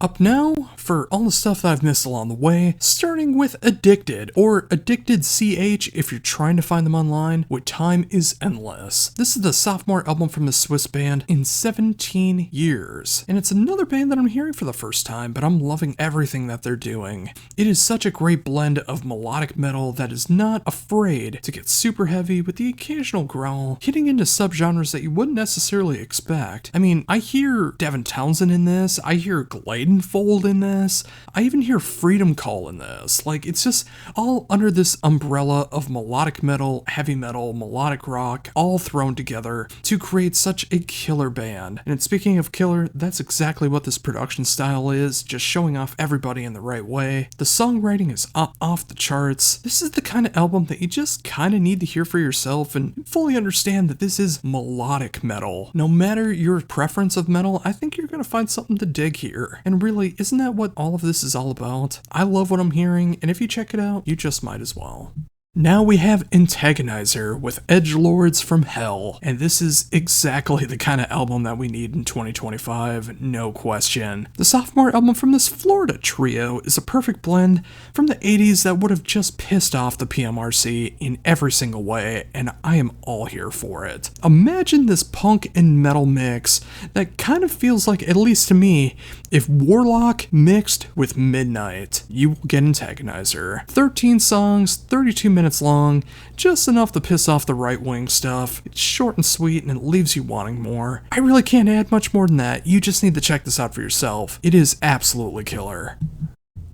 Up now, for all the stuff that I've missed along the way, starting with Addicted, or Addicted CH if you're trying to find them online, with Time is Endless. This is the sophomore album from the Swiss band in 17 years, and it's another band that I'm hearing for the first time, but I'm loving everything that they're doing. It is such a great blend of melodic metal that is not afraid to get super heavy with the occasional growl, hitting into subgenres that you wouldn't necessarily expect. I mean, I hear Devin Townsend in this, I hear Glade Maidenfold in this. I even hear Freedom Call in this. Like, it's just all under this umbrella of melodic metal, heavy metal, melodic rock, all thrown together to create such a killer band. And speaking of killer, that's exactly what this production style is, just showing off everybody in the right way. The songwriting is off the charts. This is the kind of album that you just kind of need to hear for yourself and fully understand that this is melodic metal. No matter your preference of metal, I think you're going to find something to dig here. And really, isn't that what all of this is all about? I love what I'm hearing, and if you check it out, you just might as well. Now we have Antagonizer with Edgelords from Hell, and this is exactly the kind of album that we need in 2025, no question. The sophomore album from this Florida trio is a perfect blend from the 80s that would have just pissed off the PMRC in every single way, and I am all here for it. Imagine this punk and metal mix that kind of feels like, at least to me, if Warlock mixed with Midnight, you will get Antagonizer. 13 songs, 32 minutes long, just enough to piss off the right-wing stuff. It's short and sweet and it leaves you wanting more. I really can't add much more than that. You just need to check this out for yourself. It is absolutely killer.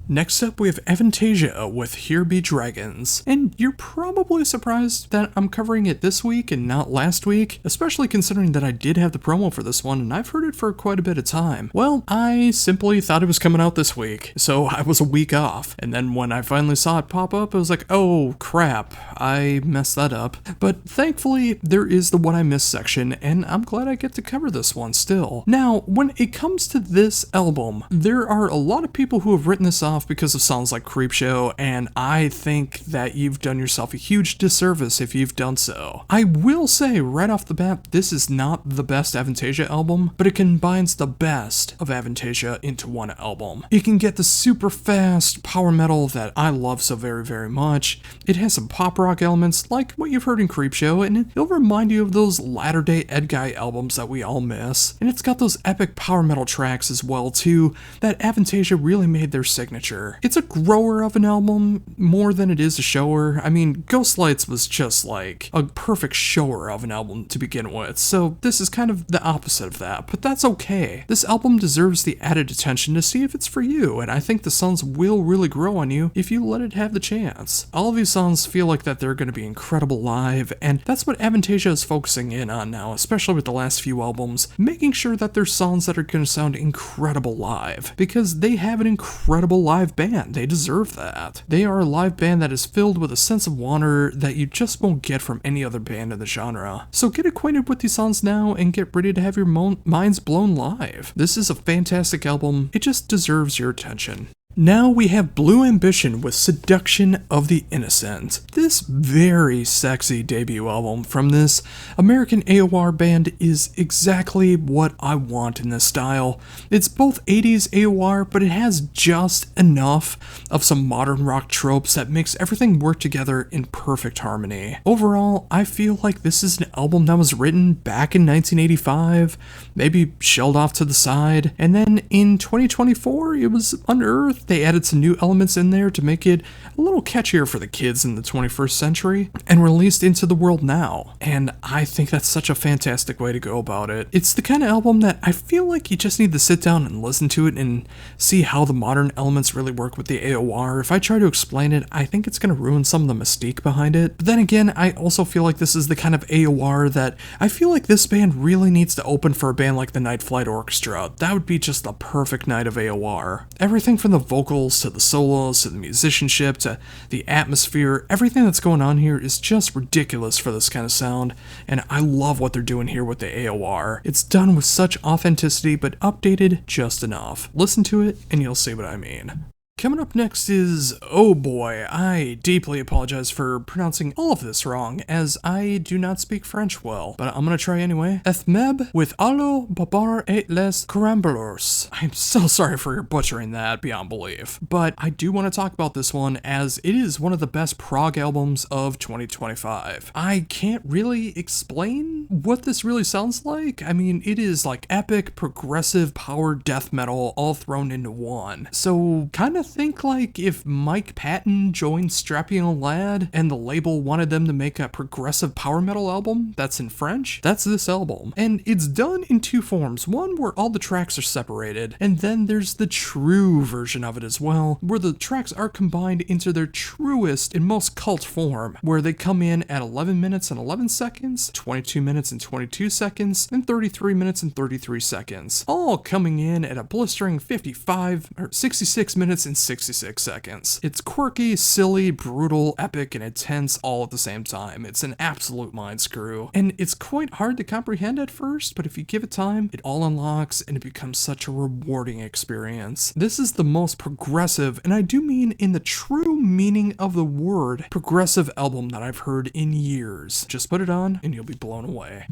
Next up, we have Avantasia with Here Be Dragons, and you're probably surprised that I'm covering it this week and not last week, especially considering that I did have the promo for this one and I've heard it for quite a bit of time. Well, I simply thought it was coming out this week, so I was a week off, and then when I finally saw it pop up, I was like, oh crap, I messed that up. But thankfully, there is the What I Missed section, and I'm glad I get to cover this one still. Now, when it comes to this album, there are a lot of people who have written this off because of songs like Creepshow, and I think that you've done yourself a huge disservice if you've done so. I will say right off the bat, this is not the best Avantasia album, but it combines the best of Avantasia into one album. You can get the super fast power metal that I love so very, very much. It has some pop rock elements like what you've heard in Creepshow, and it'll remind you of those latter-day Ed Guy albums that we all miss. And it's got those epic power metal tracks as well too that Avantasia really made their signature. It's a grower of an album more than it is a shower. I mean, Ghostlights was just like a perfect shower of an album to begin with, so this is kind of the opposite of that, but that's okay. This album deserves the added attention to see if it's for you, and I think the songs will really grow on you if you let it have the chance. All of these songs feel like that they're going to be incredible live, and that's what Avantasia is focusing in on now, especially with the last few albums, making sure that they're songs that are going to sound incredible live, because they have an incredible live band. They deserve that. They are a live band that is filled with a sense of wonder that you just won't get from any other band in the genre. So get acquainted with these songs now and get ready to have your minds blown live. This is a fantastic album. It just deserves your attention. Now we have Blue Ambition with Seduction of the Innocent. This very sexy debut album from this American AOR band is exactly what I want in this style. It's both 80s AOR, but it has just enough of some modern rock tropes that makes everything work together in perfect harmony. Overall, I feel like this is an album that was written back in 1985, maybe shelled off to the side, and then in 2024 it was unearthed. They added some new elements in there to make it a little catchier for the kids in the 21st century and released into the world now. And I think that's such a fantastic way to go about it. It's the kind of album that I feel like you just need to sit down and listen to it and see how the modern elements really work with the AOR. If I try to explain it, I think it's going to ruin some of the mystique behind it. But then again, I also feel like this is the kind of AOR that I feel like this band really needs to open for a band like the Night Flight Orchestra. That would be just the perfect night of AOR. Everything from the vocals to the solos to the musicianship to the atmosphere, everything that's going on here is just ridiculous for this kind of sound, and I love what they're doing here with the AOR. It's done with such authenticity but updated just enough. Listen to it and you'll see what I mean. Coming up next is, oh boy, I deeply apologize for pronouncing all of this wrong, as I do not speak French well, but I'm gonna try anyway. Ethmeb with Allo Babar et les Caramboleurs. I'm so sorry for butchering that beyond belief, but I do want to talk about this one as it is one of the best prog albums of 2025. I can't really explain what this really sounds like. I mean, it is like epic, progressive, power death metal all thrown into one. So kind of think like if Mike Patton joined Strappy and Lad and the label wanted them to make a progressive power metal album that's in French, that's this album. And it's done in two forms. One where all the tracks are separated, and then there's the true version of it as well, where the tracks are combined into their truest and most cult form, where they come in at 11 minutes and 11 seconds, 22 minutes and 22 seconds, and 33 minutes and 33 seconds, all coming in at a blistering 66 minutes and 66 seconds. It's quirky, silly, brutal, epic, and intense all at the same time. It's an absolute mind screw, and it's quite hard to comprehend at first, but if you give it time, it all unlocks and it becomes such a rewarding experience. This is the most progressive, and I do mean in the true meaning of the word, progressive album that I've heard in years. Just put it on and you'll be blown away.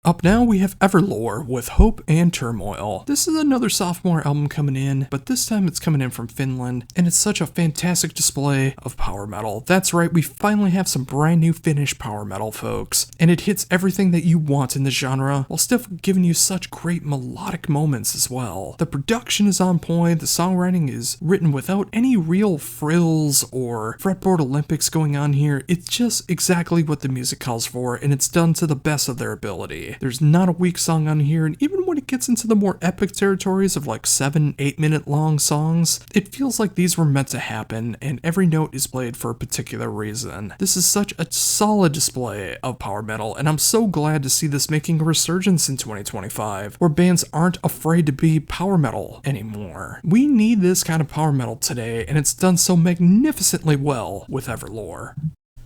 Up now we have Everlore with Hope and Turmoil. This is another sophomore album coming in, but this time it's coming in from Finland, and it's such a fantastic display of power metal. That's right, we finally have some brand new Finnish power metal, folks, and it hits everything that you want in the genre, while still giving you such great melodic moments as well. The production is on point, the songwriting is written without any real frills or fretboard Olympics going on here. It's just exactly what the music calls for, and it's done to the best of their ability. There's not a weak song on here, and even when it gets into the more epic territories of like 7-8 minute long songs, it feels like these were meant to happen, and every note is played for a particular reason. This is such a solid display of power metal, and I'm so glad to see this making a resurgence in 2025, where bands aren't afraid to be power metal anymore. We need this kind of power metal today, and it's done so magnificently well with Everlore.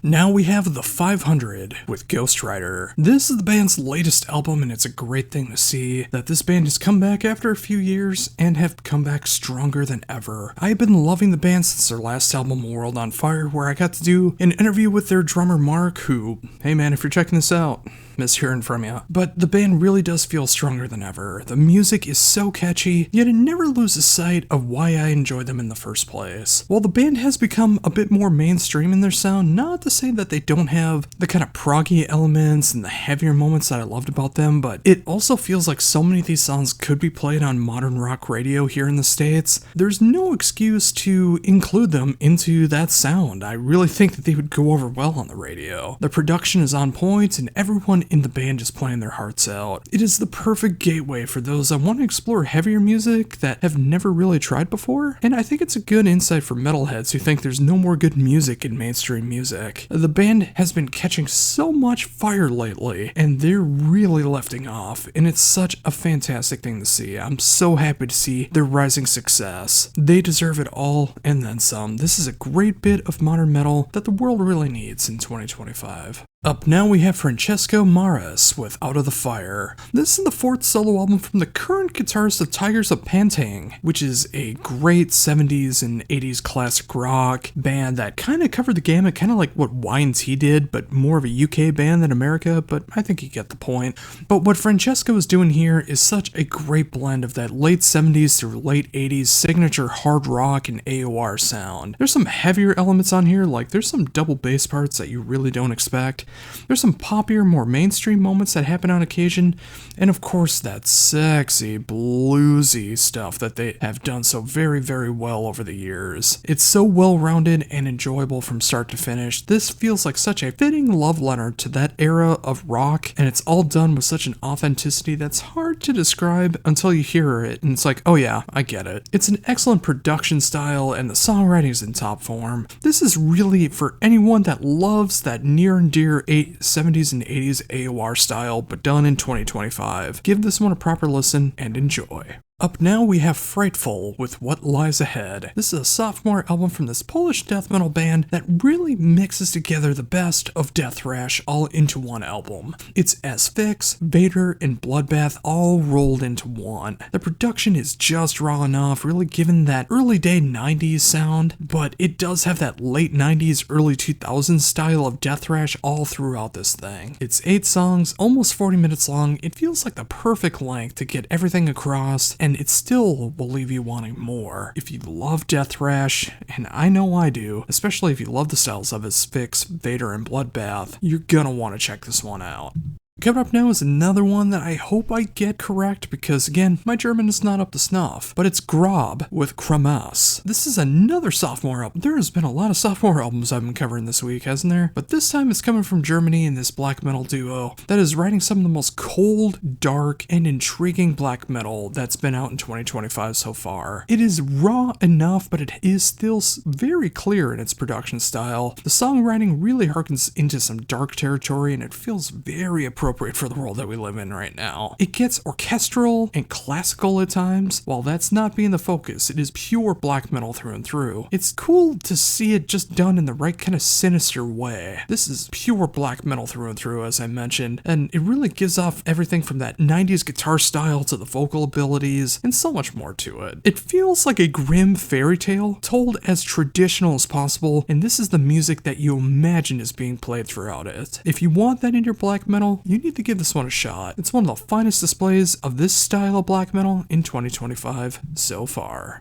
Now we have The 500 with Ghost Rider. This is the band's latest album, and it's a great thing to see that this band has come back after a few years and have come back stronger than ever. I've been loving the band since their last album, World on Fire, where I got to do an interview with their drummer Mark, who, hey man, if you're checking this out, miss hearing from you. But the band really does feel stronger than ever. The music is so catchy, yet it never loses sight of why I enjoyed them in the first place. While the band has become a bit more mainstream in their sound, not to say that they don't have the kind of proggy elements and the heavier moments that I loved about them, but it also feels like so many of these songs could be played on modern rock radio here in the States. There's no excuse to include them into that sound. I really think that they would go over well on the radio. The production is on point, and everyone in the band is playing their hearts out. It is the perfect gateway for those that want to explore heavier music that have never really tried before, and I think it's a good insight for metalheads who think there's no more good music in mainstream music. The band has been catching so much fire lately, and they're really lifting off, and it's such a fantastic thing to see. I'm so happy to see their rising success. They deserve it all, and then some. This is a great bit of modern metal that the world really needs in 2025. Up now we have Francesco Maras with Out of the Fire. This is the fourth solo album from the current guitarist of Tigers of Pantang, which is a great 70s and 80s classic rock band that kind of covered the gamut, kind of like what Y&T did, but more of a UK band than America, but I think you get the point. But what Francesco is doing here is such a great blend of that late 70s through late 80s signature hard rock and AOR sound. There's some heavier elements on here, like there's some double bass parts that you really don't expect. There's some poppier, more mainstream moments that happen on occasion, and of course that sexy, bluesy stuff that they have done so very, very well over the years. It's so well-rounded and enjoyable from start to finish. This feels like such a fitting love letter to that era of rock, and it's all done with such an authenticity that's hard to describe until you hear it, and it's like, oh yeah, I get it. It's an excellent production style, and the songwriting is in top form. This is really for anyone that loves that near and dear 70s and 80s AOR style, but done in 2025. Give this one a proper listen and enjoy. Up now we have Frightful with What Lies Ahead. This is a sophomore album from this Polish death metal band that really mixes together the best of death thrash all into one album. It's Asphyx, Vader, and Bloodbath all rolled into one. The production is just raw enough, really given that early day 90s sound, but it does have that late 90s, early 2000s style of death thrash all throughout this thing. It's 8 songs, almost 40 minutes long. It feels like the perfect length to get everything across, and it still will leave you wanting more. If you love death thrash, and I know I do, especially if you love the styles of Asphyx, Vader, and Bloodbath, you're gonna want to check this one out. Coming up now is another one that I hope I get correct because, again, my German is not up to snuff, but it's Grob with Kramas. This is another sophomore album. There has been a lot of sophomore albums I've been covering this week, hasn't there? But this time it's coming from Germany and this black metal duo that is writing some of the most cold, dark, and intriguing black metal that's been out in 2025 so far. It is raw enough, but it is still very clear in its production style. The songwriting really harkens into some dark territory and it feels very appropriate for the world that we live in right now. It gets orchestral and classical at times. While that's not being the focus, it is pure black metal through and through. It's cool to see it just done in the right kind of sinister way. This is pure black metal through and through, as I mentioned, and it really gives off everything from that 90s guitar style to the vocal abilities and so much more to it. It feels like a grim fairy tale told as traditional as possible, and this is the music that you imagine is being played throughout it. If you want that in your black metal, you need to give this one a shot. It's one of the finest displays of this style of black metal in 2025 so far.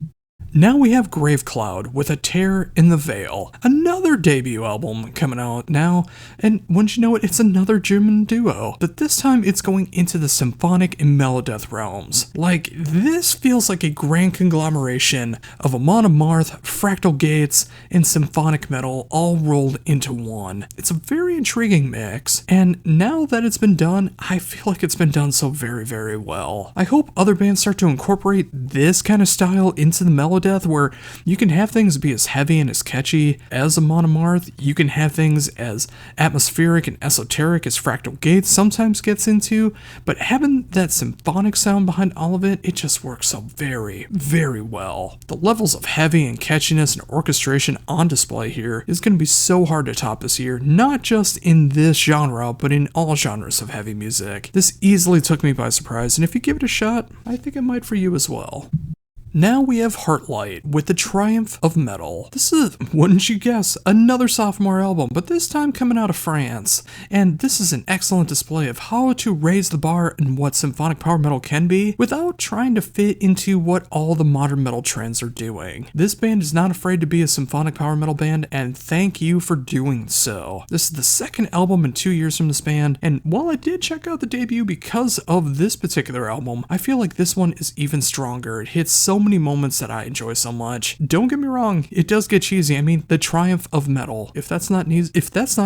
Now we have Gravecloud with A Tear in the Veil, another debut album coming out now, and wouldn't you know it, it's another German duo, but this time it's going into the symphonic and melodeath realms. Like, this feels like a grand conglomeration of Amon Amarth, Fractal Gates, and symphonic metal all rolled into one. It's a very intriguing mix, and now that it's been done, I feel like it's been done so very, very well. I hope other bands start to incorporate this kind of style into the melodeath, where you can have things be as heavy and as catchy as Amon Amarth, you can have things as atmospheric and esoteric as Fractal Gates sometimes gets into, but having that symphonic sound behind all of it, it just works so very, very well. The levels of heavy and catchiness and orchestration on display here is going to be so hard to top this year, not just in this genre, but in all genres of heavy music. This easily took me by surprise, and if you give it a shot, I think it might for you as well. Now we have Heartlight with The Triumph of Metal. This is, wouldn't you guess, another sophomore album, but this time coming out of France. And this is an excellent display of how to raise the bar in what symphonic power metal can be without trying to fit into what all the modern metal trends are doing. This band is not afraid to be a symphonic power metal band, and thank you for doing so. This is the second album in 2 years from this band, and while I did check out the debut because of this particular album, I feel like this one is even stronger. It hits so many moments that I enjoy so much. Don't get me wrong, it does get cheesy. I mean, the triumph of metal. If that's not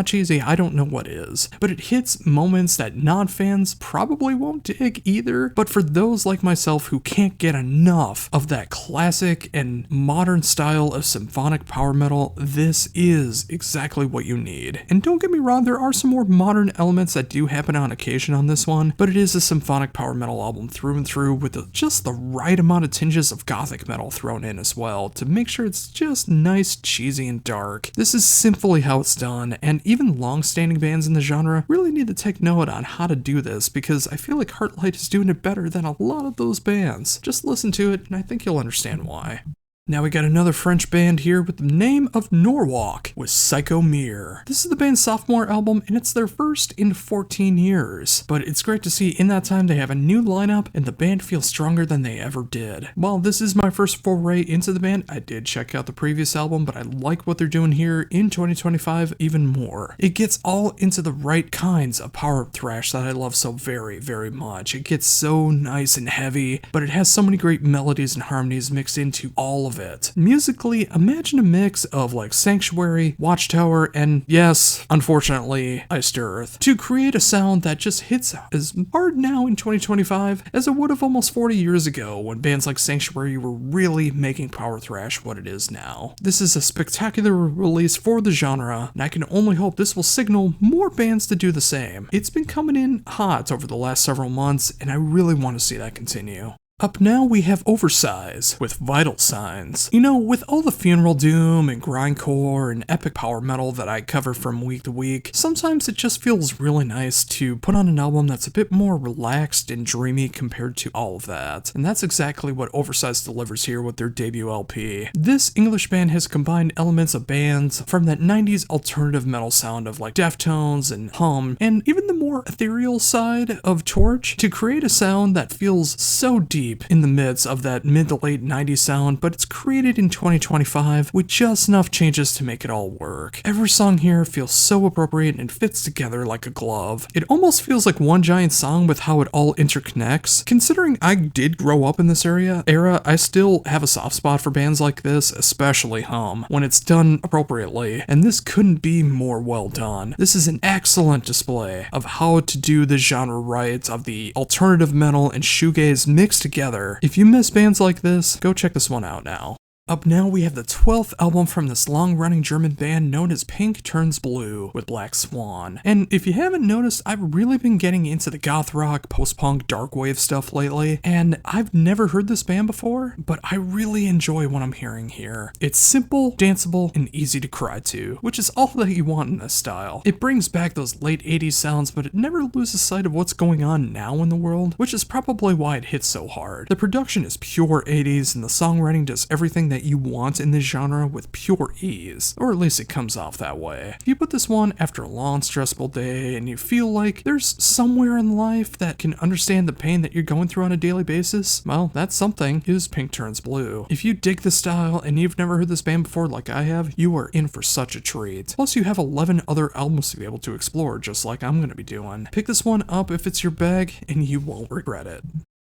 cheesy, I don't know what is. But it hits moments that non-fans probably won't dig either. But for those like myself who can't get enough of that classic and modern style of symphonic power metal, this is exactly what you need. And don't get me wrong, there are some more modern elements that do happen on occasion on this one, but it is a symphonic power metal album through and through with just the right amount of tinges of gothic metal thrown in as well to make sure it's just nice, cheesy, and dark. This is simply how it's done, and even long-standing bands in the genre really need to take note on how to do this because I feel like Heartlight is doing it better than a lot of those bands. Just listen to it and I think you'll understand why. Now we got another French band here with the name of Norwalk with Psycho Mirror. This is the band's sophomore album and it's their first in 14 years. But it's great to see in that time they have a new lineup and the band feels stronger than they ever did. While this is my first foray into the band, I did check out the previous album, but I like what they're doing here in 2025 even more. It gets all into the right kinds of power thrash that I love so very, very much. It gets so nice and heavy, but it has so many great melodies and harmonies mixed into all of it. Musically, imagine a mix of like Sanctuary, Watchtower, and yes, unfortunately, Iced Earth, to create a sound that just hits as hard now in 2025 as it would have almost 40 years ago when bands like Sanctuary were really making power thrash what it is now. This is a spectacular release for the genre, and I can only hope this will signal more bands to do the same. It's been coming in hot over the last several months, and I really want to see that continue. Up now we have Oversize with Vital Signs. You know, with all the funeral doom and grindcore and epic power metal that I cover from week to week, sometimes it just feels really nice to put on an album that's a bit more relaxed and dreamy compared to all of that. And that's exactly what Oversize delivers here with their debut LP. This English band has combined elements of bands from that 90s alternative metal sound of like Deftones and Hum, and even the more ethereal side of Torch to create a sound that feels so deep deep in the midst of that mid to late 90s sound, but it's created in 2025 with just enough changes to make it all work. Every song here feels so appropriate and fits together like a glove. It almost feels like one giant song with how it all interconnects. Considering I did grow up in this era, I still have a soft spot for bands like this, especially Hum, when it's done appropriately, and this couldn't be more well done. This is an excellent display of how to do the genre right, of the alternative metal and shoegaze mixed together. If you miss bands like this, go check this one out now. Up now we have the 12th album from this long-running German band known as Pink Turns Blue with Black Swan. And if you haven't noticed, I've really been getting into the goth rock, post-punk, dark wave stuff lately, and I've never heard this band before, but I really enjoy what I'm hearing here. It's simple, danceable, and easy to cry to, which is all that you want in this style. It brings back those late 80s sounds, but it never loses sight of what's going on now in the world, which is probably why it hits so hard. The production is pure 80s, and the songwriting does everything that you want in this genre with pure ease, or at least it comes off that way. If you put this one after a long stressful day and you feel like there's somewhere in life that can understand the pain that you're going through on a daily basis, well, that's something is Pink Turns Blue. If you dig the style and you've never heard this band before like I have, you are in for such a treat. Plus you have 11 other albums to be able to explore just like I'm going to be doing. Pick this one up if it's your bag and you won't regret it.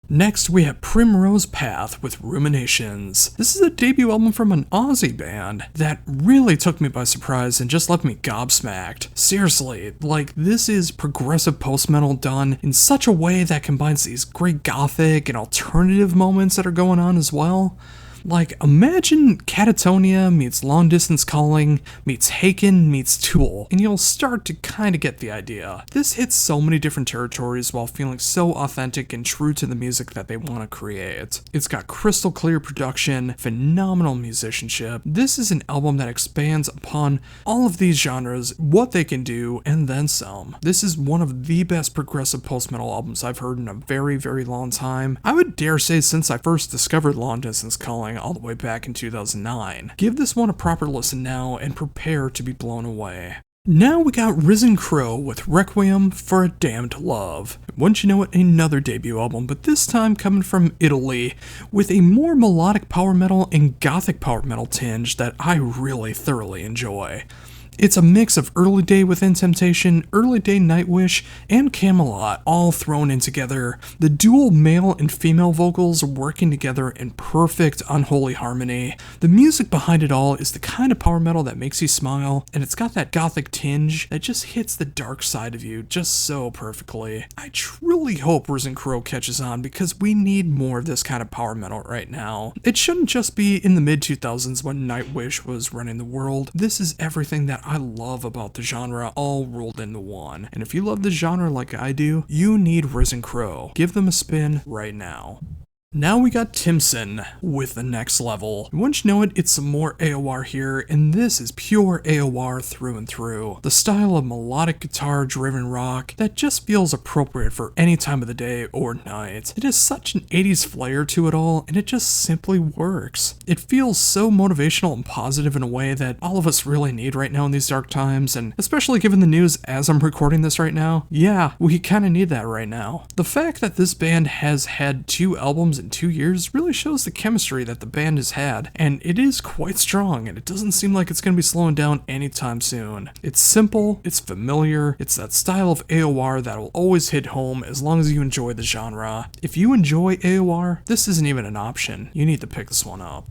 Next, we have Primrose Path with Ruminations. This is a debut album from an Aussie band that really took me by surprise and just left me gobsmacked. Seriously, like, this is progressive post-metal done in such a way that combines these great gothic and alternative moments that are going on as well. Like, imagine Catatonia meets Long Distance Calling meets Haken meets Tool, and you'll start to kind of get the idea. This hits so many different territories while feeling so authentic and true to the music that they want to create. It's got crystal clear production, phenomenal musicianship. This is an album that expands upon all of these genres, what they can do, and then some. This is one of the best progressive post-metal albums I've heard in a very, very long time. I would dare say since I first discovered Long Distance Calling all the way back in 2009. Give this one a proper listen now and prepare to be blown away. Now we got Risen Crow with Requiem for a Damned Love. Wouldn't you know it, another debut album, but this time coming from Italy with a more melodic power metal and gothic power metal tinge that I really thoroughly enjoy. It's a mix of Early Day Within Temptation, Early Day Nightwish, and Camelot all thrown in together. The dual male and female vocals working together in perfect unholy harmony. The music behind it all is the kind of power metal that makes you smile, and it's got that gothic tinge that just hits the dark side of you just so perfectly. I truly hope Risen Crow catches on because we need more of this kind of power metal right now. It shouldn't just be in the mid-2000s when Nightwish was running the world. This is everything that I love about the genre all rolled into one. And if you love the genre like I do, you need Risen Crow. Give them a spin right now. Now we got Timson with The Next Level. Wouldn't you know it, it's some more AOR here, and this is pure AOR through and through. The style of melodic guitar-driven rock that just feels appropriate for any time of the day or night. It has such an 80s flair to it all, and it just simply works. It feels so motivational and positive in a way that all of us really need right now in these dark times, and especially given the news as I'm recording this right now, yeah, we kinda need that right now. The fact that this band has had 2 albums in 2 years really shows the chemistry that the band has had, and it is quite strong, and it doesn't seem like it's going to be slowing down anytime soon. It's simple, it's familiar, it's that style of AOR that will always hit home as long as you enjoy the genre. If you enjoy AOR, this isn't even an option. You need to pick this one up.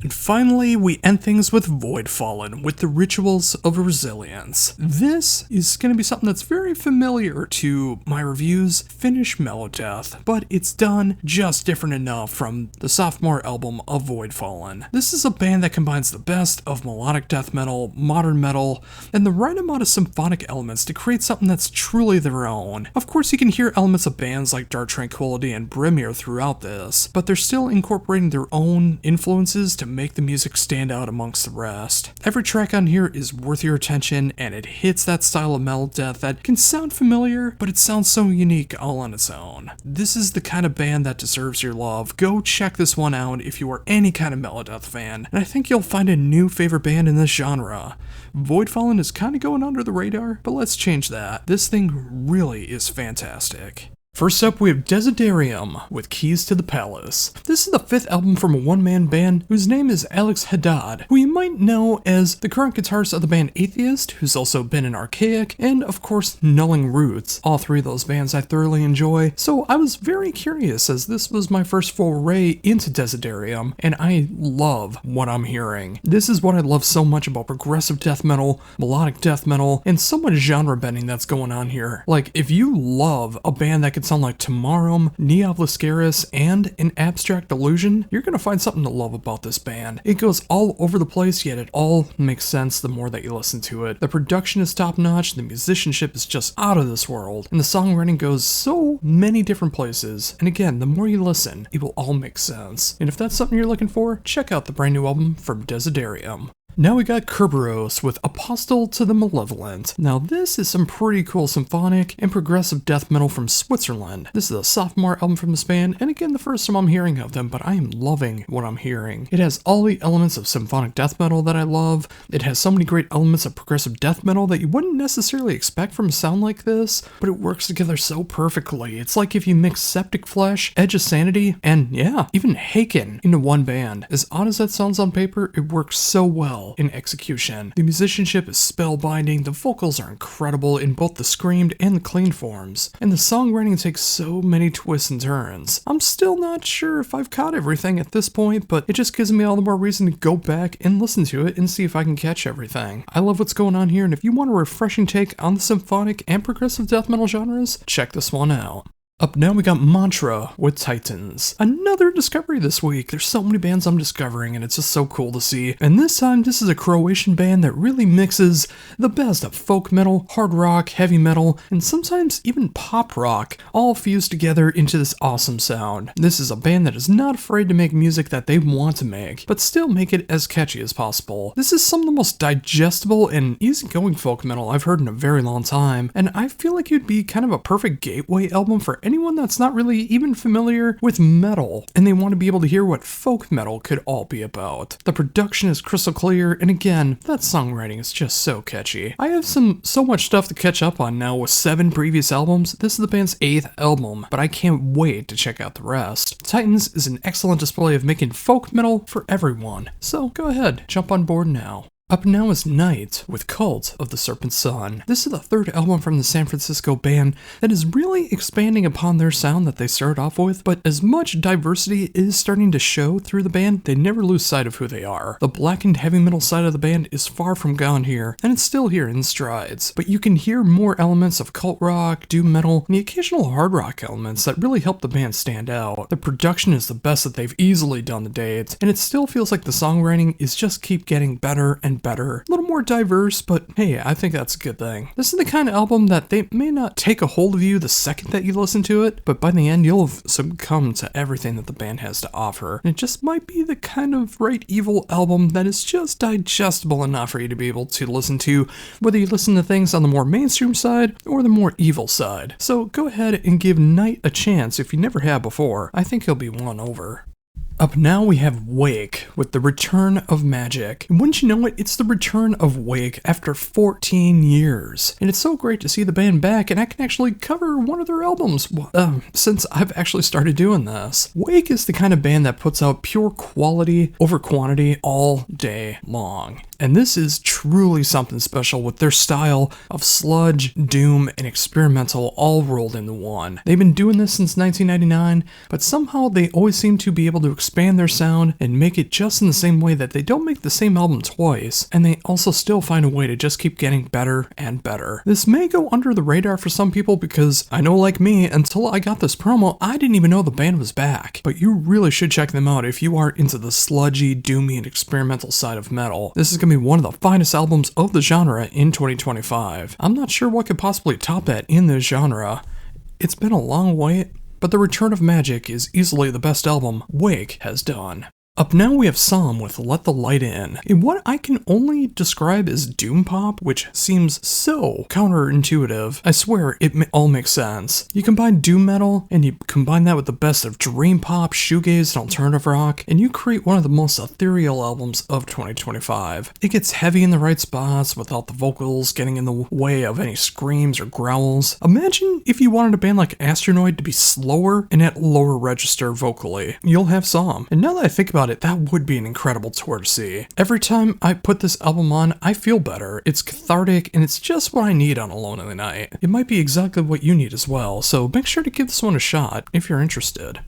And finally, we end things with Voidfallen with the Rituals of Resilience. This is going to be something that's very familiar to my reviews, Finnish Melodeath, but it's done just different enough from the sophomore album of Voidfallen. This is a band that combines the best of melodic death metal, modern metal, and the right amount of symphonic elements to create something that's truly their own. Of course, you can hear elements of bands like Dark Tranquillity and Brimir throughout this, but they're still incorporating their own influences to make the music stand out amongst the rest. Every track on here is worth your attention, and it hits that style of melodeath that can sound familiar, but it sounds so unique all on its own. This is the kind of band that deserves your love. Go check this one out if you are any kind of melodeath fan, and I think you'll find a new favorite band in this genre. Voidfallen is kind of going under the radar, but let's change that. This thing really is fantastic. First up, we have Desiderium with Keys to the Palace. This is the 5th album from a one-man band whose name is Alex Haddad, who you might know as the current guitarist of the band Atheist, who's also been in Archaic, and of course Nulling Roots. All 3 of those bands I thoroughly enjoy, so I was very curious as this was my first foray into Desiderium, and I love what I'm hearing. This is what I love so much about progressive death metal, melodic death metal, and so much genre bending that's going on here. Like, if you love a band that can sound like Tomarum, Neo Lascaris, and an Abstract Illusion, you're gonna find something to love about this band. It goes all over the place, yet it all makes sense the more that you listen to it. The production is top-notch, the musicianship is just out of this world, and the songwriting goes so many different places. And again, the more you listen, it will all make sense. And if that's something you're looking for, check out the brand new album from Desiderium. Now we got Kerberos with Apostle to the Malevolent. Now this is some pretty cool symphonic and progressive death metal from Switzerland. This is a sophomore album from this band, and again the first time I'm hearing of them, but I am loving what I'm hearing. It has all the elements of symphonic death metal that I love. It has so many great elements of progressive death metal that you wouldn't necessarily expect from a sound like this, but it works together so perfectly. It's like if you mix Septic Flesh, Edge of Sanity, and yeah, even Haken into one band. As odd as that sounds on paper, it works so well in execution. The musicianship is spellbinding, the vocals are incredible in both the screamed and the clean forms, and the songwriting takes so many twists and turns. I'm still not sure if I've caught everything at this point, but it just gives me all the more reason to go back and listen to it and see if I can catch everything. I love what's going on here, and if you want a refreshing take on the symphonic and progressive death metal genres, check this one out. Up now we got Mantra with Titans. Another discovery this week. There's so many bands I'm discovering and it's just so cool to see. And this time this is a Croatian band that really mixes the best of folk metal, hard rock, heavy metal, and sometimes even pop rock, all fused together into this awesome sound. This is a band that is not afraid to make music that they want to make, but still make it as catchy as possible. This is some of the most digestible and easygoing folk metal I've heard in a very long time, and I feel like it'd be kind of a perfect gateway album for anyone that's not really even familiar with metal and they want to be able to hear what folk metal could all be about. The production is crystal clear, and again, that songwriting is just so catchy. I have so much stuff to catch up on now with 7 previous albums. This is the band's 8th album, but I can't wait to check out the rest. Titans is an excellent display of making folk metal for everyone, so go ahead, jump on board now. Up now is Night with Cult of the Serpent Sun. This is the 3rd album from the San Francisco band that is really expanding upon their sound that they started off with, but as much diversity is starting to show through the band, they never lose sight of who they are. The blackened heavy metal side of the band is far from gone here, and it's still here in strides, but you can hear more elements of cult rock, doom metal, and the occasional hard rock elements that really help the band stand out. The production is the best that they've easily done to date, and it still feels like the songwriting is just keep getting better and better. A little more diverse, but hey, I think that's a good thing. This is the kind of album that they may not take a hold of you the second that you listen to it, but by the end you'll have succumbed to everything that the band has to offer. And it just might be the kind of right evil album that is just digestible enough for you to be able to listen to, whether you listen to things on the more mainstream side or the more evil side. So go ahead and give Night a chance if you never have before. I think you'll be won over. Up now we have Wake with The Return of Magic. And wouldn't you know it, it's the return of Wake after 14 years. And it's so great to see the band back, and I can actually cover one of their albums since I've actually started doing this. Wake is the kind of band that puts out pure quality over quantity all day long. And this is truly something special with their style of sludge, doom, and experimental all rolled into one. They've been doing this since 1999, but somehow they always seem to be able to expand their sound and make it just in the same way that they don't make the same album twice, and they also still find a way to just keep getting better and better. This may go under the radar for some people because I know, like me, until I got this promo, I didn't even know the band was back, but you really should check them out if you are into the sludgy, doomy, and experimental side of metal. This is going to be one of the finest albums of the genre in 2025. I'm not sure what could possibly top that in this genre. It's been a long wait, but The Return of Magic is easily the best album Wake has done. Up now we have Psalm with Let the Light In what I can only describe as doom pop, which seems so counterintuitive. I swear it all makes sense. You combine doom metal and you combine that with the best of dream pop, shoegaze, and alternative rock, and you create one of the most ethereal albums of 2025. It gets heavy in the right spots without the vocals getting in the way of any screams or growls. Imagine if you wanted a band like Astronoid to be slower and at lower register vocally. You'll have Psalm. And now that I think about it, that would be an incredible tour to see. Every time I put this album on, I feel better. It's cathartic, and it's just what I need on a lonely night. It might be exactly what you need as well, so make sure to give this one a shot if you're interested.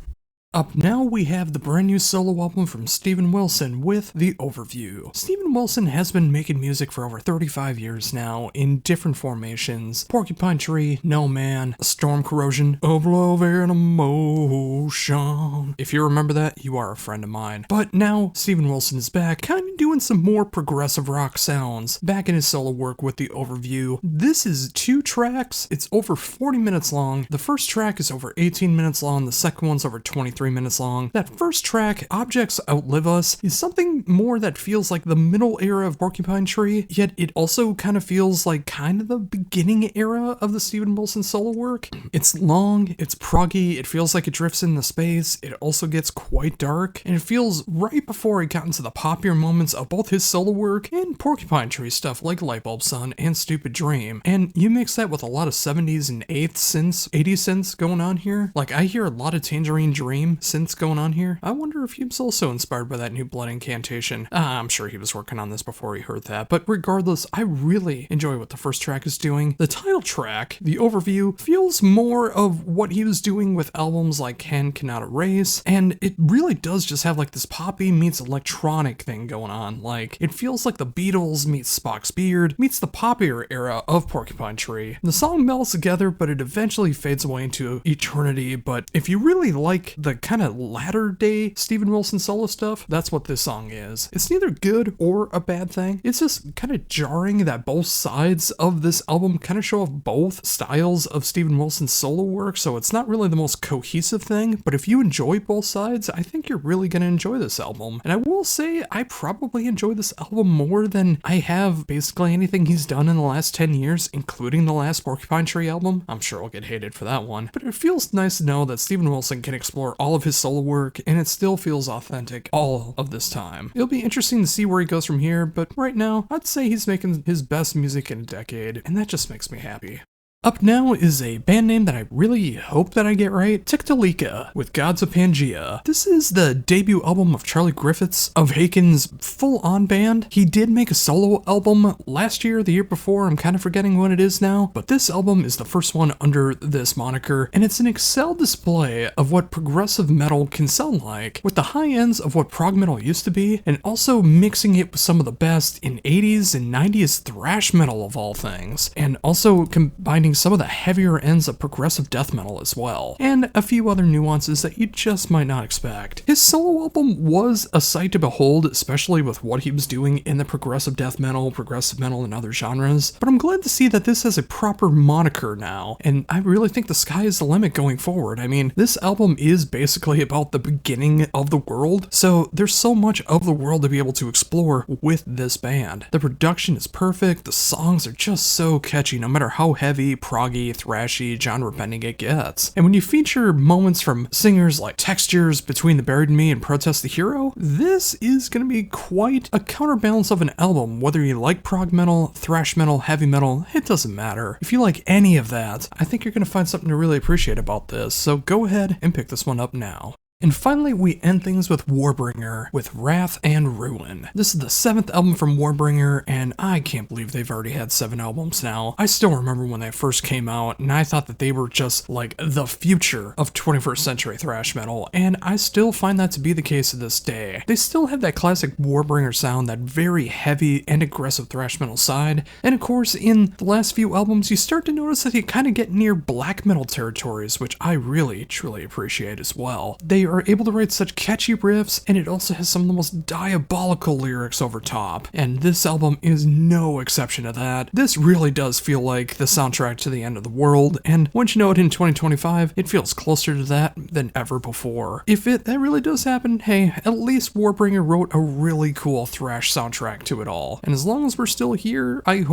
Up now we have the brand new solo album from Steven Wilson with The Overview. Steven Wilson has been making music for over 35 years now in different formations. Porcupine Tree, No Man, Storm Corrosion, Of Love and Emotion. If you remember that, you are a friend of mine. But now Steven Wilson is back, kind of doing some more progressive rock sounds. Back in his solo work with The Overview. This is 2 tracks. It's over 40 minutes long. The first track is over 18 minutes long. The second one's over 23 minutes long. That first track, Objects Outlive Us, is something more that feels like the middle era of Porcupine Tree, yet it also kind of feels like kind of the beginning era of the Steven Wilson solo work. It's long, it's proggy, it feels like it drifts into space, it also gets quite dark, and it feels right before it got into the poppier moments of both his solo work and Porcupine Tree stuff like Lightbulb Sun and Stupid Dream. And you mix that with a lot of 70s and 80s synths going on here. Like, I hear a lot of Tangerine Dream synths going on here. I wonder if he was also inspired by that new Blood Incantation. I'm sure he was working on this before he heard that, but regardless, I really enjoy what the first track is doing. The title track, The Overview, feels more of what he was doing with albums like Cannot Erase, and it really does just have like this poppy meets electronic thing going on. Like, it feels like the Beatles meets Spock's Beard meets the poppier era of Porcupine Tree. The song melts together, but it eventually fades away into eternity. But if you really like the kind of latter day Steven Wilson solo stuff, that's what this song is. It's neither good or a bad thing. It's just kind of jarring that both sides of this album kind of show off both styles of Steven Wilson's solo work, so it's not really the most cohesive thing, but if you enjoy both sides, I think you're really going to enjoy this album. And I will say, I probably enjoy this album more than I have basically anything he's done in the last 10 years, including the last Porcupine Tree album. I'm sure I'll get hated for that one, but it feels nice to know that Steven Wilson can explore all of his solo work, and it still feels authentic all of this time. It'll be interesting to see where he goes from here, but right now, I'd say he's making his best music in a decade, and that just makes me happy. Up now is a band name that I really hope that I get right, Tiktaalik with Gods of Pangea. This is the debut album of Charlie Griffiths of Haken's full-on band. He did make a solo album last year, the year before, I'm kind of forgetting when it is now, but this album is the first one under this moniker, and it's an excel display of what progressive metal can sound like, with the high ends of what prog metal used to be, and also mixing it with some of the best in 80s and 90s thrash metal of all things, and also combining some of the heavier ends of progressive death metal as well, and a few other nuances that you just might not expect. His solo album was a sight to behold, especially with what he was doing in the progressive death metal, progressive metal, and other genres, but I'm glad to see that this has a proper moniker now, and I really think the sky is the limit going forward. I mean, this album is basically about the beginning of the world, so there's so much of the world to be able to explore with this band. The production is perfect, the songs are just so catchy no matter how heavy, proggy, thrashy, genre-bending it gets. And when you feature moments from singers like Textures, Between the Buried and Me, and Protest the Hero, this is going to be quite a counterbalance of an album. Whether you like prog metal, thrash metal, heavy metal, it doesn't matter. If you like any of that, I think you're going to find something to really appreciate about this, so go ahead and pick this one up now. And finally, we end things with Warbringer, with Wrath and Ruin. This is the 7th album from Warbringer, and I can't believe they've already had 7 albums now. I still remember when they first came out, and I thought that they were just like the future of 21st century thrash metal, and I still find that to be the case to this day. They still have that classic Warbringer sound, that very heavy and aggressive thrash metal side, and of course, in the last few albums, you start to notice that you kind of get near black metal territories, which I really, truly appreciate as well. They are able to write such catchy riffs, and it also has some of the most diabolical lyrics over top. And this album is no exception to that. This really does feel like the soundtrack to the end of the world, and once you know it, in 2025, it feels closer to that than ever before. If that really does happen, hey, at least Warbringer wrote a really cool thrash soundtrack to it all. And as long as we're still here, I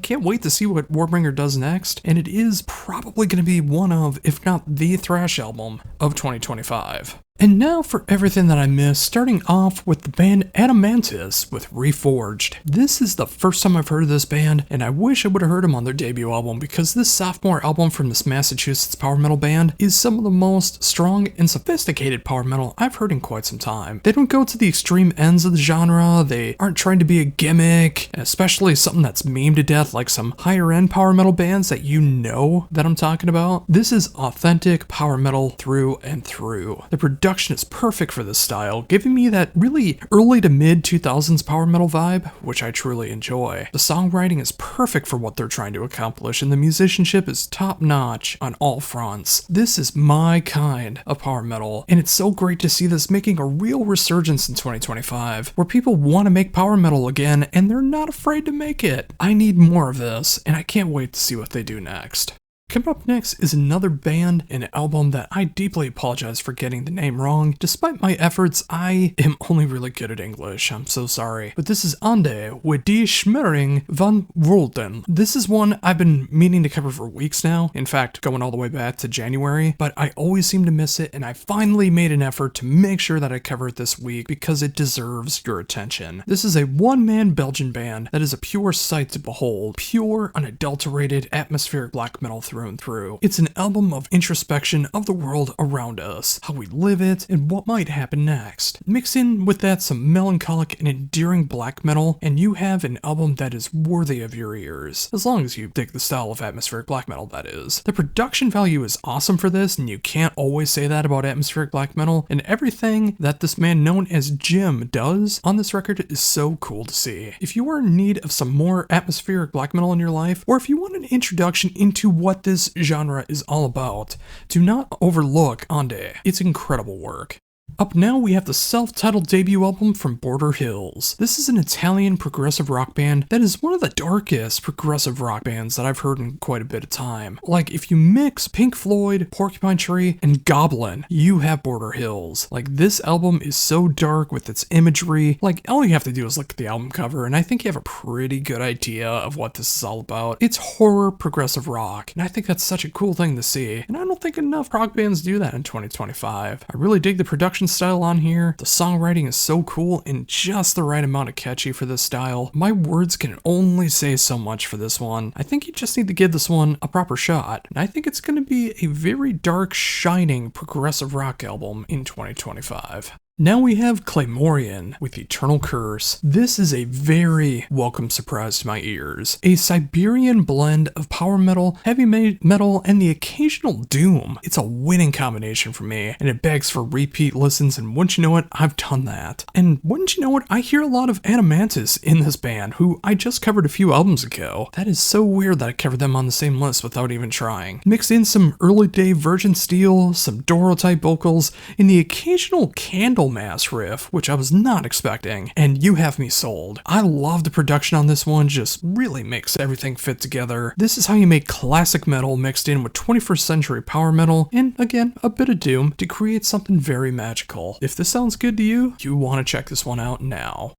can't wait to see what Warbringer does next, and it is probably going to be one of, if not the thrash album of 2025. And now for everything that I missed, starting off with the band Adamantis with Reforged. This is the first time I've heard of this band, and I wish I would have heard them on their debut album, because this sophomore album from this Massachusetts power metal band is some of the most strong and sophisticated power metal I've heard in quite some time. They don't go to the extreme ends of the genre, they aren't trying to be a gimmick, especially something that's memed to death like some higher end power metal bands that you know that I'm talking about. This is authentic power metal through and through. The production is perfect for this style, giving me that really early to mid 2000s power metal vibe, which I truly enjoy. The songwriting is perfect for what they're trying to accomplish, and the musicianship is top notch on all fronts. This is my kind of power metal, and it's so great to see this making a real resurgence in 2025, where people want to make power metal again, and they're not afraid to make it. I need more of this, and I can't wait to see what they do next. Coming up next is another band and album that I deeply apologize for getting the name wrong. Despite my efforts, I am only really good at English. I'm so sorry. But this is Ande with Die Schmering van Wollten. This is one I've been meaning to cover for weeks now. In fact, going all the way back to January. But I always seem to miss it, and I finally made an effort to make sure that I cover it this week because it deserves your attention. This is a one-man Belgian band that is a pure sight to behold. Pure, unadulterated, atmospheric black metal through and through. It's an album of introspection of the world around us, how we live it, and what might happen next. Mix in with that some melancholic and endearing black metal, and you have an album that is worthy of your ears. As long as you dig the style of atmospheric black metal, that is. The production value is awesome for this, and you can't always say that about atmospheric black metal, and everything that this man known as Jim does on this record is so cool to see. If you are in need of some more atmospheric black metal in your life, or if you want an introduction into what this genre is all about, do not overlook Ande. It's incredible work. Up now we have the self-titled debut album from Border Hills. This is an Italian progressive rock band that is one of the darkest progressive rock bands that I've heard in quite a bit of time. Like, if you mix Pink Floyd, Porcupine Tree, and Goblin, you have Border Hills. Like, this album is so dark with its imagery. Like, all you have to do is look at the album cover, and I think you have a pretty good idea of what this is all about. It's horror progressive rock, and I think that's such a cool thing to see. And I don't think enough rock bands do that in 2025. I really dig the production style on here. The songwriting is so cool and just the right amount of catchy for this style. My words can only say so much for this one. I think you just need to give this one a proper shot, and I think it's going to be a very dark, shining progressive rock album in 2025. Now we have Claymorian with Eternal Curse. This is a very welcome surprise to my ears. A Siberian blend of power metal, heavy metal, and the occasional doom. It's a winning combination for me, and it begs for repeat listens, and wouldn't you know it, I've done that. And wouldn't you know it, I hear a lot of Adamantis in this band, who I just covered a few albums ago. That is so weird that I covered them on the same list without even trying. Mix in some early day Virgin Steel, some Doro type vocals, and the occasional Candle Mass riff, which I was not expecting, and you have me sold. I love the production on this one, just really makes everything fit together. This is how you make classic metal mixed in with 21st century power metal, and again, a bit of doom to create something very magical. If this sounds good to you, you want to check this one out now.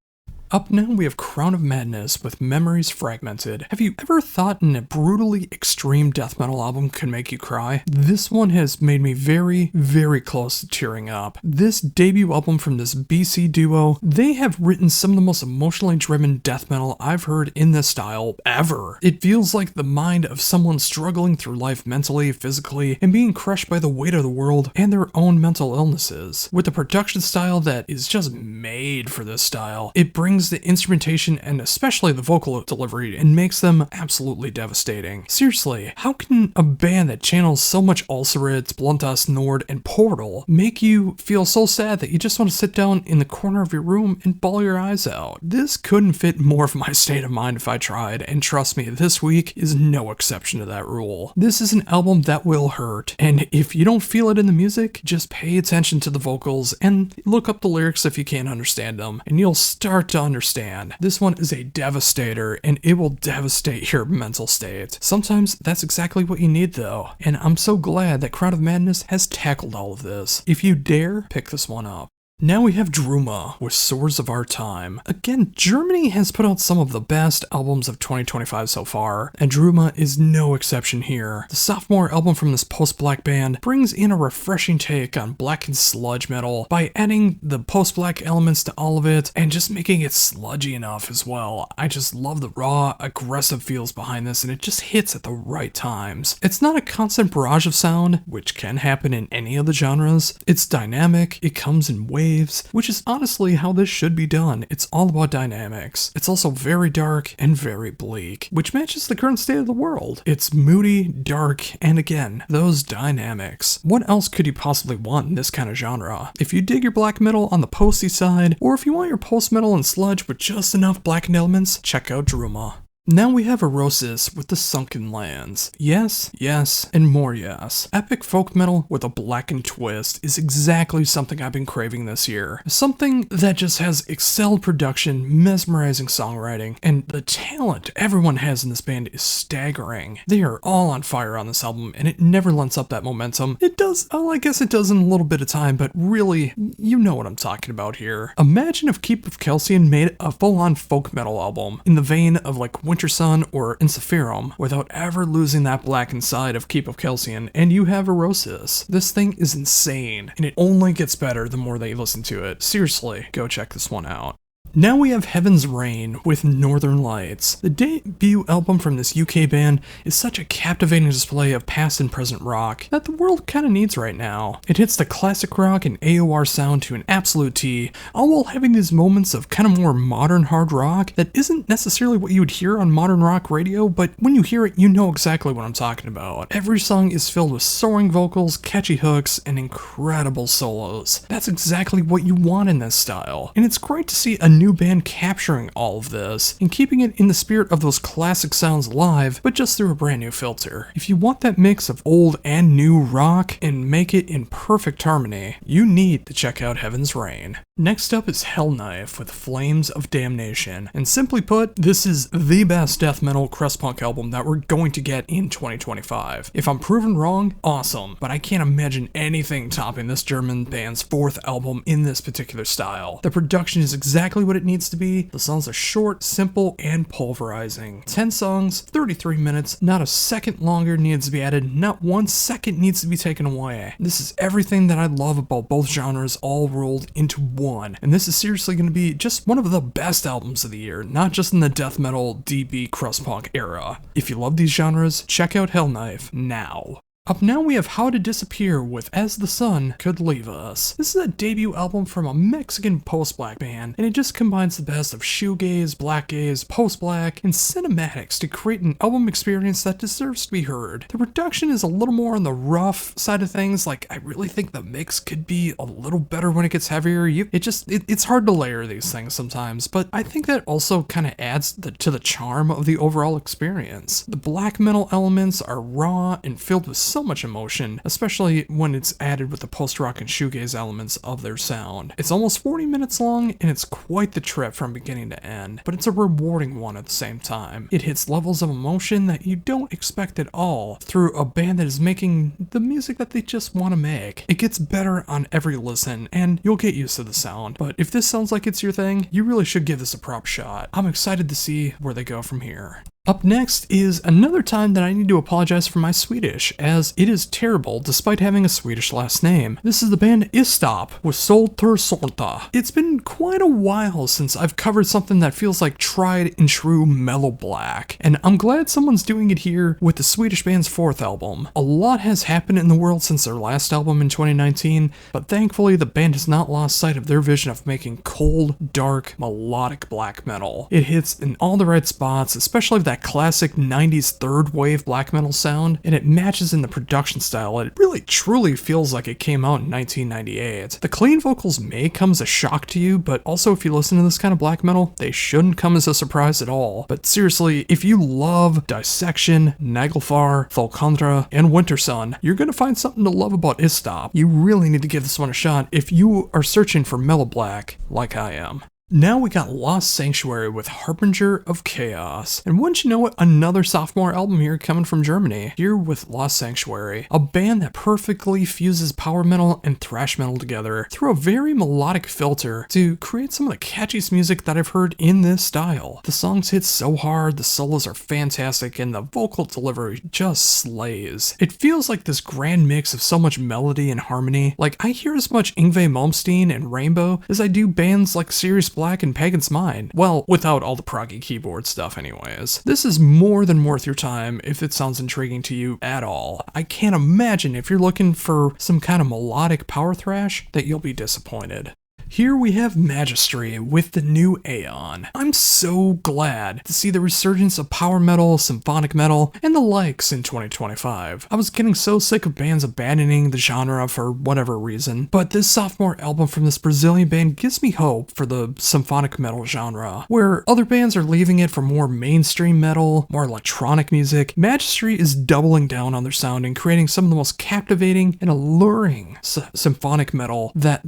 Up now we have Crown of Madness with Memories Fragmented. Have you ever thought a brutally extreme death metal album could make you cry? This one has made me very, very close to tearing up. This debut album from this BC duo, they have written some of the most emotionally driven death metal I've heard in this style ever. It feels like the mind of someone struggling through life mentally, physically, and being crushed by the weight of the world and their own mental illnesses. With a production style that is just made for this style, it brings brings the instrumentation and especially the vocal delivery and makes them absolutely devastating. Seriously, how can a band that channels so much Ulcerate, Bluntas Nord, and Portal make you feel so sad that you just want to sit down in the corner of your room and bawl your eyes out? This couldn't fit more of my state of mind if I tried, and trust me, this week is no exception to that rule. This is an album that will hurt, and if you don't feel it in the music, just pay attention to the vocals and look up the lyrics if you can't understand them, and you'll start to understand. This one is a devastator, and it will devastate your mental state. Sometimes that's exactly what you need though, and I'm so glad that Crown of Madness has tackled all of this. If you dare, pick this one up. Now we have Druma with Swords of Our Time. Again, Germany has put out some of the best albums of 2025 so far, and Druma is no exception here. The sophomore album from this post-black band brings in a refreshing take on black and sludge metal by adding the post-black elements to all of it and just making it sludgy enough as well. I just love the raw, aggressive feels behind this, and it just hits at the right times. It's not a constant barrage of sound, which can happen in any of the genres. It's dynamic, it comes in waves, which is honestly how this should be done. It's all about dynamics. It's also very dark and very bleak, which matches the current state of the world. It's moody, dark, and again, those dynamics. What else could you possibly want in this kind of genre? If you dig your black metal on the posty side, or if you want your post metal and sludge with just enough blackened elements, check out Druma. Now we have Erosis with the Sunken Lands. Yes, yes, and more yes. Epic folk metal with a blackened twist is exactly something I've been craving this year. Something that just has excelled production, mesmerizing songwriting, and the talent everyone has in this band is staggering. They are all on fire on this album, and it never lets up that momentum. It does, well, I guess it does in a little bit of time, but really, you know what I'm talking about here. Imagine if Keep of Calcium made a full-on folk metal album in the vein of like Winter Sun or Encephalum without ever losing that blackened side of Keep of Calcium, and you have Erosis. This thing is insane, and it only gets better the more that you listen to it. Seriously, go check this one out. Now we have Heaven's Rain with Northern Lights. The debut album from this UK band is such a captivating display of past and present rock that the world kind of needs right now. It hits the classic rock and AOR sound to an absolute T, all while having these moments of kind of more modern hard rock that isn't necessarily what you would hear on modern rock radio, but when you hear it, you know exactly what I'm talking about. Every song is filled with soaring vocals, catchy hooks, and incredible solos. That's exactly what you want in this style, and it's great to see a new band capturing all of this and keeping it in the spirit of those classic sounds live, but just through a brand new filter. If you want that mix of old and new rock and make it in perfect harmony, you need to check out Heaven's Rain. Next up is Hellknife with Flames of Damnation, and simply put, this is the best death metal crust punk album that we're going to get in 2025. If I'm proven wrong, awesome, but I can't imagine anything topping this German band's fourth album in this particular style. The production is exactly what it needs to be. The songs are short, simple, and pulverizing. 10 songs, 33 minutes, not a second longer needs to be added, not 1 second needs to be taken away. This is everything that I love about both genres all rolled into one, and this is seriously going to be just one of the best albums of the year, not just in the death metal, DB, crust punk era. If you love these genres, check out Hellknife now. Up now we have How to Disappear with As the Sun Could Leave Us. This is a debut album from a Mexican post-black band, and it just combines the best of shoegaze, black gaze, post-black, and cinematics to create an album experience that deserves to be heard. The production is a little more on the rough side of things, like I really think the mix could be a little better when it gets heavier. It's hard to layer these things sometimes, but I think that also kind of adds to the charm of the overall experience. The black metal elements are raw and filled with so much emotion, especially when it's added with the post-rock and shoegaze elements of their sound. It's almost 40 minutes long, and it's quite the trip from beginning to end, but it's a rewarding one at the same time. It hits levels of emotion that you don't expect at all through a band that is making the music that they just want to make. It gets better on every listen, and you'll get used to the sound, but if this sounds like it's your thing, you really should give this a proper shot. I'm excited to see where they go from here. Up next is another time that I need to apologize for my Swedish, as it is terrible despite having a Swedish last name. This is the band Istop with Solter Solta. It's been quite a while since I've covered something that feels like tried and true mellow black, and I'm glad someone's doing it here with the Swedish band's fourth album. A lot has happened in the world since their last album in 2019, but thankfully the band has not lost sight of their vision of making cold, dark, melodic black metal. It hits in all the right spots, especially that classic 90s third wave black metal sound, and it matches in the production style. It really truly feels like it came out in 1998. The clean vocals may come as a shock to you, but also if you listen to this kind of black metal, they shouldn't come as a surprise at all. But seriously, if you love Dissection, Nagelfar, Volcantra, and Wintersun, you're gonna find something to love about Istop. You really need to give this one a shot if you are searching for mellow black like I am. Now we got Lost Sanctuary with Harbinger of Chaos. And wouldn't you know it, another sophomore album here coming from Germany. Here with Lost Sanctuary, a band that perfectly fuses power metal and thrash metal together through a very melodic filter to create some of the catchiest music that I've heard in this style. The songs hit so hard, the solos are fantastic, and the vocal delivery just slays. It feels like this grand mix of so much melody and harmony. Like, I hear as much Yngwie Malmsteen and Rainbow as I do bands like Sirius Black and Pagan's Mind. Well, without all the proggy keyboard stuff anyways. This is more than worth your time if it sounds intriguing to you at all. I can't imagine if you're looking for some kind of melodic power thrash that you'll be disappointed. Here we have Magistry with the new Aeon. I'm so glad to see the resurgence of power metal, symphonic metal, and the likes in 2025. I was getting so sick of bands abandoning the genre for whatever reason, but this sophomore album from this Brazilian band gives me hope for the symphonic metal genre. Where other bands are leaving it for more mainstream metal, more electronic music, Magistry is doubling down on their sound and creating some of the most captivating and alluring symphonic metal that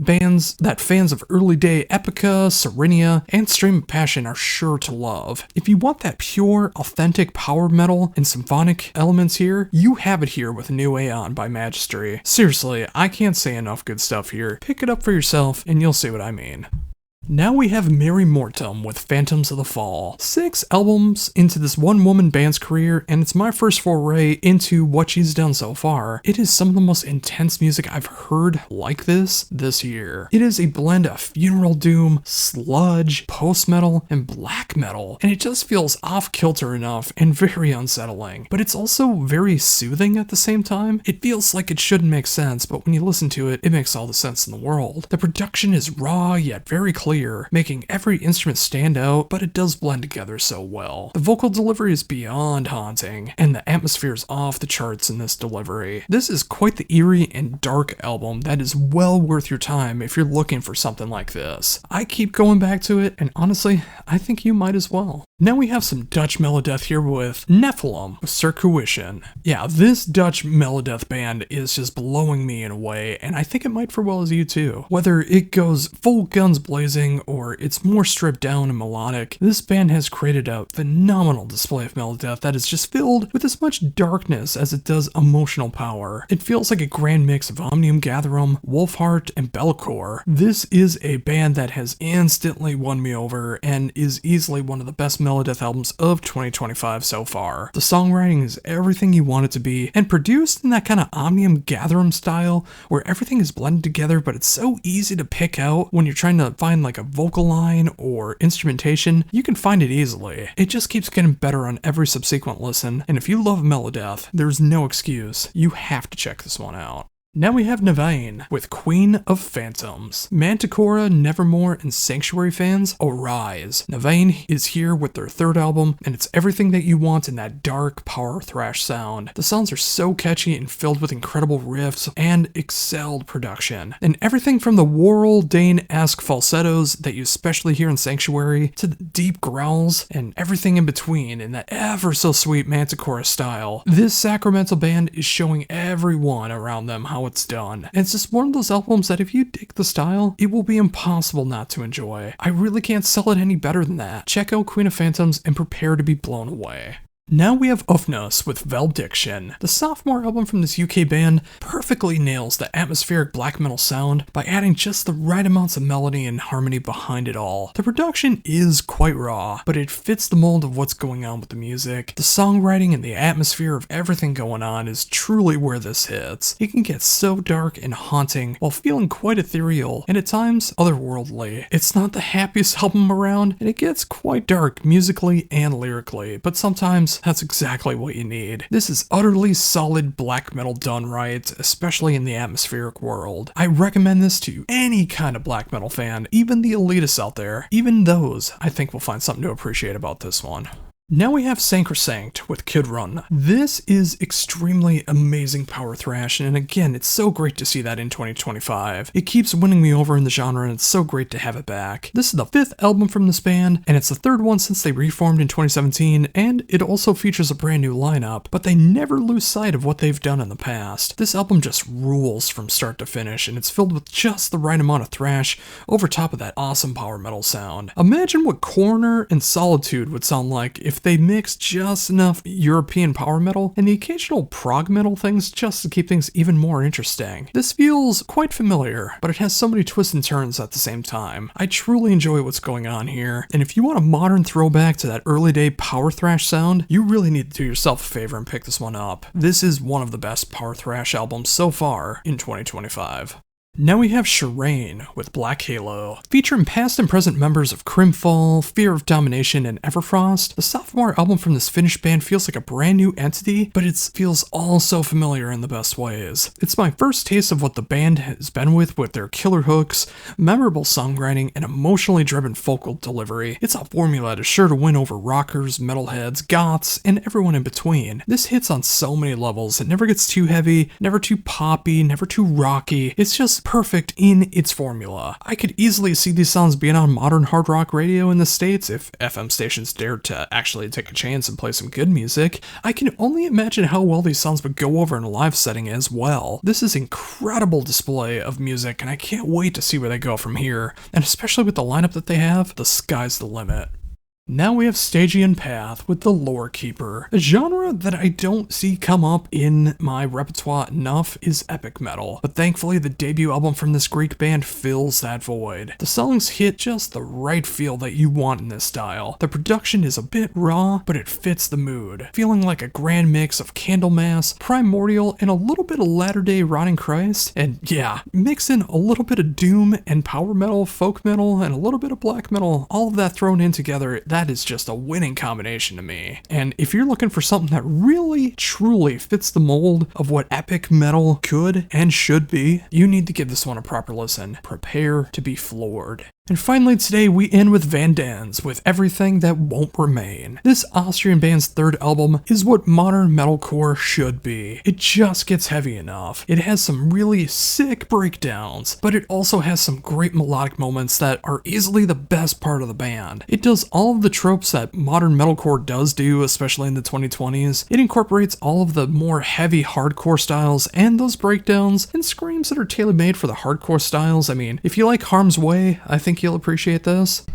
fans of early day Epica, Serenia, and Stream of Passion are sure to love. If you want that pure, authentic power metal and symphonic elements here, you have it here with New Aeon by Magistry. Seriously, I can't say enough good stuff here. Pick it up for yourself and you'll see what I mean. Now we have Mary Mortum with Phantoms of the Fall. 6 albums into this one-woman band's career, and it's my first foray into what she's done so far. It is some of the most intense music I've heard like this year. It is a blend of funeral doom, sludge, post-metal, and black metal, and it just feels off-kilter enough and very unsettling. But it's also very soothing at the same time. It feels like it shouldn't make sense, but when you listen to it, it makes all the sense in the world. The production is raw yet very clear, making every instrument stand out, but it does blend together so well. The vocal delivery is beyond haunting, and the atmosphere is off the charts in this delivery. This is quite the eerie and dark album that is well worth your time if you're looking for something like this. I keep going back to it, and honestly, I think you might as well. Now we have some Dutch melodeath here with Nephilim with Circuition. Yeah, this Dutch melodeath band is just blowing me in a way, and I think it might for well as you too. Whether it goes full guns blazing or it's more stripped down and melodic, this band has created a phenomenal display of melodeath that is just filled with as much darkness as it does emotional power. It feels like a grand mix of Omnium Gatherum, Wolfheart, and Belcore. This is a band that has instantly won me over and is easily one of the best melodeath albums of 2025 so far. The songwriting is everything you want it to be, and produced in that kind of Omnium Gatherum style where everything is blended together, but it's so easy to pick out when you're trying to find like a vocal line or instrumentation. You can find it easily. It just keeps getting better on every subsequent listen, and if you love melodeath, there's no excuse. You have to check this one out. Now we have Navain with Queen of Phantoms. Manticora, Nevermore, and Sanctuary fans, arise. Navain is here with their third album, and it's everything that you want in that dark power thrash sound. The sounds are so catchy and filled with incredible riffs and excelled production. And everything from the Warrel Dane-esque falsettos that you especially hear in Sanctuary, to the deep growls, and everything in between in that ever so sweet Manticora style. This Sacramental band is showing everyone around them how it's done. And it's just one of those albums that if you dig the style, it will be impossible not to enjoy. I really can't sell it any better than that. Check out Queen of Phantoms and prepare to be blown away. Now we have Ufnus with Valediction. The sophomore album from this UK band perfectly nails the atmospheric black metal sound by adding just the right amounts of melody and harmony behind it all. The production is quite raw, but it fits the mold of what's going on with the music. The songwriting and the atmosphere of everything going on is truly where this hits. It can get so dark and haunting while feeling quite ethereal and at times otherworldly. It's not the happiest album around, and it gets quite dark musically and lyrically, but sometimes that's exactly what you need. This is utterly solid black metal done right, especially in the atmospheric world. I recommend this to any kind of black metal fan, even the elitists out there. Even those, I think, will find something to appreciate about this one. Now we have Sacrosanct with Kid Run. This is extremely amazing power thrash, and again, it's so great to see that in 2025. It keeps winning me over in the genre, and it's so great to have it back. This is the 5th album from this band, and it's the 3rd one since they reformed in 2017, and it also features a brand new lineup, but they never lose sight of what they've done in the past. This album just rules from start to finish, and it's filled with just the right amount of thrash over top of that awesome power metal sound. Imagine what Coroner and Solitude would sound like if they mix just enough European power metal and the occasional prog metal things just to keep things even more interesting. This feels quite familiar, but it has so many twists and turns at the same time. I truly enjoy what's going on here, and if you want a modern throwback to that early day power thrash sound, you really need to do yourself a favor and pick this one up. This is one of the best power thrash albums so far in 2025. Now we have Shireen with Black Halo. Featuring past and present members of Crimfall, Fear of Domination, and Everfrost, the sophomore album from this Finnish band feels like a brand new entity, but it feels all so familiar in the best ways. It's my first taste of what the band has been with their killer hooks, memorable songwriting, and emotionally driven vocal delivery. It's a formula that is sure to win over rockers, metalheads, goths, and everyone in between. This hits on so many levels. It never gets too heavy, never too poppy, never too rocky. It's just perfect in its formula. I could easily see these songs being on modern hard rock radio in the States if FM stations dared to actually take a chance and play some good music. I can only imagine how well these songs would go over in a live setting as well. This is incredible display of music, and I can't wait to see where they go from here, and especially with the lineup that they have, the sky's the limit. Now we have Stygian Path with the Lore Keeper. A genre that I don't see come up in my repertoire enough is epic metal, but thankfully the debut album from this Greek band fills that void. The songs hit just the right feel that you want in this style. The production is a bit raw, but it fits the mood, feeling like a grand mix of Candlemass, Primordial, and a little bit of Latter-day Rotting Christ, and yeah, mix in a little bit of doom and power metal, folk metal, and a little bit of black metal, all of that thrown in together. That is just a winning combination to me. And if you're looking for something that really, truly fits the mold of what epic metal could and should be, you need to give this one a proper listen. Prepare to be floored. And finally today we end with Van Dans with Everything That Won't Remain. This Austrian band's 3rd album is what modern metalcore should be. It just gets heavy enough. It has some really sick breakdowns, but it also has some great melodic moments that are easily the best part of the band. It does all of the tropes that modern metalcore does do, especially in the 2020s. It incorporates all of the more heavy hardcore styles and those breakdowns and screams that are tailor-made for the hardcore styles. I mean, if you like Harm's Way, I think you'll appreciate this.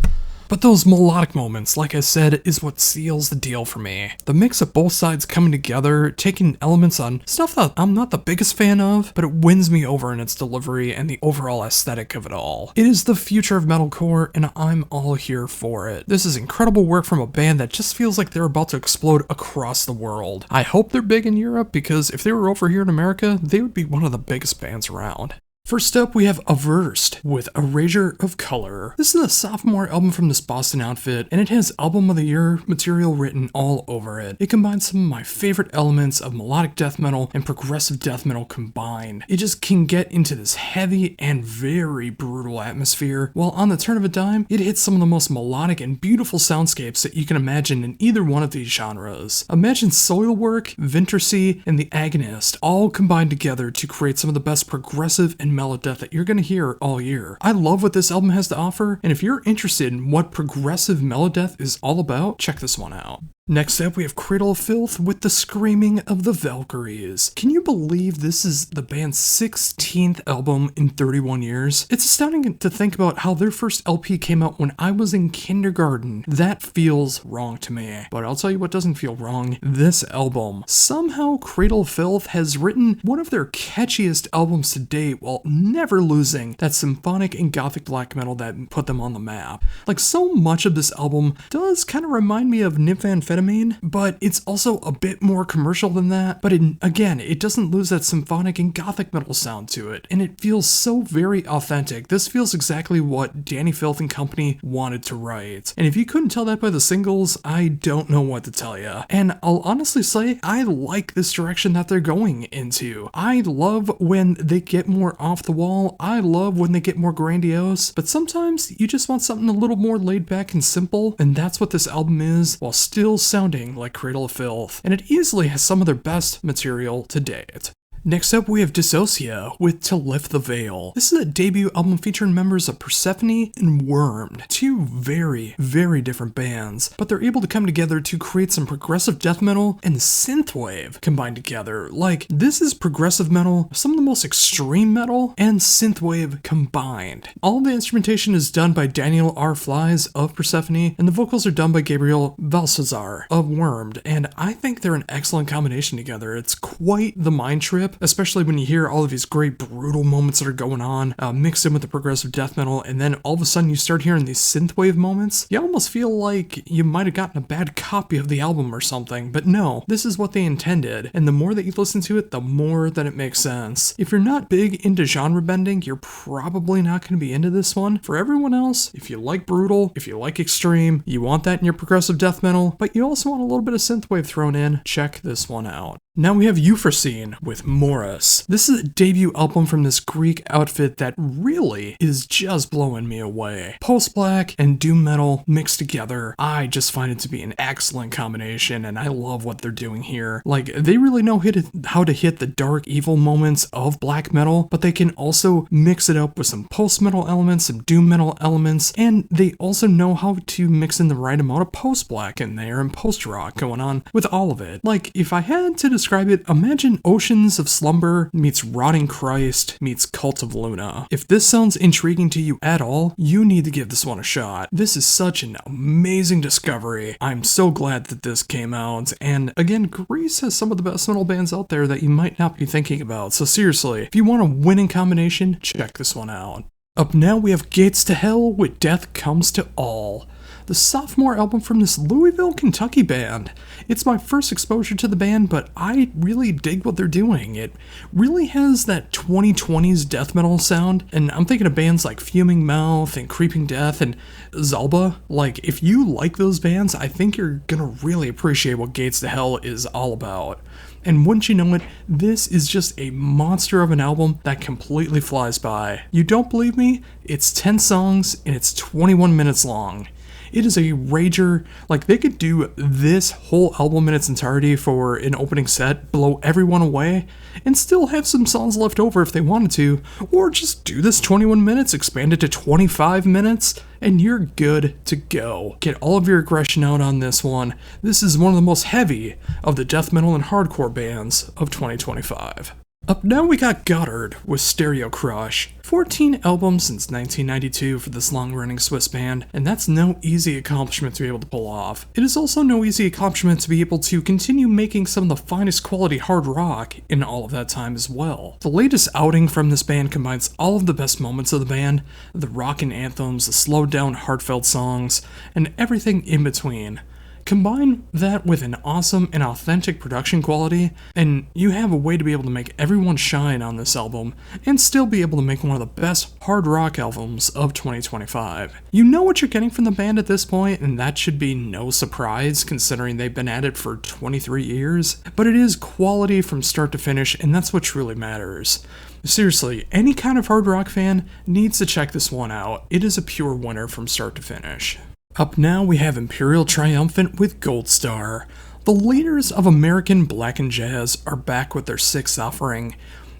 But those melodic moments, like I said, is what seals the deal for me. The mix of both sides coming together, taking elements on stuff that I'm not the biggest fan of, but it wins me over in its delivery and the overall aesthetic of it all. It is the future of metalcore, and I'm all here for it. This is incredible work from a band that just feels like they're about to explode across the world. I hope they're big in Europe, because if they were over here in America, they would be one of the biggest bands around. First up, we have Averst with Erasure of Color. This is a sophomore album from this Boston outfit, and it has Album of the Year material written all over it. It combines some of my favorite elements of melodic death metal and progressive death metal combined. It just can get into this heavy and very brutal atmosphere, while on the turn of a dime, it hits some of the most melodic and beautiful soundscapes that you can imagine in either one of these genres. Imagine Soilwork, Wintersea, and The Agonist all combined together to create some of the best progressive and melodeath that you're going to hear all year. I love what this album has to offer, and if you're interested in what progressive melodeath is all about, check this one out. Next up, we have Cradle of Filth with The Screaming of the Valkyries. Can you believe this is the band's 16th album in 31 years? It's astounding to think about how their first LP came out when I was in kindergarten. That feels wrong to me. But I'll tell you what doesn't feel wrong. This album. Somehow, Cradle of Filth has written one of their catchiest albums to date while never losing that symphonic and gothic black metal that put them on the map. Like, so much of this album does kind of remind me of Nymphamphetamine, but it's also a bit more commercial than that. But again, it doesn't lose that symphonic and gothic metal sound to it, and it feels so very authentic. This feels exactly what Danny Filth and company wanted to write. And if you couldn't tell that by the singles, I don't know what to tell you. And I'll honestly say, I like this direction that they're going into. I love when they get more off the wall. I love when they get more grandiose, but sometimes you just want something a little more laid back and simple, and that's what this album is, while still sounding like Cradle of Filth, and it easily has some of their best material to date. Next up, we have Dissociate with To Lift the Veil. This is a debut album featuring members of Persephone and Wormed, two very, very different bands, but they're able to come together to create some progressive death metal and synthwave combined together. Like, this is progressive metal, some of the most extreme metal, and synthwave combined. All the instrumentation is done by Daniel R. Flies of Persephone, and the vocals are done by Gabriel Valsazar of Wormed, and I think they're an excellent combination together. It's quite the mind trip, especially when you hear all of these great brutal moments that are going on, mixed in with the progressive death metal, and then all of a sudden you start hearing these synthwave moments. You almost feel like you might have gotten a bad copy of the album or something, but no, this is what they intended, and the more that you listen to it, the more that it makes sense. If you're not big into genre bending, you're probably not going to be into this one. For everyone else, if you like brutal, if you like extreme, you want that in your progressive death metal, but you also want a little bit of synthwave thrown in, check this one out. Now we have Euphrosyne with Morris. This is a debut album from this Greek outfit that really is just blowing me away. Post-black and doom metal mixed together, I just find it to be an excellent combination, and I love what they're doing here. Like, they really know how to hit the dark, evil moments of black metal, but they can also mix it up with some post-metal elements, some doom metal elements, and they also know how to mix in the right amount of post-black in there and post-rock going on with all of it. Like, if I had to describe it, imagine Oceans of Slumber meets Rotting Christ meets Cult of Luna. If this sounds intriguing to you at all, you need to give this one a shot. This is such an amazing discovery. I'm so glad that this came out, and again, Greece has some of the best metal bands out there that you might not be thinking about, so seriously, if you want a winning combination, check this one out. Up now, we have Gates to Hell with Death Comes to All, the sophomore album from this Louisville, Kentucky band. It's my first exposure to the band, but I really dig what they're doing. It really has that 2020s death metal sound, and I'm thinking of bands like Fuming Mouth and Creeping Death and Zalba. Like, if you like those bands, I think you're gonna really appreciate what Gates to Hell is all about. And wouldn't you know it, this is just a monster of an album that completely flies by. You don't believe me? It's 10 songs and it's 21 minutes long. It is a rager. Like, they could do this whole album in its entirety for an opening set, blow everyone away, and still have some songs left over if they wanted to, or just do this 21 minutes, expand it to 25 minutes, and you're good to go. Get all of your aggression out on this one. This is one of the most heavy of the death metal and hardcore bands of 2025. Up now we got Goddard with Stereo Crush. 14 albums since 1992 for this long-running Swiss band, and that's no easy accomplishment to be able to pull off. It is also no easy accomplishment to be able to continue making some of the finest quality hard rock in all of that time as well. The latest outing from this band combines all of the best moments of the band, the rockin' anthems, the slowed down heartfelt songs, and everything in between. Combine that with an awesome and authentic production quality, and you have a way to be able to make everyone shine on this album, and still be able to make one of the best hard rock albums of 2025. You know what you're getting from the band at this point, and that should be no surprise considering they've been at it for 23 years, but it is quality from start to finish, and that's what truly matters. Seriously, any kind of hard rock fan needs to check this one out. It is a pure winner from start to finish. Up now we have Imperial Triumphant with Gold Star. The leaders of American Black and Jazz are back with their 6th offering.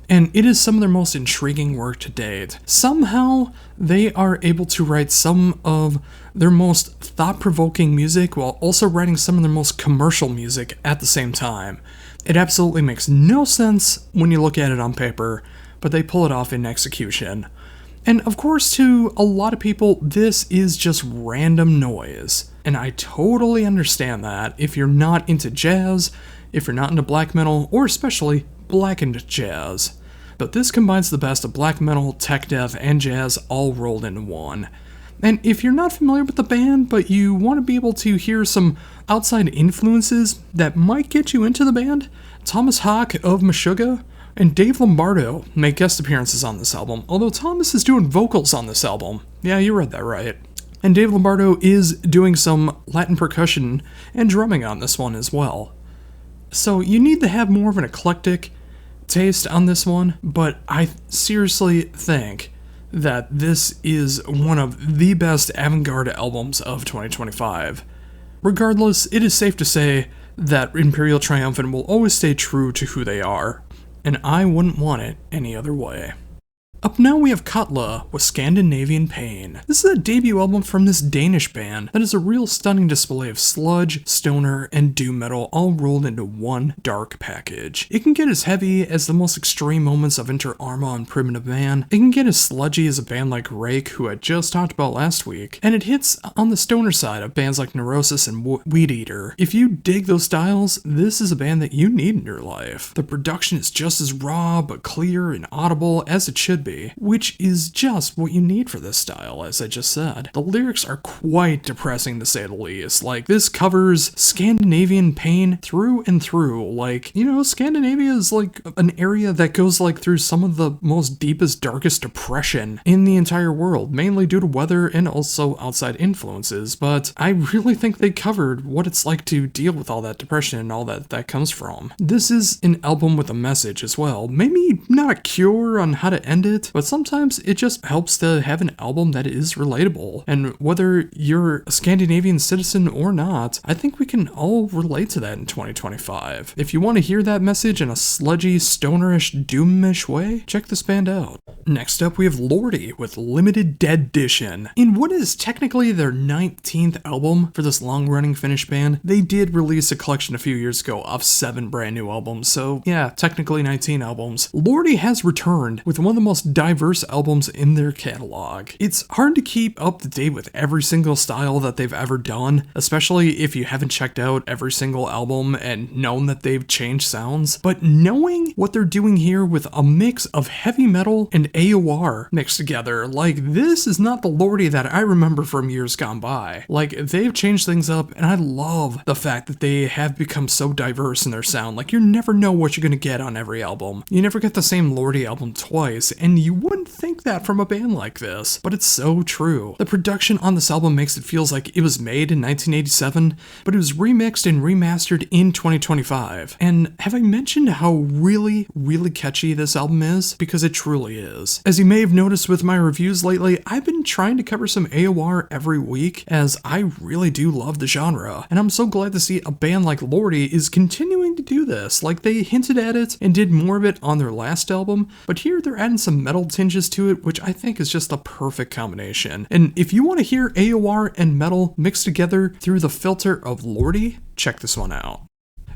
and it is some of their most intriguing work to date. Somehow, they are able to write some of their most thought-provoking music while also writing some of their most commercial music at the same time. It absolutely makes no sense when you look at it on paper, but they pull it off in execution. And of course, to a lot of people, this is just random noise. And I totally understand that if you're not into jazz, if you're not into black metal, or especially blackened jazz. But this combines the best of black metal, tech death, and jazz all rolled into one. And if you're not familiar with the band, but you want to be able to hear some outside influences that might get you into the band, Thomas Hawk of Meshuggah and Dave Lombardo make guest appearances on this album, although Thomas is doing vocals on this album. Yeah, you read that right. And Dave Lombardo is doing some Latin percussion and drumming on this one as well. So you need to have more of an eclectic taste on this one, but I seriously think that this is one of the best avant-garde albums of 2025. Regardless, it is safe to say that Imperial Triumphant will always stay true to who they are, and I wouldn't want it any other way. Up now we have Katla with Scandinavian Pain. This is a debut album from this Danish band that is a real stunning display of sludge, stoner, and doom metal all rolled into one dark package. It can get as heavy as the most extreme moments of Inter Arma and Primitive Man. It can get as sludgy as a band like Rake, who I just talked about last week, and it hits on the stoner side of bands like Neurosis and Weed Eater. If you dig those styles, this is a band that you need in your life. The production is just as raw but clear and audible as it should be, which is just what you need for this style, as I just said. The lyrics are quite depressing to say the least. Like, this covers Scandinavian pain through and through. Like, you know, Scandinavia is like an area that goes like through some of the most deepest, darkest depression in the entire world, mainly due to weather and also outside influences, but I really think they covered what it's like to deal with all that depression and all that comes from. This is an album with a message as well. Maybe not a cure on how to end it, but sometimes it just helps to have an album that is relatable. And whether you're a Scandinavian citizen or not, I think we can all relate to that in 2025. If you want to hear that message in a sludgy, stonerish, doomish way, check this band out. Next up, we have Lordi with Limited Deadition. In what is technically their 19th album for this long-running Finnish band, they did release a collection a few years ago of 7 brand new albums, so yeah, technically 19 albums. Lordi has returned with one of the most diverse albums in their catalog. It's hard to keep up to date with every single style that they've ever done, especially if you haven't checked out every single album and known that they've changed sounds, but knowing what they're doing here with a mix of heavy metal and AOR mixed together, like, this is not the Lordi that I remember from years gone by. Like, they've changed things up, and I love the fact that they have become so diverse in their sound. Like, you never know what you're gonna get on every album. You never get the same Lordi album twice, and you wouldn't think that from a band like this, but it's so true. The production on this album makes it feels like it was made in 1987, but it was remixed and remastered in 2025. And have I mentioned how really, really catchy this album is? Because it truly is. As you may have noticed with my reviews lately, I've been trying to cover some AOR every week, as I really do love the genre, and I'm so glad to see a band like Lordi is continuing to do this. Like, they hinted at it and did more of it on their last album, but here they're adding some metal tinges to it, which I think is just the perfect combination. And if you want to hear AOR and metal mixed together through the filter of Lordi, check this one out.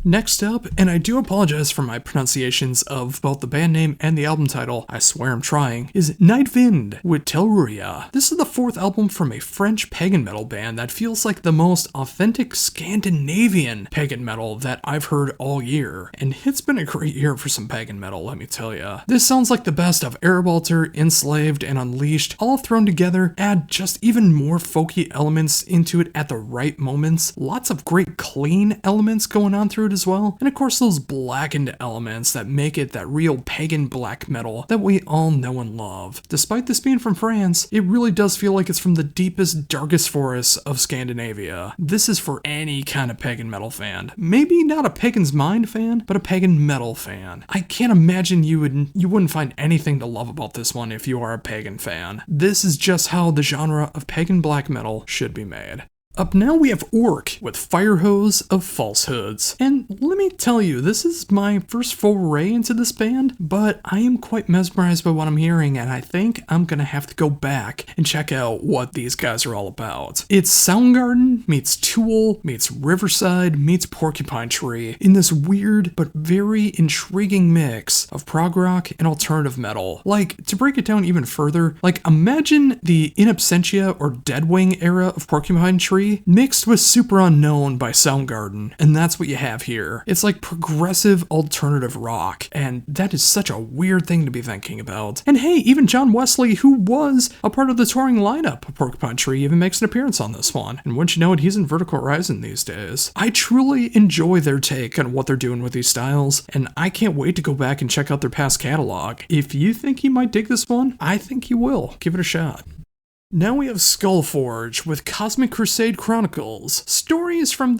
Next up, and I do apologize for my pronunciations of both the band name and the album title, I swear I'm trying, is Night Wind with Telluria. This is the 4th album from a French pagan metal band that feels like the most authentic Scandinavian pagan metal that I've heard all year. And it's been a great year for some pagan metal, let me tell ya. This sounds like the best of Erebaltar, Enslaved, and Unleashed, all thrown together, add just even more folky elements into it at the right moments. Lots of great clean elements going on through it as well, and of course those blackened elements that make it that real pagan black metal that we all know and love. Despite this being from France, it really does feel like it's from the deepest, darkest forests of Scandinavia. This is for any kind of pagan metal fan. Maybe not a Pagan's Mind fan, but a pagan metal fan. I can't imagine you wouldn't find anything to love about this one if you are a pagan fan. This is just how the genre of pagan black metal should be made. Up now we have Orc with Fire Hose of Falsehoods. And let me tell you, this is my first foray into this band, but I am quite mesmerized by what I'm hearing, and I think I'm gonna have to go back and check out what these guys are all about. It's Soundgarden meets Tool meets Riverside meets Porcupine Tree in this weird but very intriguing mix of prog rock and alternative metal. Like, to break it down even further, like imagine the In Absentia or Deadwing era of Porcupine Tree mixed with Super Unknown by Soundgarden, and that's what you have here. It's like progressive alternative rock, and that is such a weird thing to be thinking about. And hey, even John Wesley, who was a part of the touring lineup of Porcupine Tree, even makes an appearance on this one. And wouldn't you know it, he's in Vertical Horizon these days. I truly enjoy their take on what they're doing with these styles, and I can't wait to go back and check out their past catalog. If you think you might dig this one, I think you will. Give it a shot. Now we have Skullforge with Cosmic Crusade Chronicles. Stories from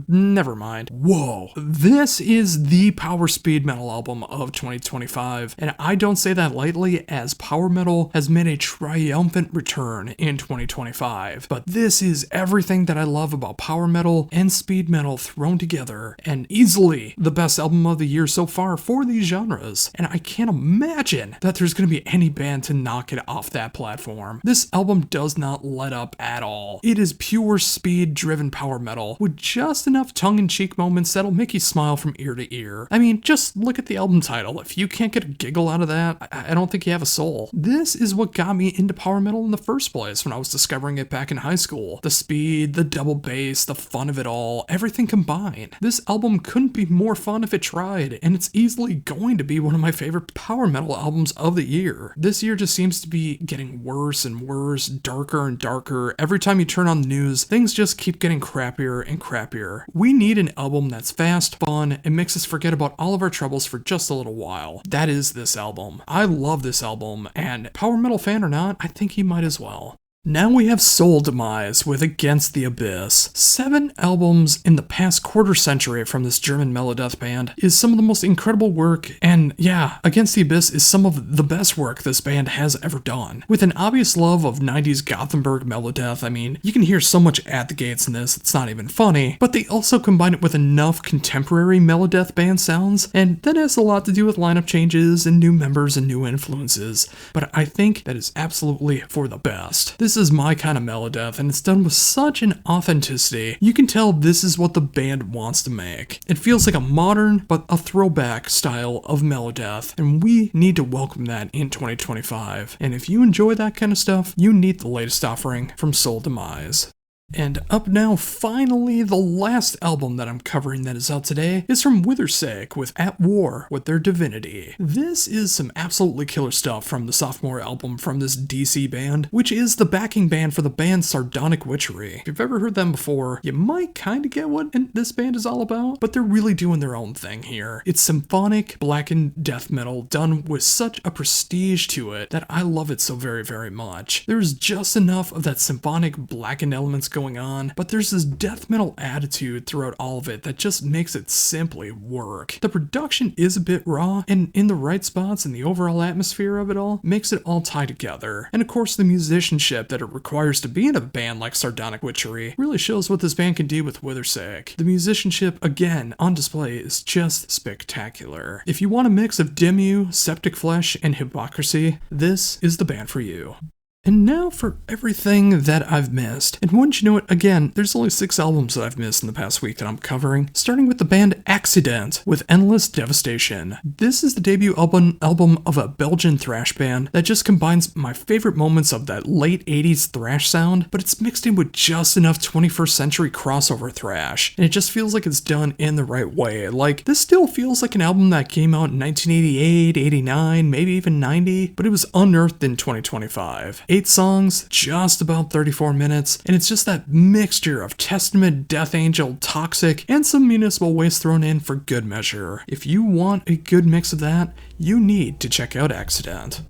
never mind. Whoa. This is the power speed metal album of 2025, and I don't say that lightly, as power metal has made a triumphant return in 2025. But this is everything that I love about power metal and speed metal thrown together, and easily the best album of the year so far for these genres. And I can't imagine that there's going to be any band to knock it off that platform. This album does not let up at all. It is pure speed-driven power metal with just enough tongue-in-cheek moments that'll make you smile from ear to ear. I mean, just look at the album title. If you can't get a giggle out of that, I don't think you have a soul. This is what got me into power metal in the first place when I was discovering it back in high school. The speed, the double bass, the fun of it all, everything combined. This album couldn't be more fun if it tried, and it's easily going to be one of my favorite power metal albums of the year. This year just seems to be getting worse and worse, darker and darker. Every time you turn on the news, things just keep getting crappier and crappier. We need an album that's fast, fun, and makes us forget about all of our troubles for just a little while. That is this album. I love this album, and power metal fan or not, I think you might as well. Now we have Soul Demise with Against the Abyss. 7 albums in the past quarter century from this German melodeath band is some of the most incredible work, and yeah, Against the Abyss is some of the best work this band has ever done. With an obvious love of 90s Gothenburg melodeath, I mean, you can hear so much at the gates in this, it's not even funny, but they also combine it with enough contemporary melodeath band sounds, and that has a lot to do with lineup changes and new members and new influences, but I think that is absolutely for the best. This is my kind of melodeath, and it's done with such an authenticity. You can tell this is what the band wants to make. It feels like a modern, but a throwback style of melodeath, and we need to welcome that in 2025. And if you enjoy that kind of stuff, you need the latest offering from Soul Demise. And up now, finally, the last album that I'm covering that is out today is from Withersake with At War with Their Divinity. This is some absolutely killer stuff from the sophomore album from this DC band, which is the backing band for the band Sardonic Witchery. If you've ever heard them before, you might kind of get what this band is all about, but they're really doing their own thing here. It's symphonic, blackened death metal done with such a prestige to it that I love it so very, very much. There's just enough of that symphonic blackened elements going on, but there's this death metal attitude throughout all of it that just makes it simply work. The production is a bit raw, and in the right spots, and the overall atmosphere of it all makes it all tie together. And of course, the musicianship that it requires to be in a band like Sardonic Witchery really shows what this band can do with Withersake. The musicianship, again, on display is just spectacular. If you want a mix of Demu, Septic Flesh, and Hypocrisy, this is the band for you. And now for everything that I've missed. And wouldn't you know it, again, there's only 6 albums that I've missed in the past week that I'm covering, starting with the band Accident with Endless Devastation. This is the debut album of a Belgian thrash band that just combines my favorite moments of that late 80s thrash sound, but it's mixed in with just enough 21st century crossover thrash, and it just feels like it's done in the right way. Like, this still feels like an album that came out in 1988, 89, maybe even 90, but it was unearthed in 2025. 8 songs, just about 34 minutes, and it's just that mixture of Testament, Death Angel, Toxic, and some Municipal Waste thrown in for good measure. If you want a good mix of that, you need to check out Accident.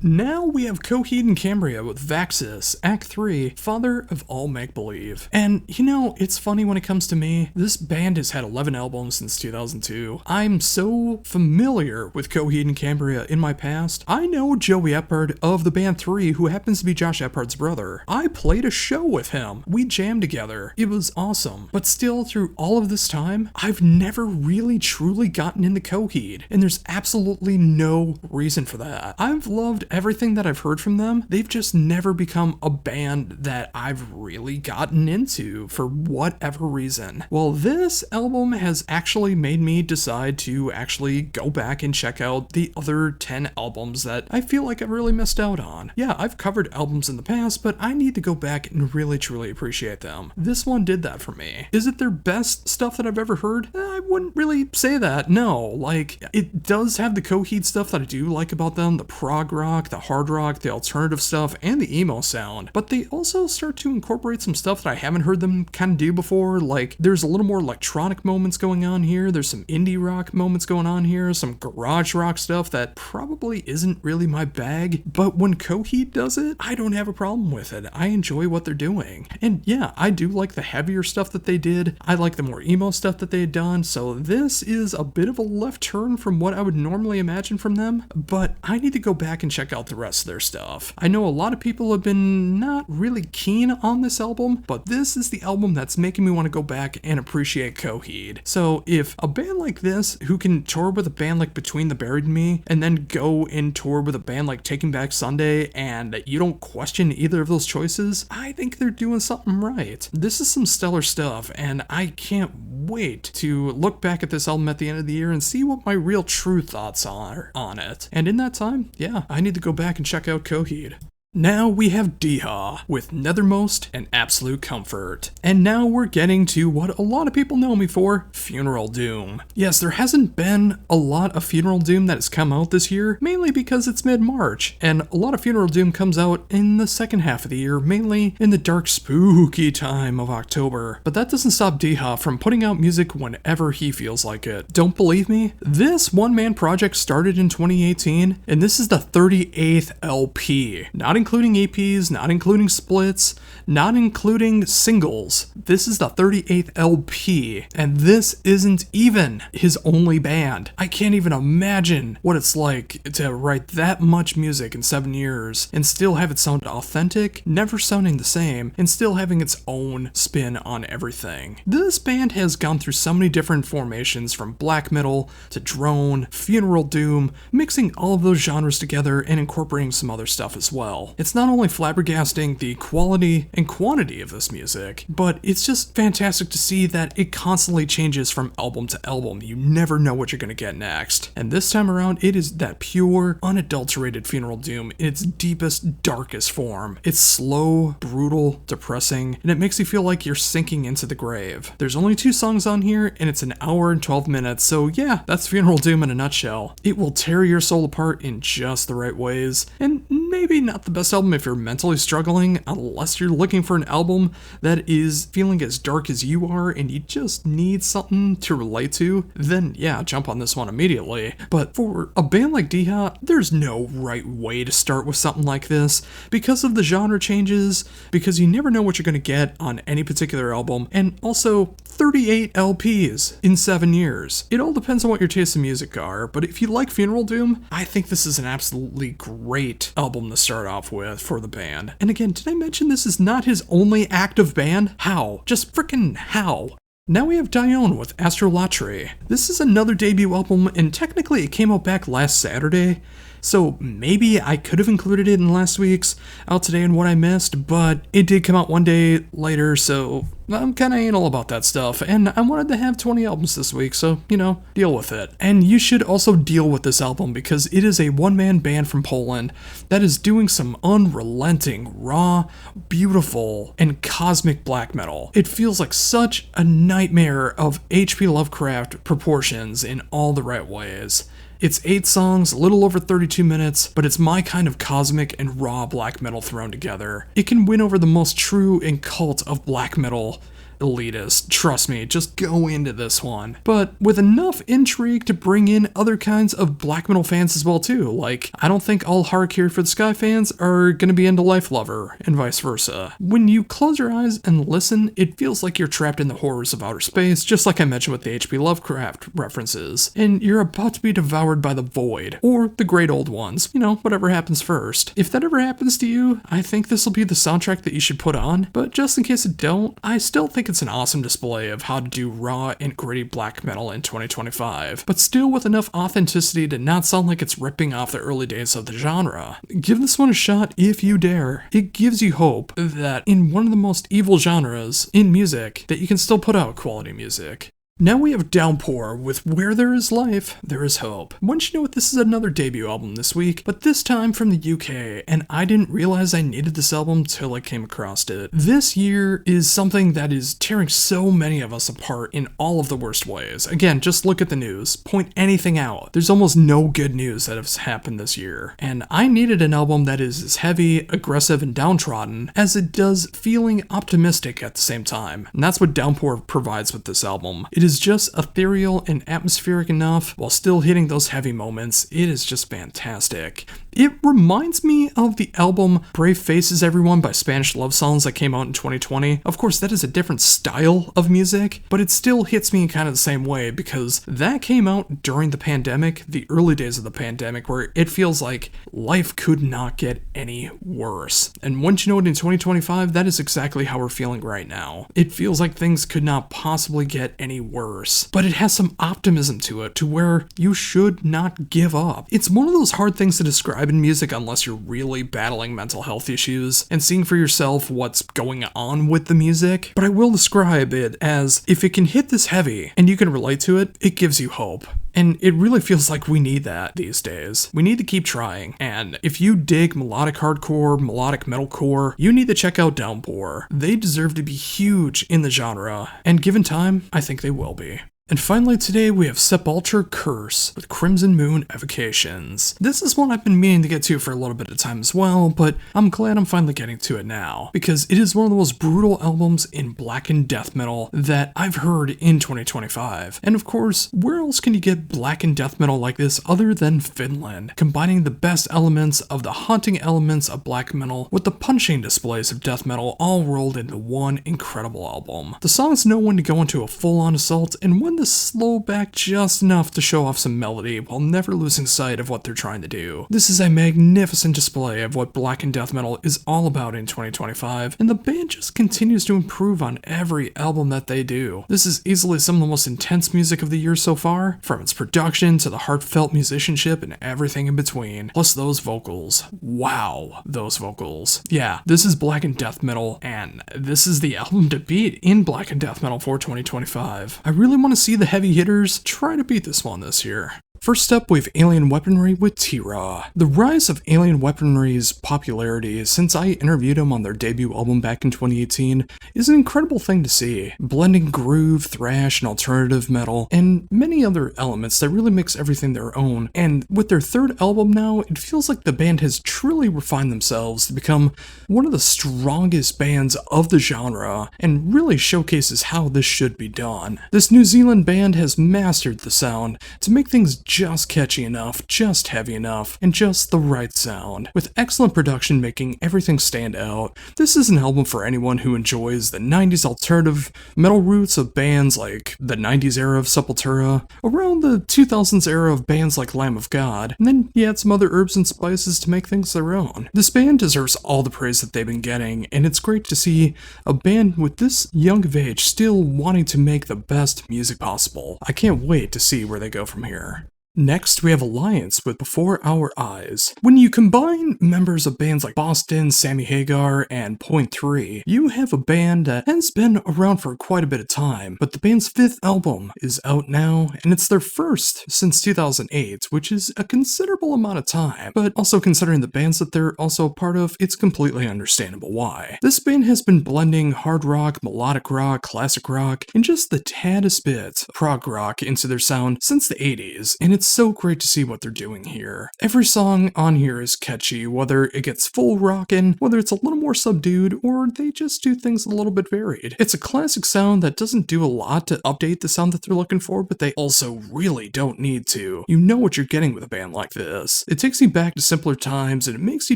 Now we have Coheed and Cambria with Vaxis, Act 3, Father of All Make-Believe. And, you know, it's funny when it comes to me, this band has had 11 albums since 2002. I'm so familiar with Coheed and Cambria in my past. I know Joey Eppard of the band 3, who happens to be Josh Eppard's brother. I played a show with him. We jammed together. It was awesome. But still, through all of this time, I've never really truly gotten into Coheed, and there's absolutely no reason for that. I've loved everything that I've heard from them. They've just never become a band that I've really gotten into for whatever reason. Well, this album has actually made me decide to actually go back and check out the other 10 albums that I feel like I've really missed out on. Yeah, I've covered albums in the past, but I need to go back and really truly appreciate them. This one did that for me. Is it their best stuff that I've ever heard? I wouldn't really say that, no. Like, it does have the Coheed stuff that I do like about them, the prog rock, the hard rock, the alternative stuff, and the emo sound. But they also start to incorporate some stuff that I haven't heard them kind of do before. Like, there's a little more electronic moments going on here, there's some indie rock moments going on here, some garage rock stuff that probably isn't really my bag. But when Coheed does it, I don't have a problem with it. I enjoy what they're doing. And yeah, I do like the heavier stuff that they did. I like the more emo stuff that they had done. So this is a bit of a left turn from what I would normally imagine from them. But I need to go back and check out the rest of their stuff. I know a lot of people have been not really keen on this album, but this is the album that's making me want to go back and appreciate Coheed. So if a band like this, who can tour with a band like Between the Buried and Me, and then go and tour with a band like Taking Back Sunday, and you don't question either of those choices, I think they're doing something right. This is some stellar stuff, and I can't wait to look back at this album at the end of the year and see what my real true thoughts are on it. And in that time, yeah, I need to go back and check out Coheed. Now we have Deha with Nethermost and Absolute Comfort. And now we're getting to what a lot of people know me for, Funeral Doom. Yes, there hasn't been a lot of Funeral Doom that has come out this year, mainly because it's mid-March, and a lot of Funeral Doom comes out in the second half of the year, mainly in the dark, spooky time of October. But that doesn't stop Deha from putting out music whenever he feels like it. Don't believe me? This one-man project started in 2018, and this is the 38th LP. Not including EPs, not including splits, not including singles. This is the 38th LP, and this isn't even his only band. I can't even imagine what it's like to write that much music in 7 years and still have it sound authentic, never sounding the same, and still having its own spin on everything. This band has gone through so many different formations, from black metal to drone, funeral doom, mixing all of those genres together and incorporating some other stuff as well. It's not only flabbergasting the quality and quantity of this music, but it's just fantastic to see that it constantly changes from album to album. You never know what you're going to get next. And this time around, it is that pure, unadulterated funeral doom in its deepest, darkest form. It's slow, brutal, depressing, and it makes you feel like you're sinking into the grave. There's only 2 songs on here, and it's an hour and 12 minutes, so yeah, that's funeral doom in a nutshell. It will tear your soul apart in just the right ways, and maybe not the best album if you're mentally struggling, unless you're looking for an album that is feeling as dark as you are and you just need something to relate to, then yeah, jump on this one immediately. But for a band like Deha, there's no right way to start with something like this because of the genre changes, because you never know what you're going to get on any particular album, and also 38 LPs in 7 years. It all depends on what your tastes in music are, but if you like funeral doom, I think this is an absolutely great album to start off with for the band. And again, did I mention this is not his only active band? How? Just frickin' how? Now we have Dione with Astrolatry. This is another debut album, and technically it came out back last Saturday, so maybe I could have included it in last week's Out Today and What I Missed, but it did come out one day later, so I'm kinda anal about that stuff, and I wanted to have 20 albums this week, so, you know, deal with it. And you should also deal with this album, because it is a one-man band from Poland that is doing some unrelenting, raw, beautiful, and cosmic black metal. It feels like such a nightmare of H.P. Lovecraft proportions in all the right ways. It's 8 songs, a little over 32 minutes, but it's my kind of cosmic and raw black metal thrown together. It can win over the most true and cult of black metal elitist. Trust me, just go into this one. But with enough intrigue to bring in other kinds of black metal fans as well too. Like, I don't think all Harakiri for the Sky fans are gonna be into Life Lover, and vice versa. When you close your eyes and listen, it feels like you're trapped in the horrors of outer space, just like I mentioned with the H.P. Lovecraft references, and you're about to be devoured by the void, or the great old ones, whatever happens first. If that ever happens to you, I think this will be the soundtrack that you should put on, but just in case it don't, I still think it's an awesome display of how to do raw and gritty black metal in 2025, but still with enough authenticity to not sound like it's ripping off the early days of the genre. Give this one a shot if you dare. It gives you hope that in one of the most evil genres in music, that you can still put out quality music. Now we have Downpour with Where There Is Life, There Is Hope. Once you know it, this is another debut album this week, but this time from the UK, and I didn't realize I needed this album till I came across it. This year is something that is tearing so many of us apart in all of the worst ways. Again, just look at the news. Point anything out. There's almost no good news that has happened this year. And I needed an album that is as heavy, aggressive, and downtrodden as it does feeling optimistic at the same time. And that's what Downpour provides with this album. It is just ethereal and atmospheric enough while still hitting those heavy moments. It is just fantastic. It reminds me of the album Brave Faces Everyone by Spanish Love Songs that came out in 2020. Of course, that is a different style of music, but it still hits me in kind of the same way because that came out during the pandemic, the early days of the pandemic, where it feels like life could not get any worse. And once you know it, in 2025, that is exactly how we're feeling right now. It feels like things could not possibly get any worse, but it has some optimism to it, to where you should not give up. It's one of those hard things to describe in music unless you're really battling mental health issues and seeing for yourself what's going on with the music, but I will describe it as if it can hit this heavy and you can relate to it, it gives you hope. And it really feels like we need that these days. We need to keep trying. And if you dig melodic hardcore, melodic metalcore, you need to check out Downpour. They deserve to be huge in the genre, and given time, I think they will be. And finally today we have Sepulture Curse with Crimson Moon Evocations. This is one I've been meaning to get to for a little bit of time as well, but I'm glad I'm finally getting to it now, because it is one of the most brutal albums in blackened death metal that I've heard in 2025. And of course, where else can you get blackened death metal like this other than Finland, combining the best elements of the haunting elements of black metal with the punching displays of death metal all rolled into one incredible album. The songs know when to go into a full-on assault and when to slow back just enough to show off some melody while never losing sight of what they're trying to do. This is a magnificent display of what blackened death metal is all about in 2025, and the band just continues to improve on every album that they do. This is easily some of the most intense music of the year so far, from its production to the heartfelt musicianship and everything in between. Plus those vocals. Wow, those vocals. Yeah, this is blackened death metal, and this is the album to beat in blackened death metal for 2025. I really want to see the heavy hitters try to beat this one this year. First up, we have Alien Weaponry with T-Raw. The rise of Alien Weaponry's popularity since I interviewed them on their debut album back in 2018 is an incredible thing to see, blending groove, thrash, and alternative metal, and many other elements that really makes everything their own. And with their third album now, it feels like the band has truly refined themselves to become one of the strongest bands of the genre, and really showcases how this should be done. This New Zealand band has mastered the sound to make things just catchy enough, just heavy enough, and just the right sound, with excellent production making everything stand out. This is an album for anyone who enjoys the 90s alternative metal roots of bands like the 90s era of Sepultura, around the 2000s era of bands like Lamb of God, and then you add some other herbs and spices to make things their own. This band deserves all the praise that they've been getting, and it's great to see a band with this young of age still wanting to make the best music possible. I can't wait to see where they go from here. Next, we have Alliance with Before Our Eyes. When you combine members of bands like Boston, Sammy Hagar, and Point 3, you have a band that has been around for quite a bit of time, but the band's fifth album is out now, and it's their first since 2008, which is a considerable amount of time, but also considering the bands that they're also a part of, it's completely understandable why. This band has been blending hard rock, melodic rock, classic rock, and just the taddest bit of prog rock into their sound since the 80s, and it's it's so great to see what they're doing here. Every song on here is catchy, whether it gets full rockin', whether it's a little more subdued, or they just do things a little bit varied. It's a classic sound that doesn't do a lot to update the sound that they're looking for, but they also really don't need to. You know what you're getting with a band like this. It takes you back to simpler times, and it makes you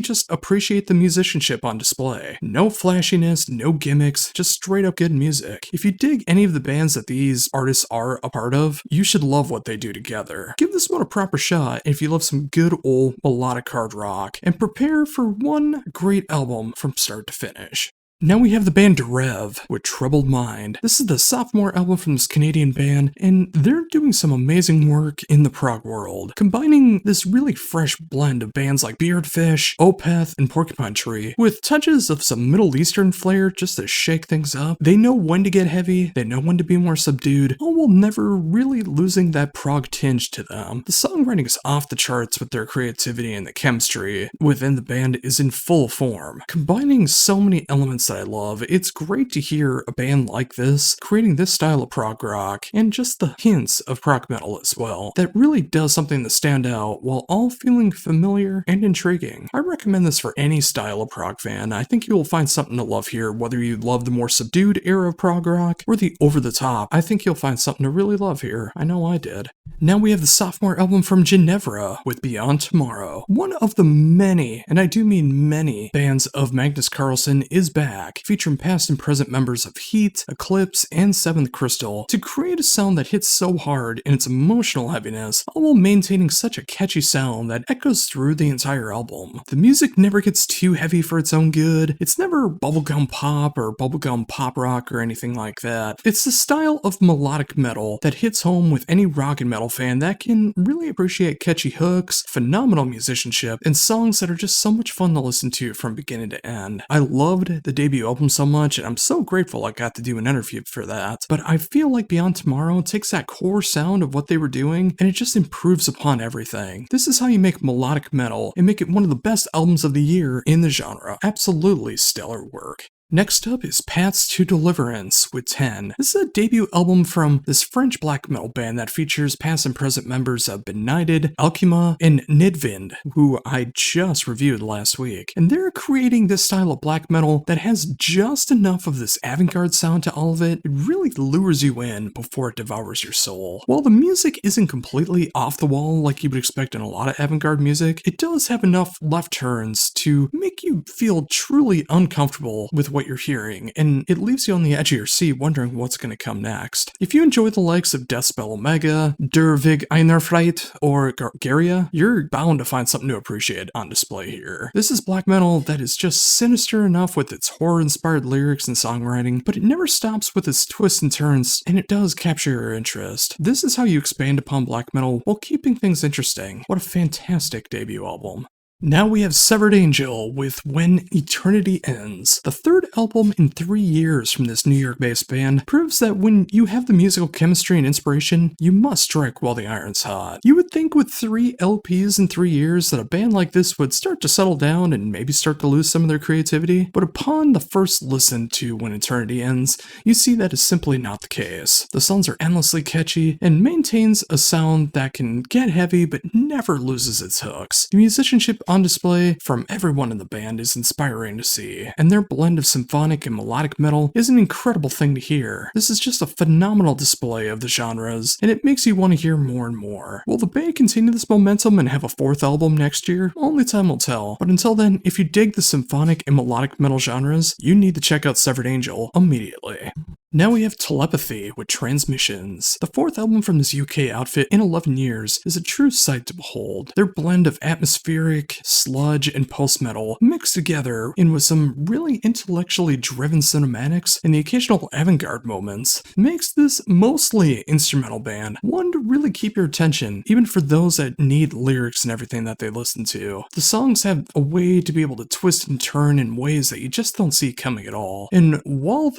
just appreciate the musicianship on display. No flashiness, no gimmicks, just straight up good music. If you dig any of the bands that these artists are a part of, you should love what they do together. Give this one a proper shot if you love some good old melodic hard rock, and prepare for one great album from start to finish. Now we have the band Derev with Troubled Mind. This is the sophomore album from this Canadian band, and they're doing some amazing work in the prog world, combining this really fresh blend of bands like Beardfish, Opeth, and Porcupine Tree, with touches of some Middle Eastern flair just to shake things up. They know when to get heavy, they know when to be more subdued, all while never really losing that prog tinge to them. The songwriting is off the charts with their creativity, and the chemistry within the band is in full form, combining so many elements that I love. It's great to hear a band like this creating this style of prog rock, and just the hints of prog metal as well, that really does something to stand out while all feeling familiar and intriguing. I recommend this for any style of prog fan. I think you will find something to love here, whether you love the more subdued era of prog rock or the over the top. I think you'll find something to really love here. I know I did. Now we have the sophomore album from Ginevra with Beyond Tomorrow. One of the many, and I do mean many, bands of Magnus Carlsen is back, featuring past and present members of Heat, Eclipse, and Seventh Crystal, to create a sound that hits so hard in its emotional heaviness, all while maintaining such a catchy sound that echoes through the entire album. The music never gets too heavy for its own good. It's never bubblegum pop or bubblegum pop rock or anything like that. It's the style of melodic metal that hits home with any rock and metal fan that can really appreciate catchy hooks, phenomenal musicianship, and songs that are just so much fun to listen to from beginning to end. I loved the debut album so much, and I'm so grateful I got to do an interview for that. But I feel like Beyond Tomorrow takes that core sound of what they were doing, and it just improves upon everything. This is how you make melodic metal and make it one of the best albums of the year in the genre. Absolutely stellar work. Next up is Paths to Deliverance with 10. This is a debut album from this French black metal band that features past and present members of Benighted, Alkema, and Nidvind, who I just reviewed last week. And they're creating this style of black metal that has just enough of this avant-garde sound to all of it. It really lures you in before it devours your soul. While the music isn't completely off the wall like you would expect in a lot of avant-garde music, it does have enough left turns to make you feel truly uncomfortable with what you're hearing, and it leaves you on the edge of your seat wondering what's going to come next. If you enjoy the likes of Deathspell Omega, Der Weg Einerfreit, or Gargaria, you're bound to find something to appreciate on display here. This is black metal that is just sinister enough with its horror-inspired lyrics and songwriting, but it never stops with its twists and turns, and it does capture your interest. This is how you expand upon black metal while keeping things interesting. What a fantastic debut album. Now we have Severed Angel with When Eternity Ends. The third album in 3 years from this New York-based band proves that when you have the musical chemistry and inspiration, you must strike while the iron's hot. You would think with 3 LPs in 3 years that a band like this would start to settle down and maybe start to lose some of their creativity, but upon the first listen to When Eternity Ends, you see that is simply not the case. The songs are endlessly catchy and maintains a sound that can get heavy but never loses its hooks. The musicianship on display from everyone in the band is inspiring to see, and their blend of symphonic and melodic metal is an incredible thing to hear. This is just a phenomenal display of the genres, and it makes you want to hear more and more. Will the band continue this momentum and have a 4th album next year? Only time will tell, but until then, if you dig the symphonic and melodic metal genres, you need to check out Severed Angel immediately. Now we have Telepathy with Transmissions. The 4th album from this UK outfit in 11 years is a true sight to behold. Their blend of atmospheric, sludge, and post-metal mixed together in with some really intellectually driven cinematics and the occasional avant-garde moments makes this mostly instrumental band one to really keep your attention, even for those that need lyrics and everything that they listen to. The songs have a way to be able to twist and turn in ways that you just don't see coming at all, and while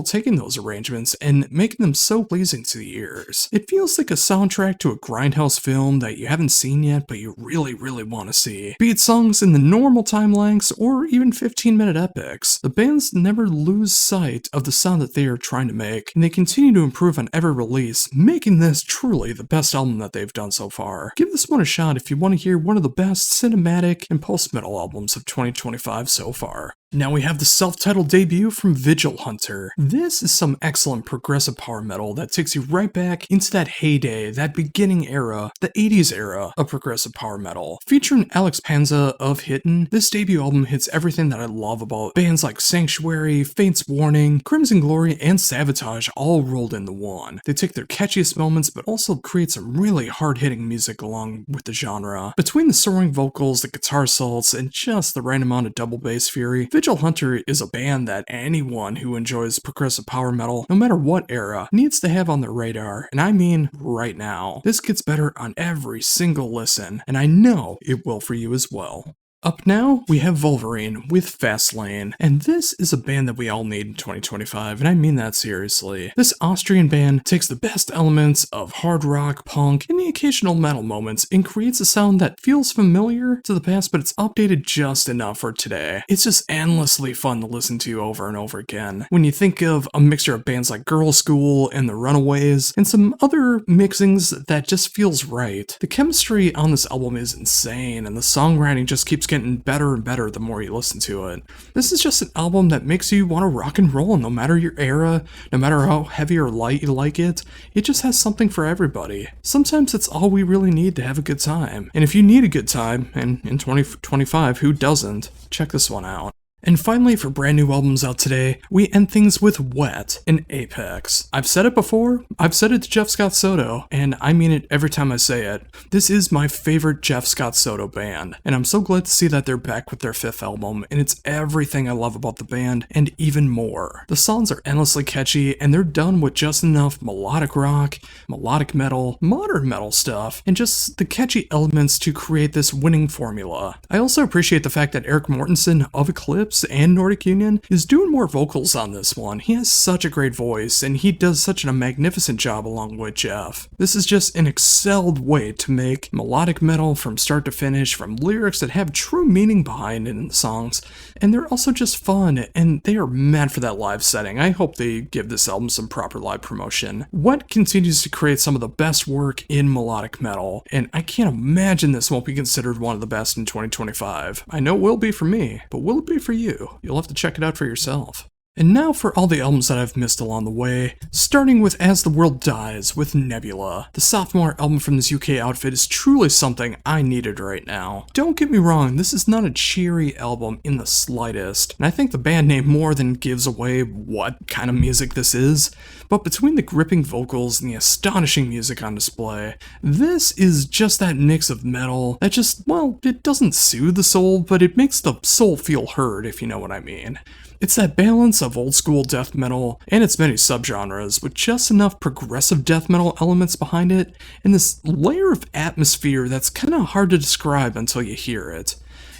taking those those arrangements and making them so pleasing to the ears. It feels like a soundtrack to a grindhouse film that you haven't seen yet, but you really, really want to see. Be it songs in the normal time lengths or even 15-minute epics, the bands never lose sight of the sound that they are trying to make, and they continue to improve on every release, making this truly the best album that they've done so far. Give this one a shot if you want to hear one of the best cinematic and post-metal albums of 2025 so far. Now we have the self-titled debut from Vigil Hunter. This is some excellent progressive power metal that takes you right back into that heyday, that beginning era, the 80s era of progressive power metal. Featuring Alex Panza of Hitten, this debut album hits everything that I love about bands like Sanctuary, Fate's Warning, Crimson Glory, and Sabotage all rolled into one. They take their catchiest moments but also create some really hard-hitting music along with the genre. Between the soaring vocals, the guitar salts, and just the right amount of double bass fury, Vigil Hunter is a band that anyone who enjoys progressive power metal, no matter what era, needs to have on their radar, and I mean right now. This gets better on every single listen, and I know it will for you as well. Up now, we have Wolverine with Fastlane, and this is a band that we all need in 2025, and I mean that seriously. This Austrian band takes the best elements of hard rock, punk, and the occasional metal moments and creates a sound that feels familiar to the past, but it's updated just enough for today. It's just endlessly fun to listen to over and over again. When you think of a mixture of bands like Girl School and The Runaways, and some other mixings that just feels right, the chemistry on this album is insane, and the songwriting just keeps getting better and better the more you listen to it. This is just an album that makes you want to rock and roll no matter your era, no matter how heavy or light you like it. It just has something for everybody. Sometimes it's all we really need to have a good time. And if you need a good time, and in 2025, who doesn't, check this one out. And finally, for brand new albums out today, we end things with Wet and Apex. I've said it before, I've said it to Jeff Scott Soto, and I mean it every time I say it. This is my favorite Jeff Scott Soto band, and I'm so glad to see that they're back with their 5th album, and it's everything I love about the band, and even more. The songs are endlessly catchy, and they're done with just enough melodic rock, melodic metal, modern metal stuff, and just the catchy elements to create this winning formula. I also appreciate the fact that Eric Mortensen of Eclipse and Nordic Union is doing more vocals on this one. He has such a great voice, and he does such a magnificent job along with Jeff. This is just an excelled way to make melodic metal from start to finish, from lyrics that have true meaning behind it in the songs, and they're also just fun, and they are meant for that live setting. I hope they give this album some proper live promotion. Wet continues to create some of the best work in melodic metal, and I can't imagine this won't be considered one of the best in 2025. I know it will be for me, but will it be for you? You'll have to check it out for yourself. And now for all the albums that I've missed along the way, starting with As the World Dies with Nebula. The sophomore album from this UK outfit is truly something I needed right now. Don't get me wrong, this is not a cheery album in the slightest, and I think the band name more than gives away what kind of music this is, but between the gripping vocals and the astonishing music on display, this is just that mix of metal that just, well, it doesn't soothe the soul, but it makes the soul feel heard, if you know what I mean. It's that balance of old school death metal and its many subgenres with just enough progressive death metal elements behind it and this layer of atmosphere that's kind of hard to describe until you hear it.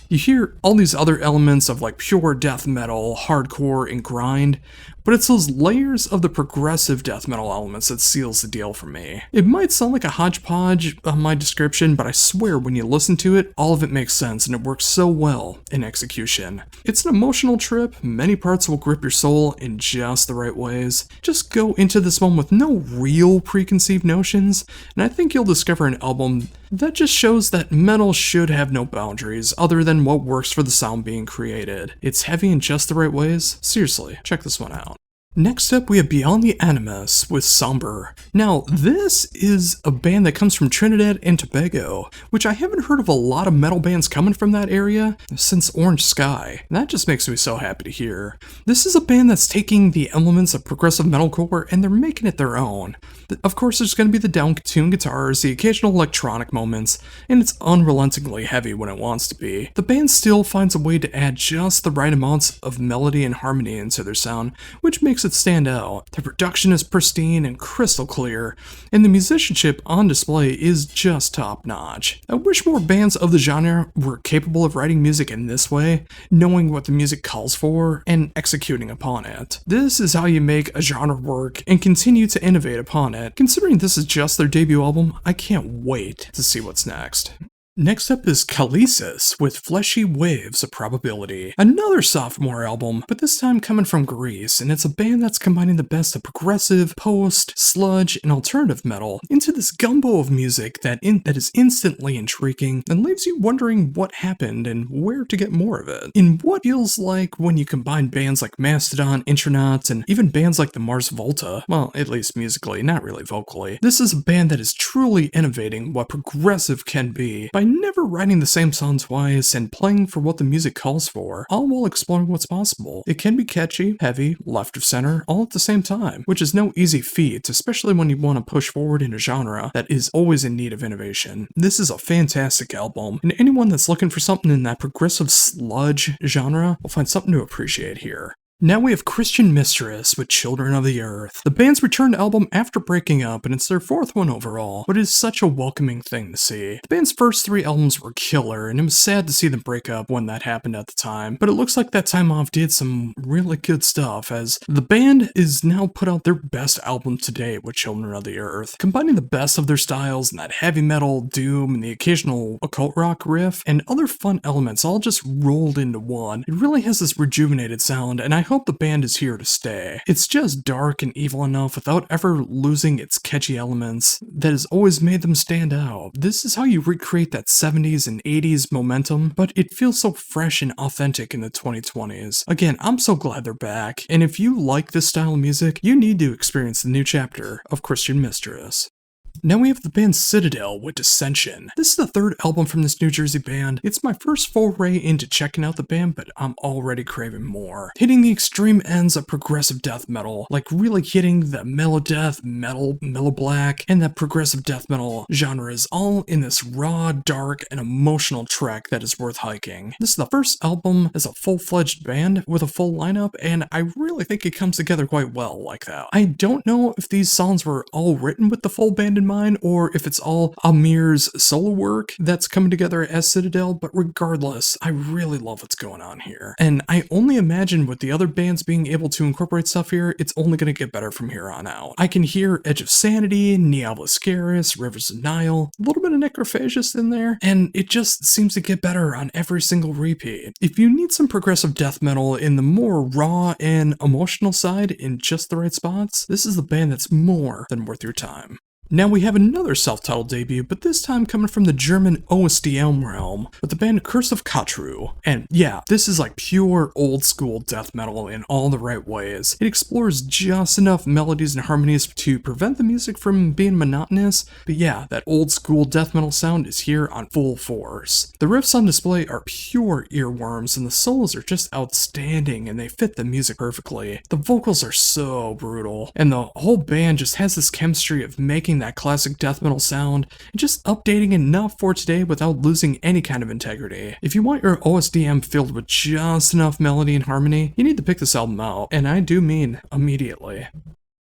You hear all these other elements of like pure death metal, hardcore, and grind, but it's those layers of the progressive death metal elements that seals the deal for me. It might sound like a hodgepodge on my description, but I swear when you listen to it, all of it makes sense and it works so well in execution. It's an emotional trip, many parts will grip your soul in just the right ways. Just go into this one with no real preconceived notions, and I think you'll discover an album that just shows that metal should have no boundaries other than what works for the sound being created. It's heavy in just the right ways. Seriously, check this one out. Next up, we have Beyond the Animus with Somber. Now, this is a band that comes from Trinidad and Tobago, which I haven't heard of a lot of metal bands coming from that area since Orange Sky, and that just makes me so happy to hear. This is a band that's taking the elements of progressive metalcore and they're making it their own. Of course, there's going to be the down-tuned guitars, the occasional electronic moments, and it's unrelentingly heavy when it wants to be. The band still finds a way to add just the right amounts of melody and harmony into their sound, which makes makes it stand out. The production is pristine and crystal clear, and the musicianship on display is just top notch. I wish more bands of the genre were capable of writing music in this way, knowing what the music calls for, and executing upon it. This is how you make a genre work and continue to innovate upon it. Considering this is just their debut album, I can't wait to see what's next. Next up is Kalesis with Fleshy Waves of Probability, another sophomore album, but this time coming from Greece, and it's a band that's combining the best of progressive, post, sludge, and alternative metal into this gumbo of music that is instantly intriguing and leaves you wondering what happened and where to get more of it. In what feels like when you combine bands like Mastodon, Intronauts, and even bands like the Mars Volta, well, at least musically, not really vocally, this is a band that is truly innovating what progressive can be by never writing the same song twice and playing for what the music calls for, all while exploring what's possible. It can be catchy, heavy, left of center, all at the same time, which is no easy feat, especially when you want to push forward in a genre that is always in need of innovation. This is a fantastic album, and anyone that's looking for something in that progressive sludge genre will find something to appreciate here. Now we have Christian Mistress with Children of the Earth. The band's returned album after breaking up, and it's their fourth one overall, but it is such a welcoming thing to see. The band's first 3 albums were killer, and it was sad to see them break up when that happened at the time, but it looks like that time off did some really good stuff, as the band is now put out their best album to date with Children of the Earth, combining the best of their styles and that heavy metal, doom, and the occasional occult rock riff, and other fun elements all just rolled into one. It really has this rejuvenated sound, and I hope the band is here to stay. It's just dark and evil enough without ever losing its catchy elements that has always made them stand out. This is how you recreate that 70s and 80s momentum, but it feels so fresh and authentic in the 2020s. Again, I'm so glad they're back, and if you like this style of music, you need to experience the new chapter of Christian Mistress. Now we have the band Citadel with Dissension. This is the 3rd album from this New Jersey band. It's my first foray into checking out the band, but I'm already craving more. Hitting the extreme ends of progressive death metal, like really hitting the mellow death, mellow black, and that progressive death metal genres, all in this raw, dark, and emotional track that is worth hiking. This is the first album as a full-fledged band with a full lineup, and I really think it comes together quite well like that. I don't know if these songs were all written with the full band in mind, or if it's all Amir's solo work that's coming together as Citadel, but regardless, I really love what's going on here. And I only imagine with the other bands being able to incorporate stuff here, it's only going to get better from here on out. I can hear Edge of Sanity, Neoblascaris, Rivers of Nile, a little bit of Necrophagus in there, and it just seems to get better on every single repeat. If you need some progressive death metal in the more raw and emotional side in just the right spots, this is the band that's more than worth your time. Now we have another self-titled debut, but this time coming from the German OSDM realm, with the band Curse of Katru. And yeah, this is like pure old-school death metal in all the right ways. It explores just enough melodies and harmonies to prevent the music from being monotonous, but yeah, that old-school death metal sound is here on full force. The riffs on display are pure earworms, and the solos are just outstanding, and they fit the music perfectly. The vocals are so brutal, and the whole band just has this chemistry of making that classic death metal sound and just updating enough for today without losing any kind of integrity. If you want your OSDM filled with just enough melody and harmony, you need to pick this album out, and I do mean immediately.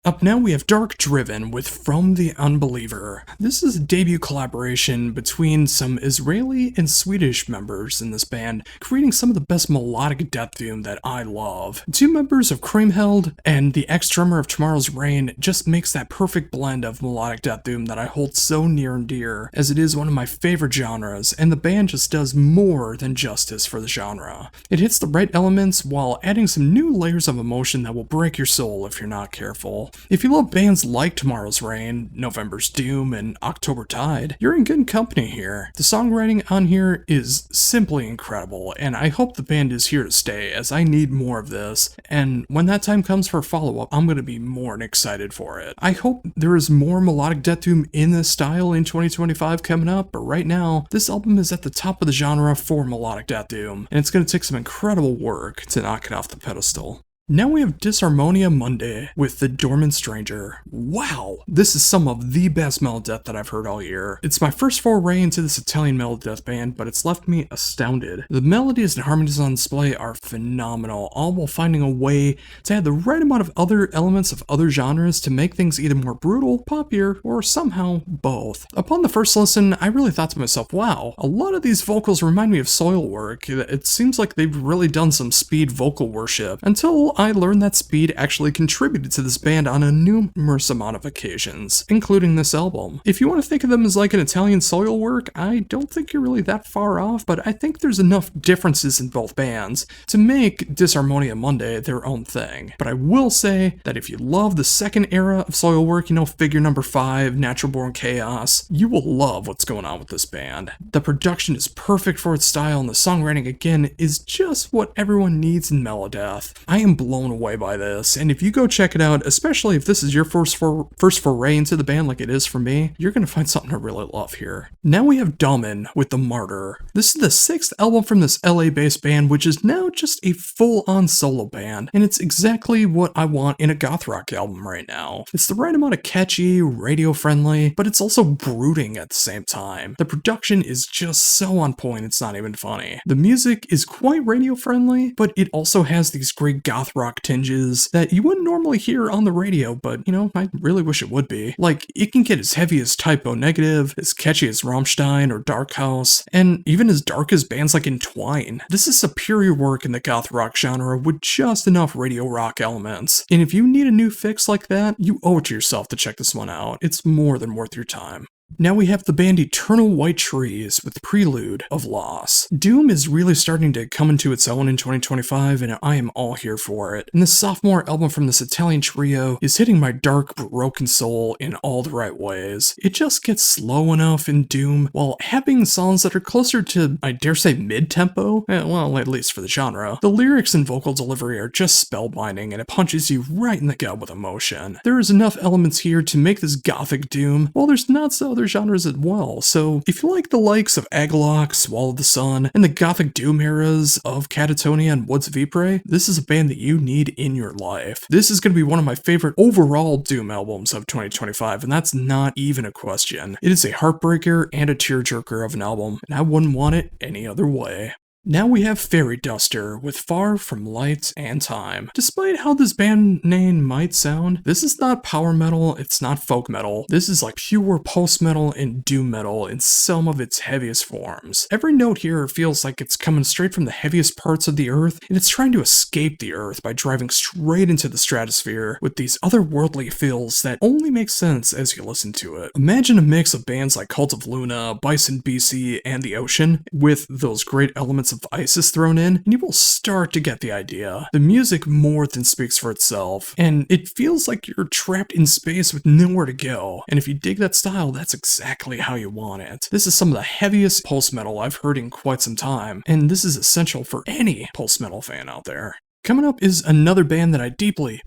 Up now we have Dark Driven with From the Unbeliever. This is a debut collaboration between some Israeli and Swedish members in this band, creating some of the best melodic death doom that I love. 2 members of Creamheld and the ex-drummer of Tomorrow's Rain just makes that perfect blend of melodic death doom that I hold so near and dear, as it is one of my favorite genres, and the band just does more than justice for the genre. It hits the right elements while adding some new layers of emotion that will break your soul if you're not careful. If you love bands like Tomorrow's Rain, November's Doom, and October Tide, you're in good company here. The songwriting on here is simply incredible, and I hope the band is here to stay, as I need more of this, and when that time comes for a follow-up, I'm going to be more than excited for it. I hope there is more melodic death doom in this style in 2025 coming up, but right now, this album is at the top of the genre for melodic death doom, and it's going to take some incredible work to knock it off the pedestal. Now we have Disharmonia Monday with The Dormant Stranger. Wow, this is some of the best metal death that I've heard all year. It's my first foray into this Italian metal death band, but it's left me astounded. The melodies and harmonies on display are phenomenal, all while finding a way to add the right amount of other elements of other genres to make things either more brutal, poppier, or somehow both. Upon the first listen, I really thought to myself, wow, a lot of these vocals remind me of Soilwork. It seems like they've really done some speed vocal worship, until I learned that speed actually contributed to this band on a numerous amount of occasions, including this album. If you want to think of them as like an Italian Soilwork, I don't think you're really that far off, but I think there's enough differences in both bands to make Disharmonia Monday their own thing. But I will say that if you love the second era of Soilwork, Figure Number 5, Natural Born Chaos, you will love what's going on with this band. The production is perfect for its style, and the songwriting again is just what everyone needs in melodeath. I am blown away by this, and if you go check it out, especially if this is your first foray into the band like it is for me, you're gonna find something to really love here. Now we have Damen with The Martyr. This is the 6th album from this LA-based band, which is now just a full-on solo band, and it's exactly what I want in a goth rock album right now. It's the right amount of catchy, radio-friendly, but it's also brooding at the same time. The production is just so on point, it's not even funny. The music is quite radio-friendly, but it also has these great goth rock tinges that you wouldn't normally hear on the radio, but I really wish it would be. Like, it can get as heavy as Typo Negative, as catchy as Rammstein or Dark House, and even as dark as bands like Entwine. This is superior work in the goth rock genre with just enough radio rock elements. And if you need a new fix like that, you owe it to yourself to check this one out. It's more than worth your time. Now we have the band Eternal White Trees with Prelude of Loss. Doom is really starting to come into its own in 2025, and I am all here for it. And this sophomore album from this Italian trio is hitting my dark, broken soul in all the right ways. It just gets slow enough in Doom, while having songs that are closer to, I dare say, mid-tempo, well, at least for the genre. The lyrics and vocal delivery are just spellbinding, and it punches you right in the gut with emotion. There is enough elements here to make this gothic Doom, while there's not so other genres as well, so if you like the likes of Agalloch, Swallow the Sun, and the gothic doom eras of Catatonia and Woods of Ypres, this is a band that you need in your life. This is going to be one of my favorite overall doom albums of 2025, and that's not even a question. It is a heartbreaker and a tearjerker of an album, and I wouldn't want it any other way. Now we have Fairy Duster with Far From Light and Time. Despite how this band name might sound, this is not power metal, it's not folk metal. This is like pure post-metal and doom metal in some of its heaviest forms. Every note here feels like it's coming straight from the heaviest parts of the earth, and it's trying to escape the earth by driving straight into the stratosphere with these otherworldly feels that only make sense as you listen to it. Imagine a mix of bands like Cult of Luna, Bison BC, and The Ocean, with those great elements of Isis thrown in, and you will start to get the idea. The music more than speaks for itself, and it feels like you're trapped in space with nowhere to go. And if you dig that style, that's exactly how you want it. This is some of the heaviest post-metal I've heard in quite some time, and this is essential for any post-metal fan out there. Coming up is another band that I deeply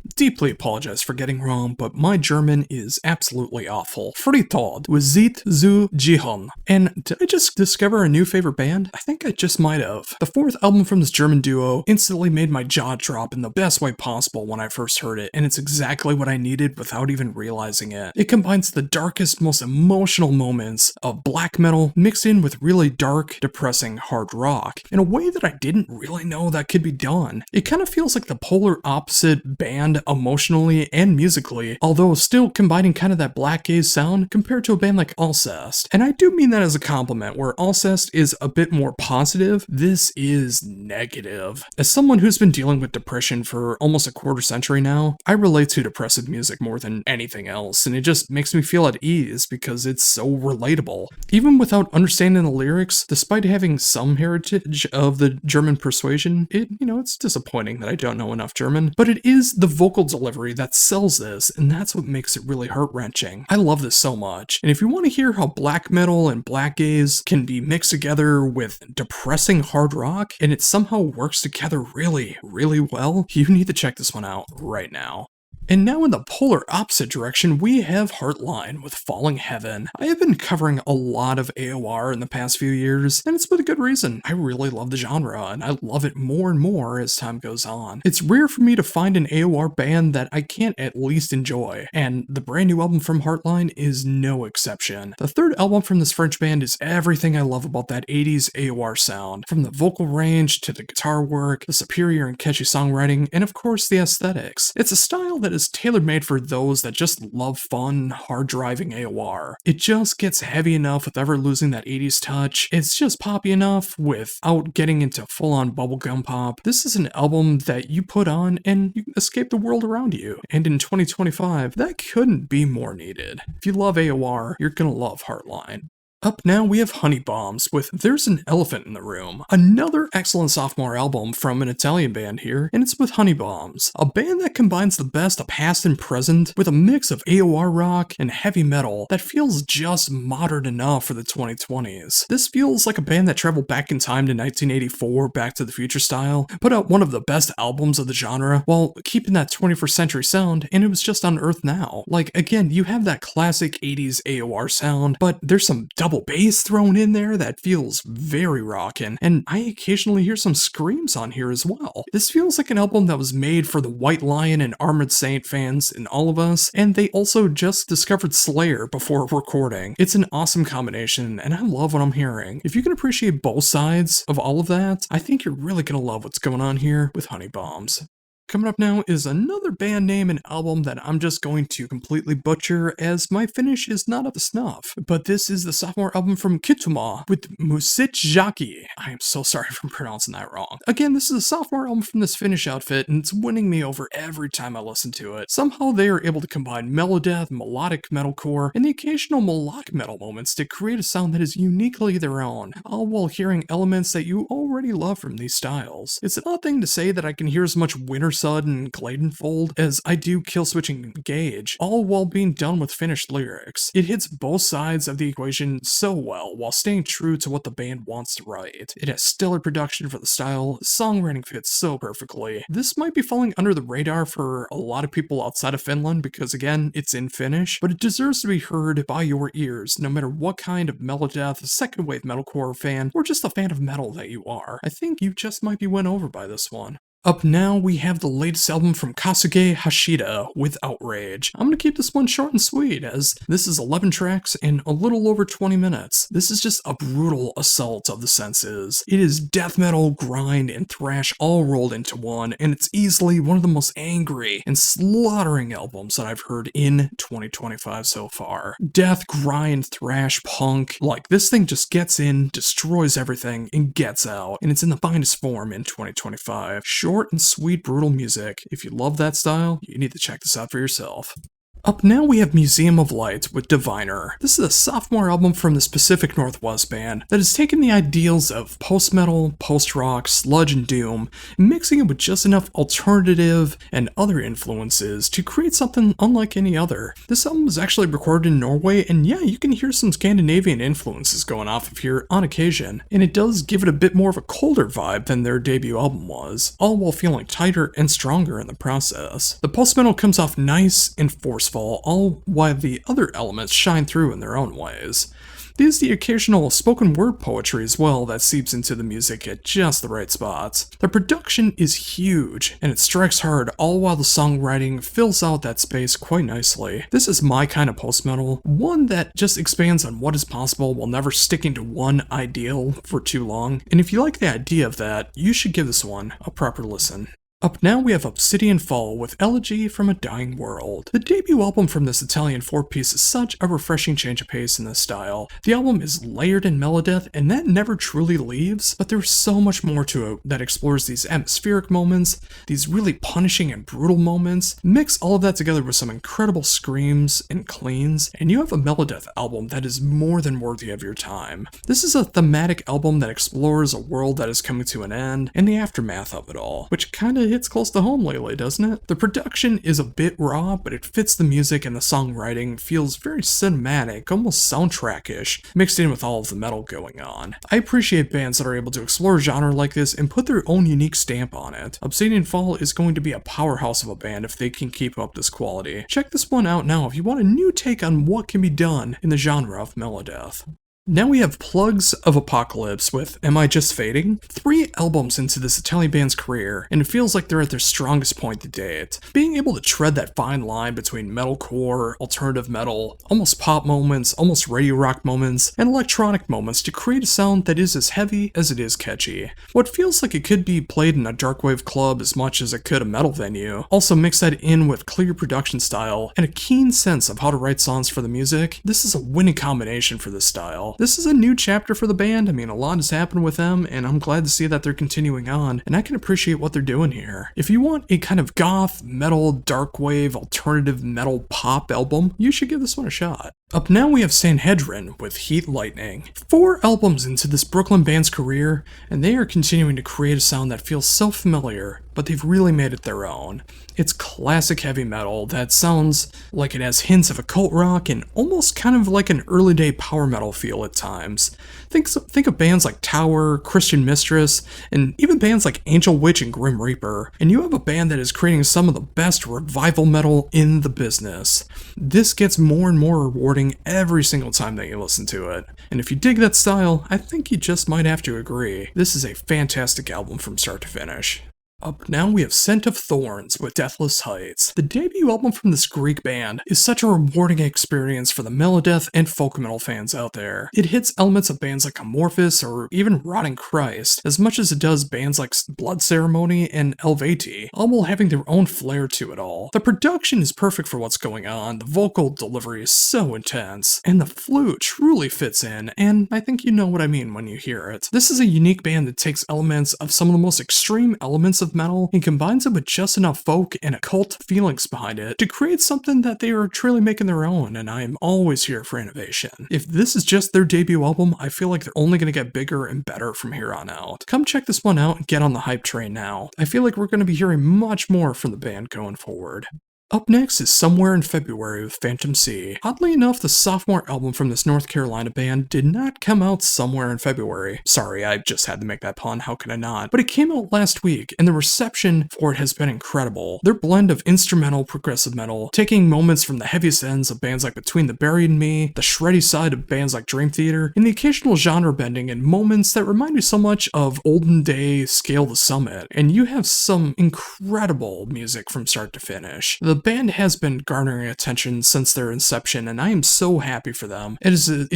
apologize for getting wrong, but my German is absolutely awful. Frittod with Zit zu Jihon. And did I just discover a new favorite band? I think I just might have. The 4th album from this German duo instantly made my jaw drop in the best way possible when I first heard it, and it's exactly what I needed without even realizing it. It combines the darkest, most emotional moments of black metal mixed in with really dark, depressing hard rock in a way that I didn't really know that could be done. It kind of feels like the polar opposite band emotionally and musically, although still combining kind of that black gaze sound compared to a band like Alcest. And I do mean that as a compliment, where Alcest is a bit more positive, this is negative. As someone who's been dealing with depression for almost a quarter century now, I relate to depressive music more than anything else, and it just makes me feel at ease because it's so relatable. Even without understanding the lyrics, despite having some heritage of the German persuasion, it's disappointing that I don't know enough German, but it is the vocal delivery that sells this, and that's what makes it really heart-wrenching. I love this so much, and if you want to hear how black metal and black gaze can be mixed together with depressing hard rock, and it somehow works together really, really well, you need to check this one out right now. And now in the polar opposite direction, we have Heartline with Falling Heaven. I have been covering a lot of AOR in the past few years, and it's with a good reason. I really love the genre, and I love it more and more as time goes on. It's rare for me to find an AOR band that I can't at least enjoy, and the brand new album from Heartline is no exception. The third album from this French band is everything I love about that 80s AOR sound, from the vocal range to the guitar work, the superior and catchy songwriting, and of course the aesthetics. It's a style that is tailor-made for those that just love fun, hard-driving AOR. It just gets heavy enough without ever losing that 80s touch. It's just poppy enough without getting into full-on bubblegum pop. This is an album that you put on and you escape the world around you. And in 2025, that couldn't be more needed. If you love AOR, you're gonna love Heartline. Up now we have Honey Bombs with There's an Elephant in the Room, another excellent sophomore album from an Italian band here, and it's with Honey Bombs, a band that combines the best of past and present with a mix of AOR rock and heavy metal that feels just modern enough for the 2020s. This feels like a band that traveled back in time to 1984, Back to the Future style, put out one of the best albums of the genre while keeping that 21st century sound, and it was just on Earth Now. Like, again, you have that classic 80s AOR sound, but there's some double bass thrown in there that feels very rockin', and I occasionally hear some screams on here as well. This feels like an album that was made for the White Lion and Armored Saint fans in all of us, and they also just discovered Slayer before recording. It's an awesome combination, and I love what I'm hearing. If you can appreciate both sides of all of that, I think you're really gonna love what's going on here with Honey Bombs. Coming up now is another band name and album that I'm just going to completely butcher as my Finnish is not up to snuff. But this is the sophomore album from Kituma with Musikjaki. I am so sorry for pronouncing that wrong. Again, this is a sophomore album from this Finnish outfit and it's winning me over every time I listen to it. Somehow they are able to combine melodeath, melodic metalcore, and the occasional melodic metal moments to create a sound that is uniquely their own, all while hearing elements that you already love from these styles. It's an odd thing to say that I can hear as much Winter Sud and Gladenfold as I do Killswitch and Gage, all while being done with finished lyrics. It hits both sides of the equation so well while staying true to what the band wants to write. It has stellar production for the style, songwriting fits so perfectly. This might be falling under the radar for a lot of people outside of Finland because again, it's in Finnish, but it deserves to be heard by your ears no matter what kind of melodeath, second wave metalcore fan, or just a fan of metal that you are. I think you just might be won over by this one. Up now, we have the latest album from Kasuge Hashida with Outrage. I'm gonna keep this one short and sweet, as this is 11 tracks and a little over 20 minutes. This is just a brutal assault of the senses. It is death metal, grind, and thrash all rolled into one, and it's easily one of the most angry and slaughtering albums that I've heard in 2025 so far. Death, grind, thrash, punk, like this thing just gets in, destroys everything, and gets out, and it's in the finest form in 2025. Short and sweet brutal music. If you love that style, you need to check this out for yourself. Up now we have Museum of Light with Diviner. This is a sophomore album from the Pacific Northwest band that has taken the ideals of post-metal, post-rock, sludge, and doom, mixing it with just enough alternative and other influences to create something unlike any other. This album was actually recorded in Norway, and yeah, you can hear some Scandinavian influences going off of here on occasion, and it does give it a bit more of a colder vibe than their debut album was, all while feeling tighter and stronger in the process. The post-metal comes off nice and forceful, all while the other elements shine through in their own ways. There's the occasional spoken word poetry as well that seeps into the music at just the right spots. The production is huge, and it strikes hard, all while the songwriting fills out that space quite nicely. This is my kind of post-metal, one that just expands on what is possible while never sticking to one ideal for too long, and if you like the idea of that, you should give this one a proper listen. Up now we have Obsidian Fall with Elegy from a Dying World. The debut album from this Italian four-piece is such a refreshing change of pace in this style. The album is layered in melodeath and that never truly leaves, but there's so much more to it that explores these atmospheric moments, these really punishing and brutal moments. Mix all of that together with some incredible screams and cleans, and you have a melodeath album that is more than worthy of your time. This is a thematic album that explores a world that is coming to an end and the aftermath of it all, which kinda really hits close to home lately, doesn't it? The production is a bit raw, but it fits the music, and the songwriting feels very cinematic, almost soundtrack-ish, mixed in with all of the metal going on. I appreciate bands that are able to explore a genre like this and put their own unique stamp on it. Obsidian Fall is going to be a powerhouse of a band if they can keep up this quality. Check this one out now if you want a new take on what can be done in the genre of melodeath. Now we have Plugs of Apocalypse with Am I Just Fading? 3 albums into this Italian band's career, and it feels like they're at their strongest point to date. Being able to tread that fine line between metalcore, alternative metal, almost pop moments, almost radio rock moments, and electronic moments to create a sound that is as heavy as it is catchy. What feels like it could be played in a darkwave club as much as it could a metal venue. Also mix that in with clear production style and a keen sense of how to write songs for the music. This is a winning combination for this style. This is a new chapter for the band. I mean, a lot has happened with them, and I'm glad to see that they're continuing on, and I can appreciate what they're doing here. If you want a kind of goth, metal, darkwave, alternative metal pop album, you should give this one a shot. Up now we have Sanhedrin with Heat Lightning. 4 albums into this Brooklyn band's career, and they are continuing to create a sound that feels so familiar, but they've really made it their own. It's classic heavy metal that sounds like it has hints of occult rock and almost kind of like an early day power metal feel at times. Think of bands like Tower, Christian Mistress, and even bands like Angel Witch and Grim Reaper, and you have a band that is creating some of the best revival metal in the business. This gets more and more rewarding every single time that you listen to it, and if you dig that style, I think you just might have to agree. This is a fantastic album from start to finish. Up now we have Scent of Thorns with Deathless Heights. The debut album from this Greek band is such a rewarding experience for the melodeath and folk metal fans out there. It hits elements of bands like Amorphous or even Rotting Christ, as much as it does bands like Blood Ceremony and Elvati, all while having their own flair to it all. The production is perfect for what's going on, the vocal delivery is so intense, and the flute truly fits in, and I think you know what I mean when you hear it. This is a unique band that takes elements of some of the most extreme elements of metal and combines it with just enough folk and occult feelings behind it to create something that they are truly making their own, and I am always here for innovation. If this is just their debut album, I feel like they're only going to get bigger and better from here on out. Come check this one out and get on the hype train now. I feel like we're going to be hearing much more from the band going forward. Up next is Somewhere in February with Phantom Sea. Oddly enough, the sophomore album from this North Carolina band did not come out somewhere in February. Sorry, I just had to make that pun, how could I not? But it came out last week, and the reception for it has been incredible. Their blend of instrumental progressive metal, taking moments from the heaviest ends of bands like Between the Buried and Me, the shreddy side of bands like Dream Theater, and the occasional genre bending and moments that remind me so much of olden day Scale the Summit, and you have some incredible music from start to finish. The band has been garnering attention since their inception, and I am so happy for them. It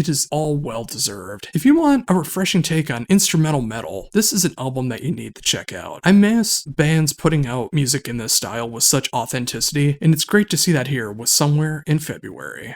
is all well deserved. If you want a refreshing take on instrumental metal, this is an album that you need to check out. I miss bands putting out music in this style with such authenticity, and it's great to see that here with Somewhere in February.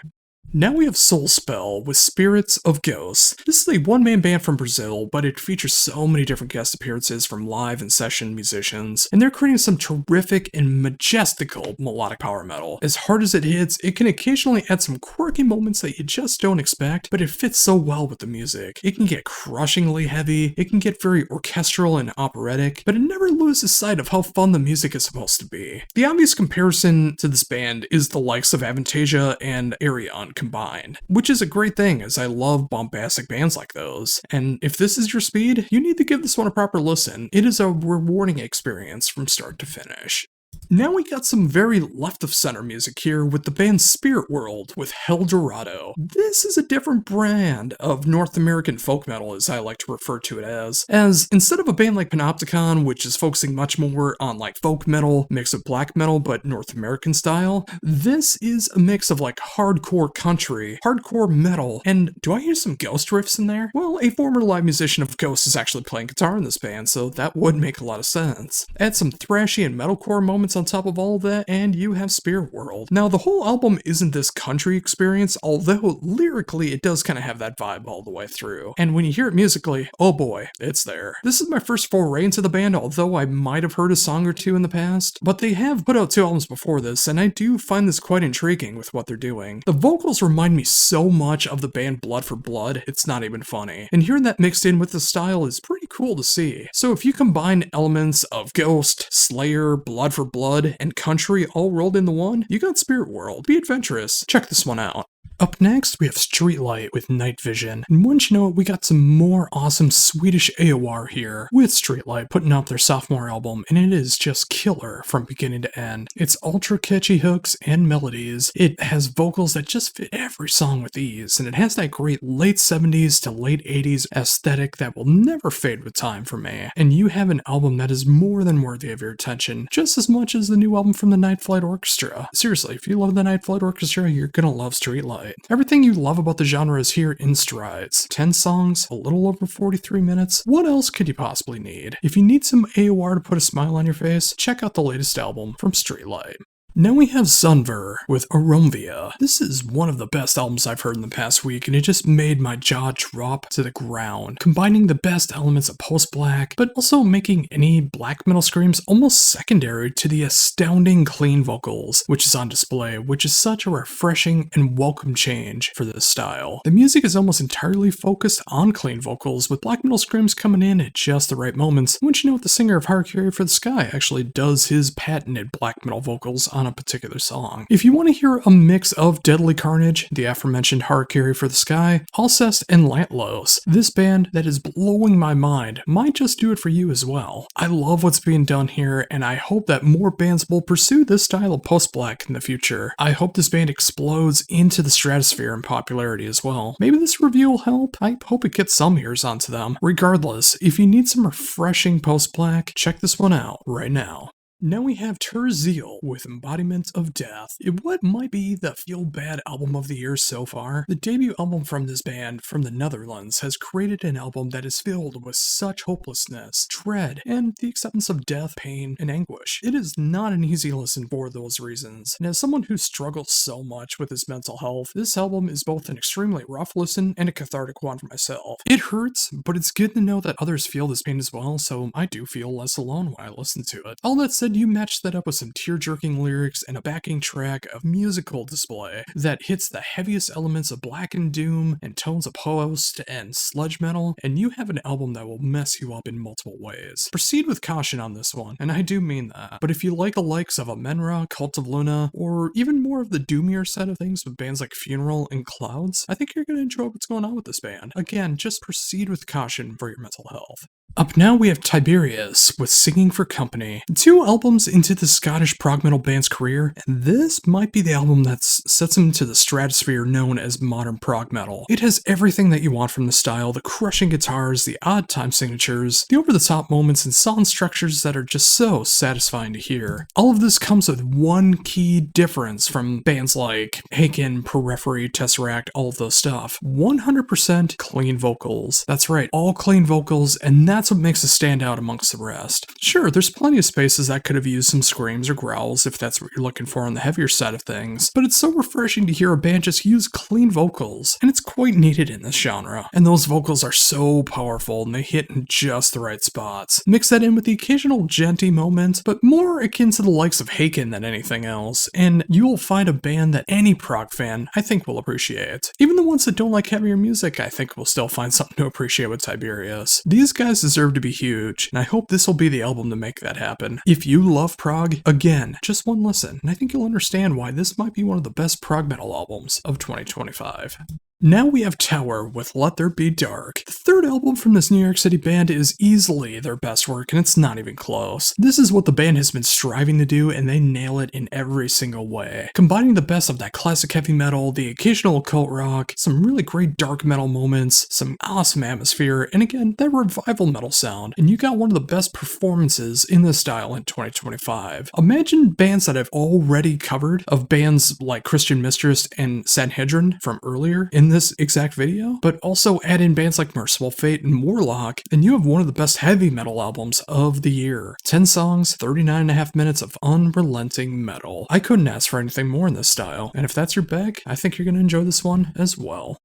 Now we have Soul Spell with Spirits of Ghosts. This is a one-man band from Brazil, but it features so many different guest appearances from live and session musicians, and they're creating some terrific and majestical melodic power metal. As hard as it hits, it can occasionally add some quirky moments that you just don't expect, but it fits so well with the music. It can get crushingly heavy, it can get very orchestral and operatic, but it never loses sight of how fun the music is supposed to be. The obvious comparison to this band is the likes of Avantasia and Arion combined, which is a great thing as I love bombastic bands like those. And if this is your speed, you need to give this one a proper listen. It is a rewarding experience from start to finish. Now we got some very left of center music here with the band Spirit World with Hell Dorado. This is a different brand of North American folk metal, as I like to refer to it as instead of a band like Panopticon, which is focusing much more on like folk metal, mix of black metal, but North American style, this is a mix of like hardcore country, hardcore metal, and do I hear some Ghost riffs in there? Well, a former live musician of Ghost is actually playing guitar in this band, so that would make a lot of sense. Add some thrashy and metalcore moments on top of all of that, and you have Spirit World. Now, the whole album isn't this country experience, although lyrically it does kind of have that vibe all the way through. And when you hear it musically, oh boy, it's there. This is my first foray into the band, although I might have heard a song or two in the past, but they have put out 2 albums before this, and I do find this quite intriguing with what they're doing. The vocals remind me so much of the band Blood for Blood, it's not even funny. And hearing that mixed in with the style is pretty cool to see. So if you combine elements of Ghost, Slayer, Blood for Blood, and Country all rolled into one, you got Spirit World. Be adventurous. Check this one out. Up next, we have Streetlight with Night Vision. And once you know it, we got some more awesome Swedish AOR here with Streetlight putting out their sophomore album, and it is just killer from beginning to end. It's ultra catchy hooks and melodies. It has vocals that just fit every song with ease, and it has that great late 70s to late 80s aesthetic that will never fade with time for me. And you have an album that is more than worthy of your attention, just as much as the new album from the Night Flight Orchestra. Seriously, if you love the Night Flight Orchestra, you're gonna love Streetlight. Everything you love about the genre is here in strides. 10 songs, a little over 43 minutes. What else could you possibly need? If you need some AOR to put a smile on your face, check out the latest album from Streetlight. Now we have Zunver with Aromvia. This is one of the best albums I've heard in the past week, and it just made my jaw drop to the ground, combining the best elements of post-black, but also making any black metal screams almost secondary to the astounding clean vocals, which is on display, which is such a refreshing and welcome change for this style. The music is almost entirely focused on clean vocals, with black metal screams coming in at just the right moments. Once you know what the singer of Harakiri for the Sky actually does his patented black metal vocals on a particular song. If you want to hear a mix of Deadly Carnage, the aforementioned Harakiri for the Sky, Alcest, and Lantlos, this band that is blowing my mind might just do it for you as well. I love what's being done here, and I hope that more bands will pursue this style of post-black in the future. I hope this band explodes into the stratosphere in popularity as well. Maybe this review will help. I hope it gets some ears onto them. Regardless, if you need some refreshing post-black, check this one out right now. Now we have Terziel with Embodiment of Death. In what might be the feel-bad album of the year so far, the debut album from this band from the Netherlands has created an album that is filled with such hopelessness, dread, and the acceptance of death, pain, and anguish. It is not an easy listen for those reasons, and as someone who struggles so much with his mental health, this album is both an extremely rough listen and a cathartic one for myself. It hurts, but it's good to know that others feel this pain as well, so I do feel less alone when I listen to it. All that said, you match that up with some tear-jerking lyrics and a backing track of musical display that hits the heaviest elements of black and doom and tones of post and sludge metal, and you have an album that will mess you up in multiple ways. Proceed with caution on this one, and I do mean that. But if you like the likes of Amenra, Cult of Luna, or even more of the doomier side of things with bands like Funeral and Clouds, I think you're going to enjoy what's going on with this band. Again, just proceed with caution for your mental health. Up now we have Tiberius with Singing for Company. 2 albums into the Scottish prog metal band's career, and this might be the album that sets him to the stratosphere known as modern prog metal. It has everything that you want from the style, the crushing guitars, the odd time signatures, the over-the-top moments, and song structures that are just so satisfying to hear. All of this comes with one key difference from bands like Haken, Periphery, Tesseract, all of those stuff. 100% clean vocals. That's right, all clean vocals, and that's what makes it stand out amongst the rest. Sure, there's plenty of spaces that could have used some screams or growls if that's what you're looking for on the heavier side of things, but it's so refreshing to hear a band just use clean vocals, and it's quite needed in this genre. And those vocals are so powerful, and they hit in just the right spots. Mix that in with the occasional genty moment, but more akin to the likes of Haken than anything else, and you will find a band that any prog fan, I think, will appreciate. Even the ones that don't like heavier music, I think will still find something to appreciate with Tiberius. These guys deserve to be huge, and I hope this will be the album to make that happen. If you love prog, again, just one listen, and I think you'll understand why this might be one of the best prog metal albums of 2025. Now we have Tower with Let There Be Dark. The third album from this New York City band is easily their best work, and it's not even close. This is what the band has been striving to do, and they nail it in every single way. Combining the best of that classic heavy metal, the occasional occult rock, some really great dark metal moments, some awesome atmosphere, and again, that revival metal sound, and you got one of the best performances in this style in 2025. Imagine bands that I've already covered, of bands like Christian Mistress and Sanhedrin from earlier in this exact video, but also add in bands like Merciful Fate and Warlock, and you have one of the best heavy metal albums of the year. 10 songs, 39.5 minutes of unrelenting metal. I couldn't ask for anything more in this style, and if that's your bag, I think you're going to enjoy this one as well.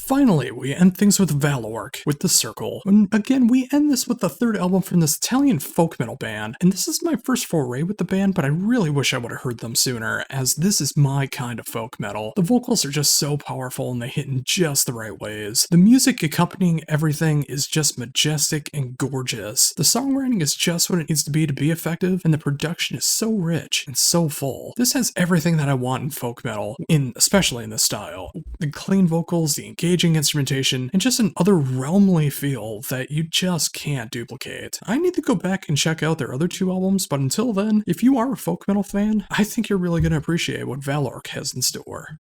Finally, we end things with Valork, with The Circle. And again, we end this with the third album from this Italian folk metal band, and this is my first foray with the band, but I really wish I would have heard them sooner, as this is my kind of folk metal. The vocals are just so powerful and they hit in just the right ways. The music accompanying everything is just majestic and gorgeous. The songwriting is just what it needs to be effective, and the production is so rich and so full. This has everything that I want in folk metal, especially in this style. The clean vocals, the engaging instrumentation, and just an otherworldly feel that you just can't duplicate. I need to go back and check out their other two albums, but until then, if you are a folk metal fan, I think you're really going to appreciate what Valork has in store.